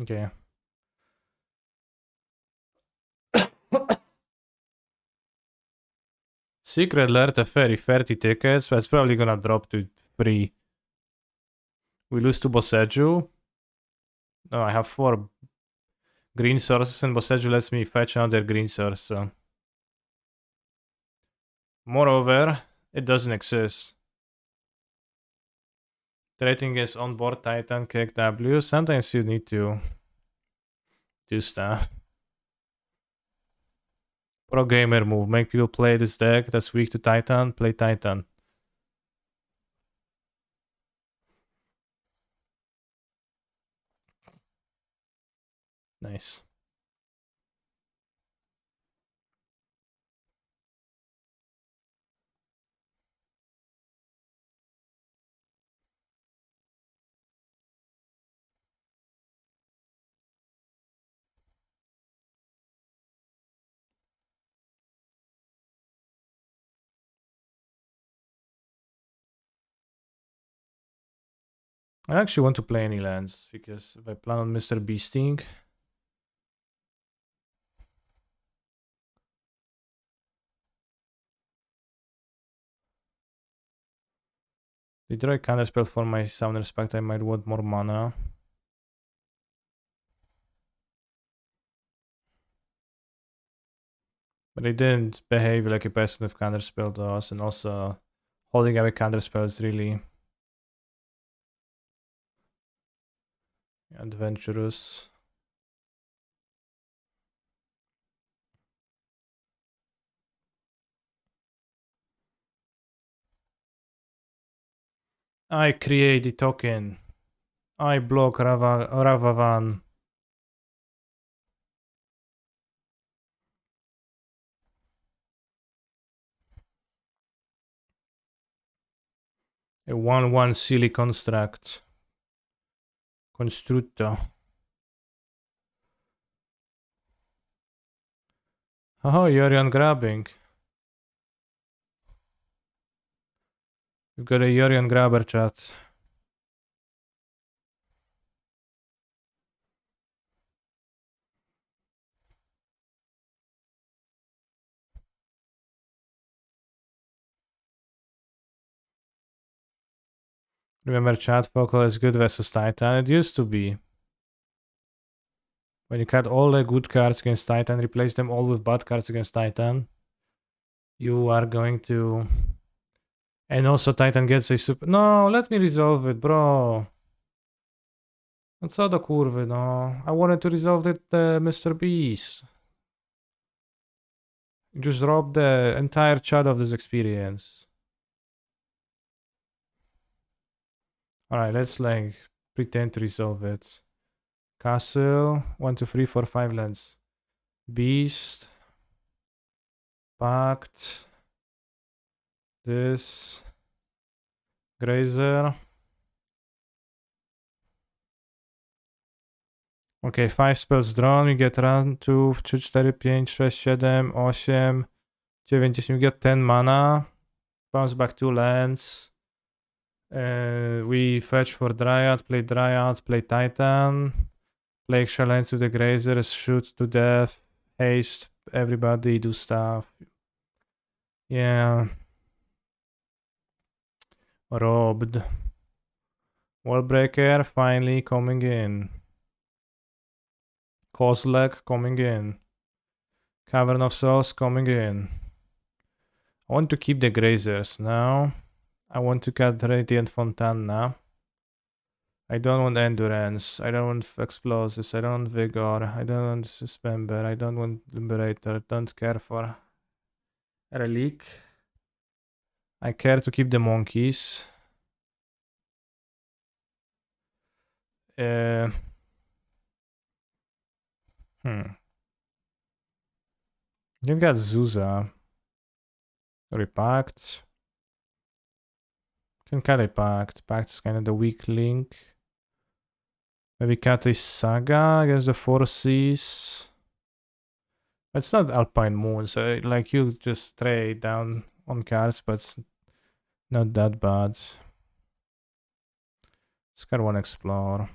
Okay. Secret alert, a fairy 30 tickets, but it's probably gonna drop to 3. We lose to Boseju. No, I have 4 green sources and Boseju lets me fetch another green source, so. Moreover, it doesn't exist. The rating is on board Titan, kick W. Sometimes you need to do stuff. Pro gamer move. Make people play this deck that's weak to Titan. Play Titan. Nice. I actually want to play any lands because if I plan on Mr. Beasting, they draw a counterspell for my Summoner Spect. I might want more mana. But they didn't behave like a person with counterspell does, and also holding away counterspell is really adventurous. I create the token. I block Ravavan. A 1/1 silly construct. Constructo. Oh, Yorion grabbing. We've got a Yorion grabber, chat. Remember, chat, Focal is good versus Titan. It used to be. When you cut all the good cards against Titan, replace them all with bad cards against Titan, you are going to... And also Titan gets a super... No, let me resolve it, bro. No co do kurwy, no. I wanted to resolve it, Mr. Beast. You just robbed the entire chat of this experience. Alright, let's like pretend to resolve it. Castle, 1, 2, 3, 4, 5 lands. Beast. Pact. This. Grazer. Okay, 5 spells drawn, we get run 2, 3, 4, 5, 6, 7, 8, 9, 10, we get 10 mana. Bounce back 2 lands. We fetch for Dryad, play Titan. Plague Challenge to the Grazers, shoot to death, haste, everybody do stuff. Yeah. Robbed. Wallbreaker finally coming in. Kozlek coming in. Cavern of Souls coming in. I want to keep the Grazers now. I want to cut Radiant Fontana. I don't want Endurance. I don't want Explosives. I don't want Vigor. I don't want Suspender. I don't want Liberator. I don't care for Relic. I care to keep the Monkeys. Uh, You've got Zuza. Repact. Can cut a Pact. Pact is kind of the weak link. Maybe cut a Saga against the Four Seas. It's not Alpine Moon, so like you just trade down on cards, but it's not that bad. Let's cut one Explore.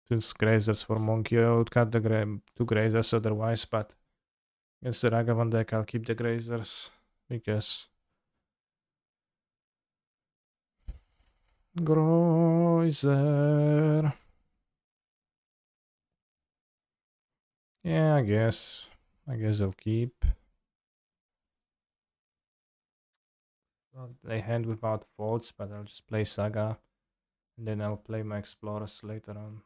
Since Grazers for Monkey, I would cut the two Grazers otherwise, but against the Ragavan deck, I'll keep the Grazers. Because Grazer. Yeah, I guess. I'll keep. Well, they hand without faults, but I'll just play Saga. And then I'll play my Explorers later on.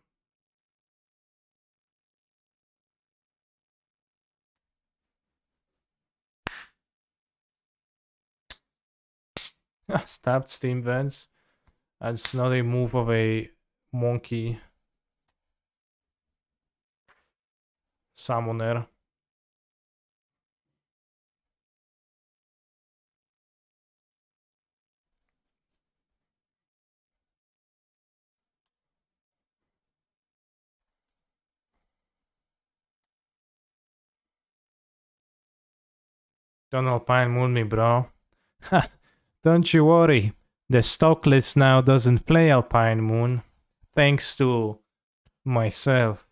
Stabbed Steam Vents. That's not a move of a monkey summoner. Don't Alpine Moon me, bro. Don't you worry. The stock list now doesn't play Alpine Moon. Thanks to myself.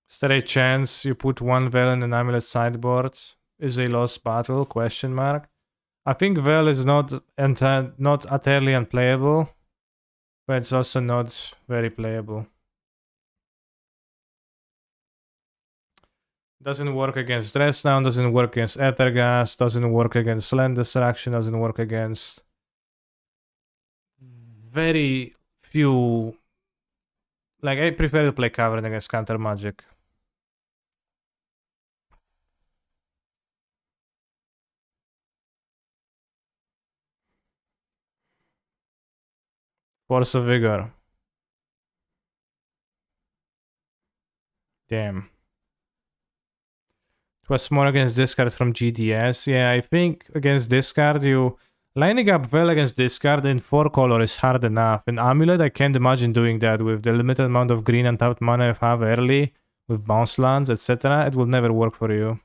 Is there a chance you put one Vel in an Amulet sideboard? Is a lost battle? Question mark. I think Vel is not utterly unplayable, but it's also not very playable. Doesn't work against Dressdown, doesn't work against Ethergas, doesn't work against Land Destruction, doesn't work against very few. Like, I prefer to play Cavern against Counter Magic. Force of Vigor. Damn. It was more against discard from GDS. Yeah, I think against discard, you lining up well against discard in 4-color is hard enough. In Amulet, I can't imagine doing that with the limited amount of green and tapped mana I have early, with bounce lands, etc. It will never work for you.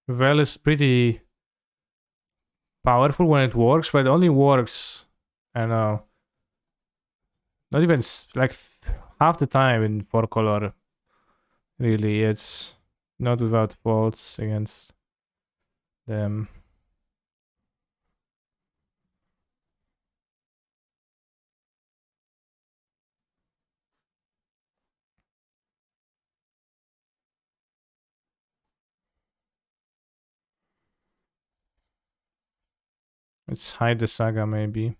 Vel is pretty powerful when it works, but it only works, I don't know, not even like half the time in 4-color. Really, it's not without faults against them. Let's hide the Saga, maybe.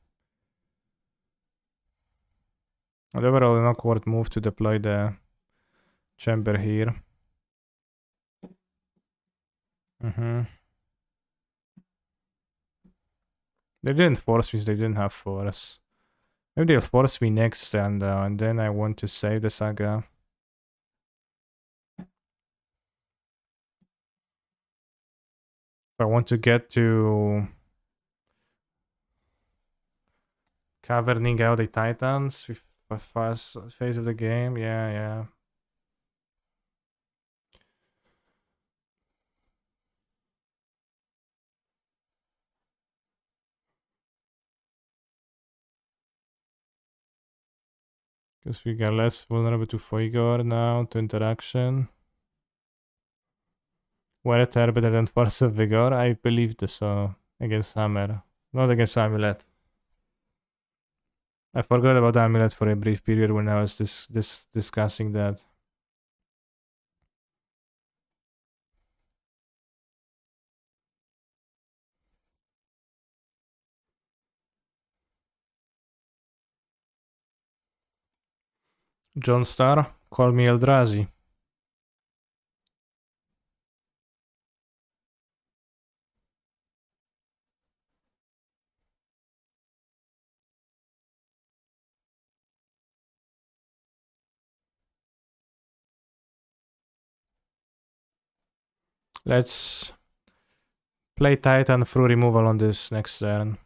Overall, an awkward move to deploy the chamber here. They didn't force me, they didn't have force. Maybe they'll force me next, and then I want to save the Saga. If I want to get to Caverning out the Titans with first phase of the game. Yeah. Because we get less vulnerable to Foigor now, to interaction. Weather better than Force of Vigor? I believe so. Against Hammer. Not against Amulet. I forgot about Amulet for a brief period when I was discussing that. John Star, call me Eldrazi. Let's play Titan through removal on this next turn.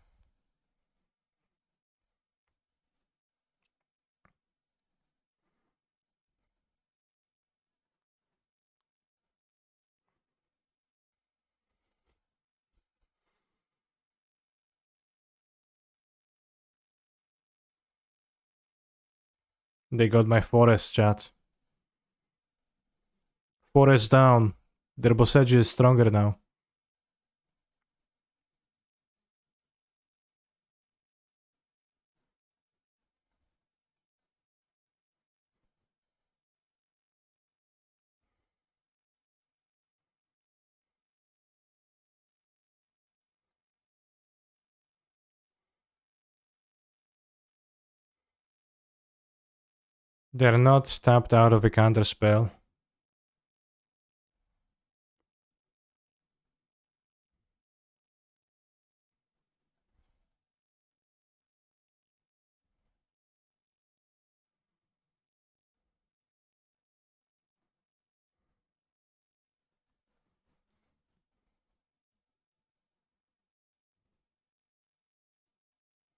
They got my forest, chat. Forest down. Their Boseiju is stronger now. They're not tapped out of a counter spell.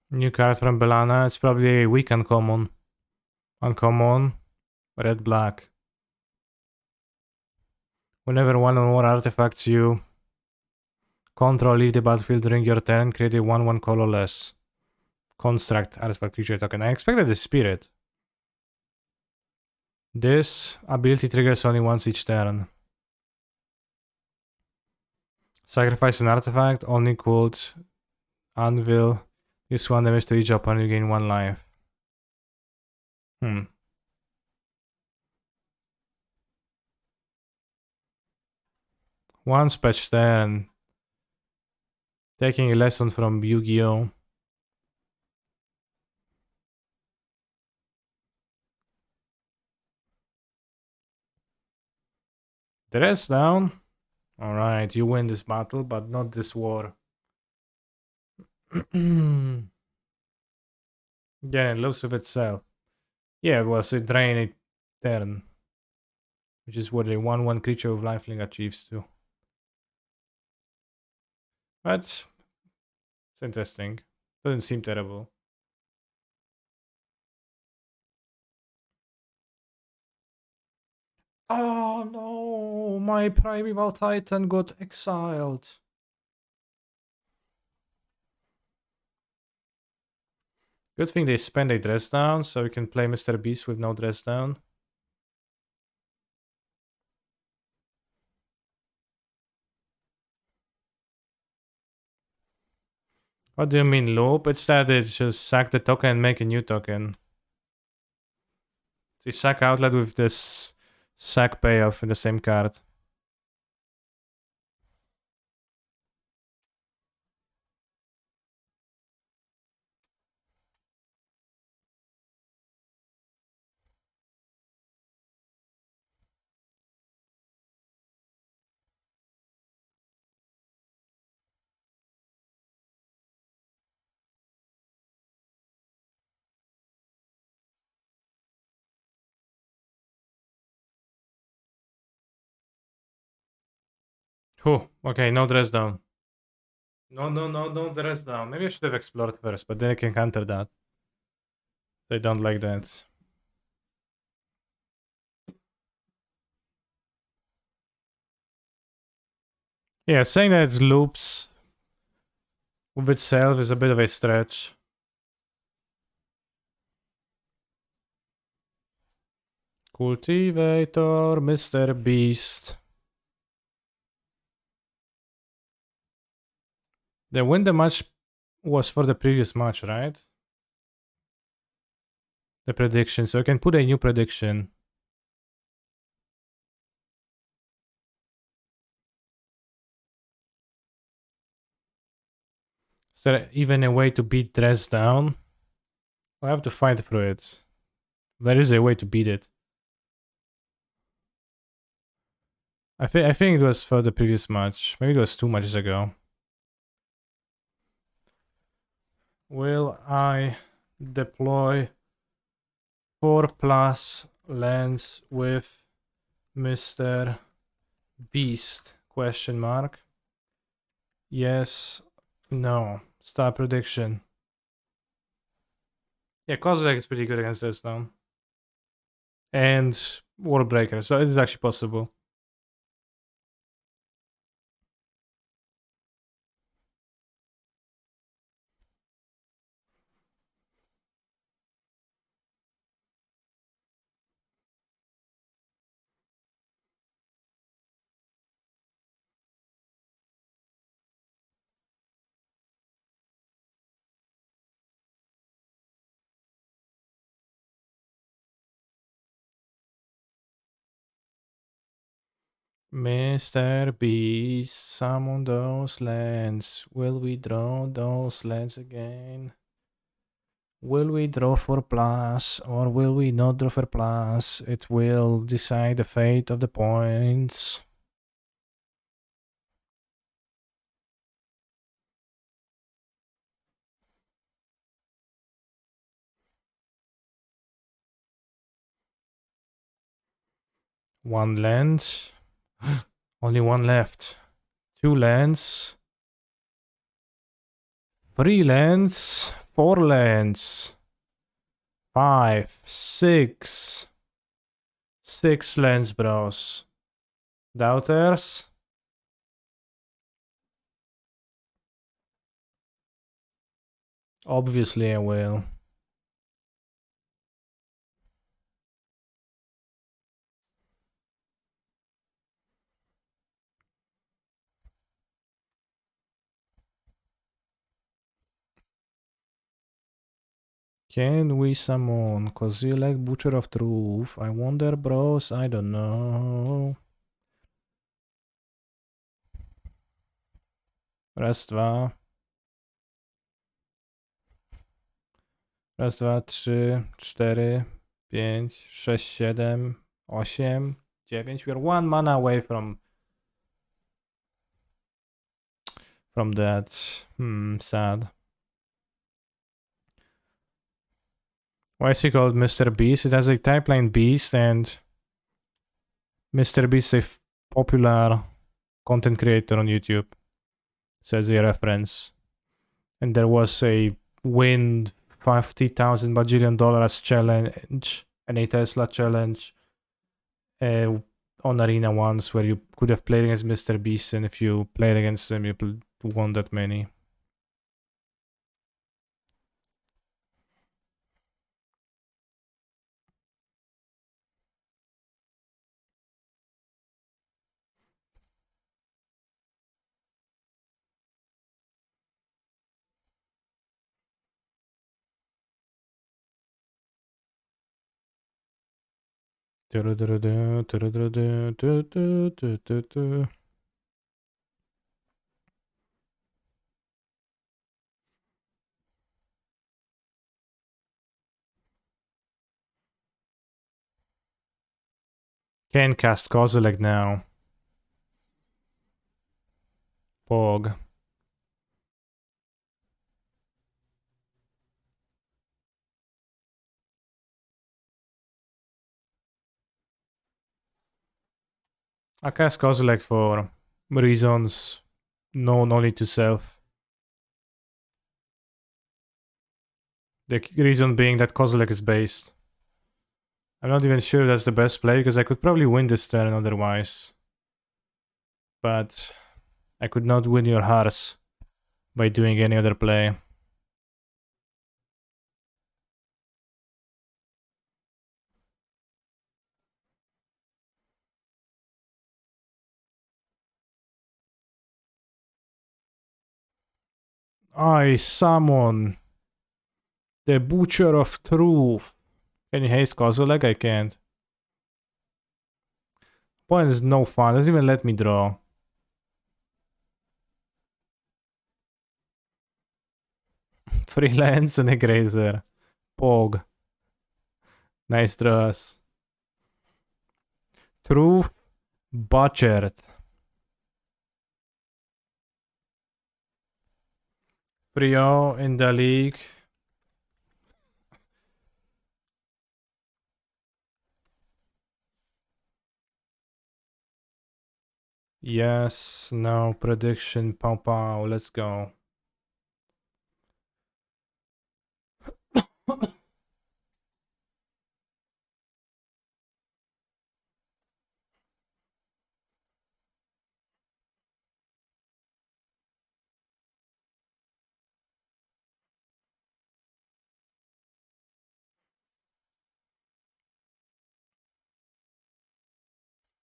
New card from Belana. It's probably a weak uncommon. Uncommon. Red black. Whenever one or more artifacts you control leave the battlefield during your turn, create a 1/1 colorless construct artifact creature token. I expected the spirit. This ability triggers only once each turn. Sacrifice an artifact, only equals anvil. This one damage to each opponent, you gain 1 life. One patch turn. Taking a lesson from Yu-Gi-Oh! Dress down. Alright, you win this battle, but not this war. Yeah, it loses with itself. Yeah, it was a drain a turn. Which is what a 1/1 creature with lifelink achieves too. But it's interesting. Doesn't seem terrible. Oh no, my Primeval Titan got exiled. Good thing they spend a dress down, so we can play Mr. Beast with no dress down. What do you mean loop? It's that they just sack the token and make a new token. So you sack outlet with this sack payoff in the same card. Okay, no dress down. No dress down. Maybe I should have explored first, but then I can counter that. They don't like that. Yeah, saying that it loops with itself is a bit of a stretch. Cultivator, Mr. Beast. The win the match was for the previous match, right? The prediction. So I can put a new prediction. Is there even a way to beat Dress down? I have to fight through it. There is a way to beat it. I think it was for the previous match. Maybe it was 2 matches ago. Will I deploy 4+ lens with Mr. Beast? Question mark. Yes. No. Star prediction. Yeah, Kozilek is pretty good against this now. And World Breaker, so it is actually possible. Mr. Beast, summon those lands. Will we draw those lands again? Will we draw for plus or will we not draw for plus? It will decide the fate of the points. One land. Only one left. 2 lands. 3 lands. 4 lands. 5, 6. 6 lands, bros. Doubters? Obviously I will. Can we summon Kozilek, Butcher of Truth? I wonder, bros. I don't know. Raz, dwa. Raz, dwa, 3, 4, 5, 6, 7, 8, 9. We are 1 mana away from that. Sad. Why is he called Mr. Beast? It has a typeline Beast, and Mr. Beast is a popular content creator on YouTube. Says a reference. And there was a win $50,000 bajillion challenge and a Tesla challenge on Arena once where you could have played against Mr. Beast, and if you played against him, you won that many. Can cast Kozilek now. Pog. I cast Kozilek for reasons known only to self. The reason being that Kozilek is based. I'm not even sure that's the best play, because I could probably win this turn otherwise. But I could not win your hearts by doing any other play. I summon the Butcher of Truth. Can you haste Kozilek? I can't. Point is no fun. Doesn't even let me draw. Freelance and a Grazer. Pog. Nice draws. Truth. Butchered. Trio in the league. Yes, no, prediction, pow pow, let's go.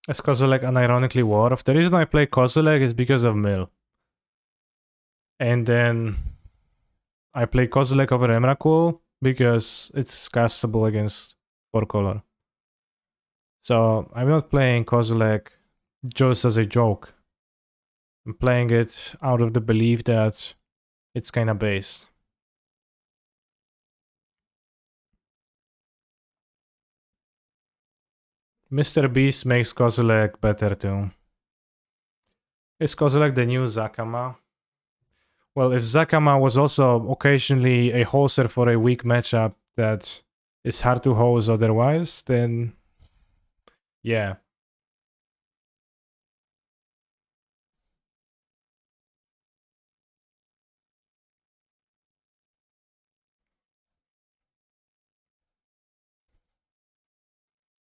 Is Kozilek unironically Wharf? The reason I play Kozilek is because of Mill. And then I play Kozilek over Emrakul because it's castable against 4-color. So I'm not playing Kozilek just as a joke. I'm playing it out of the belief that it's kinda based. Mr. Beast makes Kozilek better too. Is Kozilek the new Zakama? Well, if Zakama was also occasionally a hoster for a weak matchup that is hard to hose otherwise, then yeah.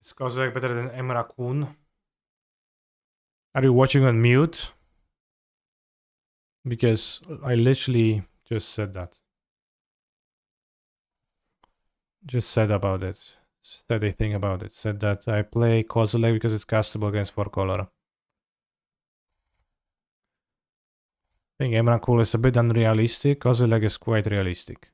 Is Kozilek better than Emrakun? Are you watching on mute? Because I literally just said that. Just said about it. Said a thing about it. Said that I play Kozilek because it's castable against 4-color. I think Emrakul is a bit unrealistic. Kozilek is quite realistic.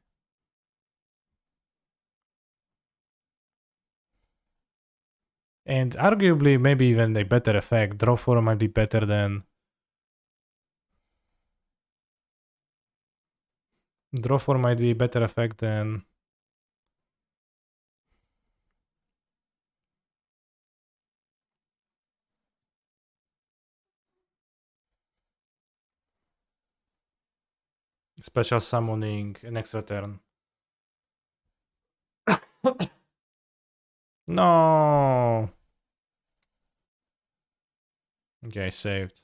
And arguably, maybe even a better effect. Draw 4 might be better than... Draw 4 might be a better effect than... Special summoning an extra turn. No! Okay, saved.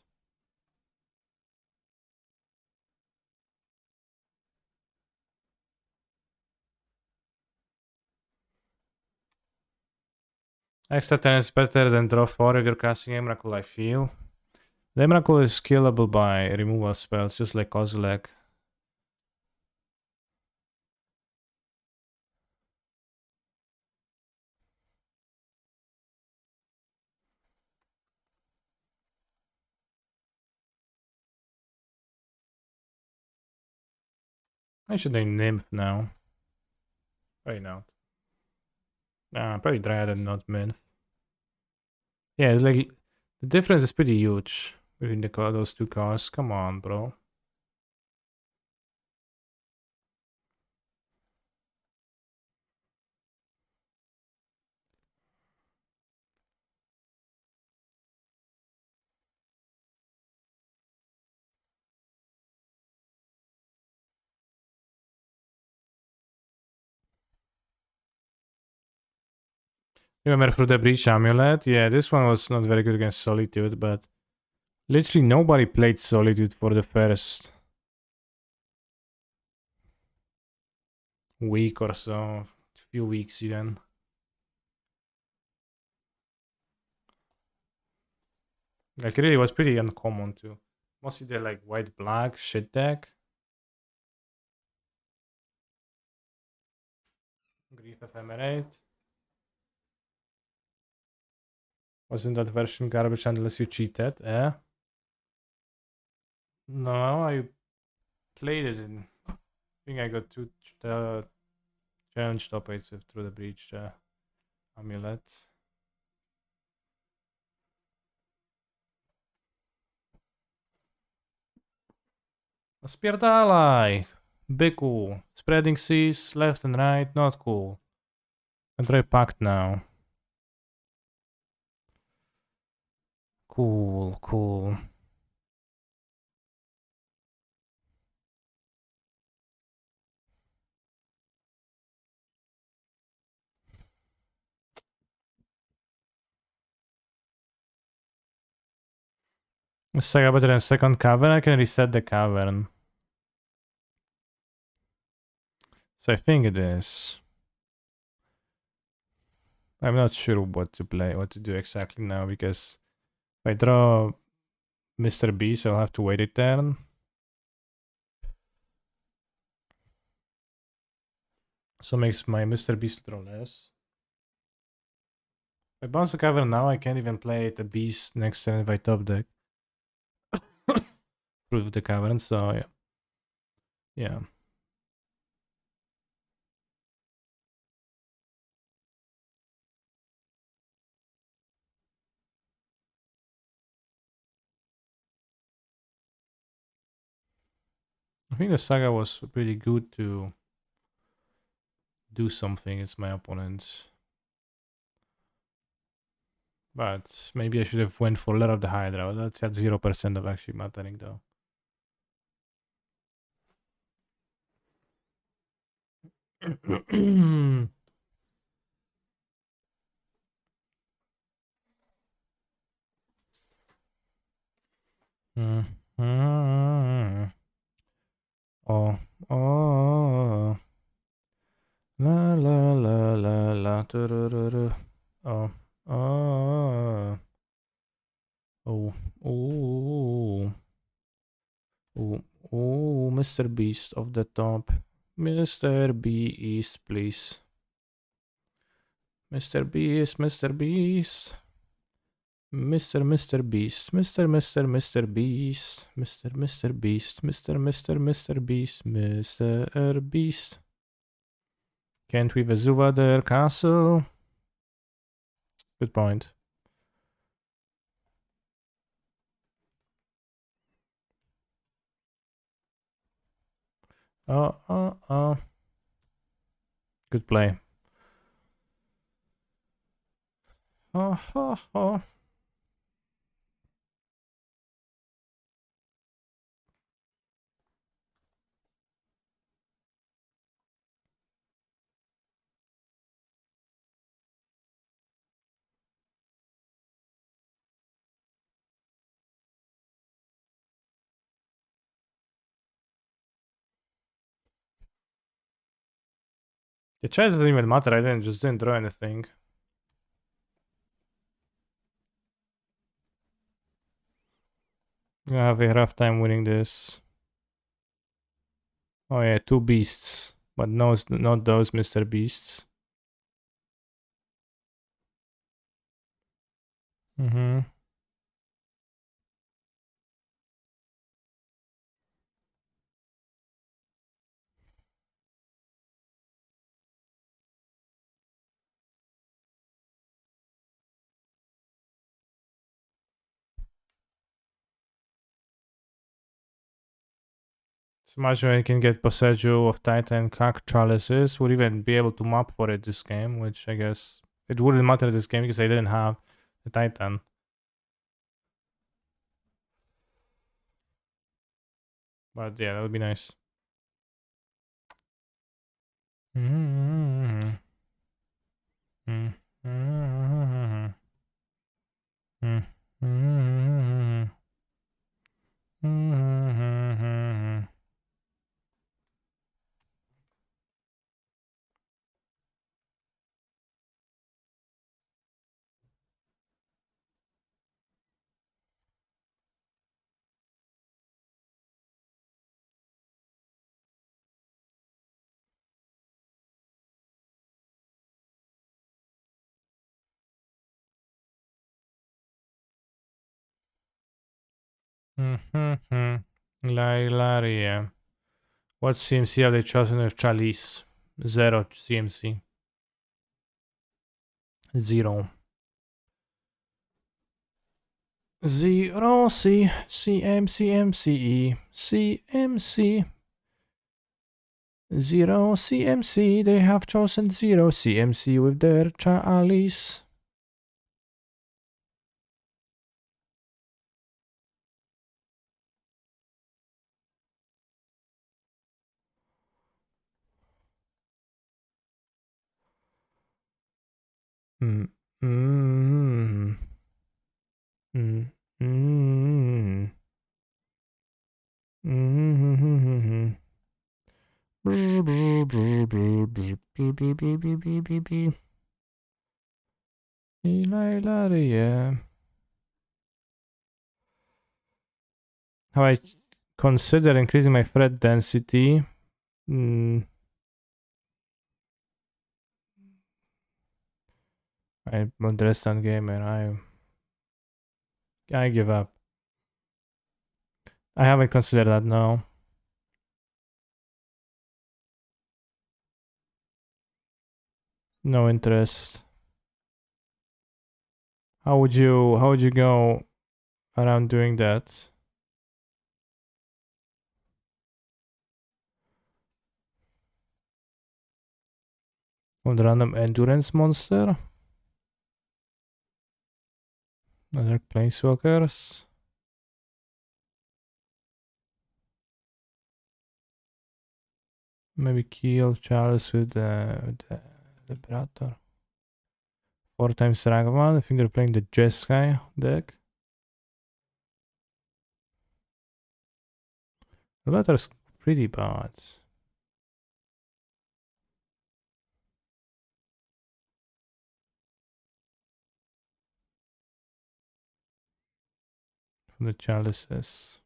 Extra turn is better than draw 4 if you're casting Emrakul, I feel. The Emrakul is killable by removal spells, just like Kozilek. I should name Nymph now. Probably not. Probably Dryad and not Nymph. Yeah, it's like... The difference is pretty huge between those two cards. Come on, bro. Remember through the Breach Amulet? Yeah, this one was not very good against Solitude, but literally nobody played Solitude for the first week or so, few weeks even. Like it really was pretty uncommon too. Mostly they're like white black shit deck. Grief Ephemerate. Wasn't that version garbage unless you cheated? Eh? No, I played it in. I think I got two challenge top 8s with Through the Breach Amulet. Spierdalaj! Byku. Spreading seas left and right, not cool. Can try pact now. Cool, cool. Is Saga better than second cavern? I can reset the cavern. So I think it is. I'm not sure what to play, what to do exactly now, because if I draw Mr. Beast, I'll have to wait a turn. So makes my Mr. Beast draw less. If I bounce the cavern now, I can't even play the Beast next turn if I top deck. Prove the cavern, so yeah. Yeah. I think the Saga was pretty good to do something against my opponents. But maybe I should have went for Lair of the Hydra. That had 0% of actually mattering though. Oh, oh, la la la la la, turururu. Oh, oh, oh, oh, oh, oh, Mr. Beast of the top. Mr. Beast, please. Mr. Beast, Mr. Beast. Mr. Beast, Mr. Beast, Mr. Beast, Mr. Beast, Mr. Beast. Can't we Vesuva their castle? Good point. Oh. Good play. Oh. The choice doesn't even matter. I didn't draw anything. I'm gonna have a rough time winning this. Oh yeah, two beasts, but no, not those Mr. Beasts. Mm-hmm. So much I can get Passaggio of Titan Cac Chalices. Would even be able to map for it this game, which I guess it wouldn't matter this game because I didn't have the Titan. But yeah, that would be nice. Mm-hmm. Mm-hmm. Mm-hmm. Mm-hmm. Hilaria. What CMC have they chosen with Chalice? Zero CMC. Zero. Zero CMC. Zero CMC. They have chosen zero CMC with their Chalice. Mm. Mm. Mm. Mm. Mm. Hilaria. How I consider increasing my threat density. I'm a restaurant gamer. I give up. I haven't considered that. No, no interest. How would you go around doing that? On the random endurance monster? Other planeswalkers? Maybe kill Charles with the Liberator. 4 times Ragavan. I think they're playing the Jeskai deck. Liberator's pretty bad. From the Chalices.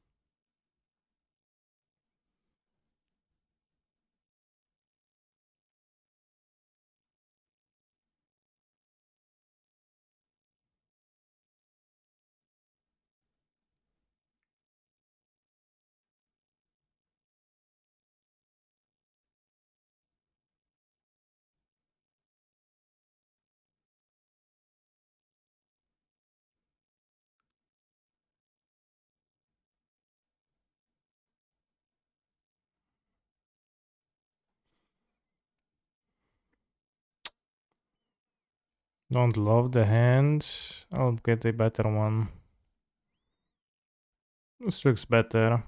Don't love the hand. I'll get a better one. This looks better.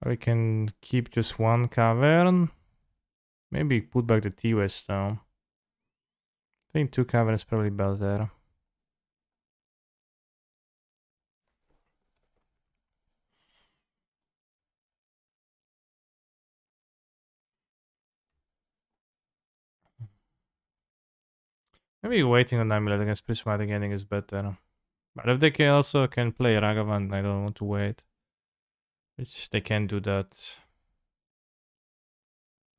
I can keep just one cavern. Maybe put back the T-West though. I think 2 caverns is probably better. Maybe waiting on Amulet against Prismatic Ending is better. But if they can also play Ragavan, I don't want to wait. Which they can do that.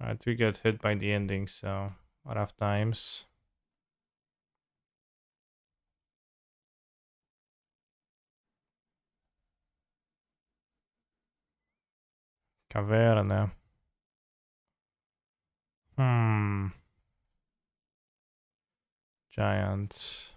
Alright, we get hit by the ending, so rough times. Caverna. Giants.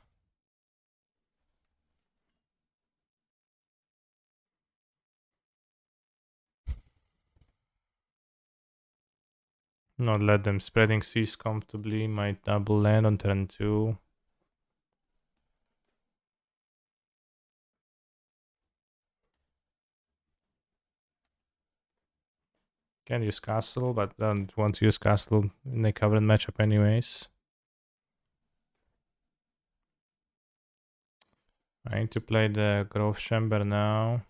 Not let them spreading seas comfortably. Might double land on turn 2. Can use castle, but don't want to use castle in a covered matchup anyways. I need to play the Grove Chamber now.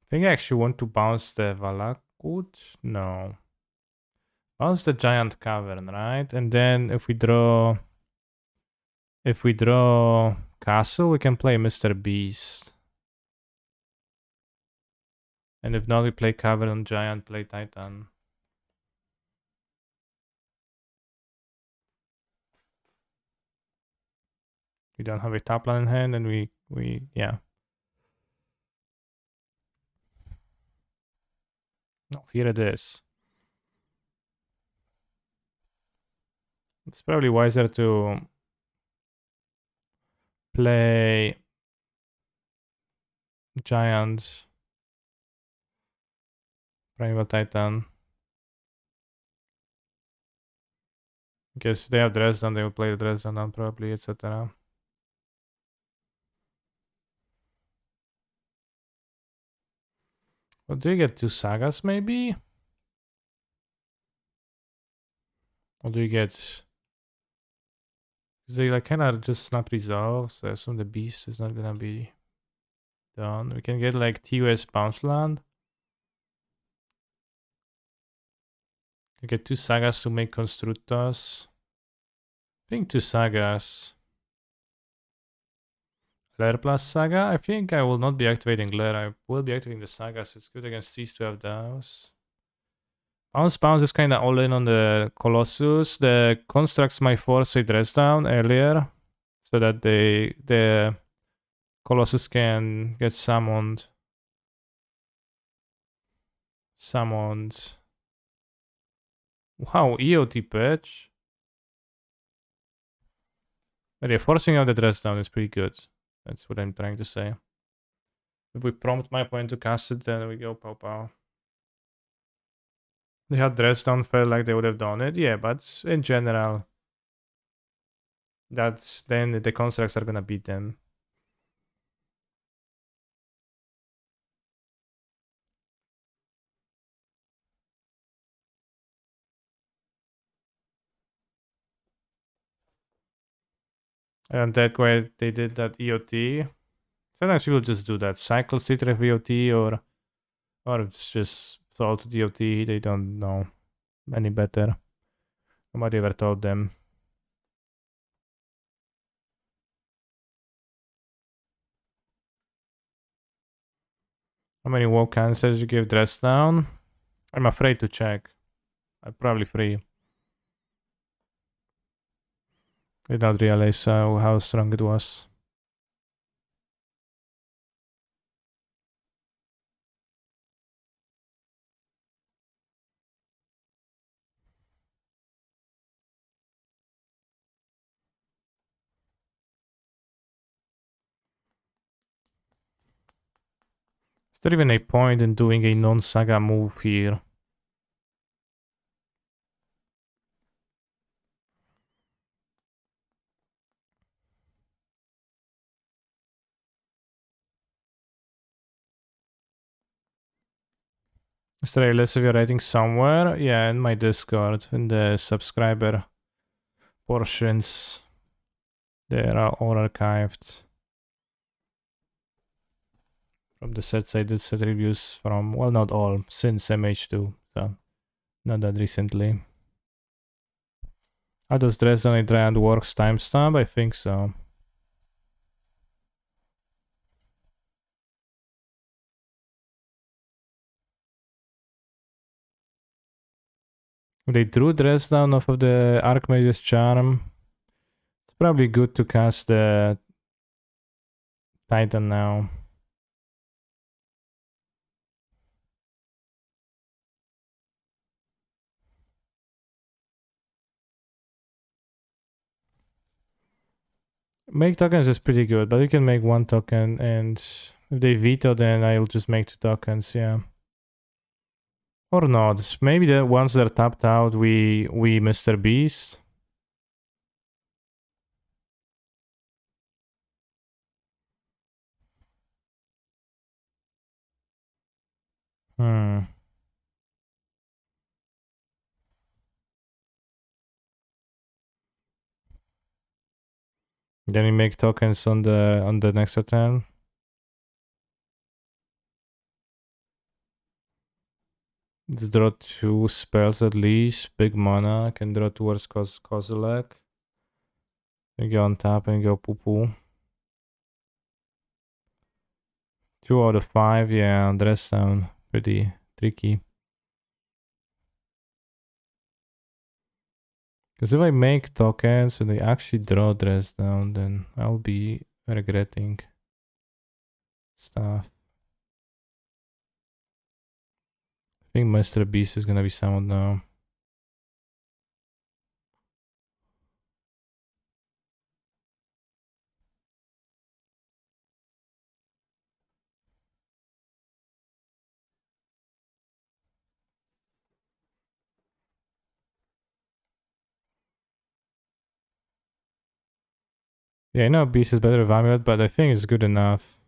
I think I actually want to bounce the Valakut. No. Bounce the Giant Cavern, right? And then if we draw Castle, we can play Mr. Beast. And if not, we play Cavern Giant, play Titan. We don't have a top line in hand, and we yeah. No, here it is. It's probably wiser to play Giant, Primal Titan. Because they have Dresden, they will play Dresden and probably, etc. Well, do you get 2 sagas maybe? Or do you get... Because they like kind of just not resolve, so I assume the beast is not gonna be done. We can get like TUS Bounce Land. We get 2 sagas to make Constructos. I think 2 sagas. Lair plus saga? I think I will not be activating Lair. I will be activating the sagas. It's good against these 2 of those. Bounce is kind of all in on the Colossus. The constructs might force a dress down earlier so that the Colossus can get summoned. Wow, EOT patch. But yeah, forcing out the dress down is pretty good. That's what I'm trying to say. If we prompt my point to cast it, then we go pow pow. They had dress down, felt like they would have done it. Yeah, but in general, that's then the constructs are gonna beat them. And that way they did that EOT. Sometimes people just do that. Cycle Citrus EOT or it's just Salt DOT. They don't know any better. Nobody ever told them. How many walk cancers you give dress down? I'm afraid to check. I'm probably free. I did not realize how strong it was. Is there even a point in doing a non-saga move here? Is there a list of your writing somewhere? Yeah, in my Discord, in the subscriber portions. They are all archived. From the sets I did set reviews from, well, not all, since MH2, so not that recently. How does Dresden a Giant works timestamp? I think so. They drew Dresden off of the Archmage's Charm. It's probably good to cast the Titan now. Make tokens is pretty good, but you can make 1 token, and if they veto, then I'll just make 2 tokens, yeah. Or not. Maybe that once they're tapped out, we Mr. Beast. Hmm. Then we make tokens on the next turn. Let's draw 2 spells at least. Big mana. Can draw towards Kozilek. We go on top and go poo poo. 2 out of 5, yeah, dress down. pretty tricky. Because if I make tokens and they actually draw dress down, then I'll be regretting stuff. I think Master Beast is gonna be summoned now. Yeah, I know Beast is better with Amulet, but I think it's good enough.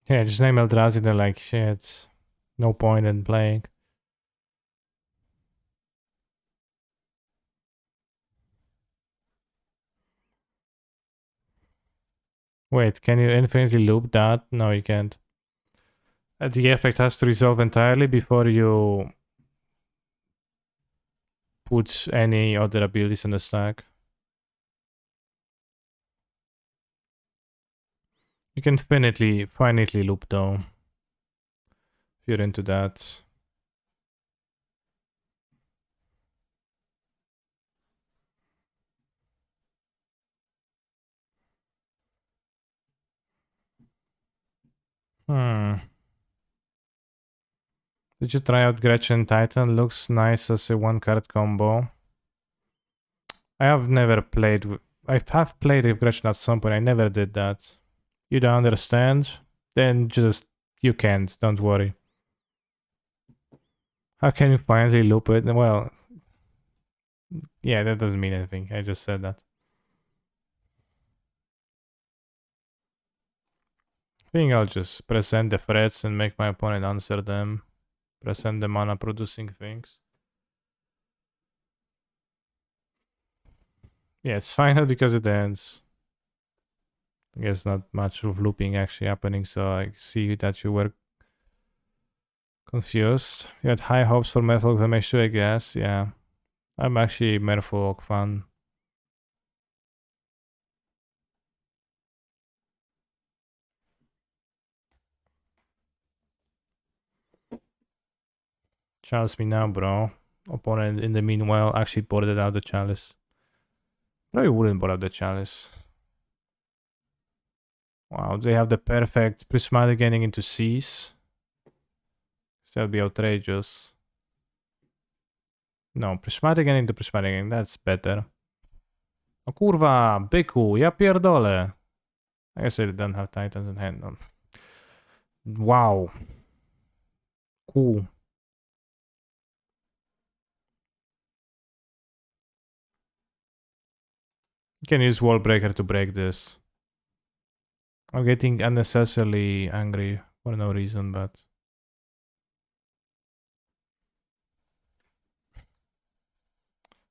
Yeah, just name Eldrazi, they're like, shit, no point in playing. Wait, can you infinitely loop that? No, you can't. The effect has to resolve entirely before you put any other abilities in the stack. You can finitely loop though, if you're into that. Did you try out Gretchen Titan? Looks nice as a one card combo. I have never played with. I have played with Gretchen at some point. I never did that. You don't understand? Then just. You can't. Don't worry. How can you finally loop it? Well. Yeah, that doesn't mean anything. I just said that. I think I'll just present the threats and make my opponent answer them. Present the mana producing things. Yeah, it's final because it ends. I guess not much of looping actually happening, so I see that you were confused. You had high hopes for Merfolk Vermesh, I guess. Yeah. I'm actually a Merfolk fan. Chalice me now, bro. Opponent in the meanwhile actually boarded out the chalice. Probably wouldn't board out the chalice. Wow, they have the perfect prismatic getting into C's. That'd be outrageous. No, prismatic getting into prismatic getting, that's better. O kurwa, byku, ja pierdolę. I guess I don't have titans in hand. No. Wow. Cool. You can use Wall Breaker to break this. I'm getting unnecessarily angry for no reason, but...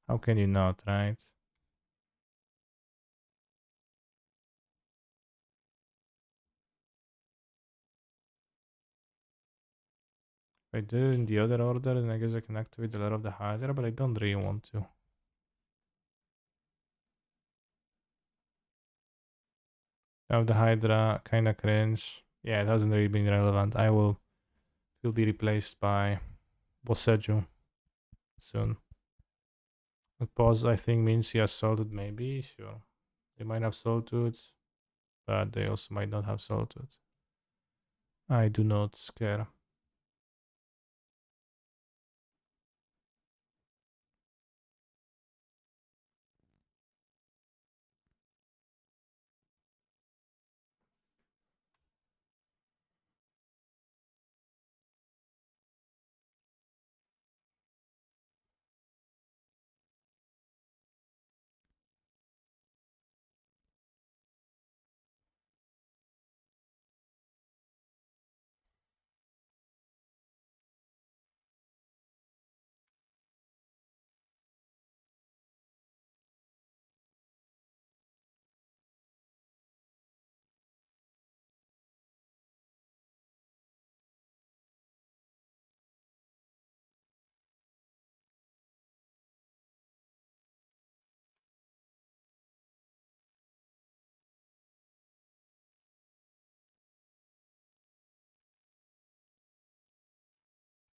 How can you not, right? If I do it in the other order, then I guess I can activate the Lair of the Hydra, but I don't really want to. Lair of the Hydra, kinda cringe. Yeah, it hasn't really been relevant. Will be replaced by Boseju soon. The pause, I think, means he has Salted, maybe, sure. They might have Salted, but they also might not have Salted. I do not care.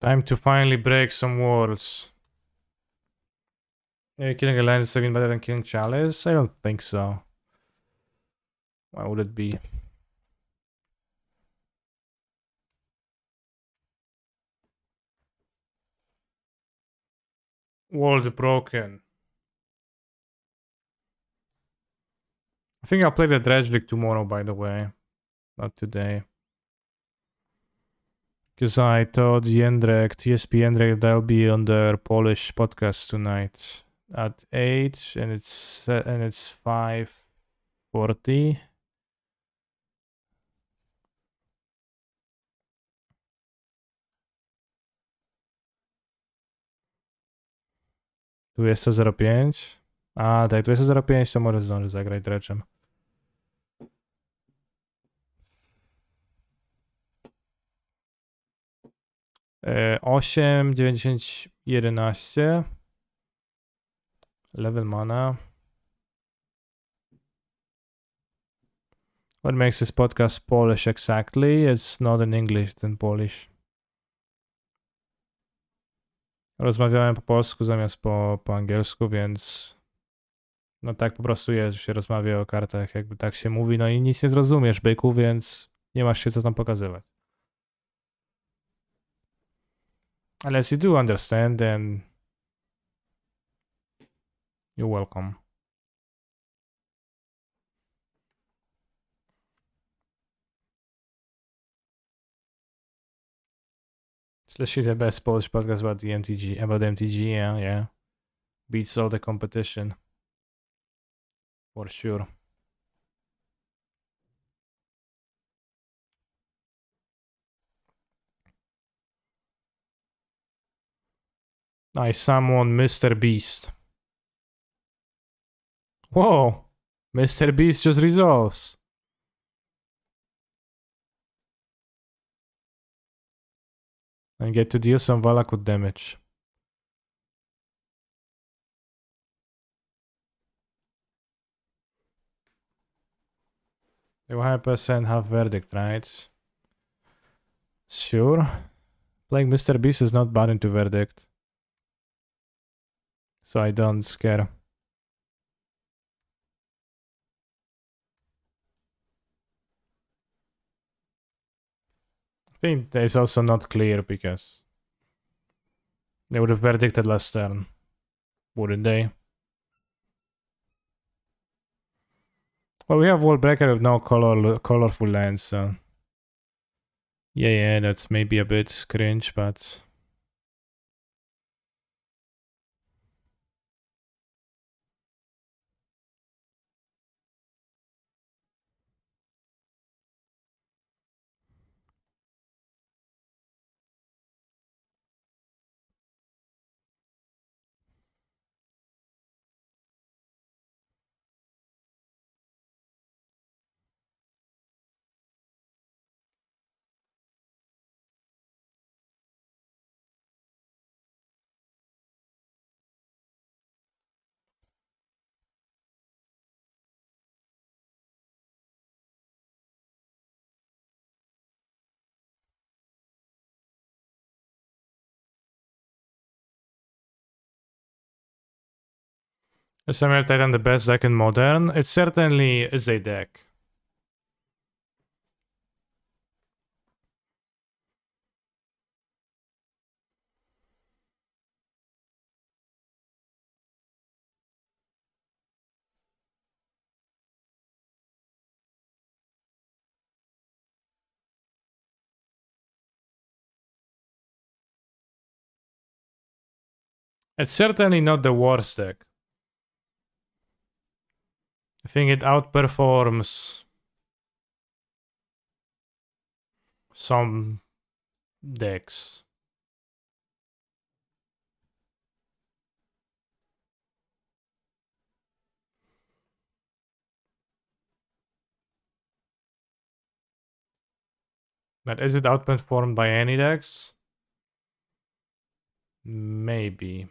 Time to finally break some walls. Maybe killing a land is even better than killing Chalice? I don't think so. Why would it be? World broken. I think I'll play the Dredge League tomorrow, by the way. Not today. Because I told Jędrek, TSP Jędrek, they'll be on their Polish podcast tonight at 8, and it's 5:40. Tu jest to 05. A, tak, tu jest 05, to może zdąży zagrać Dredge'em. 8, 9, 11. Level mana. What makes this podcast Polish exactly? It's not in English, it's in Polish. Rozmawiałem po polsku zamiast po angielsku, więc no tak po prostu jest, że się rozmawia o kartach, jakby tak się mówi, no i nic nie zrozumiesz, byku, więc nie masz się co tam pokazywać. Unless you do understand, then you're welcome. It's literally the best Polish podcast about the MTG, yeah. Beats all the competition. For sure. I summon Mr. Beast. Whoa! Mr. Beast just resolves. And get to deal some Valakut damage. They 100% have verdict, right? Sure. Playing Mr. Beast is not bad into verdict. So I don't scare. I think it's also not clear because they would have verdicted last turn, wouldn't they? Well, we have Wall Breaker with no colorful lands, so yeah, that's maybe a bit cringe, but is Samurai Titan the best deck in Modern? It certainly is a deck. It's certainly not the worst deck. I think it outperforms some decks. But is it outperformed by any decks? Maybe.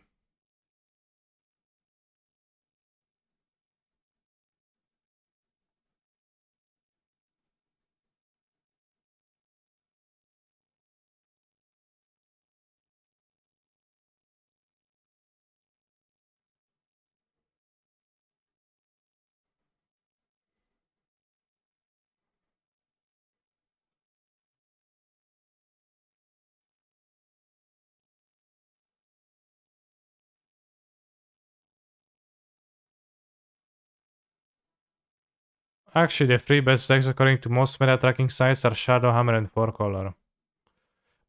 Actually, the three best decks according to most meta tracking sites are Shadowhammer and 4-color.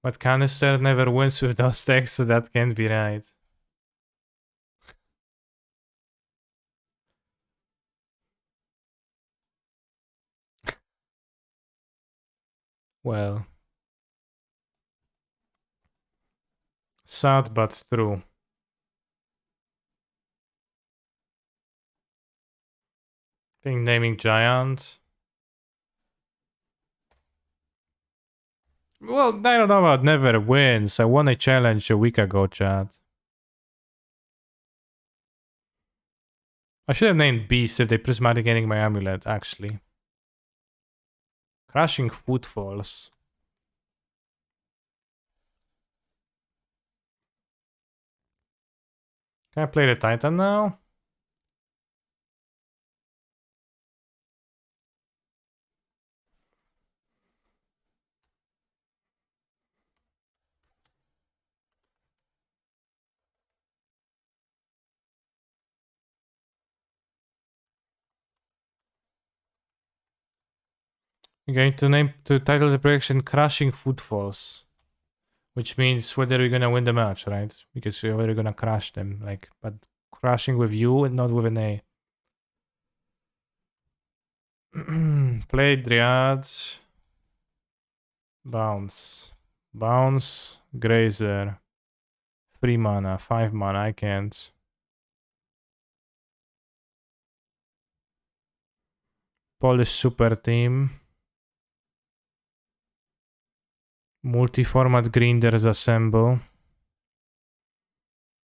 But Canister never wins with those decks, so that can't be right. Well, sad but true. Think naming Giant. Well, I don't know about never wins. I won a challenge a week ago, chat. I should have named Beast if they prismatic ending my amulet, actually. Crashing Footfalls. Can I play the Titan now? I'm going to title the prediction Crashing Footfalls. Which means whether we're gonna win the match, right? Because we're already gonna crash them. But crashing with you and not with an A. Play Dryads. Bounce. Bounce. Grazer. 3 mana. 5 mana. I can't. Polish Super Team. Multi-format grinders assemble.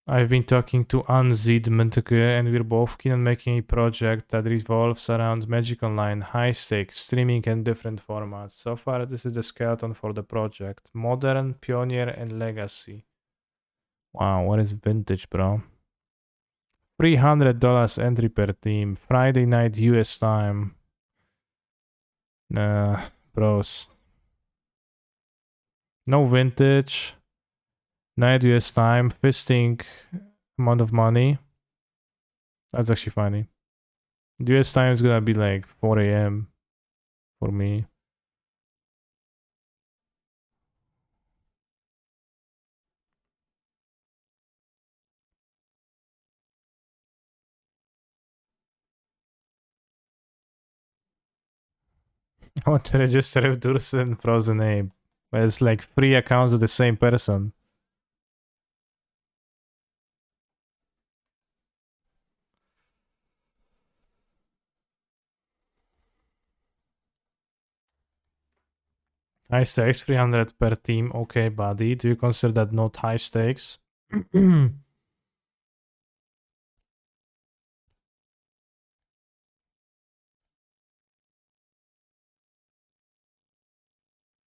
I've been talking to Anzid Mentke and we're both keen on making a project that revolves around Magic Online, high stakes, streaming and different formats. So far, this is the skeleton for the project. Modern, Pioneer and Legacy. Wow, what is vintage, bro? $300 entry per team. Friday night US time. Bros. No vintage. Night US time. Fisting amount of money. That's actually funny. The US time is gonna be like 4 a.m. for me. I want to register if Dursen frozen name. But it's like 3 accounts of the same person. High stakes, 300 per team. Okay, buddy. Do you consider that not high stakes?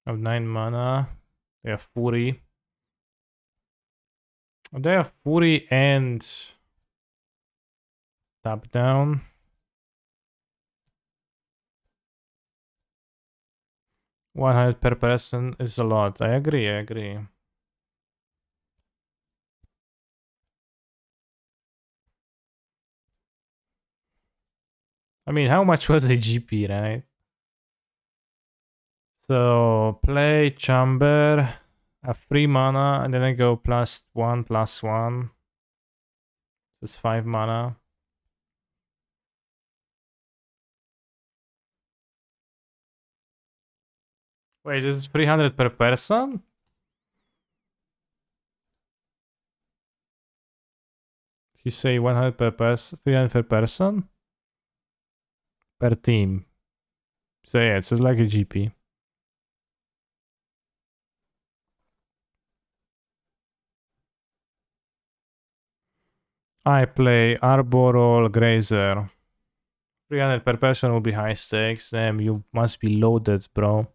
Of 9 mana. They have Fury. They have Fury and tap down. 100 per person is a lot. I agree, I agree. I mean, how much was a GP, right? So, play Chamber, a free mana, and then I go +1/+1. It's 5 mana. Wait, this is 300 per person? You say 100 per person, 300 per person? Per team. So yeah, it's just like a GP. I play Arboreal Grazer. 300 per person will be high stakes. Damn, you must be loaded, bro.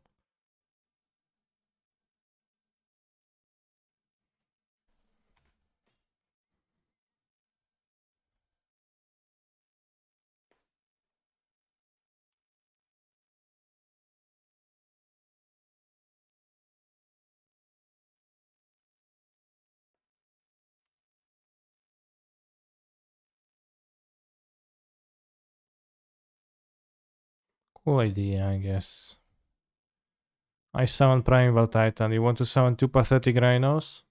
Cool idea, I guess. I summon Primeval Titan. You want to summon 2 pathetic rhinos?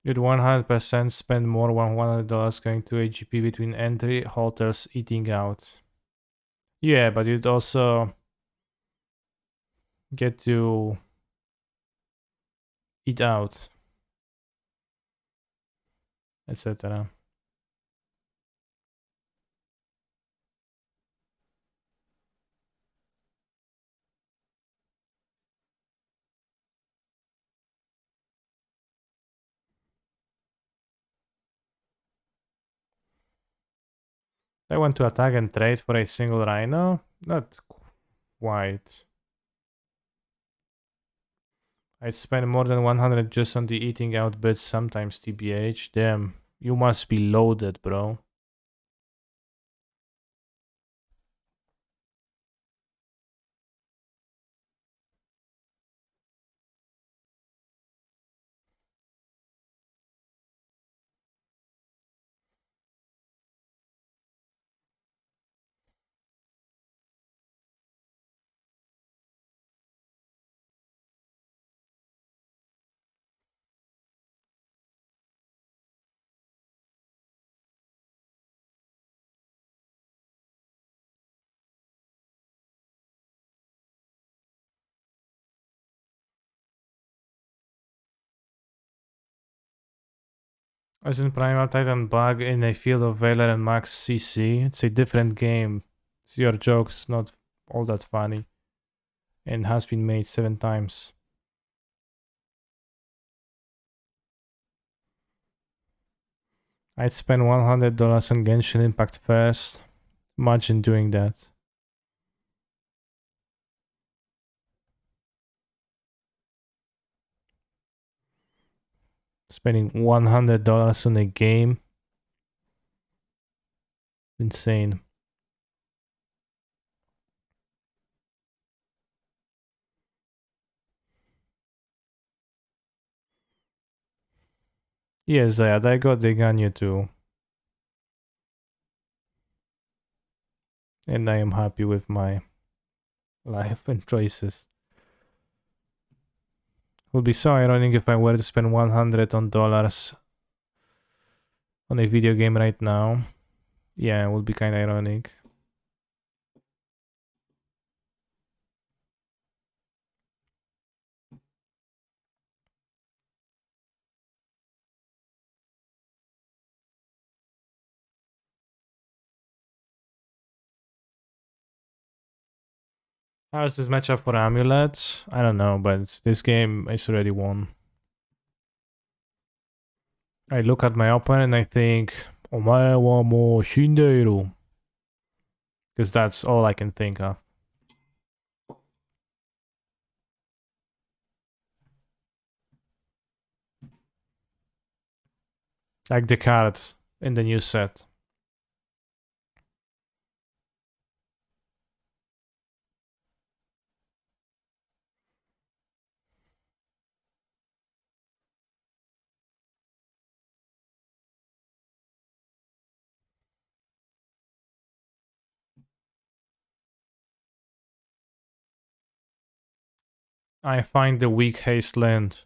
You'd 100% spend more than $100 going to AGP between entry, hotels, eating out. Yeah, but you'd also get to eat out, etc. I want to attack and trade for a single rhino? Not quite. I'd spend more than 100 just on the eating out bit sometimes, TBH. Damn, you must be loaded, bro. Isn't Primal Titan bug in a field of Valor and Max CC? It's a different game. It's your joke's not all that funny. And has been made 7 times. I'd spend $100 on Genshin Impact first. Imagine doing that. Spending $100 on a game. Insane. Yes, I got the Ganyu too. And I am happy with my life and choices. Would be so ironic if I were to spend $100 on dollars on a video game right now. Yeah, it would be kind of ironic. How's this matchup for Amulet? I don't know, but this game is already won. I look at my opponent and I think, Omae wa mou shindeiru. Because that's all I can think of. Like the card in the new set. I find the weak haste land.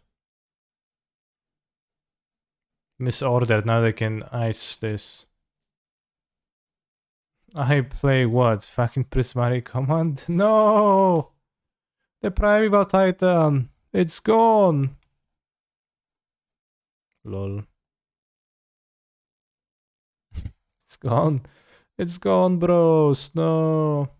Misordered, now they can ice this. I play what? Fucking Prismatic Command? No! The Primeval Titan! It's gone! Lol. It's gone. It's gone, bros. No.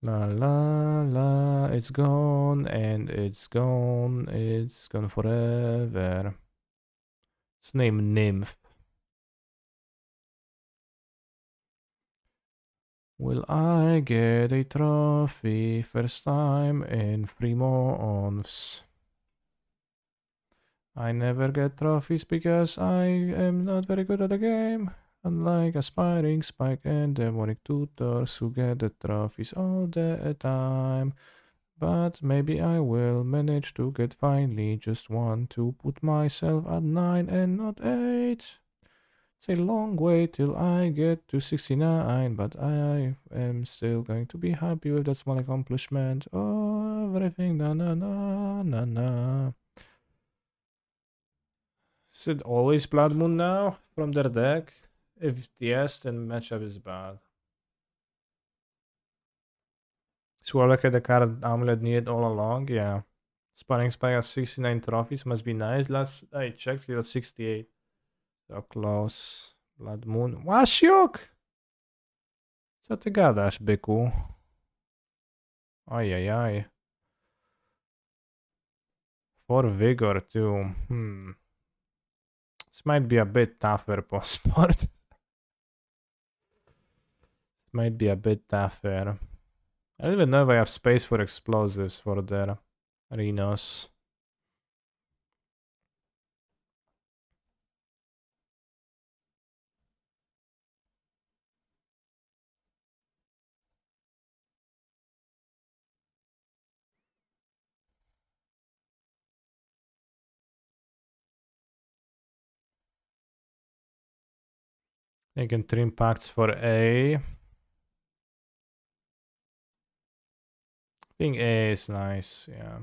La la la. It's gone and it's gone. It's gone forever. It's named Nymph. Will I get a trophy first time in 3 months? I never get trophies because I am not very good at the game. Unlike aspiring Spike and demonic tutors who get the trophies all the time. but maybe I will manage to get finally just one to put myself at 9 and not 8. It's a long way till I get to 69, but I am still going to be happy with that small accomplishment. Oh, everything, na na na na na. Is it always Blood Moon now from their deck? If yes, then matchup is bad. So we'll look at the card Amulet needed all along, yeah. Sparring Spy has 69 trophies, must be nice. Last I checked, he got 68. So close. Blood Moon. Wasiuk! Co ty gadasz, byku? Ajajaj. For Vigor too. This might be a bit tougher post sport. Might be a bit tougher. I don't even know if I have space for explosives for their Rhinos. I can trim packs for A. I think A is nice, yeah.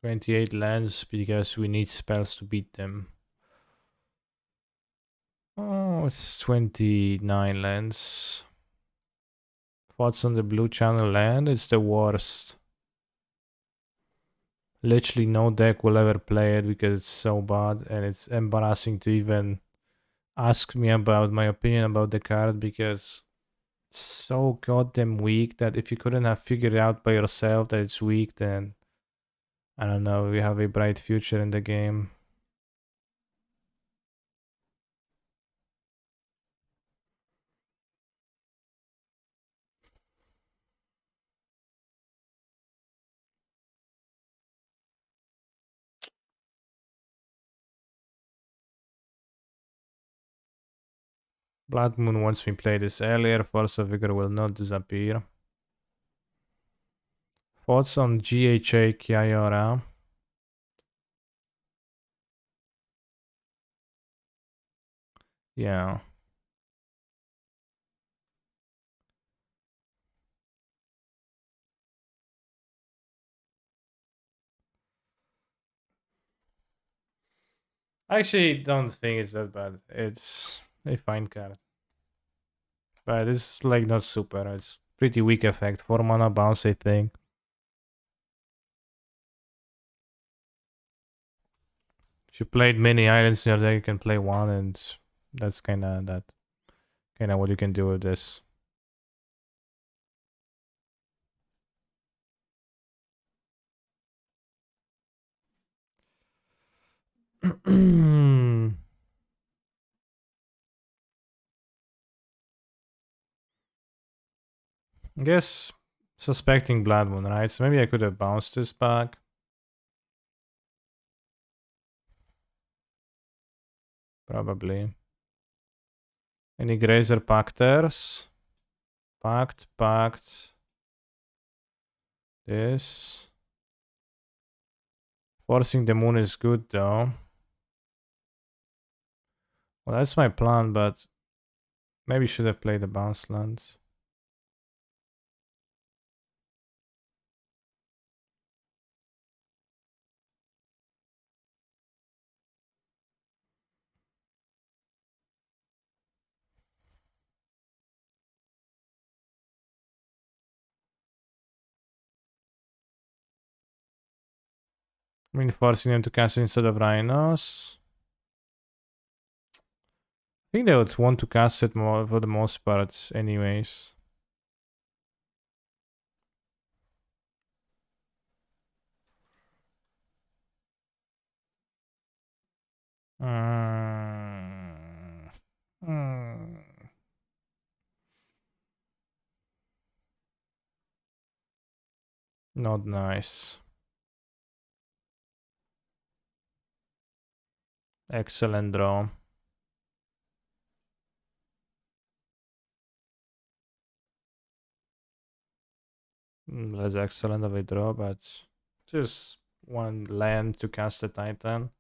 28 lands because we need spells to beat them. Oh, it's 29 lands. Thoughts on the blue channel land? It's the worst. Literally no deck will ever play it because it's so bad and it's embarrassing to even ask me about my opinion about the card because it's so goddamn weak that if you couldn't have figured out by yourself that it's weak, then I don't know, we have a bright future in the game. Blood Moon wants me play this earlier, Force of Vigor will not disappear. Thoughts on GHA Kiora? Yeah. I actually don't think it's that bad. It's a fine card. But it's like not super. It's pretty weak effect. 4 mana bounce, I think. If you played many islands in your deck, you can play one, and that's kinda what you can do with this. I guess suspecting Blood Moon, right? So maybe I could have bounced this back. Probably. Any Grazer Pacters? Pact. This. Forcing the moon is good though. Well, that's my plan, but maybe should have played the bounce lands. I mean, forcing them to cast instead of Rhinos. I think they would want to cast it more for the most part, anyways. Mm. Mm. Not nice. Excellent draw. Less excellent of a draw, but just one land to cast a Titan.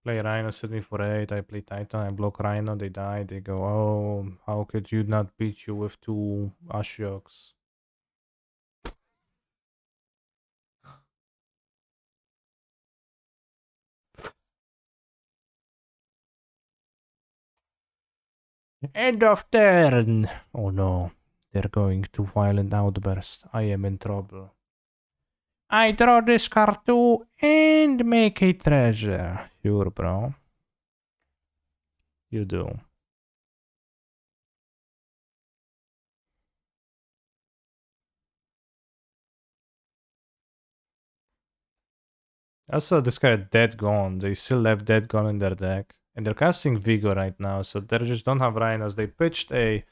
Play Rhino, set me for 8. I play Titan, I block Rhino, they die. They go, oh, how could you not beat you with 2 Ashioks? End of turn! Oh no, they're going to violent outburst. I am in trouble. I draw this card too and make a treasure. Sure, bro. You do. Also, this guy Dead Gone. They still have Dead Gone in their deck. And they're casting Vigor right now, so they just don't have Rhinos. They pitched a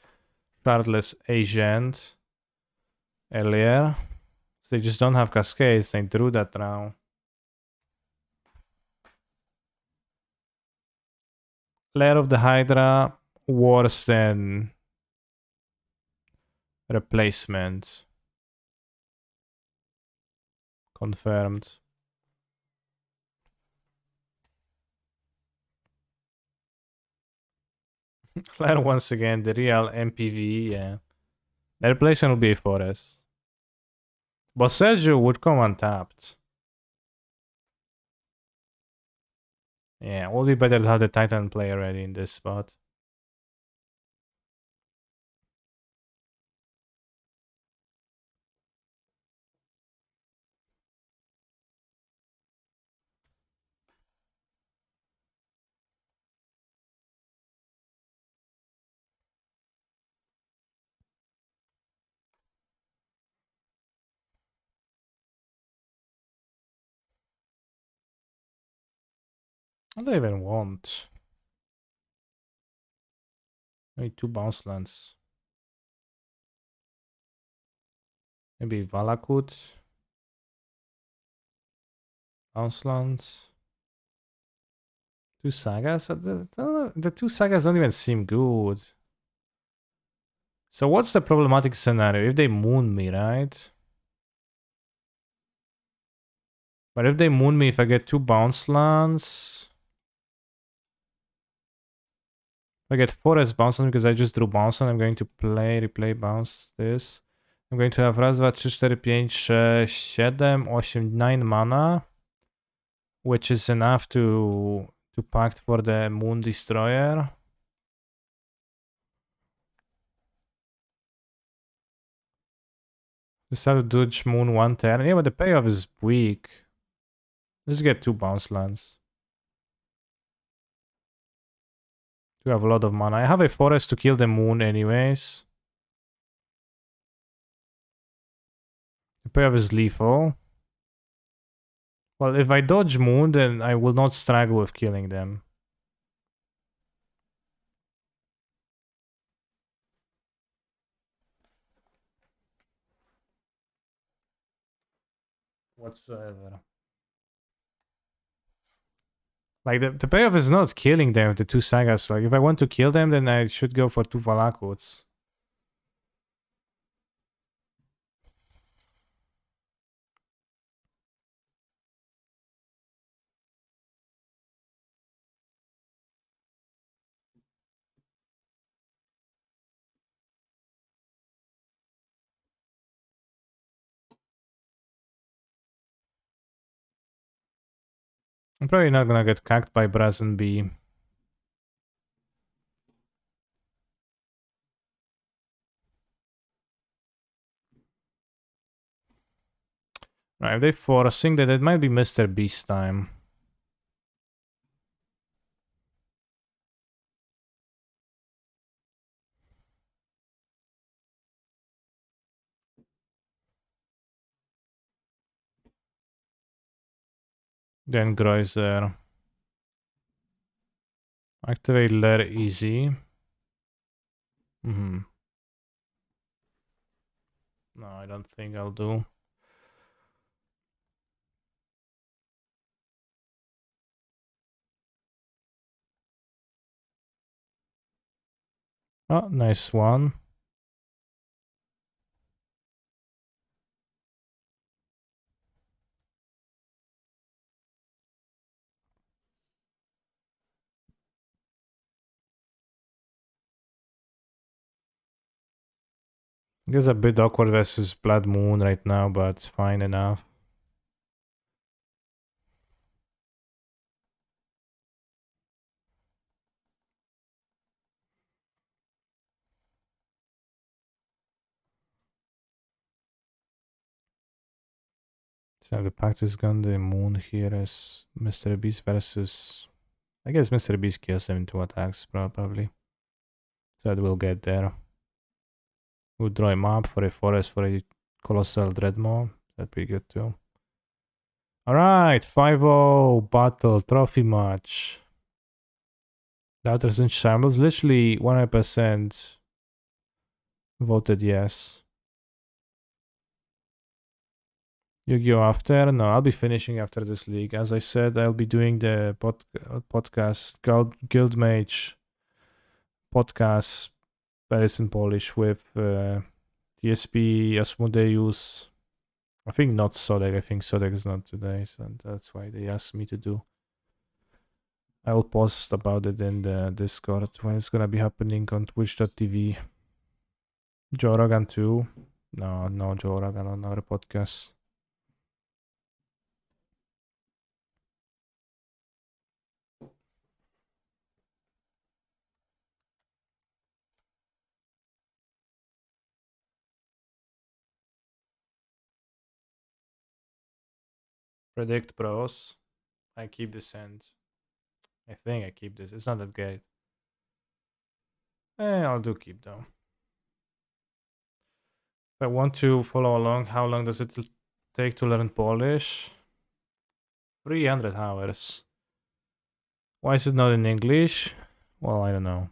Shardless Agent earlier. So they just don't have Cascades. They drew that round. Lair of the Hydra, worse than Replacement. Confirmed. Lair once again, the real MPV, yeah. The replacement will be a Forest. But Sergio would come untapped. Yeah, it will be better to have the Titan player ready in this spot. What do I even want? Maybe 2 bounce lands. Maybe Valakut. Bounce lands. 2 sagas? The 2 sagas don't even seem good. So what's the problematic scenario? If they moon me, right? But if they moon me, if I get 2 bounce lands... If I get Forest bounce land because I just drew bounce land, I'm going to replay bounce this. I'm going to have raz, 2, 3, 4, 5, 6, 7, 8, 9 mana. Which is enough to pact for the Moon Destroyer. Just have to dodge Moon 1 turn. Yeah, but the payoff is weak. Let's get 2 bounce lands. We have a lot of mana. I have a forest to kill the moon anyways. The payoff is lethal. Well, if I dodge moon, then I will not struggle with killing them. Whatsoever. Like, the payoff is not killing them with the 2 sagas. Like, if I want to kill them, then I should go for 2 Valakuts. I'm probably not gonna get cacked by Brazen B. Right, if they forcing that, it might be Mr. Beast time. Then Greuser. Activate Lair easy. No, I don't think I'll do. Oh, nice one. I guess a bit awkward versus Blood Moon right now, but it's fine enough. So the practice gun, the moon here is Mr. Beast versus. I guess Mr. Beast kills him in 2 attacks, probably. So it will get there. We'll draw him up for a forest for a colossal dreadmaw. That'd be good too. Alright, 5-0 battle trophy match. Doubters and Shambles, literally 100% voted yes. Yu-Gi-Oh! After? No, I'll be finishing after this league. As I said, I'll be doing the podcast, Guild Mage podcast, Paris in Polish with TSP, Asmodeus. I think not Sodek. I think Sodek is not today, so that's why they asked me to do. I will post about it in the Discord when it's gonna be happening on twitch.tv. Joe Rogan too. No Joe Rogan on our podcast. Predict pros. I keep this end. I think I keep this. It's not that great. I'll do keep though. If I want to follow along, how long does it take to learn Polish? 300 hours. Why is it not in English? Well, I don't know.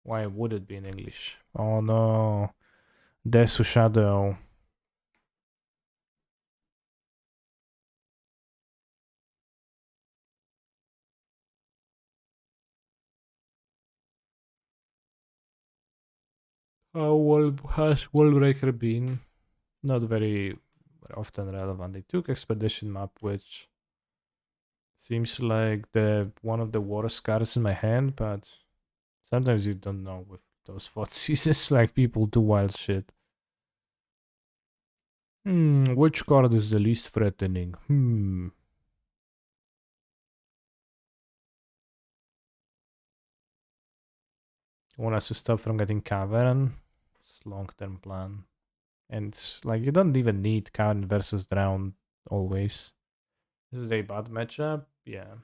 Why would it be in English? Oh no. Desu Shadow. How has Wallbreaker been? Not very often relevant. They took Expedition map, which seems like the one of the worst cards in my hand, but sometimes you don't know with those FOTSs. It's like people do wild shit. Which card is the least threatening? Want us to stop from getting Cavern? It's long-term plan. And it's like you don't even need Cavern versus Drown always. This is a bad matchup? Yeah.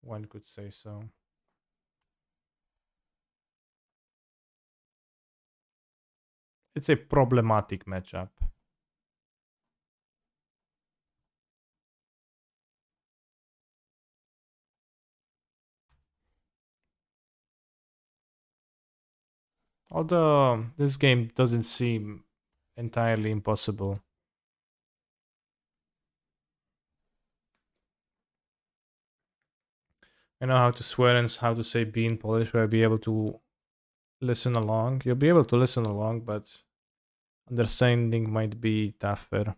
One could say so. It's a problematic matchup. Although this game doesn't seem entirely impossible. I know how to swear and how to say B in Polish, where I'll be able to listen along. You'll be able to listen along, but understanding might be tougher.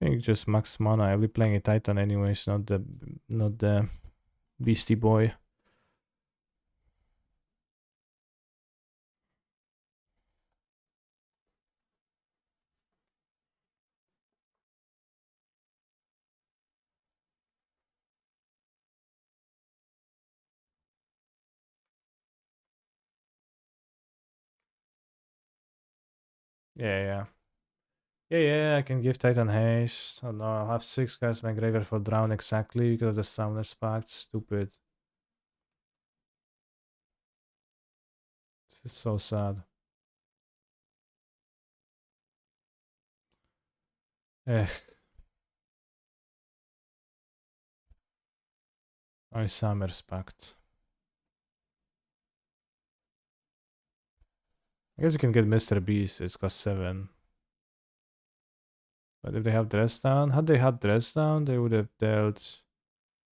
I think just max mana. I'll be playing a Titan anyways, not the Beastie Boy. Yeah. Yeah, I can give Titan haste. Oh no, I'll have 6 cards in my graveyard for Drown exactly because of the Summoner's Pact. Stupid. This is so sad. Eh. Summer's Pact. I guess you can get Mr. Beast, it's cost 7. But if they have Dress Down, had they had Dress Down, they would have dealt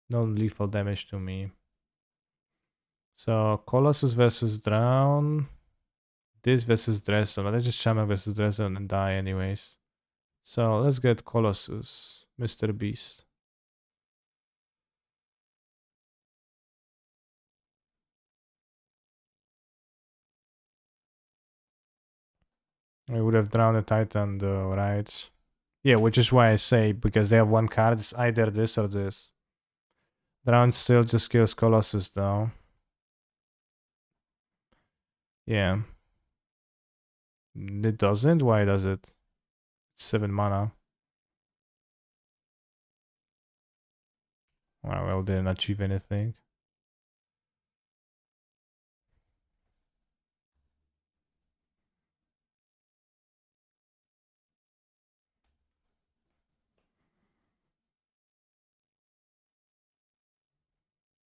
non-lethal damage to me. So Colossus versus Drown. This versus Dress Down. Let's just Shaman versus Dress Down and die anyways. So let's get Colossus, Mr. Beast. I would have drowned the Titan though, right? Yeah, which is why I say, because they have one card, it's either this or this. Drown still just kills Colossus though. Yeah. It doesn't? Why does it? 7 mana. Well, didn't achieve anything.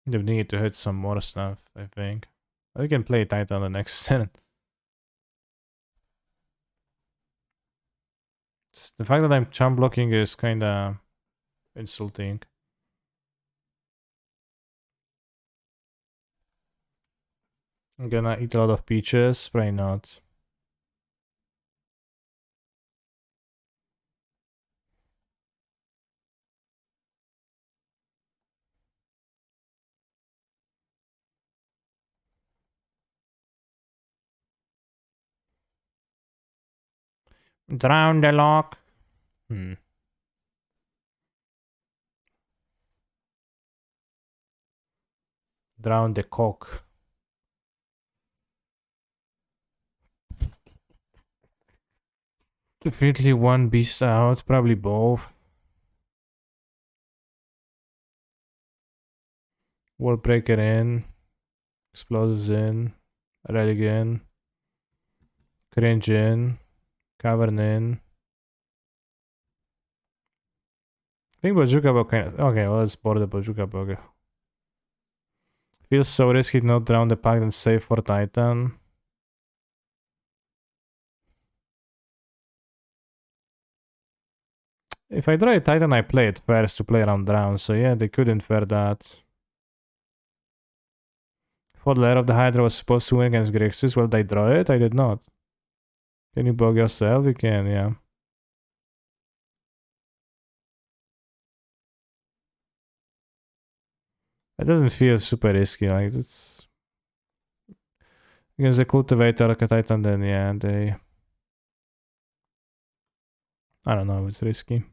They need to hit some more stuff, I think. We can play Titan the next turn. The fact that I'm chump blocking is kinda insulting. I'm gonna eat a lot of peaches, probably not. Drown the lock. Drown the cock. Definitely one beast out, probably both. Wall breaker in. Explosives in. Relic in. Cringe in. Cavern in. I think Bojuka Bug kind of... Okay, well, let's board the Bojuka Bug. Feels so risky to not drown the pack and save for Titan. If I draw a Titan, I play it first to play around drown, so yeah, they could infer that. Thought Lair of the Hydra was supposed to win against Grixis. Well, they draw it? I did not. Can you bug yourself? You can, yeah. It doesn't feel super risky, like, it's... Against the Cultivator, like a Titan, then yeah, they... I don't know, it's risky.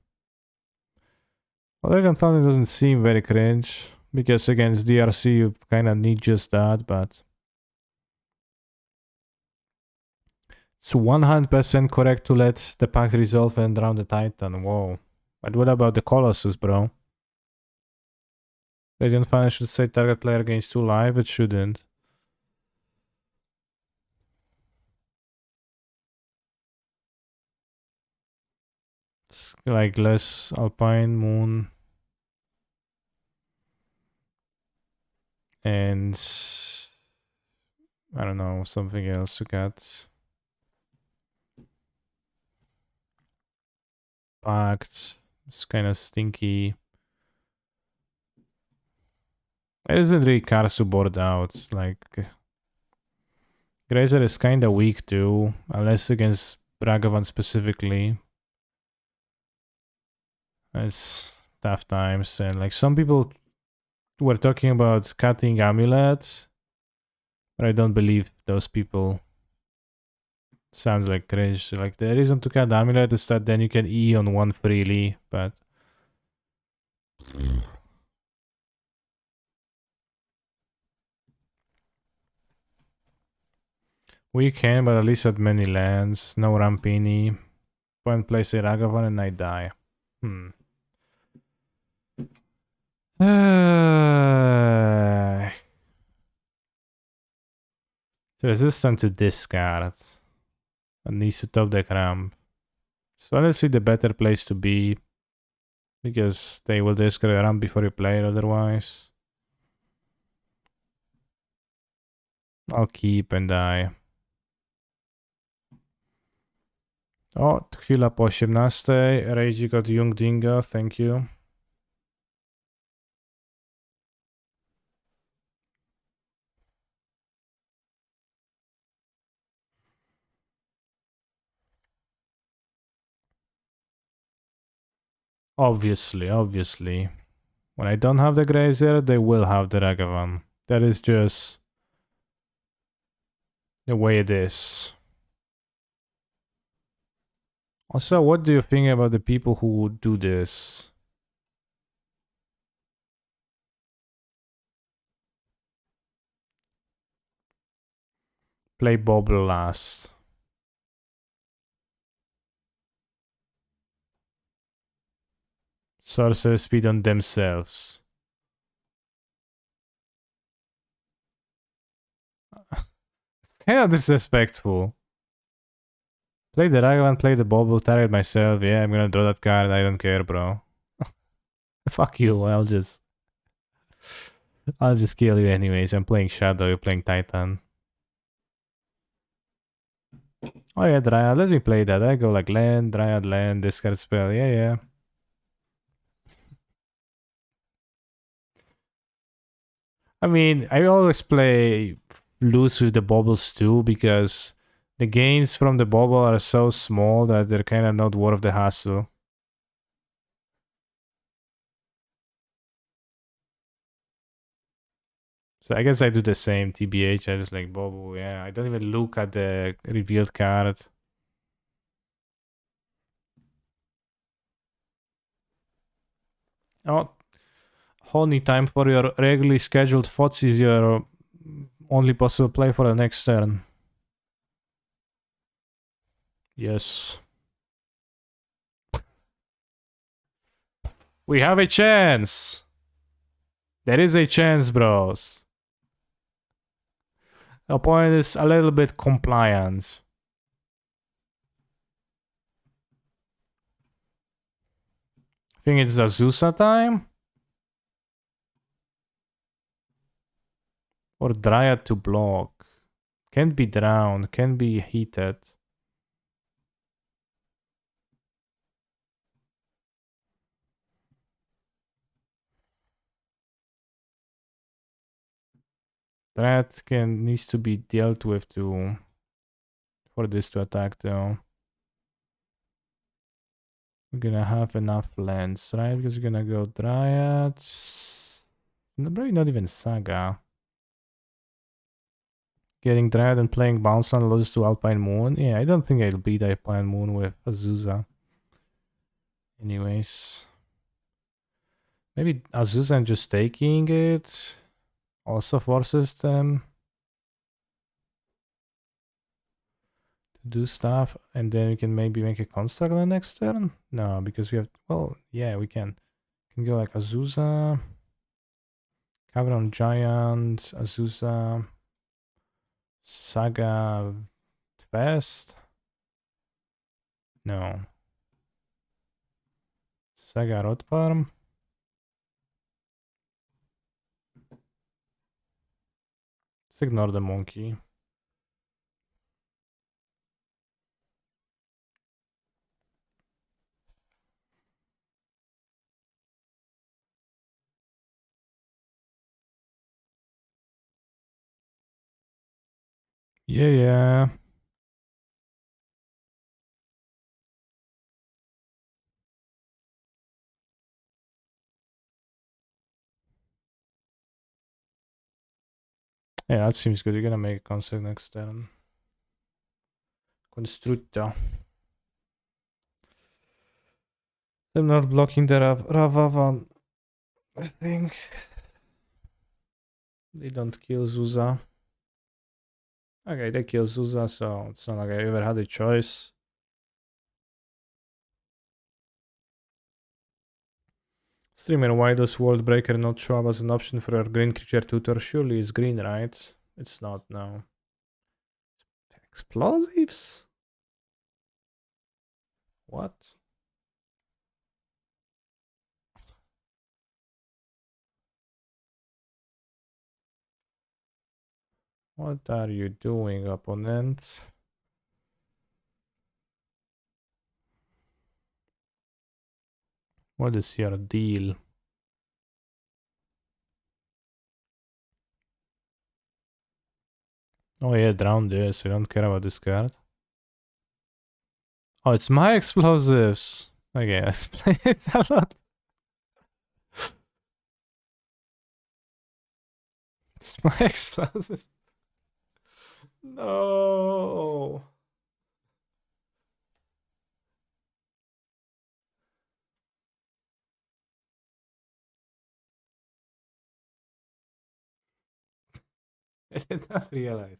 Well, Dragon Fountain doesn't seem very cringe, because against DRC you kinda need just that, but... It's 100% correct to let the pack resolve and drown the Titan, whoa. But what about the Colossus, bro? Radiant Fountain should say target player gains 2 life, it shouldn't. It's like less Alpine, Moon... And... I don't know, something else you got. Pact. It's kind of stinky. It isn't really cards to board out. Like... Grazer is kind of weak too. Unless against Ragavan specifically. It's tough times. And like some people were talking about cutting Amulet. But I don't believe those people. Sounds like cringe. Like the reason to cut Amulet is that then you can E on one freely, but we can, but at least at many lands. No Rampini. Point place a Ragavan and I die. Resistant to discard. And needs to top deck ramp. So honestly the better place to be. Because they will discard a ramp before you play it otherwise. I'll keep and die. O, chwila po 18. Rage got Young Dingo, thank you. Obviously. When I don't have the Grazer, they will have the Ragavan. That is just the way it is. Also, what do you think about the people who do this? Play Bobble last. Sorcerer speed on themselves. It's kind of disrespectful. Play the Ragavan, play the Bobble, target myself. Yeah, I'm gonna draw that card. I don't care, bro. Fuck you. I'll just kill you anyways. I'm playing Shadow, you're playing Titan. Oh yeah, Dryad. Let me play that. I go like land, Dryad, land, discard spell. Yeah. I mean, I always play loose with the bubbles too because the gains from the bubble are so small that they're kind of not worth the hassle. So I guess I do the same, TBH. I just like bubble. Yeah, I don't even look at the revealed card. Oh, only time for your regularly scheduled thoughts is your only possible play for the next turn. Yes. We have a chance. There is a chance, bros. Opponent is a little bit compliant. I think it's Azusa time. Or Dryad to block. Can't be drowned, can be heated. Dryad needs to be dealt with to for this to attack though. We're gonna have enough lands, right? Because we're gonna go Dryad. Probably not even Saga. Getting Dryad and playing Bounce on loses to Alpine Moon. Yeah, I don't think I'll beat Alpine Moon with Azusa. Anyways. Maybe Azusa and just taking it also forces them to do stuff, and then we can maybe make a construct on the next turn. No, because we have. Well, yeah, we can. Can go like Azusa, Cavern Giant, Azusa, Saga, Fast. No, Saga Rotfarm. Let's ignore the monkey. Yeah. Yeah, that seems good. You're gonna make a construct next turn. Constructa. I'm not blocking the Ravavan. I think they don't kill Zuza. Okay, they kill Zuza, so it's not like I ever had a choice. Streamer, why does World Breaker not show up as an option for your green creature tutor? Surely it's green, right? It's not, no. Explosives? What? What are you doing, opponent? What is your deal? Oh yeah, drown this. I don't care about this card. Oh, it's my explosives. Okay, let's play it a lot. It's my explosives. No. I did not realize.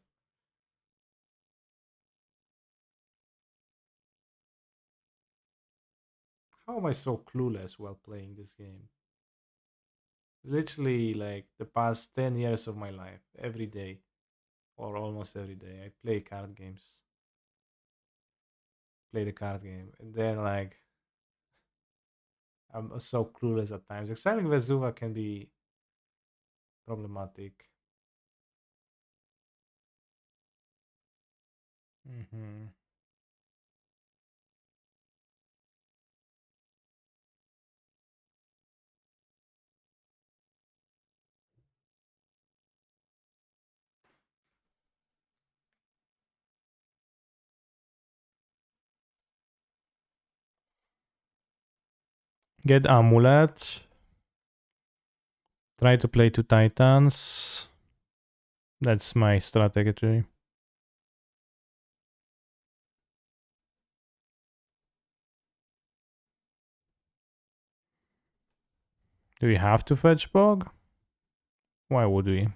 How am I so clueless while playing this game? Literally, like the past 10 years of my life, every day, or almost every day, I play card games. Play the card game. And then, like, I'm so clueless at times. Exiling Vesuva can be problematic. Hmm. Get Amulet. Try to play two Titans. That's my strategy. Do we have to fetch Bog? Why would we?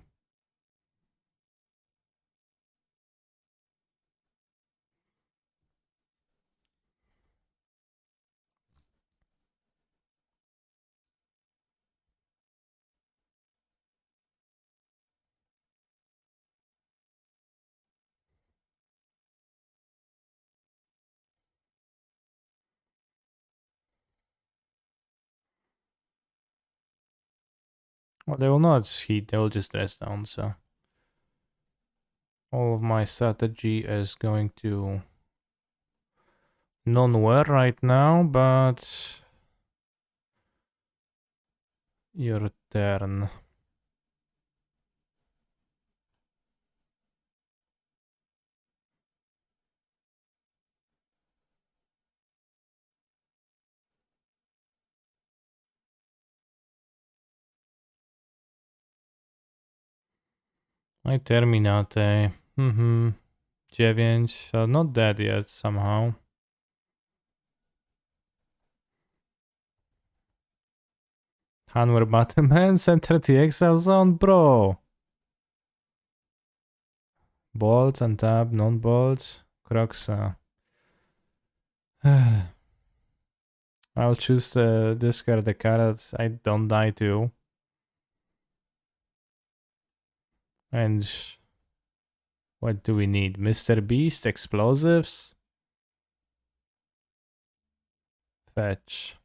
Well, they will not heat, they will just rest down, so. All of my strategy is going to nowhere right now, but your turn. I terminate. 9. Not dead yet somehow. Hanwer Batman center the exile zone, bro. Bolt, untap, non-bolt, Croxa. I'll choose to discard the card I don't die to. And what do we need? Mr. Beast, explosives? Fetch.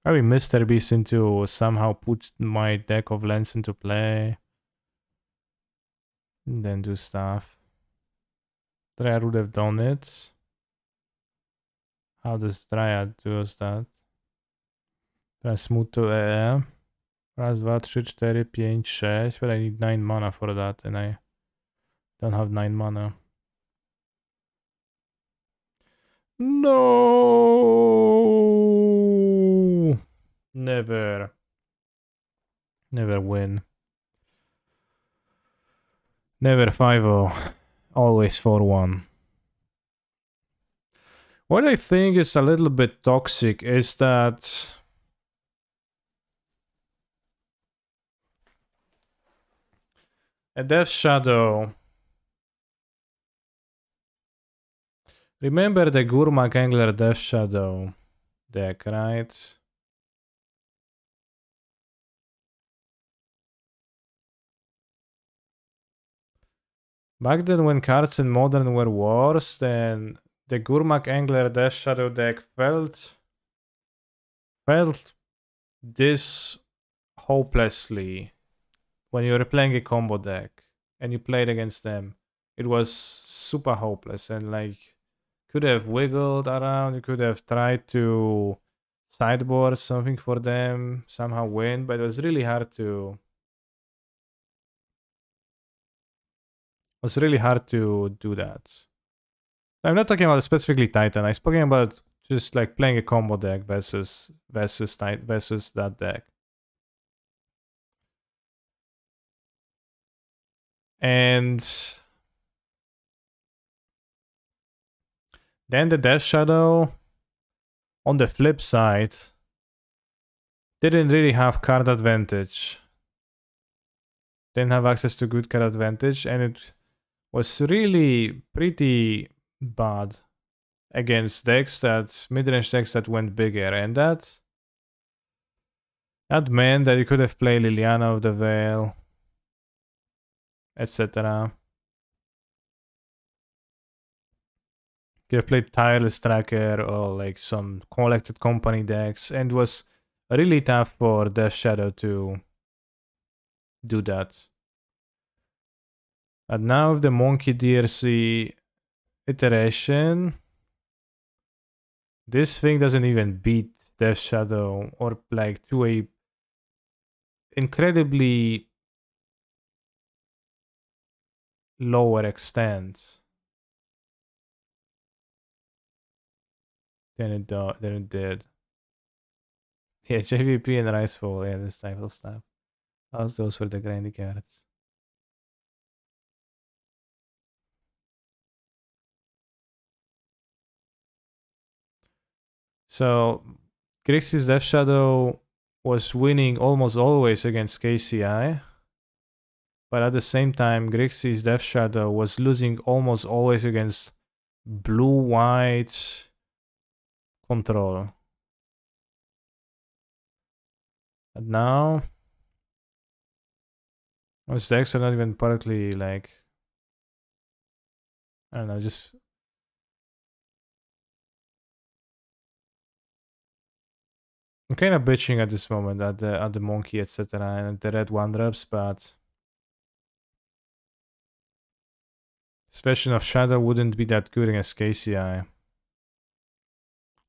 Maybe Mr. Beast into somehow put my deck of lands into play. And then do stuff. Dryad would have done it. How does Dryad do that? Transmute to EE. Raz, dwa, trzy, cztery, pięć, sześć. But I need 9 mana for that, and I don't have 9 mana. No! Never. Never win. Never 5-0. Always 4-1. What I think is a little bit toxic is that a Death Shadow. Remember the Gurmak Angler Death Shadow deck, right? Back then when cards in Modern were worse, then the Gurmak Angler Death Shadow deck felt this hopelessly when you were playing a combo deck and you played against them, it was super hopeless and like could have wiggled around, you could have tried to sideboard something for them, somehow win, but it was really hard to do that. I'm not talking about specifically Titan. I'm speaking about just like playing a combo deck versus that deck. And then the Death Shadow, on the flip side, didn't really have card advantage. Didn't have access to good card advantage, and it was really pretty bad against decks mid-range decks that went bigger, and that meant that you could have played Liliana of the Veil, etc. You have played Tireless Tracker or like some collected company decks, and it was really tough for Death Shadow to do that. And now with the Monkey DRC iteration, this thing doesn't even beat Death Shadow or like to a incredibly lower extent than it did. Yeah, JVP and Ricefall, yeah, this type of stuff. Those were the grindy cards. So Grixis Death Shadow was winning almost always against KCI. But at the same time, Grixis Death Shadow was losing almost always against blue-white control. And now, those decks are not even partly like, I don't know, just I'm kind of bitching at this moment at the monkey, etc., and the red one drops, but Special of Shadow wouldn't be that good against KCI.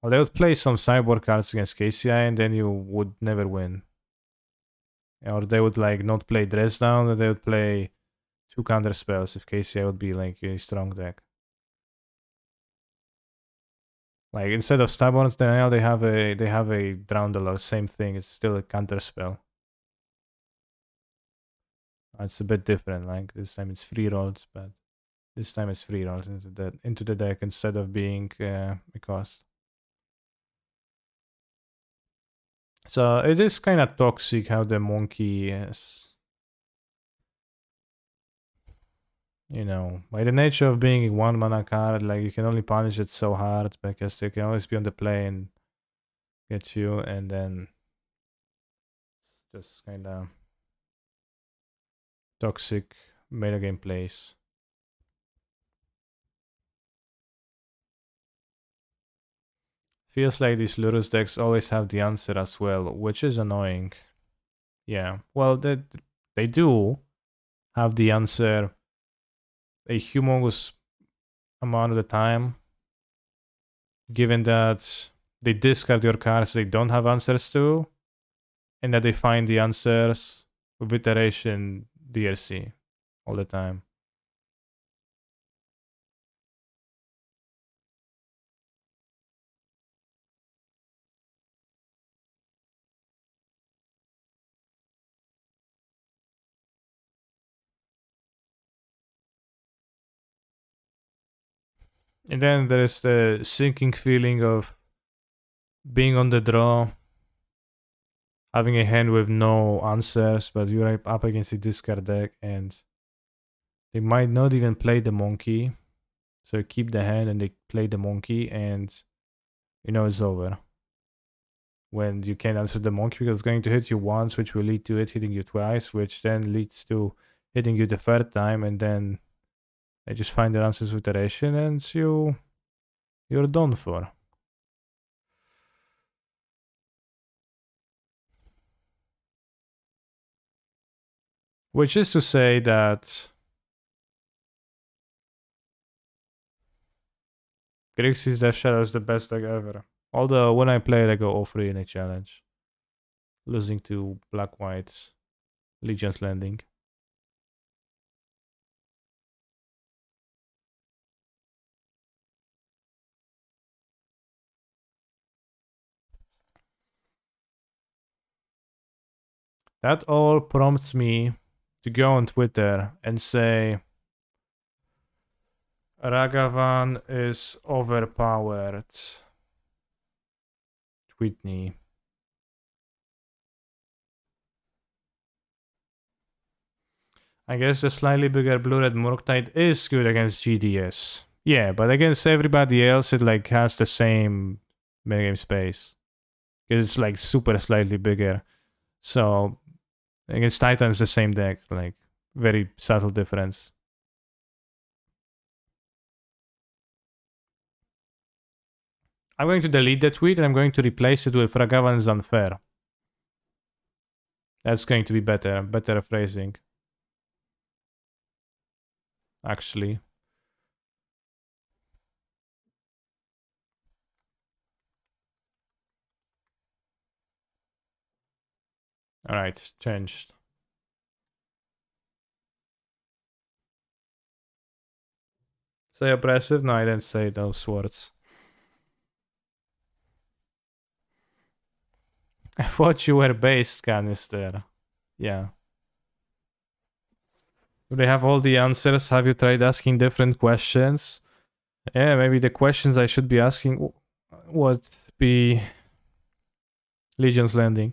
Well, they would play some sideboard cards against KCI, and then you would never win. Or they would like not play Dress Down, and they would play 2 counter spells if KCI would be like a strong deck. Like instead of Stubborn Denial, they have a Drowndeler, same thing. It's still a counter spell. It's a bit different. Like this time it's free rolls, but this time it's free rolls into the deck instead of being a cost. So it is kind of toxic how the monkey is. You know, by the nature of being a 1-mana card, like you can only punish it so hard because they can always be on the play and get you, and then it's just kind of toxic metagame plays. Feels like these Lurus decks always have the answer as well, which is annoying. Yeah, well, they do have the answer a humongous amount of the time, given that they discard your cards they don't have answers to, and that they find the answers with iteration DRC all the time. And then there is the sinking feeling of being on the draw, having a hand with no answers, but you're up against a discard deck, and they might not even play the monkey. So you keep the hand and they play the monkey, and you know it's over. When you can't answer the monkey because it's going to hit you once, which will lead to it hitting you twice, which then leads to hitting you the third time, and then they just find the answers with iteration, and you're done for. Which is to say that Grixis Death Shadow is the best deck ever. Although when I play it, I go 0-3 in a challenge. Losing to Black White's Legion's Landing. That all prompts me to go on Twitter and say Ragavan is overpowered. Tweet me. I guess the slightly bigger blue-red Murktide is good against GDS. Yeah, but against everybody else, it like has the same metagame space. Because it's like super slightly bigger. So against Titan's the same deck, like very subtle difference. I'm going to delete the tweet and I'm going to replace it with Ragavan is unfair. That's going to be better phrasing. Actually. Alright, changed. Say oppressive? No, I didn't say those words. I thought you were based, Canister. Yeah. Do they have all the answers? Have you tried asking different questions? Yeah, maybe the questions I should be asking would be Legion's Landing.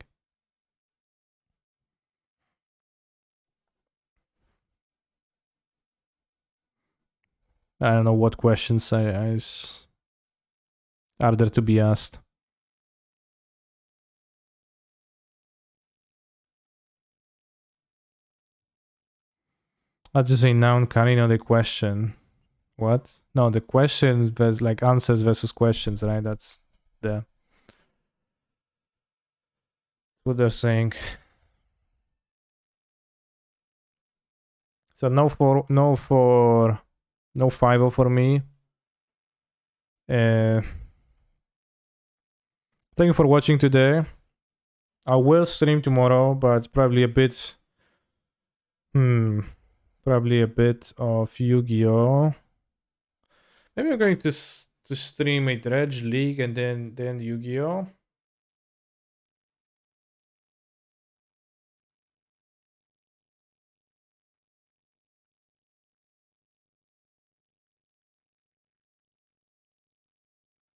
I don't know what questions are there to be asked. I'll just say noun carrying on the question. What? No, the question was like answers versus questions, right? That's what they're saying. So no 5-0 for me. Thank you for watching today. I will stream tomorrow, but probably a bit of Yu-Gi-Oh. Maybe I'm going to stream a Dredge League and then Yu-Gi-Oh.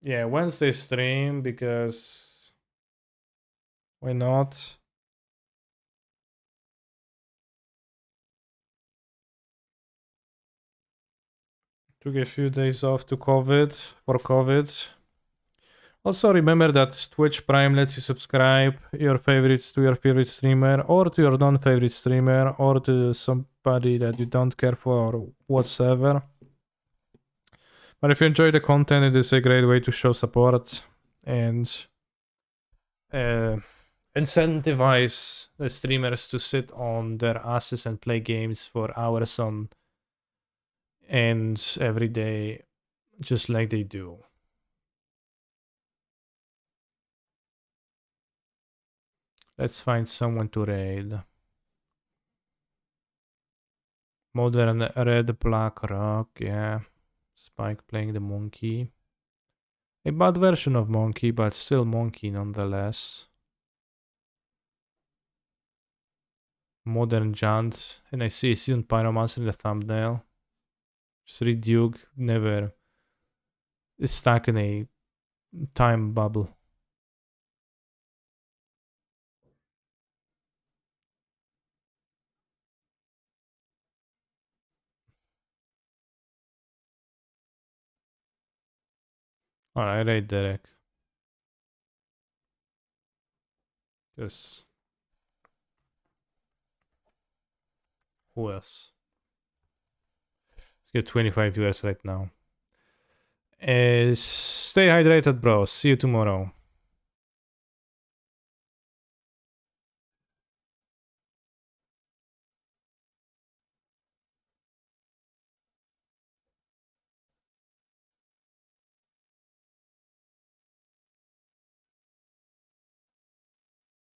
Yeah, Wednesday stream because why not? Took a few days off for COVID. Also remember that Twitch Prime lets you subscribe to your favorite streamer or to your non-favorite streamer or to somebody that you don't care for or whatsoever. But if you enjoy the content, it is a great way to show support and incentivize the streamers to sit on their asses and play games for hours on end every day, just like they do. Let's find someone to raid. Modern red black rock, yeah. Spike playing the monkey. A bad version of monkey, but still monkey nonetheless. Modern Jant, and I see a seasoned pyromancer in the thumbnail. Sri Duke never is stuck in a time bubble. Alright, right, Derek. Yes. Who else? Let's get 25 viewers right now. Stay hydrated, bro. See you tomorrow.